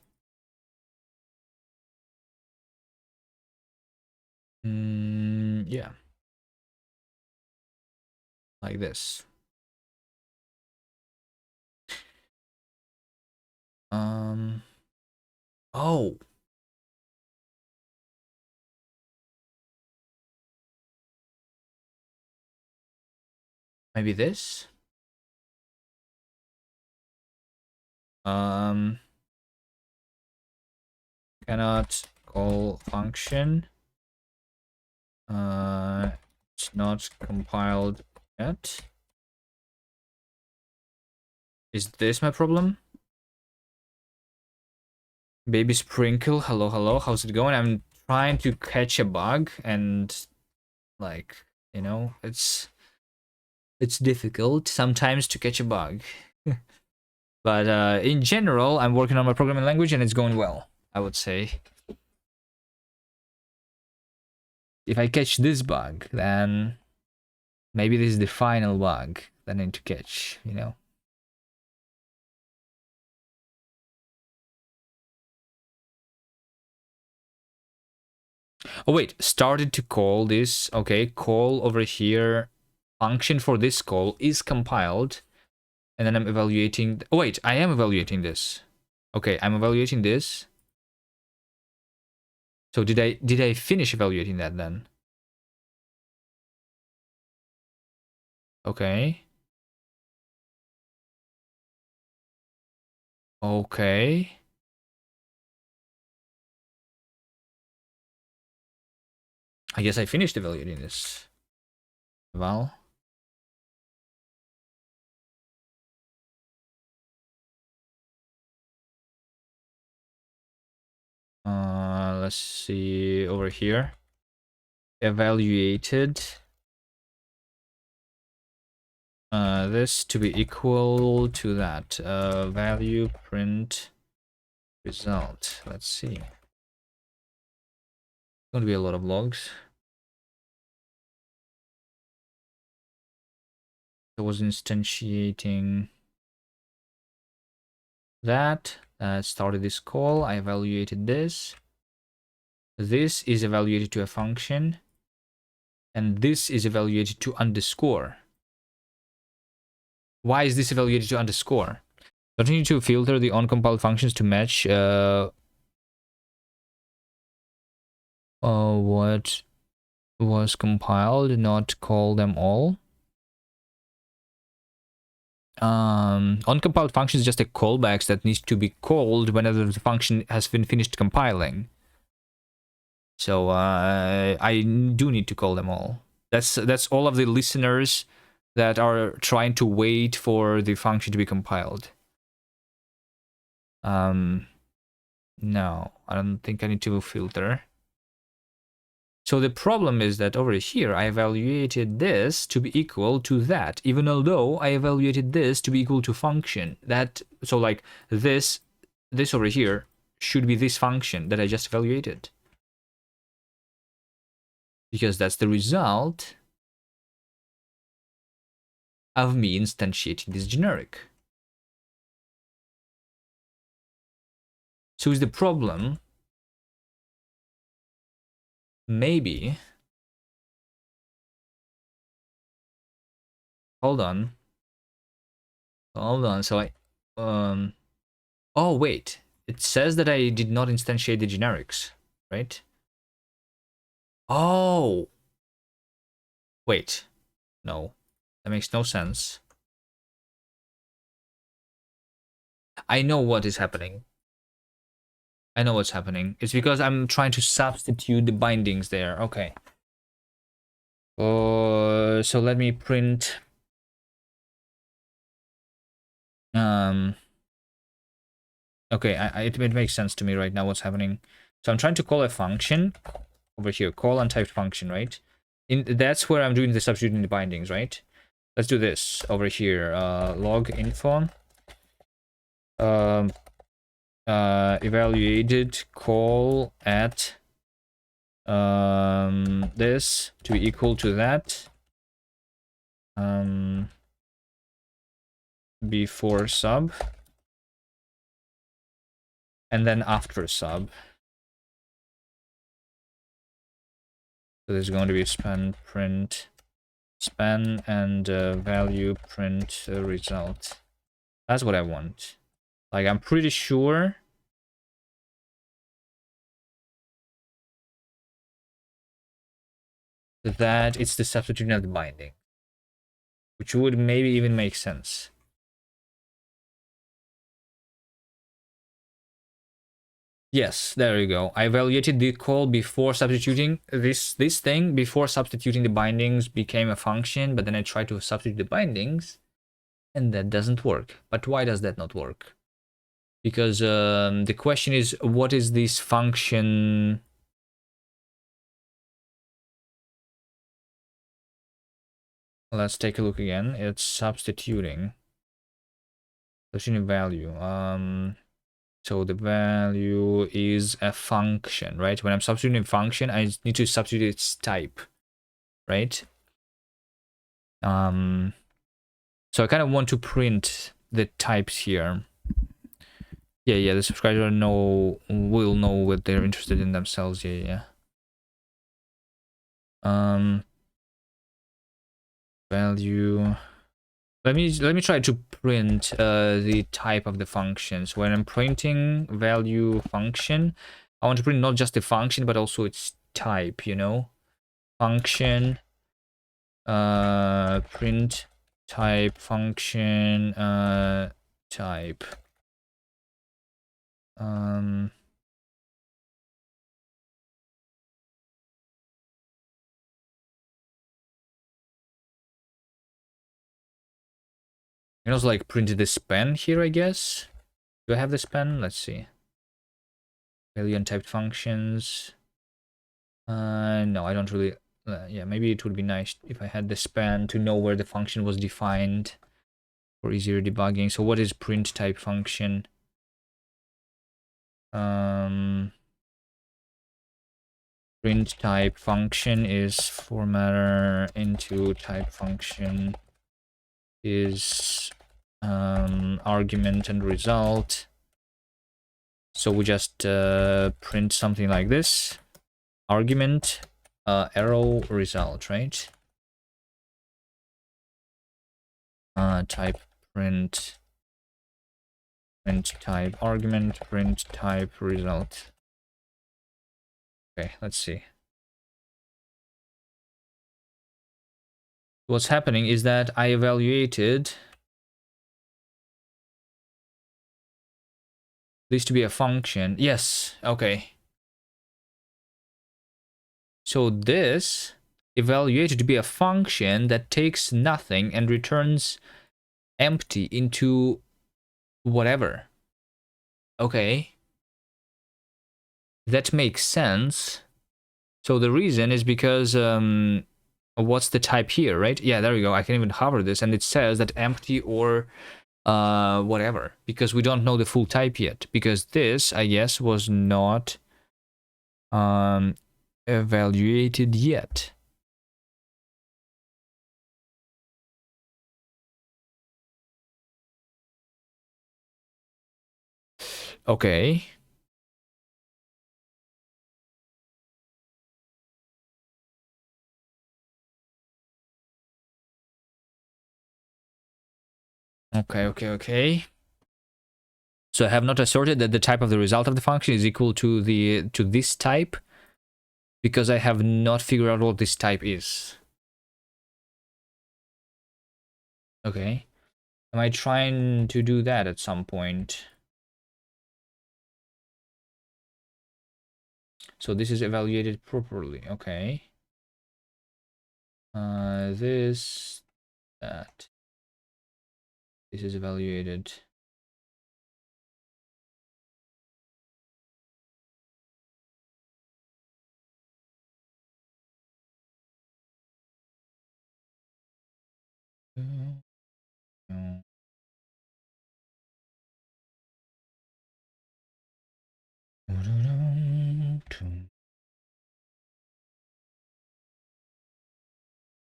Yeah, like this. Oh, maybe this. Cannot call function. It's not compiled yet. Is this my problem? Baby Sprinkle, hello, hello. How's it going? I'm trying to catch a bug, and like, you know, it's difficult sometimes to catch a bug. But in general, I'm working on my programming language and it's going well, I would say. If I catch this bug, then maybe this is the final bug that I need to catch, you know? Oh wait, started to call this. Okay, call over here. Function for this call is compiled. And then I'm evaluating. Oh wait, I am evaluating this. Okay, I'm evaluating this. So did I finish evaluating that then? Okay. Okay. I guess I finished evaluating this. Well. Let's see over here. Evaluated. This to be equal to that. Value print result. Let's see. Going to be a lot of logs. I was instantiating that. Started this call. I evaluated this. This is evaluated to a function. And this is evaluated to underscore. Why is this evaluated to underscore? Don't you need to filter the uncompiled functions to match what was compiled, not call them all? Uncompiled function is just a callbacks that needs to be called whenever the function has been finished compiling. So I do need to call them all. That's all of the listeners that are trying to wait for the function to be compiled. No, I don't think I need to filter. So the problem is that over here, I evaluated this to be equal to that, even although I evaluated this to be equal to function. So like this over here should be this function that I just evaluated. because that's the result of me instantiating this generic. So is the problem maybe, hold on, so oh wait, it says that I did not instantiate the generics, right? Oh, wait, no, that makes no sense. I know what is happening. I know what's happening. It's because I'm trying to substitute the bindings there. Okay. So let me print. Okay, it makes sense to me right now what's happening. So I'm trying to call a function over here, call untyped function, right? That's where I'm doing the substituting the bindings, right? Let's do this over here. Log info. Evaluated call at this to be equal to that before sub and then after sub. So there's going to be span print span and value print result. That's what I want. Like, I'm pretty sure that it's the substituting of the binding, which would maybe even make sense. Yes, there you go. I evaluated the call before substituting this thing. Before substituting the bindings became a function, but then I tried to substitute the bindings, and that doesn't work. But why does that not work? Because the question is, what is this function? Let's take a look again. It's substituting value. So the value is a function, right? When I'm substituting function, I need to substitute its type, right? So I kind of want to print the types here. Yeah, the subscriber will know what they're interested in themselves. Yeah. Value. Let me try to print the type of the functions. When I'm printing value function, I want to print not just the function but also its type, you know? Function print type function type. I can also like print the span here, I guess. Do I have the span? Let's see. Value untyped functions. No, I don't really. Yeah, maybe it would be nice if I had the span to know where the function was defined for easier debugging. So what is print type function? Print type function is formatter into type function is argument and result. So we just print something like this. Argument arrow result, right? Type print type argument print type result. Okay, let's see. What's happening is that I evaluated this to be a function. Yes, okay. So this evaluated to be a function that takes nothing and returns empty into whatever. Okay. That makes sense. So the reason is because what's the type here, right? Yeah, there you go. I can even hover this and it says that empty or whatever, because we don't know the full type yet, because this, I guess, was not evaluated yet. Okay. Okay. So I have not asserted that the type of the result of the function is equal to this type, because I have not figured out what this type is. Okay. Am I trying to do that at some point? So this is evaluated properly. Okay. This, that. This is evaluated.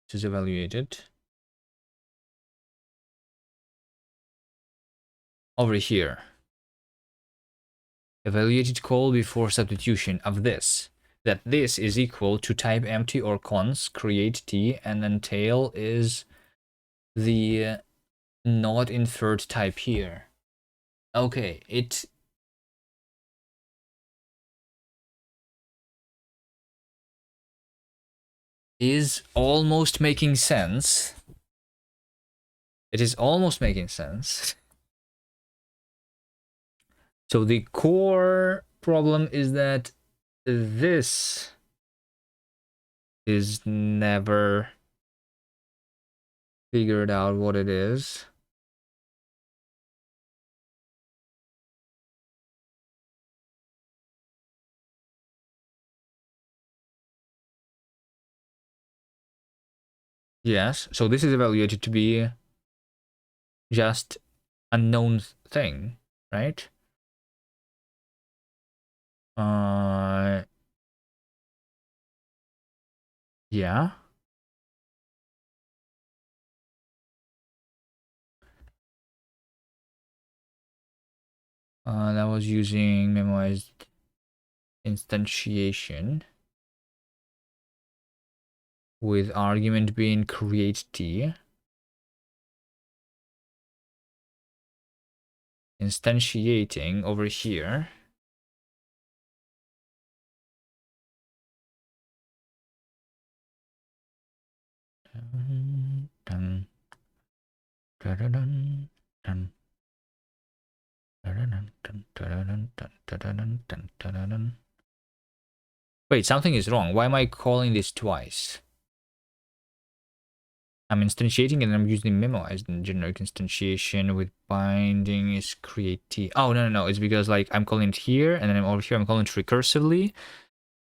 This is evaluated. Over here. Evaluated call before substitution of this. That this is equal to type empty or cons, create t, and then tail is the not inferred type here. Okay, it is almost making sense. It is almost making sense. So the core problem is that this is never figured out what it is. Yes, so this is evaluated to be just a known thing, right? Yeah. That was using memoized instantiation with argument being create t. Instantiating over here. Dun, dun, dun, dun, dun. Wait, something is wrong. Why am I calling this twice? I'm instantiating and I'm using memoized and generic instantiation with binding is create t. Oh, no. It's because like I'm calling it here and then over here I'm calling it recursively,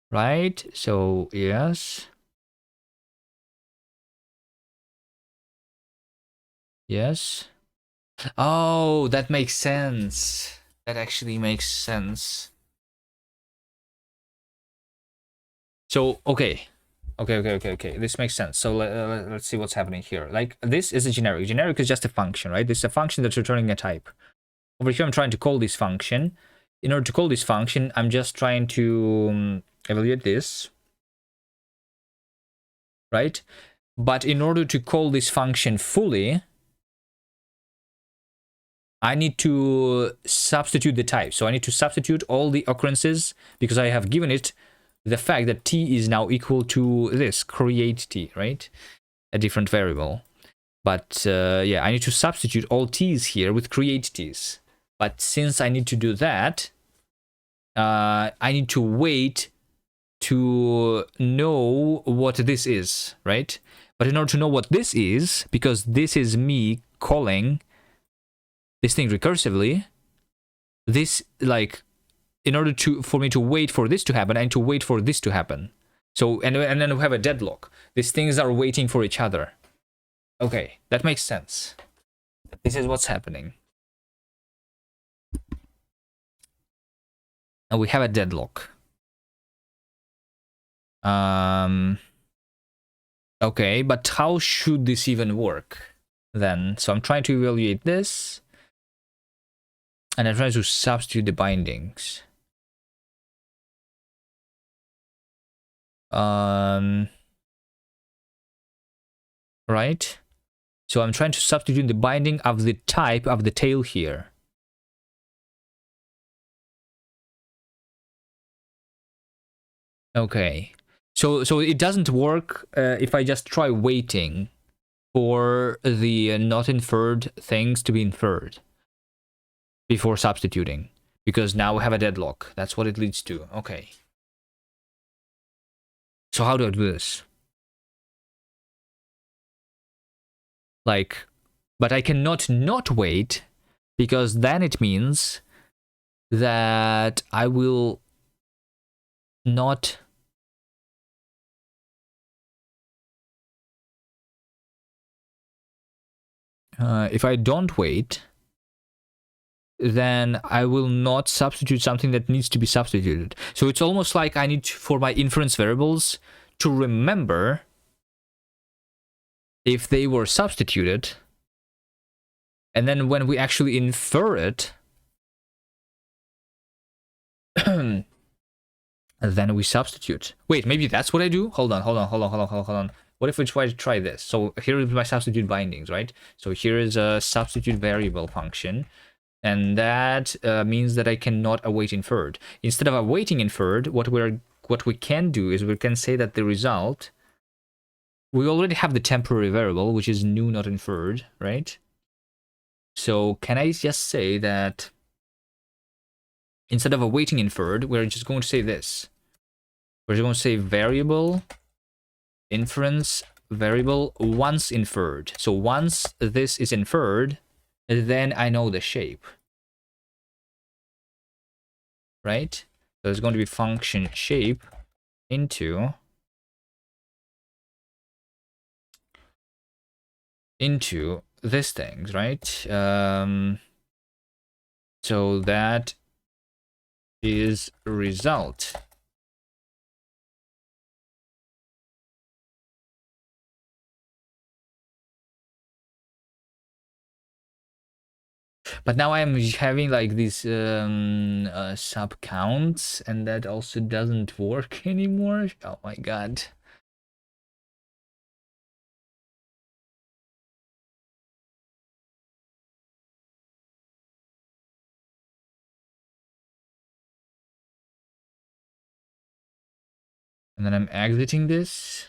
right? So, yes. Yes. Oh, that makes sense. That actually makes sense. So, okay. This makes sense. So let's see what's happening here. Like this is a generic. Generic is just a function, right? This is a function that's returning a type. Over here, I'm trying to call this function. In order to call this function, I'm just trying to evaluate this, right? But in order to call this function fully, I need to substitute the type. So I need to substitute all the occurrences because I have given it the fact that t is now equal to this, create t, right? A different variable. But yeah, I need to substitute all t's here with create t's. But since I need to do that, I need to wait to know what this is, right? But in order to know what this is, because this is me calling this thing recursively, this, like, in order for me to wait for this to happen, I need to wait for this to happen. So, and then we have a deadlock. These things are waiting for each other. Okay, that makes sense. This is what's happening. And we have a deadlock. Okay, but how should this even work then? So I'm trying to evaluate this, and I'm trying to substitute the bindings. Right? So I'm trying to substitute the binding of the type of the tail here. Okay. So it doesn't work if I just try waiting for the not inferred things to be inferred before substituting, because now we have a deadlock. That's what it leads to. Okay. So how do I do this? Like, but I cannot not wait, because then it means that I will not... if I don't wait, then I will not substitute something that needs to be substituted. So it's almost like I need to, for my inference variables to remember if they were substituted. And then when we actually infer it, then we substitute. Wait, maybe that's what I do? Hold on. What if we try this? So here is my substitute bindings, right? So here is a substitute variable function. And that means that I cannot await inferred. Instead of awaiting inferred, what we can do is we can say that the result, we already have the temporary variable, which is new not inferred, right? So can I just say that instead of awaiting inferred, we're just going to say this. We're just going to say variable inference variable once inferred. So once this is inferred, then I know the shape. Right? So it's going to be function shape into this things, right? So that is result. But now I'm having like these sub counts, and that also doesn't work anymore. Oh my god. And then I'm exiting this.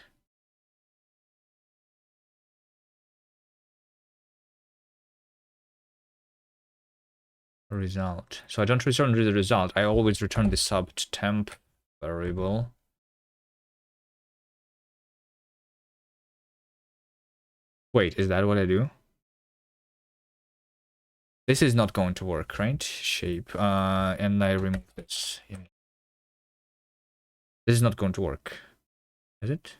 Result. So I don't return the result. I always return the sub temp variable. Wait, is that what I do? This is not going to work, right? Shape. And I remove this. This is not going to work. Is it?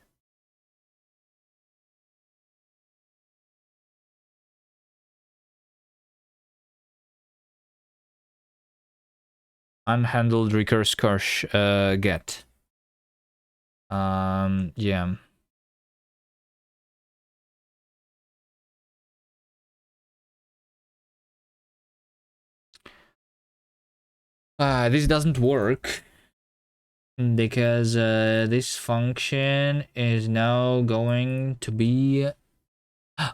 Unhandled recurse get. Yeah. This doesn't work because this function is now going to be...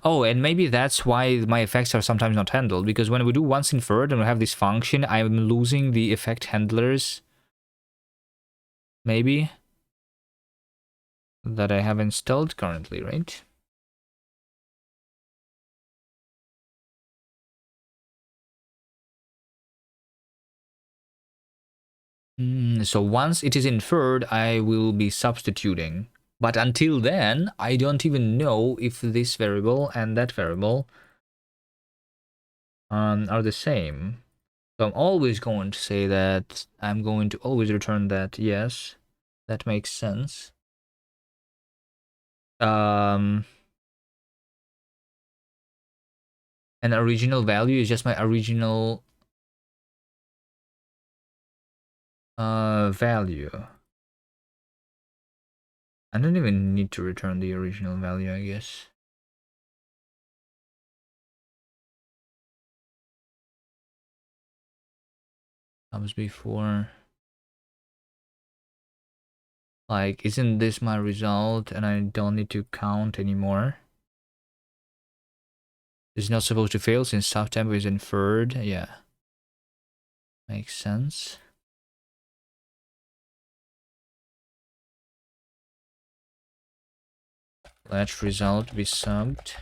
Oh, and maybe that's why my effects are sometimes not handled, because when we do once inferred and we have this function, I'm losing the effect handlers. Maybe. That I have installed currently, right? So once it is inferred, I will be substituting. But until then, I don't even know if this variable and that variable are the same. So I'm always going to say that I'm going to always return that, yes, that makes sense. An original value is just my original value. I don't even need to return the original value, I guess. Comes before. Like, isn't this my result and I don't need to count anymore? It's not supposed to fail since subtempo is inferred. Yeah. Makes sense. Let result be subbed.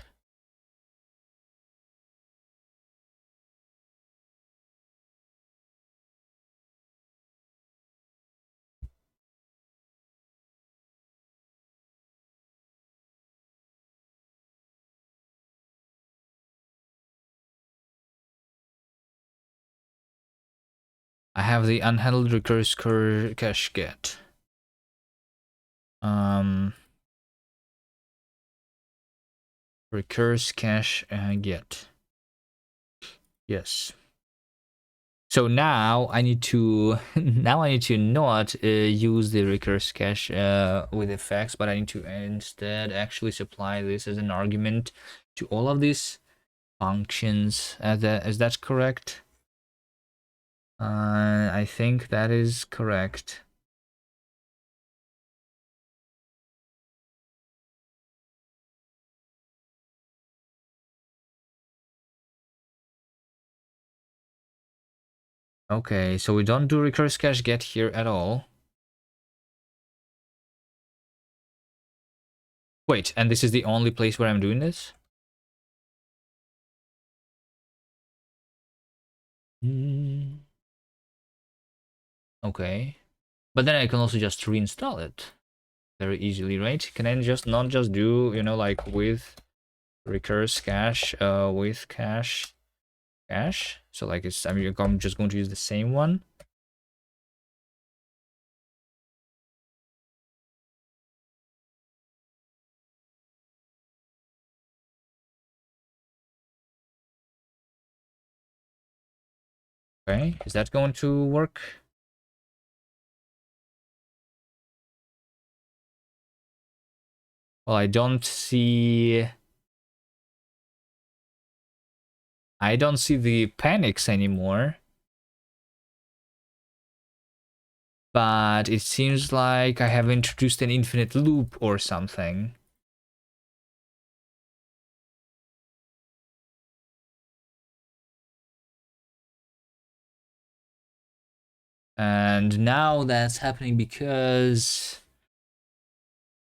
I have the unhandled recurse cache get. Recurse cache get. Yes. So now I need to not use the recurse cache with effects, but I need to instead actually supply this as an argument to all of these functions. Is that correct? I think that is correct. Okay, so we don't do recurse cache get here at all. Wait, and this is the only place where I'm doing this? Okay. But then I can also just reinstall it very easily, right? Can I just not just do, you know, like with recurse cache with cache? So like it's, I mean, I'm just going to use the same one. Okay, is that going to work? Well, I don't see the panics anymore. But it seems like I have introduced an infinite loop or something. And now that's happening because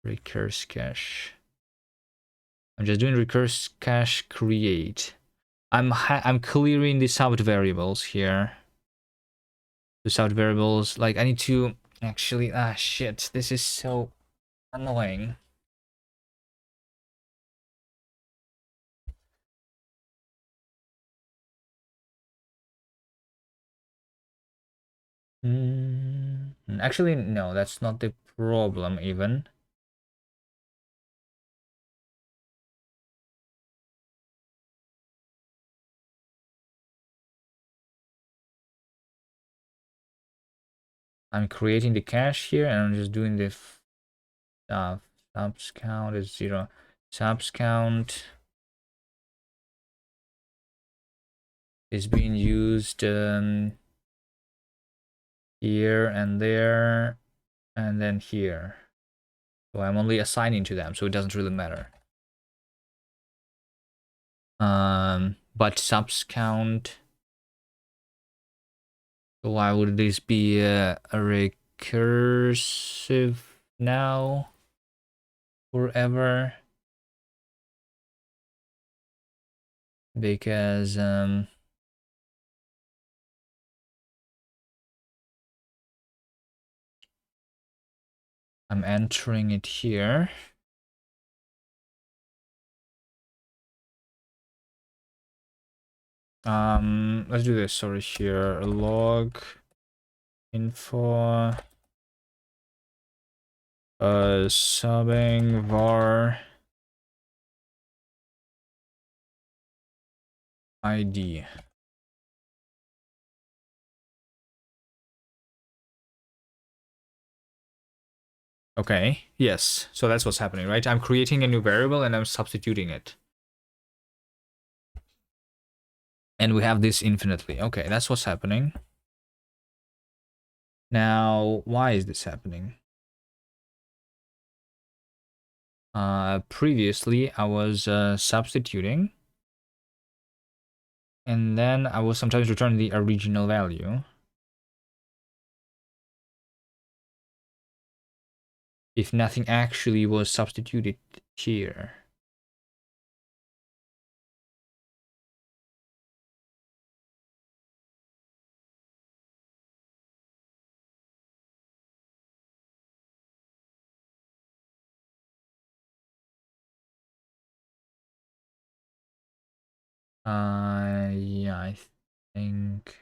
recurse cache. I'm just doing recurse cache create. I'm clearing the sub variables here. The sub variables, like I need to actually, shit, this is so annoying. Actually, no, that's not the problem even. I'm creating the cache here and I'm just doing the subs count is 0. Subs count is being used here and there and then here. So I'm only assigning to them, so it doesn't really matter. But subs count. Why would this be a recursive now? Forever? Because I'm entering it here. Let's do this. Sorry, here log info subbing var id. Okay, yes. So that's what's happening, right? I'm creating a new variable and I'm substituting it. And we have this infinitely. Okay, that's what's happening. Now, why is this happening? Previously, I was substituting. And then I will sometimes return the original value. If nothing actually was substituted here. Yeah, I think.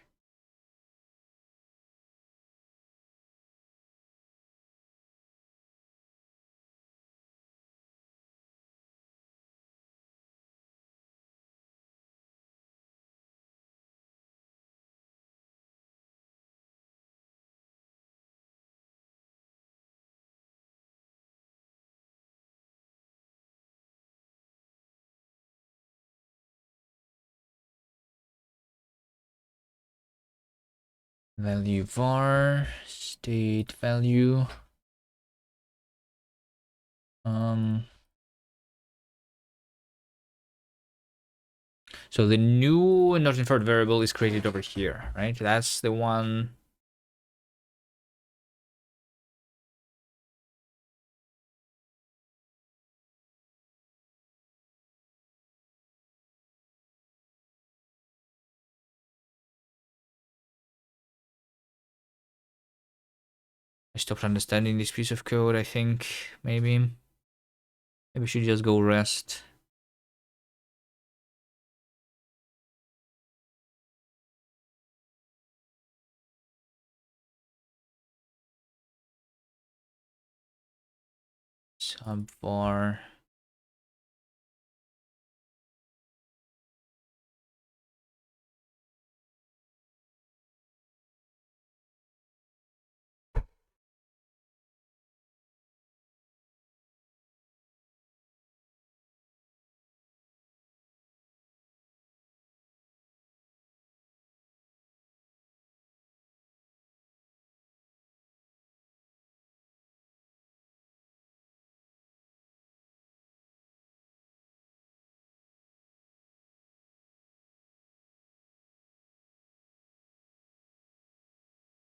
Value var state value. So the new not inferred variable is created over here, right? That's the one. I stopped understanding this piece of code, I think. Maybe we should just go rest. Subvar.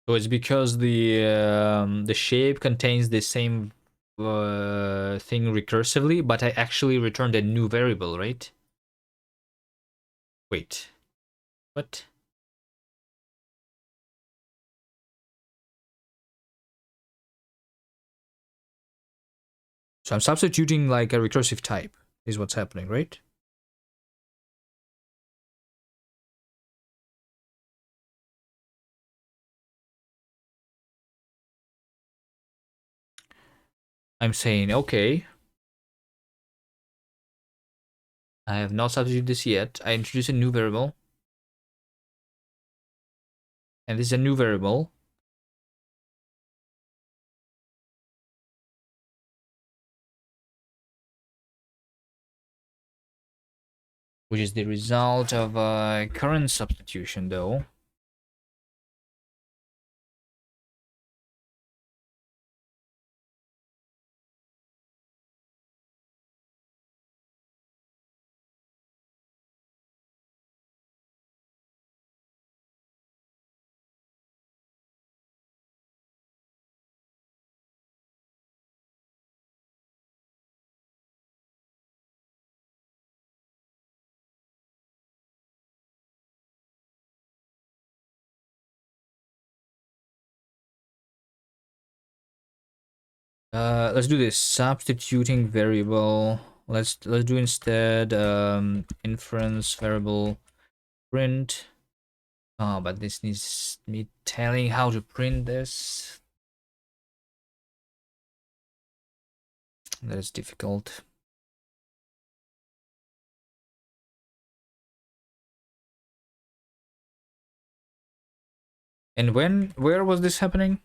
So it's because the shape contains the same thing recursively, but I actually returned a new variable, right? Wait, what? So I'm substituting like a recursive type is what's happening, right? I'm saying, okay, I have not substituted this yet. I introduce a new variable, and this is a new variable. Which is the result of a current substitution, though. Let's do this substituting variable. Let's do instead inference variable print. Oh, but this needs me telling how to print this. That is difficult. And where was this happening?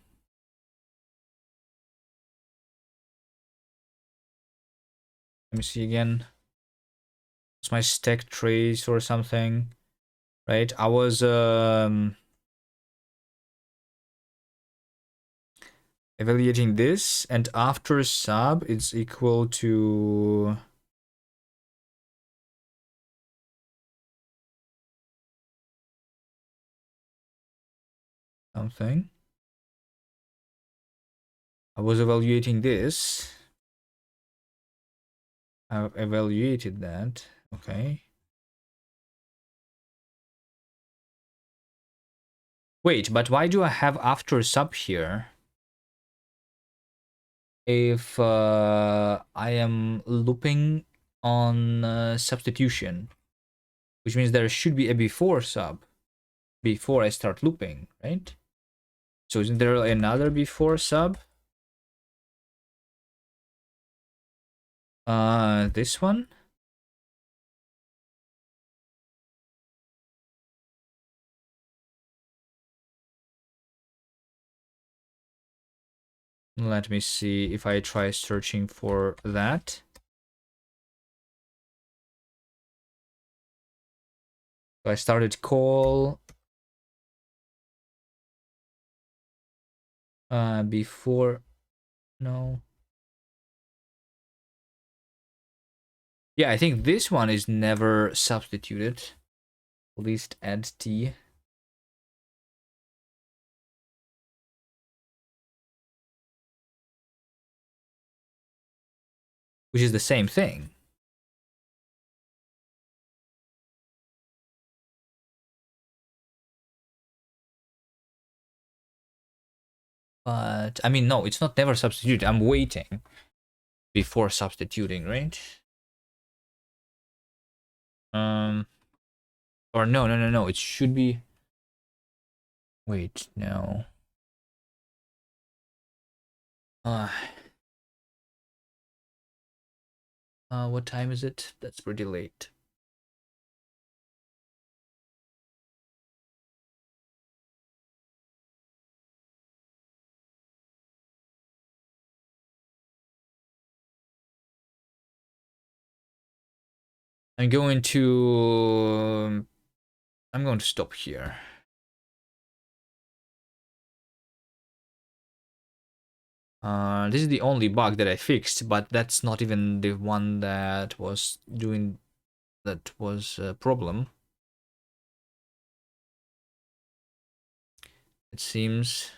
Let me see again. It's my stack trace or something, right? I was evaluating this, and after sub, it's equal to something. I was evaluating this. I've evaluated that. Okay. Wait, but why do I have after sub here? If I am looping on substitution, which means there should be a before sub before I start looping, right? So isn't there another before sub? This one? Let me see if I try searching for that. So I started call before, no. Yeah, I think this one is never substituted. At least add t. Which is the same thing. But I mean, no, it's not never substituted. I'm waiting before substituting, right? Or no. It should be. Wait, no. What time is it? That's pretty late. I'm going to stop here. This is the only bug that I fixed, but that's not even the one that was a problem. It seems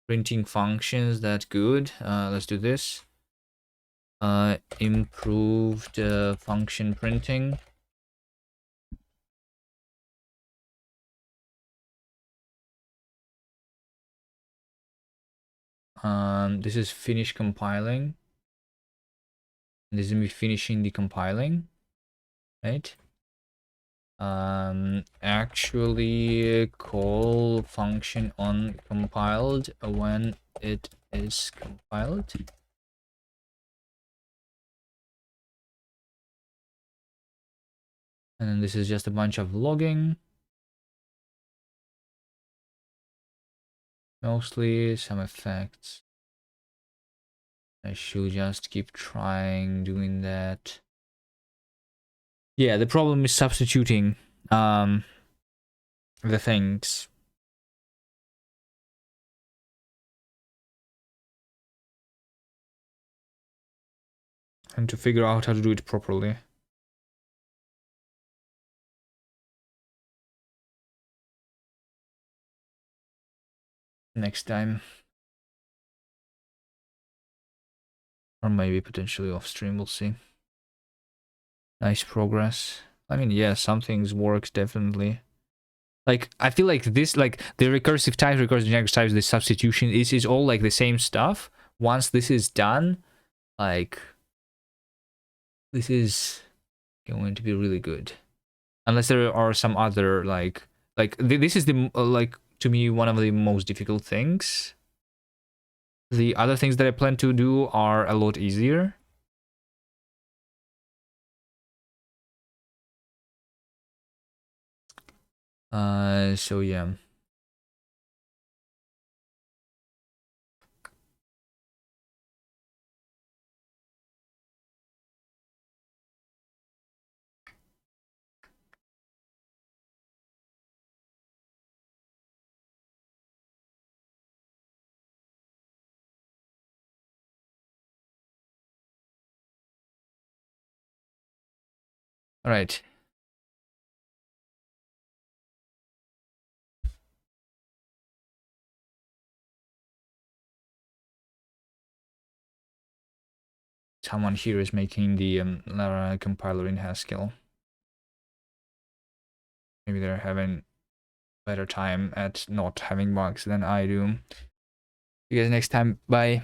printing functions that good. Let's do this. Improved function printing. This is finish compiling. This is me finishing the compiling, right? Actually call function on compiled when it is compiled. And then this is just a bunch of logging. Mostly some effects. I should just keep trying doing that. Yeah, the problem is substituting the things. And to figure out how to do it properly. Next time. Or maybe potentially off stream, we'll see. Nice progress. I mean, yeah, some things work definitely. Like, I feel like this, like, the recursive types, recursive generic types, the substitution is all like the same stuff. Once this is done, like, this is going to be really good. Unless there are some other, this is the, like, to me, one of the most difficult things. The other things that I plan to do are a lot easier. So yeah. All right. Someone here is making the Lara compiler in Haskell. Maybe they're having better time at not having bugs than I do. See you guys next time. Bye.